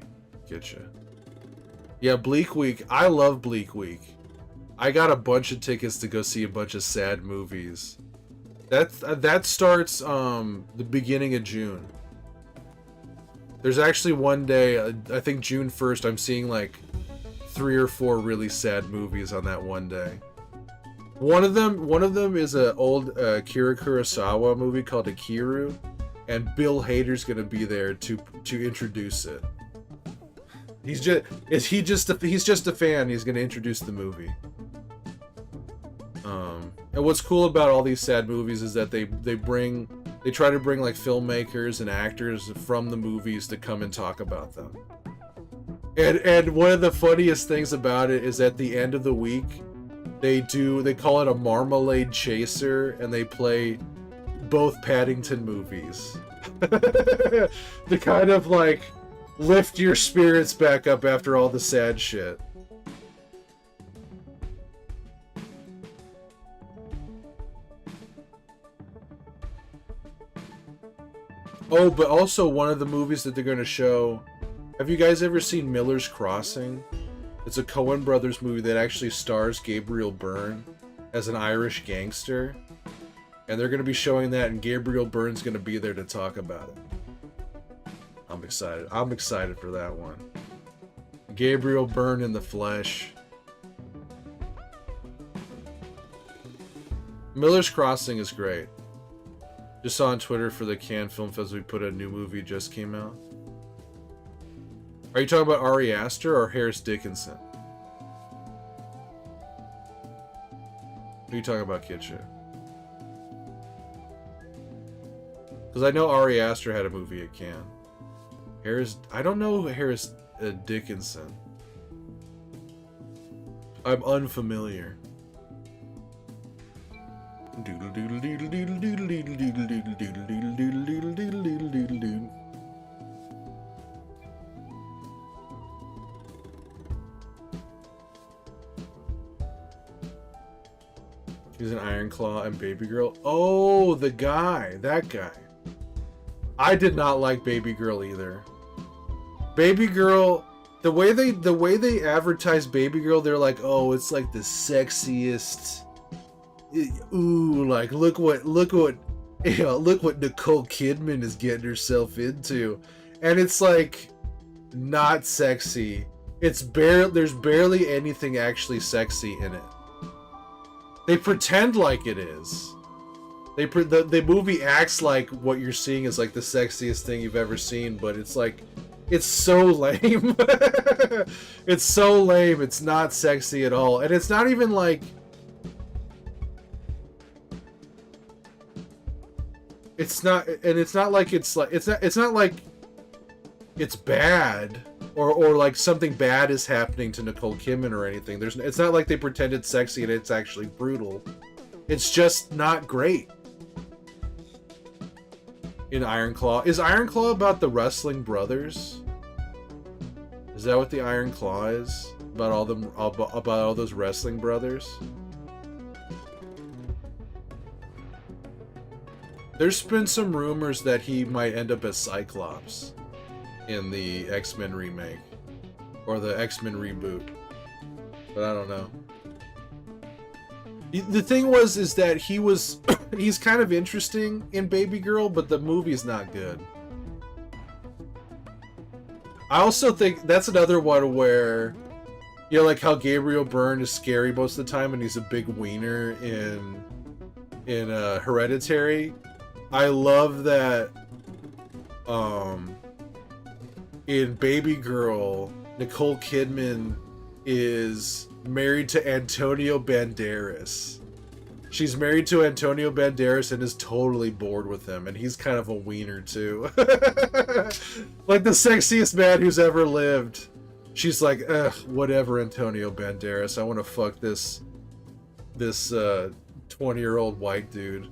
Getcha. Yeah, Bleak Week. I love Bleak Week. I got a bunch of tickets to go see a bunch of sad movies. That starts the beginning of June. There's actually one day, I think June 1st, I'm seeing like 3 or 4 really sad movies on that one day. One of them is an old Akira Kurosawa movie called Akiru, and Bill Hader's gonna be there to introduce it. He's just a fan. He's gonna introduce the movie. And what's cool about all these sad movies is that they try to bring like filmmakers and actors from the movies to come and talk about them. And one of the funniest things about it is at the end of the week, they call it a marmalade chaser, and they play both Paddington movies to kind of like lift your spirits back up after all the sad shit. Oh, but also one of the movies that they're going to show... Have you guys ever seen Miller's Crossing? It's a Coen Brothers movie that actually stars Gabriel Byrne as an Irish gangster. And they're going to be showing that, and Gabriel Byrne's going to be there to talk about it. I'm excited. I'm excited for that one. Gabriel Byrne in the flesh. Miller's Crossing is great. Just saw on Twitter for the Cannes Film Festival we put a new movie just came out. Are you talking about Ari Aster or Harris Dickinson? Who are you talking about, Kitchen? Because I know Ari Aster had a movie at Cannes. I don't know Harris Dickinson. I'm unfamiliar. Doodle doodle doodle doodle doodle doodle doodle doodle doodle doodle doodle doodle doodle doodle doodle. He's an Iron Claw and Baby Girl. Oh, that guy. I did not like Baby Girl either. Baby Girl, the way they advertise Baby Girl, they're like, oh, it's like the sexiest. Ooh, like look what Nicole Kidman is getting herself into, and it's like not sexy. There's barely anything actually sexy in it. They pretend like it is. The movie acts like what you're seeing is like the sexiest thing you've ever seen, but it's like, it's so lame. It's so lame. It's not sexy at all, and it's not even like. It's not like it's bad or like something bad is happening to Nicole Kidman or anything. It's not like they pretend it's sexy and it's actually brutal. It's just not great. In Iron Claw, is Iron Claw about the wrestling brothers? Is that what the Iron Claw is about? All those wrestling brothers? There's been some rumors that he might end up as Cyclops in the X-Men remake or the X-Men reboot, but I don't know. The thing is that he's kind of interesting in Baby Girl, but the movie's not good. I also think that's another one where, you know, like how Gabriel Byrne is scary most of the time and he's a big wiener in Hereditary. I love that in Baby Girl, Nicole Kidman is married to Antonio Banderas. She's married to Antonio Banderas and is totally bored with him, and he's kind of a wiener too. Like the sexiest man who's ever lived. She's like, ugh, whatever, Antonio Banderas. I want to fuck this 20-year-old white dude.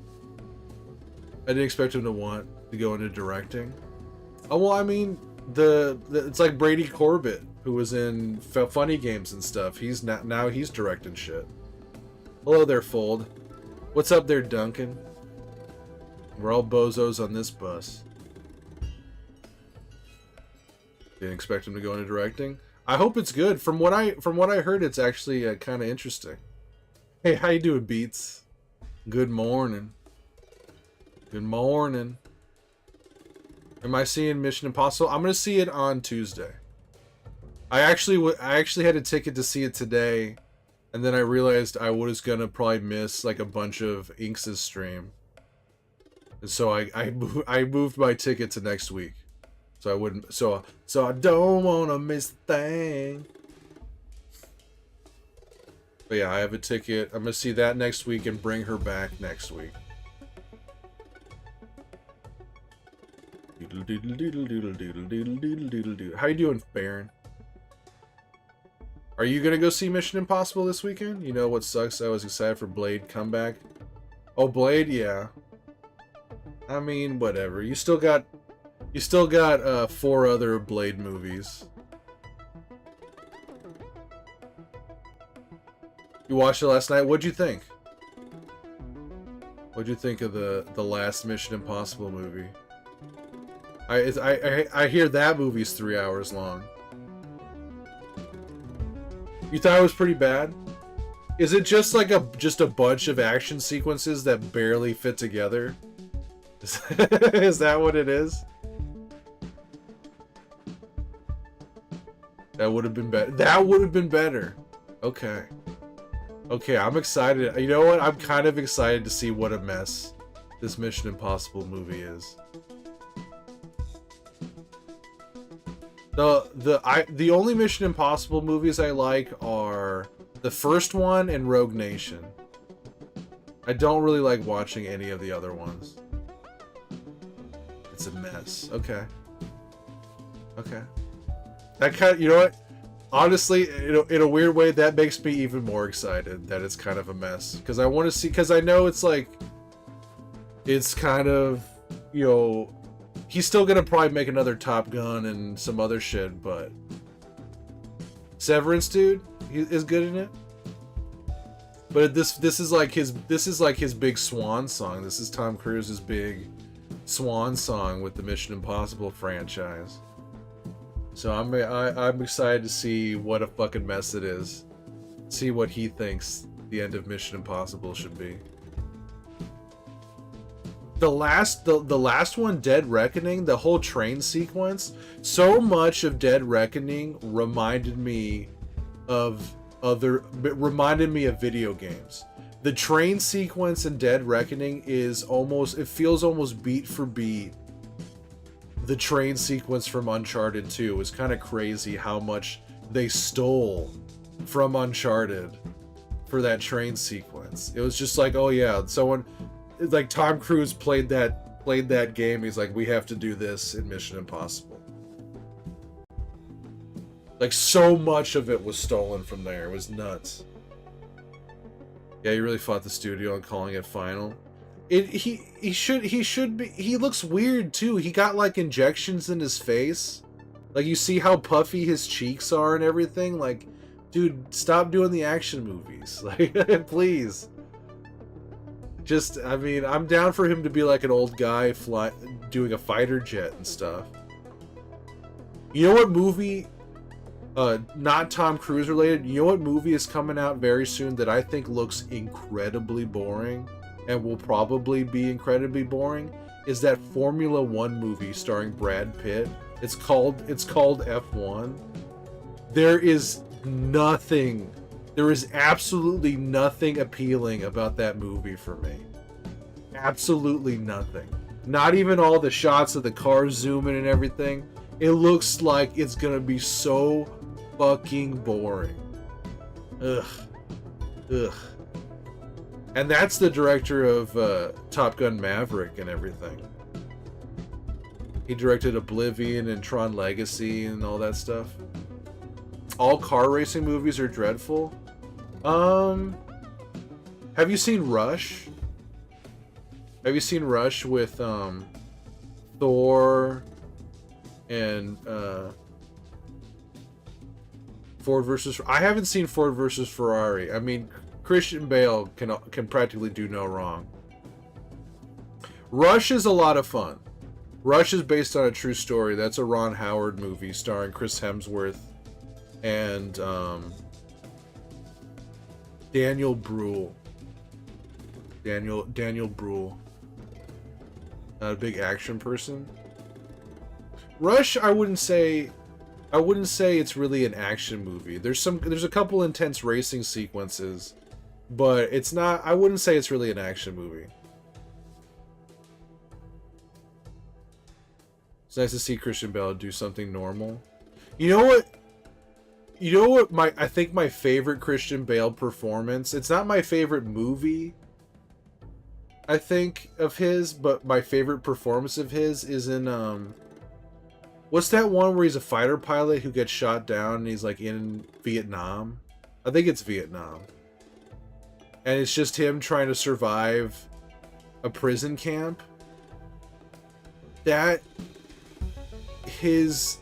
I didn't expect him to want to go into directing. Oh, well, I mean, it's like Brady Corbett, who was in Funny Games and stuff. Now he's directing shit. Hello there, Fold. What's up there, Duncan? We're all bozos on this bus. Didn't expect him to go into directing. I hope it's good. From what I heard, it's actually kind of interesting. Hey, how you doing, Beats? Good morning. Good morning. Am I seeing Mission Impossible? I'm gonna see it on Tuesday. I actually had a ticket to see it today, and then I realized I was gonna probably miss like a bunch of Inks' stream, and so I moved my ticket to next week, so I wouldn't. So I don't wanna miss a thing. But yeah, I have a ticket. I'm gonna see that next week and bring her back next week. How you doing, Baron? Are you gonna go see Mission Impossible this weekend? You know what sucks? I was excited for Blade comeback. Oh, Blade, yeah. I mean, whatever. You still got 4 other Blade movies. You watched it last night. What'd you think? What'd you think of the last Mission Impossible movie? I hear that movie's 3 hours long. You thought it was pretty bad? Is it just like a bunch of action sequences that barely fit together? Is that what it is? That would have been better. That would have been better. Okay. Okay, I'm excited. You know what? I'm kind of excited to see what a mess this Mission Impossible movie is. The only Mission Impossible movies I like are the first one and Rogue Nation. I don't really like watching any of the other ones. It's a mess. Okay. Okay. That kind of, you know what? Honestly, in a weird way, that makes me even more excited that it's kind of a mess. Because I want to see, because I know it's like, it's kind of, you know, he's still gonna probably make another Top Gun and some other shit, but Severance, dude, he is good in it. But this is like his big swan song. This is Tom Cruise's big swan song with the Mission Impossible franchise. So I'm excited to see what a fucking mess it is. See what he thinks the end of Mission Impossible should be. The last one, Dead Reckoning, the whole train sequence, so much of Dead Reckoning reminded me of video games. The train sequence in Dead Reckoning it feels almost beat for beat the train sequence from Uncharted 2. It was kind of crazy how much they stole from Uncharted for that train sequence. It was just like, oh yeah, someone like Tom Cruise played that game. He's like, we have to do this in Mission Impossible. Like, so much of it was stolen from there. It was nuts. Yeah, he really fought the studio on calling it final. He should be. He looks weird too. He got like injections in his face. Like, you see how puffy his cheeks are and everything. Like, dude, stop doing the action movies. Like, please. Just, I mean, I'm down for him to be like an old guy doing a fighter jet and stuff. You know what movie, not Tom Cruise related, you know what movie is coming out very soon that I think looks incredibly boring and will probably be incredibly boring? Is that Formula 1 movie starring Brad Pitt. It's called F1. There is absolutely nothing appealing about that movie for me. Absolutely nothing. Not even all the shots of the cars zooming and everything. It looks like it's gonna be so fucking boring. Ugh. Ugh. And that's the director of Top Gun Maverick and everything. He directed Oblivion and Tron Legacy and all that stuff. All car racing movies are dreadful. Have you seen Rush? Have you seen Rush with Thor and Ford versus? I haven't seen Ford versus Ferrari. I mean, Christian Bale can practically do no wrong. Rush is a lot of fun. Rush is based on a true story. That's a Ron Howard movie starring Chris Hemsworth and Daniel Bruhl. Daniel Bruhl. Not a big action person. Rush, I wouldn't say it's really an action movie. There's a couple intense racing sequences, but it's not. I wouldn't say it's really an action movie. It's nice to see Christian Bale do something normal. You know what? I think my favorite Christian Bale performance. It's not my favorite movie, I think, of his, but my favorite performance of his is in what's that one where he's a fighter pilot who gets shot down and he's like in Vietnam? I think it's Vietnam. And it's just him trying to survive a prison camp. That his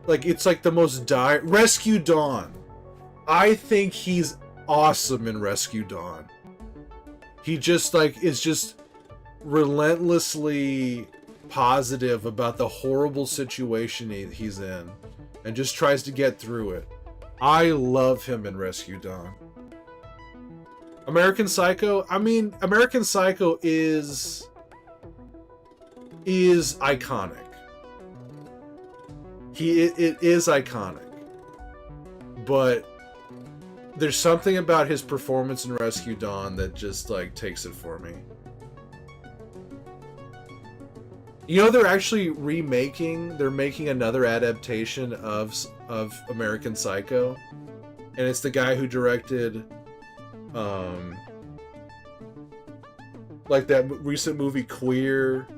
like it's like the most Rescue Dawn. I think he's awesome in Rescue Dawn. He just like is just relentlessly positive about the horrible situation he's in and just tries to get through it. I love him in Rescue Dawn. American Psycho, I mean, American Psycho is iconic. It is iconic. But there's something about his performance in Rescue Dawn that just like takes it for me. You know, they're making another adaptation of American Psycho, and it's the guy who directed like that recent movie Queer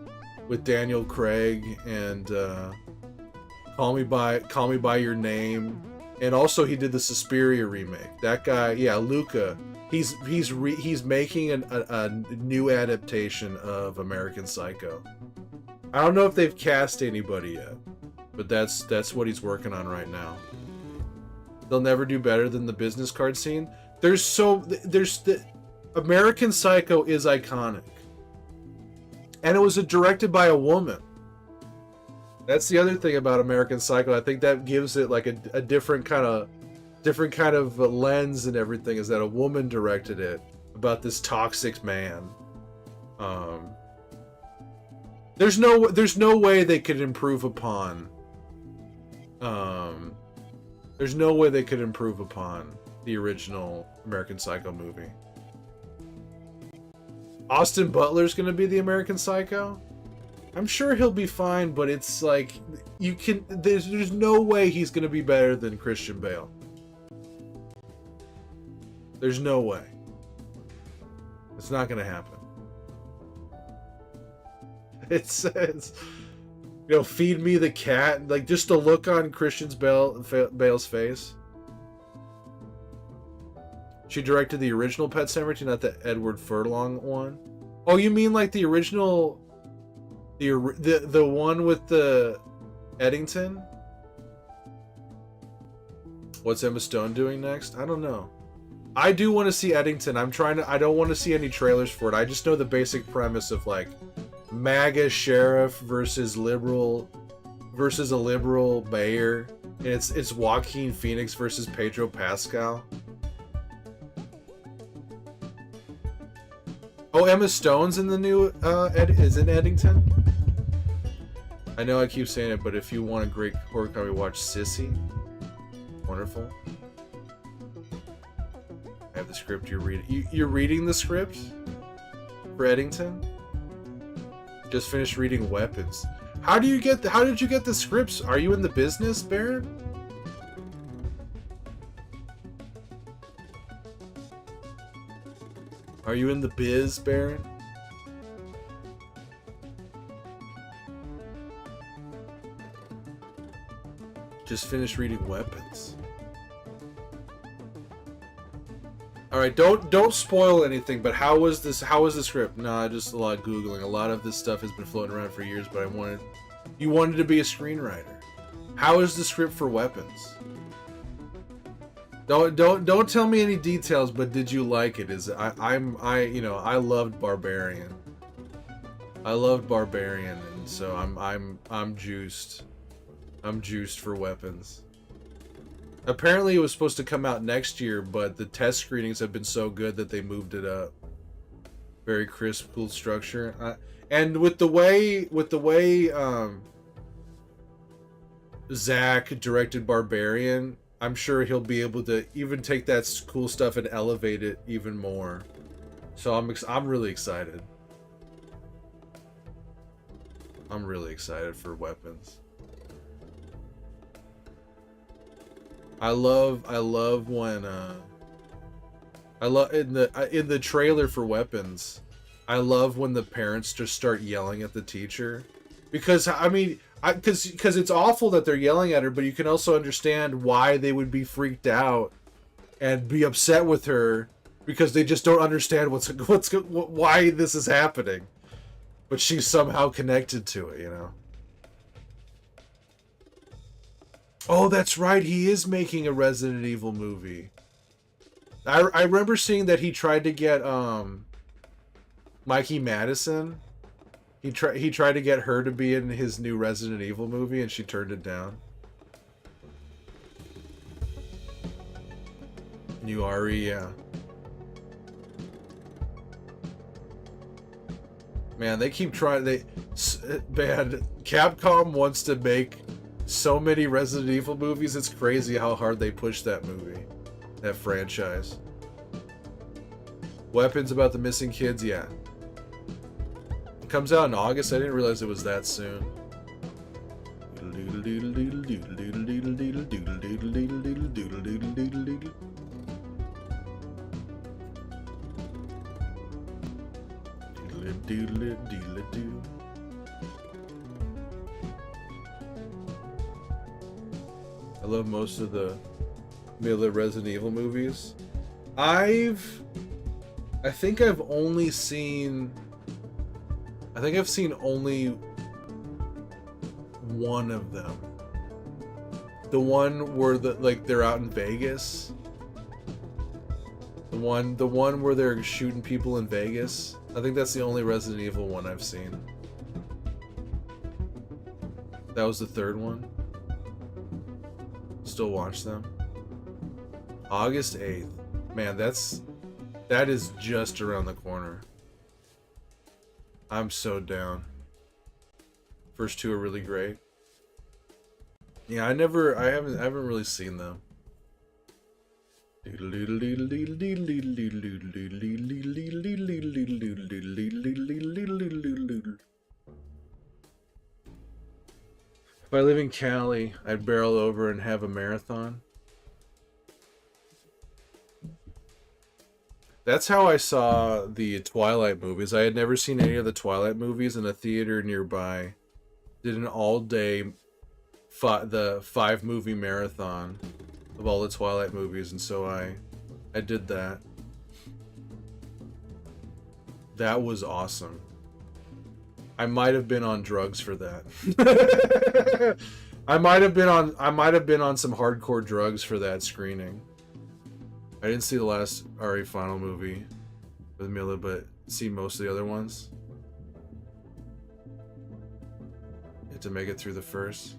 with Daniel Craig and Call Me by Your Name, and also he did the Suspiria remake. That guy, yeah, Luca. He's making a new adaptation of American Psycho. I don't know if they've cast anybody yet, but that's what he's working on right now. They'll never do better than the business card scene. There's the American Psycho is iconic, and it was directed by a woman. That's the other thing about American Psycho. I think that gives it like a different kind of lens and everything. Is that a woman directed it about this toxic man? There's no way they could improve upon. There's no way they could improve upon the original American Psycho movie. Austin Butler's gonna be the American Psycho. I'm sure he'll be fine, but it's like there's no way he's gonna be better than Christian Bale. There's no way. It's not gonna happen. It says, you know, feed me the cat. Like, just the look on Bale's face. She directed the original Pet Sematary, not the Edward Furlong one. Oh, you mean like the original, the one with the Eddington? What's Emma Stone doing next? I don't know. I do want to see Eddington. I don't want to see any trailers for it. I just know the basic premise of like MAGA sheriff versus a liberal mayor, and it's Joaquin Phoenix versus Pedro Pascal. Oh, Emma Stone's in the new is in Eddington. I know I keep saying it, but if you want a great horror comedy, watch Sissy. Wonderful. I have the script you're reading. You're reading the script for Eddington? Just finished reading Weapons. How did you get the scripts? Are you in the business, Baron? Are you in the biz, Baron? Just finished reading Weapons. All right, don't spoil anything. But how was the script? Nah, just a lot of googling. A lot of this stuff has been floating around for years. But you wanted to be a screenwriter. How is the script for Weapons? Don't tell me any details. But did you like it? I loved Barbarian. I loved Barbarian, and so I'm juiced. I'm juiced for Weapons. Apparently, it was supposed to come out next year, but the test screenings have been so good that they moved it up. Very crisp, cool structure, and with the way Zach directed Barbarian, I'm sure he'll be able to even take that cool stuff and elevate it even more. So I'm really excited. I'm really excited for Weapons. I love when in the trailer for Weapons, I love when the parents just start yelling at the teacher, because I mean, because it's awful that they're yelling at her, but you can also understand why they would be freaked out and be upset with her, because they just don't understand why this is happening, but she's somehow connected to it, you know. Oh, that's right, he is making a Resident Evil movie. I remember seeing that he tried to get Mikey Madison. He tried to get her to be in his new Resident Evil movie, and she turned it down. New RE, yeah. Man, they keep trying. Man, Capcom wants to make so many Resident Evil movies. It's crazy how hard they push that movie, that franchise. Weapons about the missing kids, yeah. It comes out in August. I didn't realize it was that soon. I love most of the Miller Resident Evil movies. I think I've seen only one of them. The one where they're out in Vegas. The one where they're shooting people in Vegas. I think that's the only Resident Evil one I've seen. That was the third one. Still watch them. August 8th. Man, that is just around the corner. I'm so down. First two are really great. Yeah, I haven't really seen them. If I live in Cali, I'd barrel over and have a marathon. That's how I saw the Twilight movies. I had never seen any of the Twilight movies, in a theater nearby did an all-day the 5-movie marathon of all the Twilight movies, and so I did that. That was awesome. I might have been on drugs for that. I might have been on some hardcore drugs for that screening. I didn't see the last RE Final movie with Mila, but see most of the other ones. You have to make it through the first.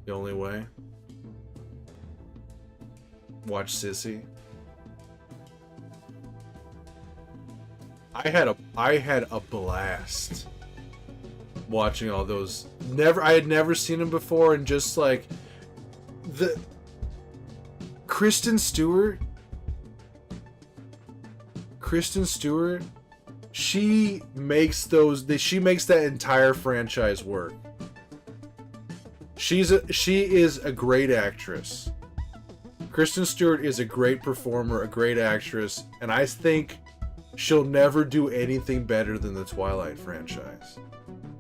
The only way. Watch Sissy. I had a blast watching all those. I had never seen them before, and just like the Kristen Stewart, she makes that entire franchise work. She is a great actress. Kristen Stewart is a great performer, a great actress, and I think she'll never do anything better than the Twilight franchise.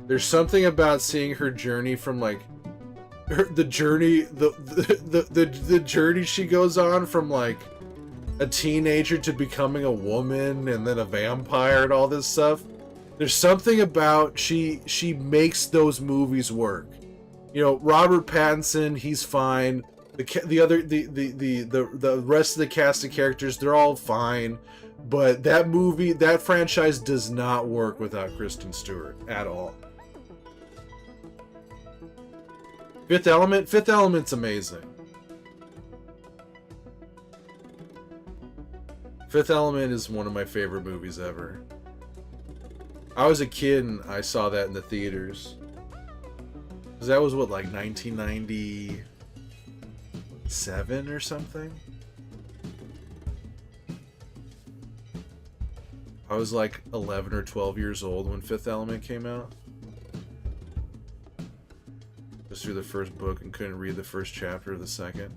There's something about seeing her journey from the journey she goes on from like a teenager to becoming a woman and then a vampire and all this stuff. There's something about she makes those movies work. You know, Robert Pattinson, he's fine. The rest of the cast of characters, they're all fine. But that franchise does not work without Kristen Stewart at all. Fifth Element? Fifth Element's amazing. Fifth Element is one of my favorite movies ever. I was a kid and I saw that in the theaters. Because that was what, like 1997 or something? I was like 11 or 12 years old when Fifth Element came out. Just through the first book and couldn't read the first chapter of the second.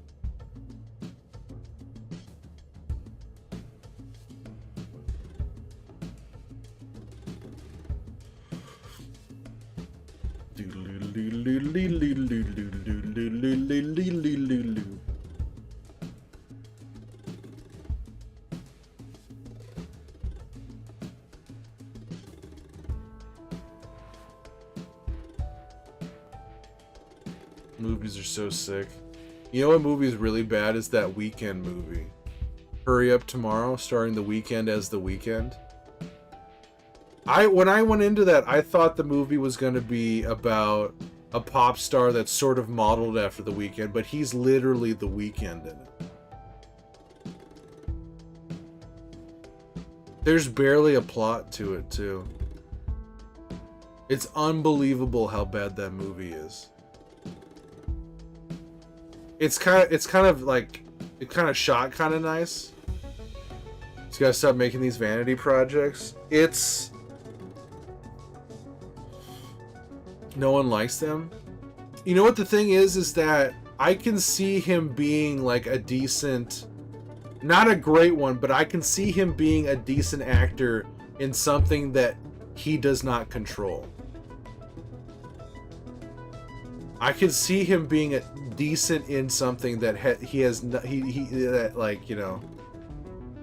Movies are so sick. You know what movie is really bad is that Weekend movie. Hurry Up Tomorrow, starring The Weeknd as The Weeknd. When I went into that, I thought the movie was going to be about a pop star that's sort of modeled after The Weeknd, but he's literally The Weeknd in it. There's barely a plot to it, too. It's unbelievable how bad that movie is. It's kind of shot kind of nice. Just gotta stop making these vanity projects. No one likes them. You know what the thing is that I can see him being like a decent, not a great one, but I can see him being a decent actor in something that he does not control. I could see him being a decent in something that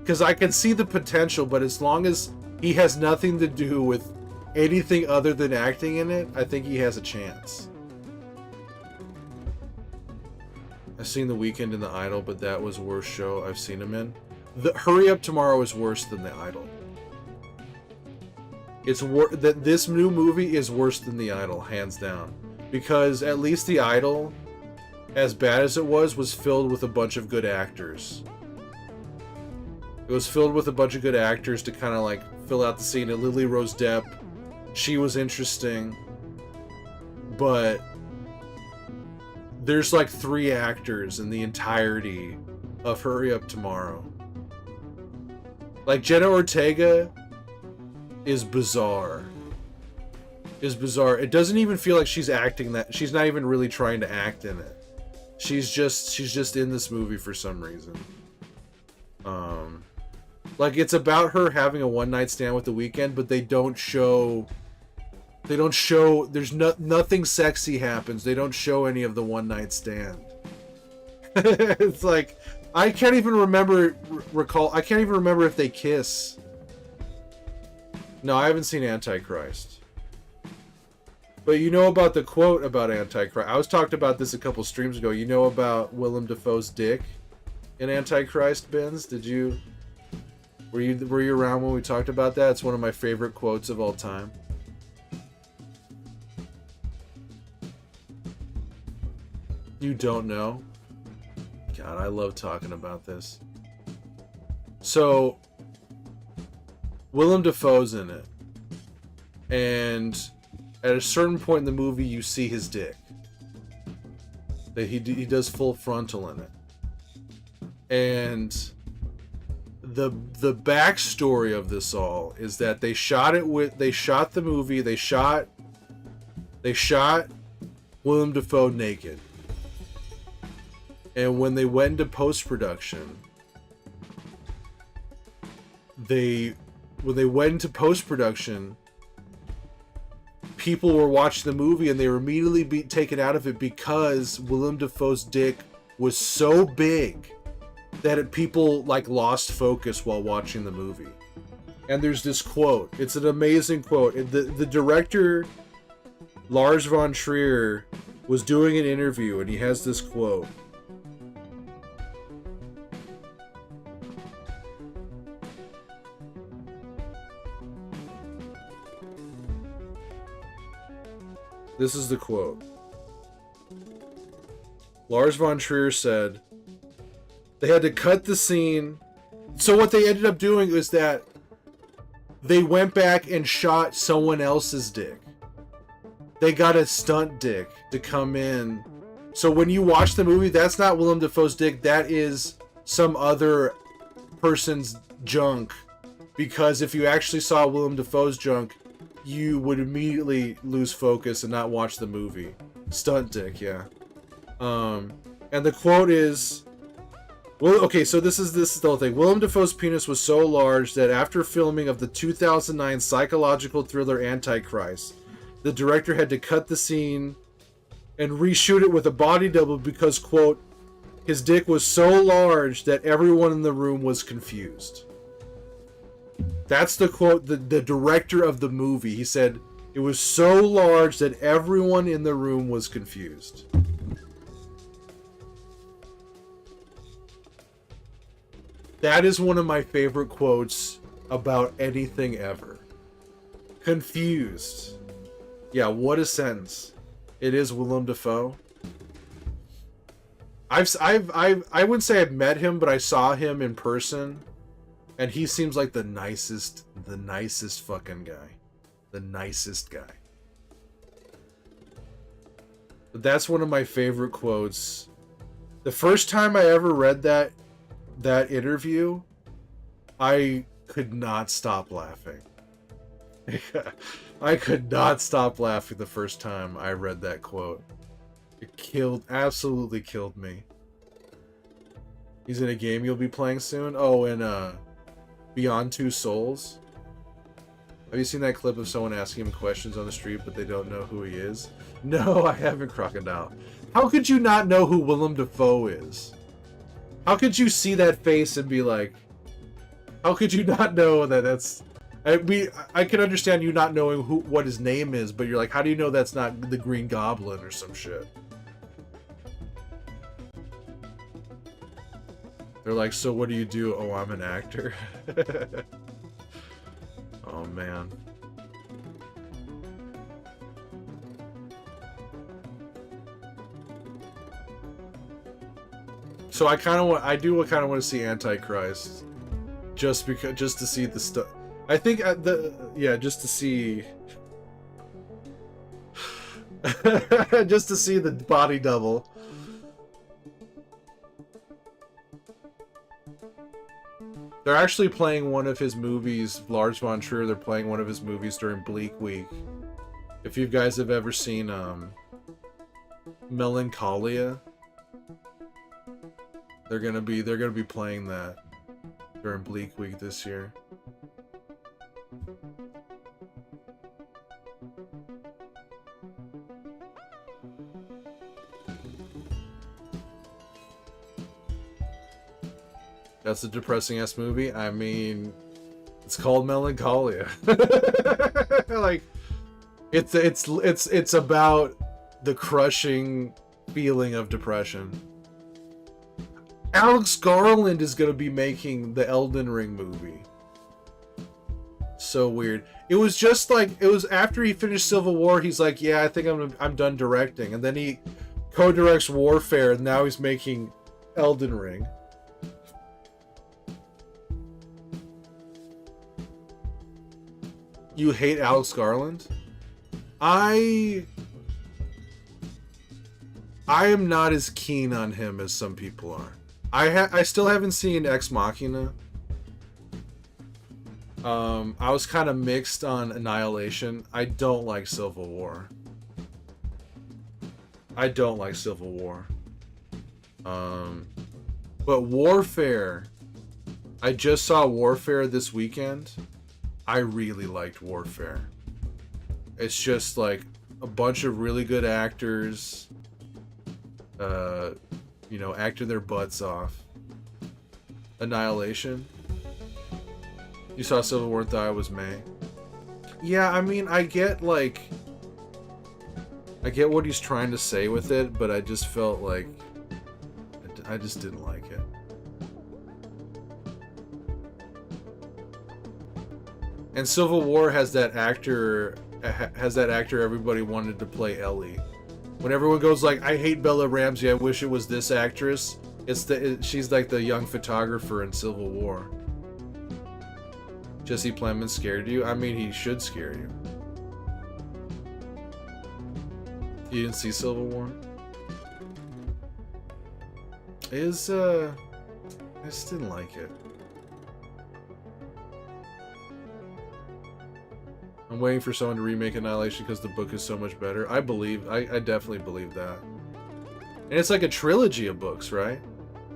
because I can see the potential, but as long as he has nothing to do with anything other than acting in it, I think he has a chance. I've seen The Weeknd in The Idol, but that was the worst show I've seen him in. The Hurry Up Tomorrow is worse than The Idol. This new movie is worse than The Idol, hands down. Because at least The Idol, as bad as it was filled with a bunch of good actors. It was filled with a bunch of good actors to kind of like fill out the scene. And Lily Rose Depp, she was interesting. But there's like 3 actors in the entirety of Hurry Up Tomorrow. Like Jenna Ortega is bizarre. It doesn't even feel like she's acting that. She's not even really trying to act in it. She's just in this movie for some reason. Like it's about her having a one-night stand with The Weeknd, but they don't show there's nothing sexy happens. They don't show any of the one-night stand. It's like I can't even remember if they kiss. No, I haven't seen Antichrist. But you know about the quote about Antichrist. I was talked about this a couple streams ago. You know about Willem Dafoe's dick in Antichrist, Benz? Were you around when we talked about that? It's one of my favorite quotes of all time. You don't know? God, I love talking about this. So, Willem Dafoe's in it. And at a certain point in the movie, you see his dick. That he does full frontal in it. And the backstory of this all is that they shot the movie, they shot Willem Dafoe naked. And when they went into post-production, people were watching the movie and they were immediately taken out of it because Willem Dafoe's dick was so big that people like lost focus while watching the movie. And there's this quote. It's an amazing quote. The director, Lars von Trier, was doing an interview and he has this quote. This is the quote. Lars von Trier said they had to cut the scene. So what they ended up doing was that they went back and shot someone else's dick. They got a stunt dick to come in. So when you watch the movie, that's not Willem Dafoe's dick. That is some other person's junk. Because if you actually saw Willem Dafoe's junk, you would immediately lose focus and not watch the movie. Stunt dick, yeah. And the quote is, well, okay, so this is the whole thing. Willem Dafoe's penis was so large that after filming of the 2009 psychological thriller Antichrist, the director had to cut the scene and reshoot it with a body double because, quote, his dick was so large that everyone in the room was confused. That's the quote, the director of the movie. He said, it was so large that everyone in the room was confused. That is one of my favorite quotes about anything ever. Confused. Yeah, what a sentence. It is Willem Dafoe. I wouldn't say I've met him, but I saw him in person, and he seems like the nicest fucking guy. The nicest guy. But that's one of my favorite quotes. The first time I ever read that interview, I could not stop laughing. I could not stop laughing the first time I read that quote. It absolutely killed me. He's in a game you'll be playing soon? Oh, in Beyond Two Souls? Have you seen that clip of someone asking him questions on the street but they don't know who he is? No, I haven't, Crocodile. How could you not know who Willem Dafoe is? How could you see that face and be like... How could you not know that that's... I can understand you not knowing what his name is, but you're like, how do you know that's not the Green Goblin or some shit? They're like, so what do you do? Oh, I'm an actor. Oh, man. So I kind of want to see Antichrist, just to see the stuff. I think just to see, just to see the body double. They're actually playing one of his movies, Lars von Trier. They're playing one of his movies during Bleak Week. If you guys have ever seen Melancholia, they're gonna be playing that during Bleak Week this year. That's a depressing ass movie. I mean, it's called Melancholia. Like, it's about the crushing feeling of depression. Alex Garland is gonna be making the Elden Ring movie. So weird. It was just like, it was after he finished Civil War. He's like, yeah, I think I'm done directing, and then he co-directs Warfare, and now he's making Elden Ring. You hate Alex Garland? I am not as keen on him as some people are. I still haven't seen Ex Machina. I was kind of mixed on Annihilation. I don't like Civil War. But Warfare, I just saw Warfare this weekend. I really liked Warfare. It's just like a bunch of really good actors, acting their butts off. Annihilation. You saw Civil War and thought it was May. Yeah, I mean, I get what he's trying to say with it, but I just felt like I just didn't like it. And Civil War has that actor everybody wanted to play Ellie. When everyone goes like, I hate Bella Ramsey, I wish it was this actress. She's like the young photographer in Civil War. Jesse Plemons scared you? I mean, he should scare you. You didn't see Civil War? I just didn't like it. I'm waiting for someone to remake Annihilation because the book is so much better. I definitely believe that. And it's like a trilogy of books, right?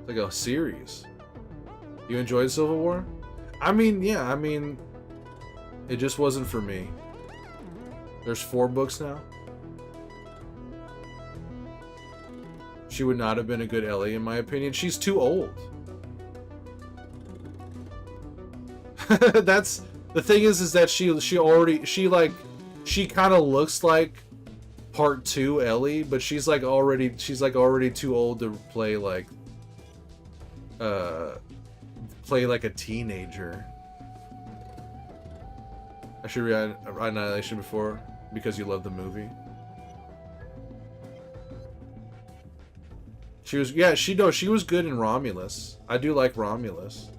Like a series. You enjoyed Civil War? I mean, yeah, I mean, it just wasn't for me. There's 4 books now. She would not have been a good Ellie, in my opinion. She's too old. That's the thing is that she kind of looks like part 2 Ellie, but she's like already too old to play like a teenager. I should read Annihilation before because you love the movie. She was she was good in Romulus. I do like Romulus.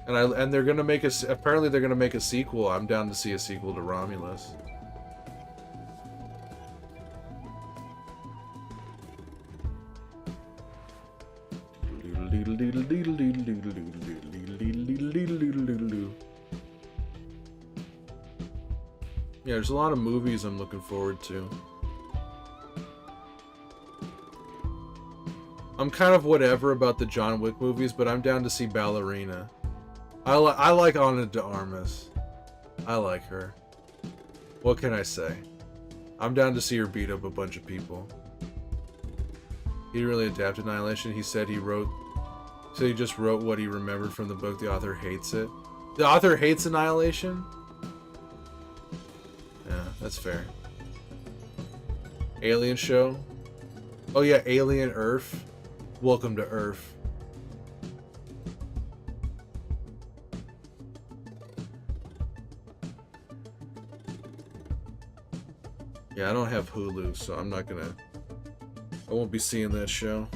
And they're gonna make apparently they're gonna make a sequel. I'm down to see a sequel to Romulus. Yeah, there's a lot of movies I'm looking forward to. I'm kind of whatever about the John Wick movies, but I'm down to see Ballerina. I like Ana de Armas. I like her. What can I say? I'm down to see her beat up a bunch of people. He didn't really adapt Annihilation. He said he just wrote what he remembered from the book. The author hates it. The author hates Annihilation? Yeah, that's fair. Alien show? Oh yeah, Alien Earth. Welcome to Earth. Yeah, I don't have Hulu, so I won't be seeing that show.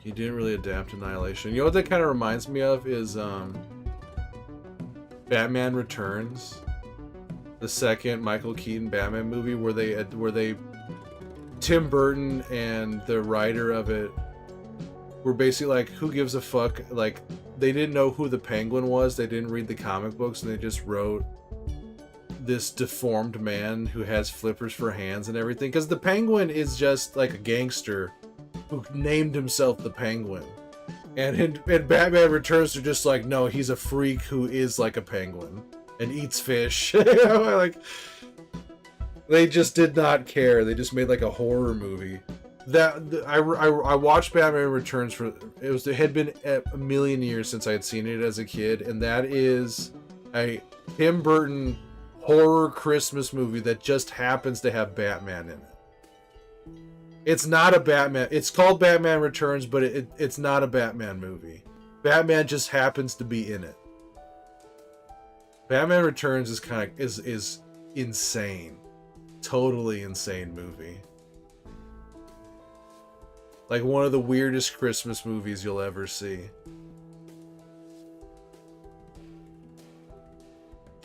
He didn't really adapt Annihilation. You know what that kind of reminds me of is Batman Returns, the second Michael Keaton Batman movie, where they Tim Burton and the writer of it were basically like, who gives a fuck? Like, they didn't know who the Penguin was. They didn't read the comic books, and they just wrote this deformed man who has flippers for hands and everything. Because the Penguin is just like a gangster who named himself the Penguin. And in Batman Returns, they're just like, no, he's a freak who is like a penguin and eats fish. Like, they just did not care. They just made like a horror movie. I watched Batman Returns it had been a million years since I had seen it as a kid, and that is a Tim Burton horror Christmas movie that just happens to have Batman in it. It's not a Batman. It's called Batman Returns, but it's not a Batman movie. Batman just happens to be in it. Batman Returns is insane, totally insane movie. Like one of the weirdest Christmas movies you'll ever see.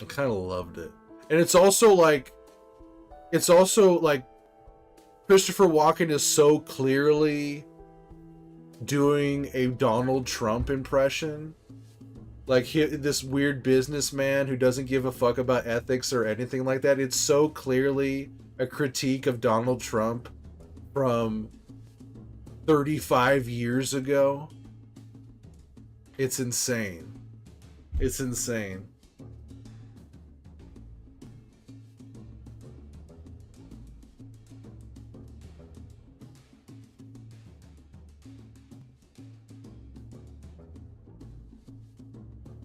I kind of loved it. And it's also like Christopher Walken is so clearly doing a Donald Trump impression. Like this weird businessman who doesn't give a fuck about ethics or anything like that. It's so clearly a critique of Donald Trump from 35 years ago. It's insane. It's insane.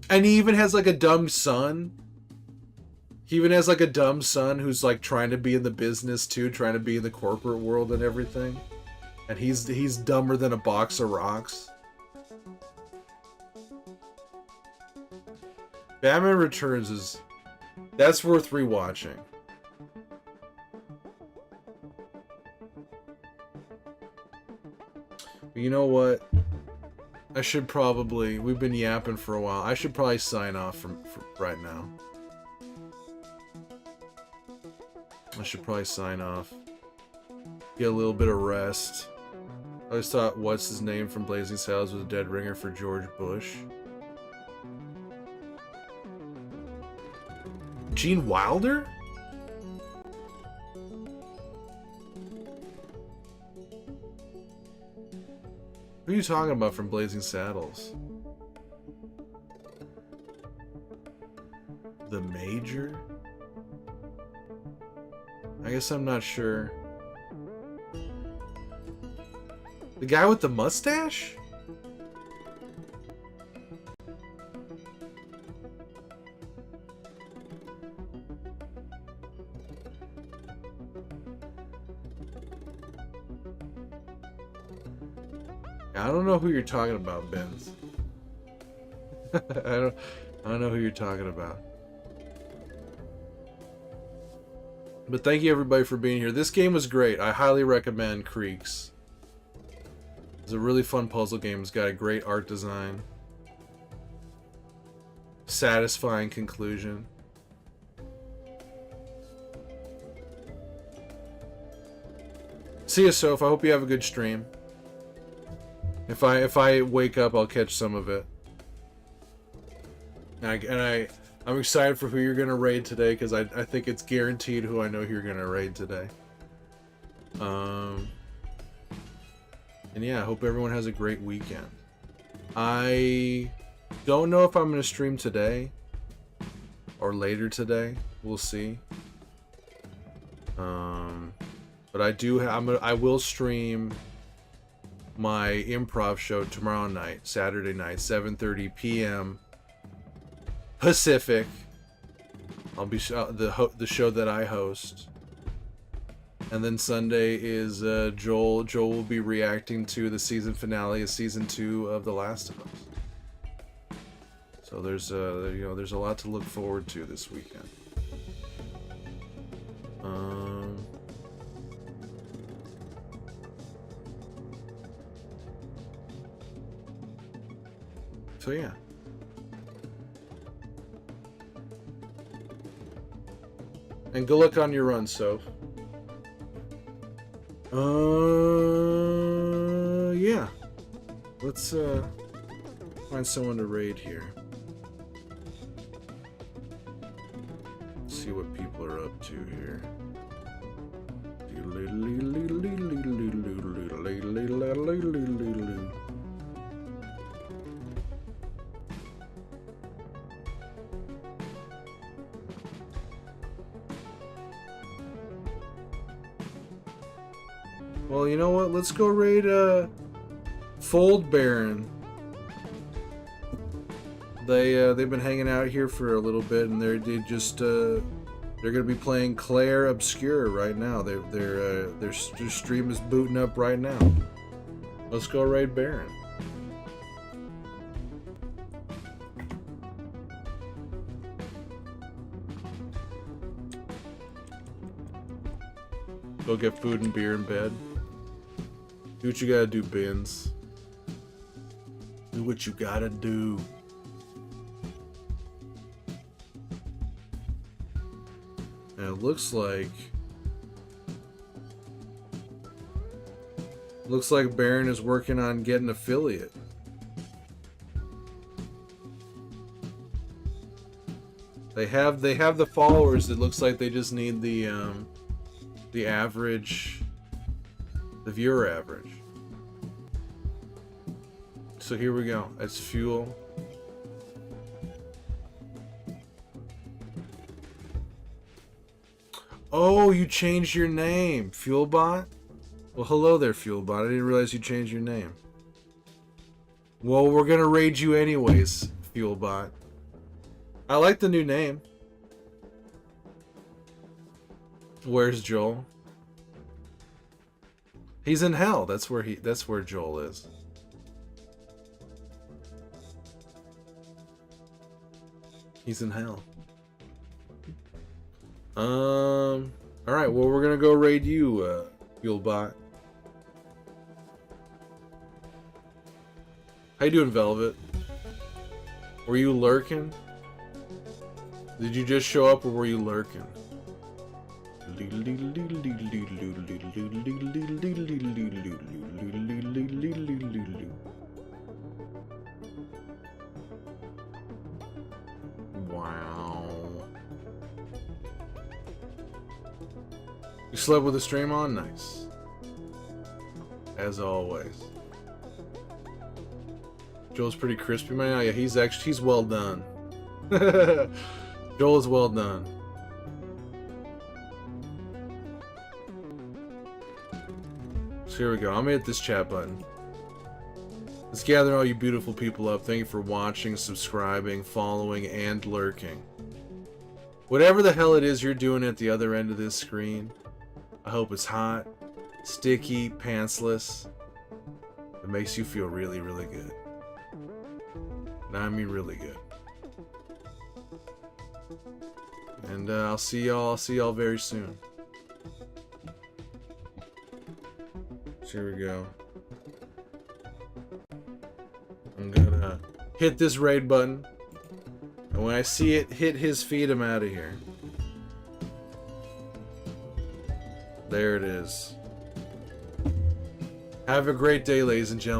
And he even has like a dumb son. He even has like a dumb son who's like trying to be in the business too, trying to be in the corporate world and everything. And he's dumber than a box of rocks. Batman Returns that's worth rewatching. But you know what? I should probably, we've been yapping for a while. I should probably sign off for right now. I should probably sign off. Get a little bit of rest. I always thought what's his name from Blazing Saddles was a dead ringer for George Bush. Gene Wilder? Who are you talking about from Blazing Saddles? The Major? I guess I'm not sure. The guy with the mustache? I don't know who you're talking about, Benz. I don't know who you're talking about. But thank you everybody for being here. This game was great. I highly recommend Creaks. It's a really fun puzzle game. It's got a great art design. Satisfying conclusion. See you, Soph. I hope you have a good stream. If I wake up, I'll catch some of it. I'm excited for who you're gonna raid today because I think it's guaranteed who I know who you're gonna raid today. And yeah, I hope everyone has a great weekend. I don't know if I'm gonna stream today or later today. We'll see. But I will stream my improv show tomorrow night, Saturday night, 7:30 p.m. Pacific. I'll be the show that I host. And then Sunday is Joel. Joel will be reacting to the season finale of season 2 of The Last of Us. So there's there's a lot to look forward to this weekend. So yeah. And good luck on your run, Soph. Yeah. Let's find someone to raid here. See what people are up to here. Well, you know what? Let's go raid Fold Baron. They've been hanging out here for a little bit, and they're gonna be playing Claire Obscure right now. Their stream is booting up right now. Let's go raid Baron. Go get food and beer in bed. Do what you gotta do, Bins. Do what you gotta do. And it looks like Baron is working on getting affiliate. They have the followers. It looks like they just need the average, the viewer average. So here we go. It's fuel. Oh, you changed your name, Fuelbot? Well, hello there, Fuelbot. I didn't realize you changed your name. Well, we're gonna raid you anyways, Fuelbot. I like the new name. Where's Joel? He's in hell. That's where Joel is. He's in hell. All right. Well, we're gonna go raid you, Fuelbot. How you doing, Velvet? Were you lurking? Did you just show up, or were you lurking? Wow. You slept with the stream on? Nice. As always. Joel's pretty crispy, man. Yeah, he's well done. Joel is well done. So here we go. I'm gonna hit this chat button. Let's gather all you beautiful people up. Thank you for watching, subscribing, following, and lurking. Whatever the hell it is you're doing at the other end of this screen, I hope it's hot, sticky, pantsless. It makes you feel really, really good. And I mean really good. And I'll see y'all very soon. So here we go. I'm gonna hit this raid button, and when I see it hit his feed, I'm out of here. There it is. Have a great day, ladies and gentlemen.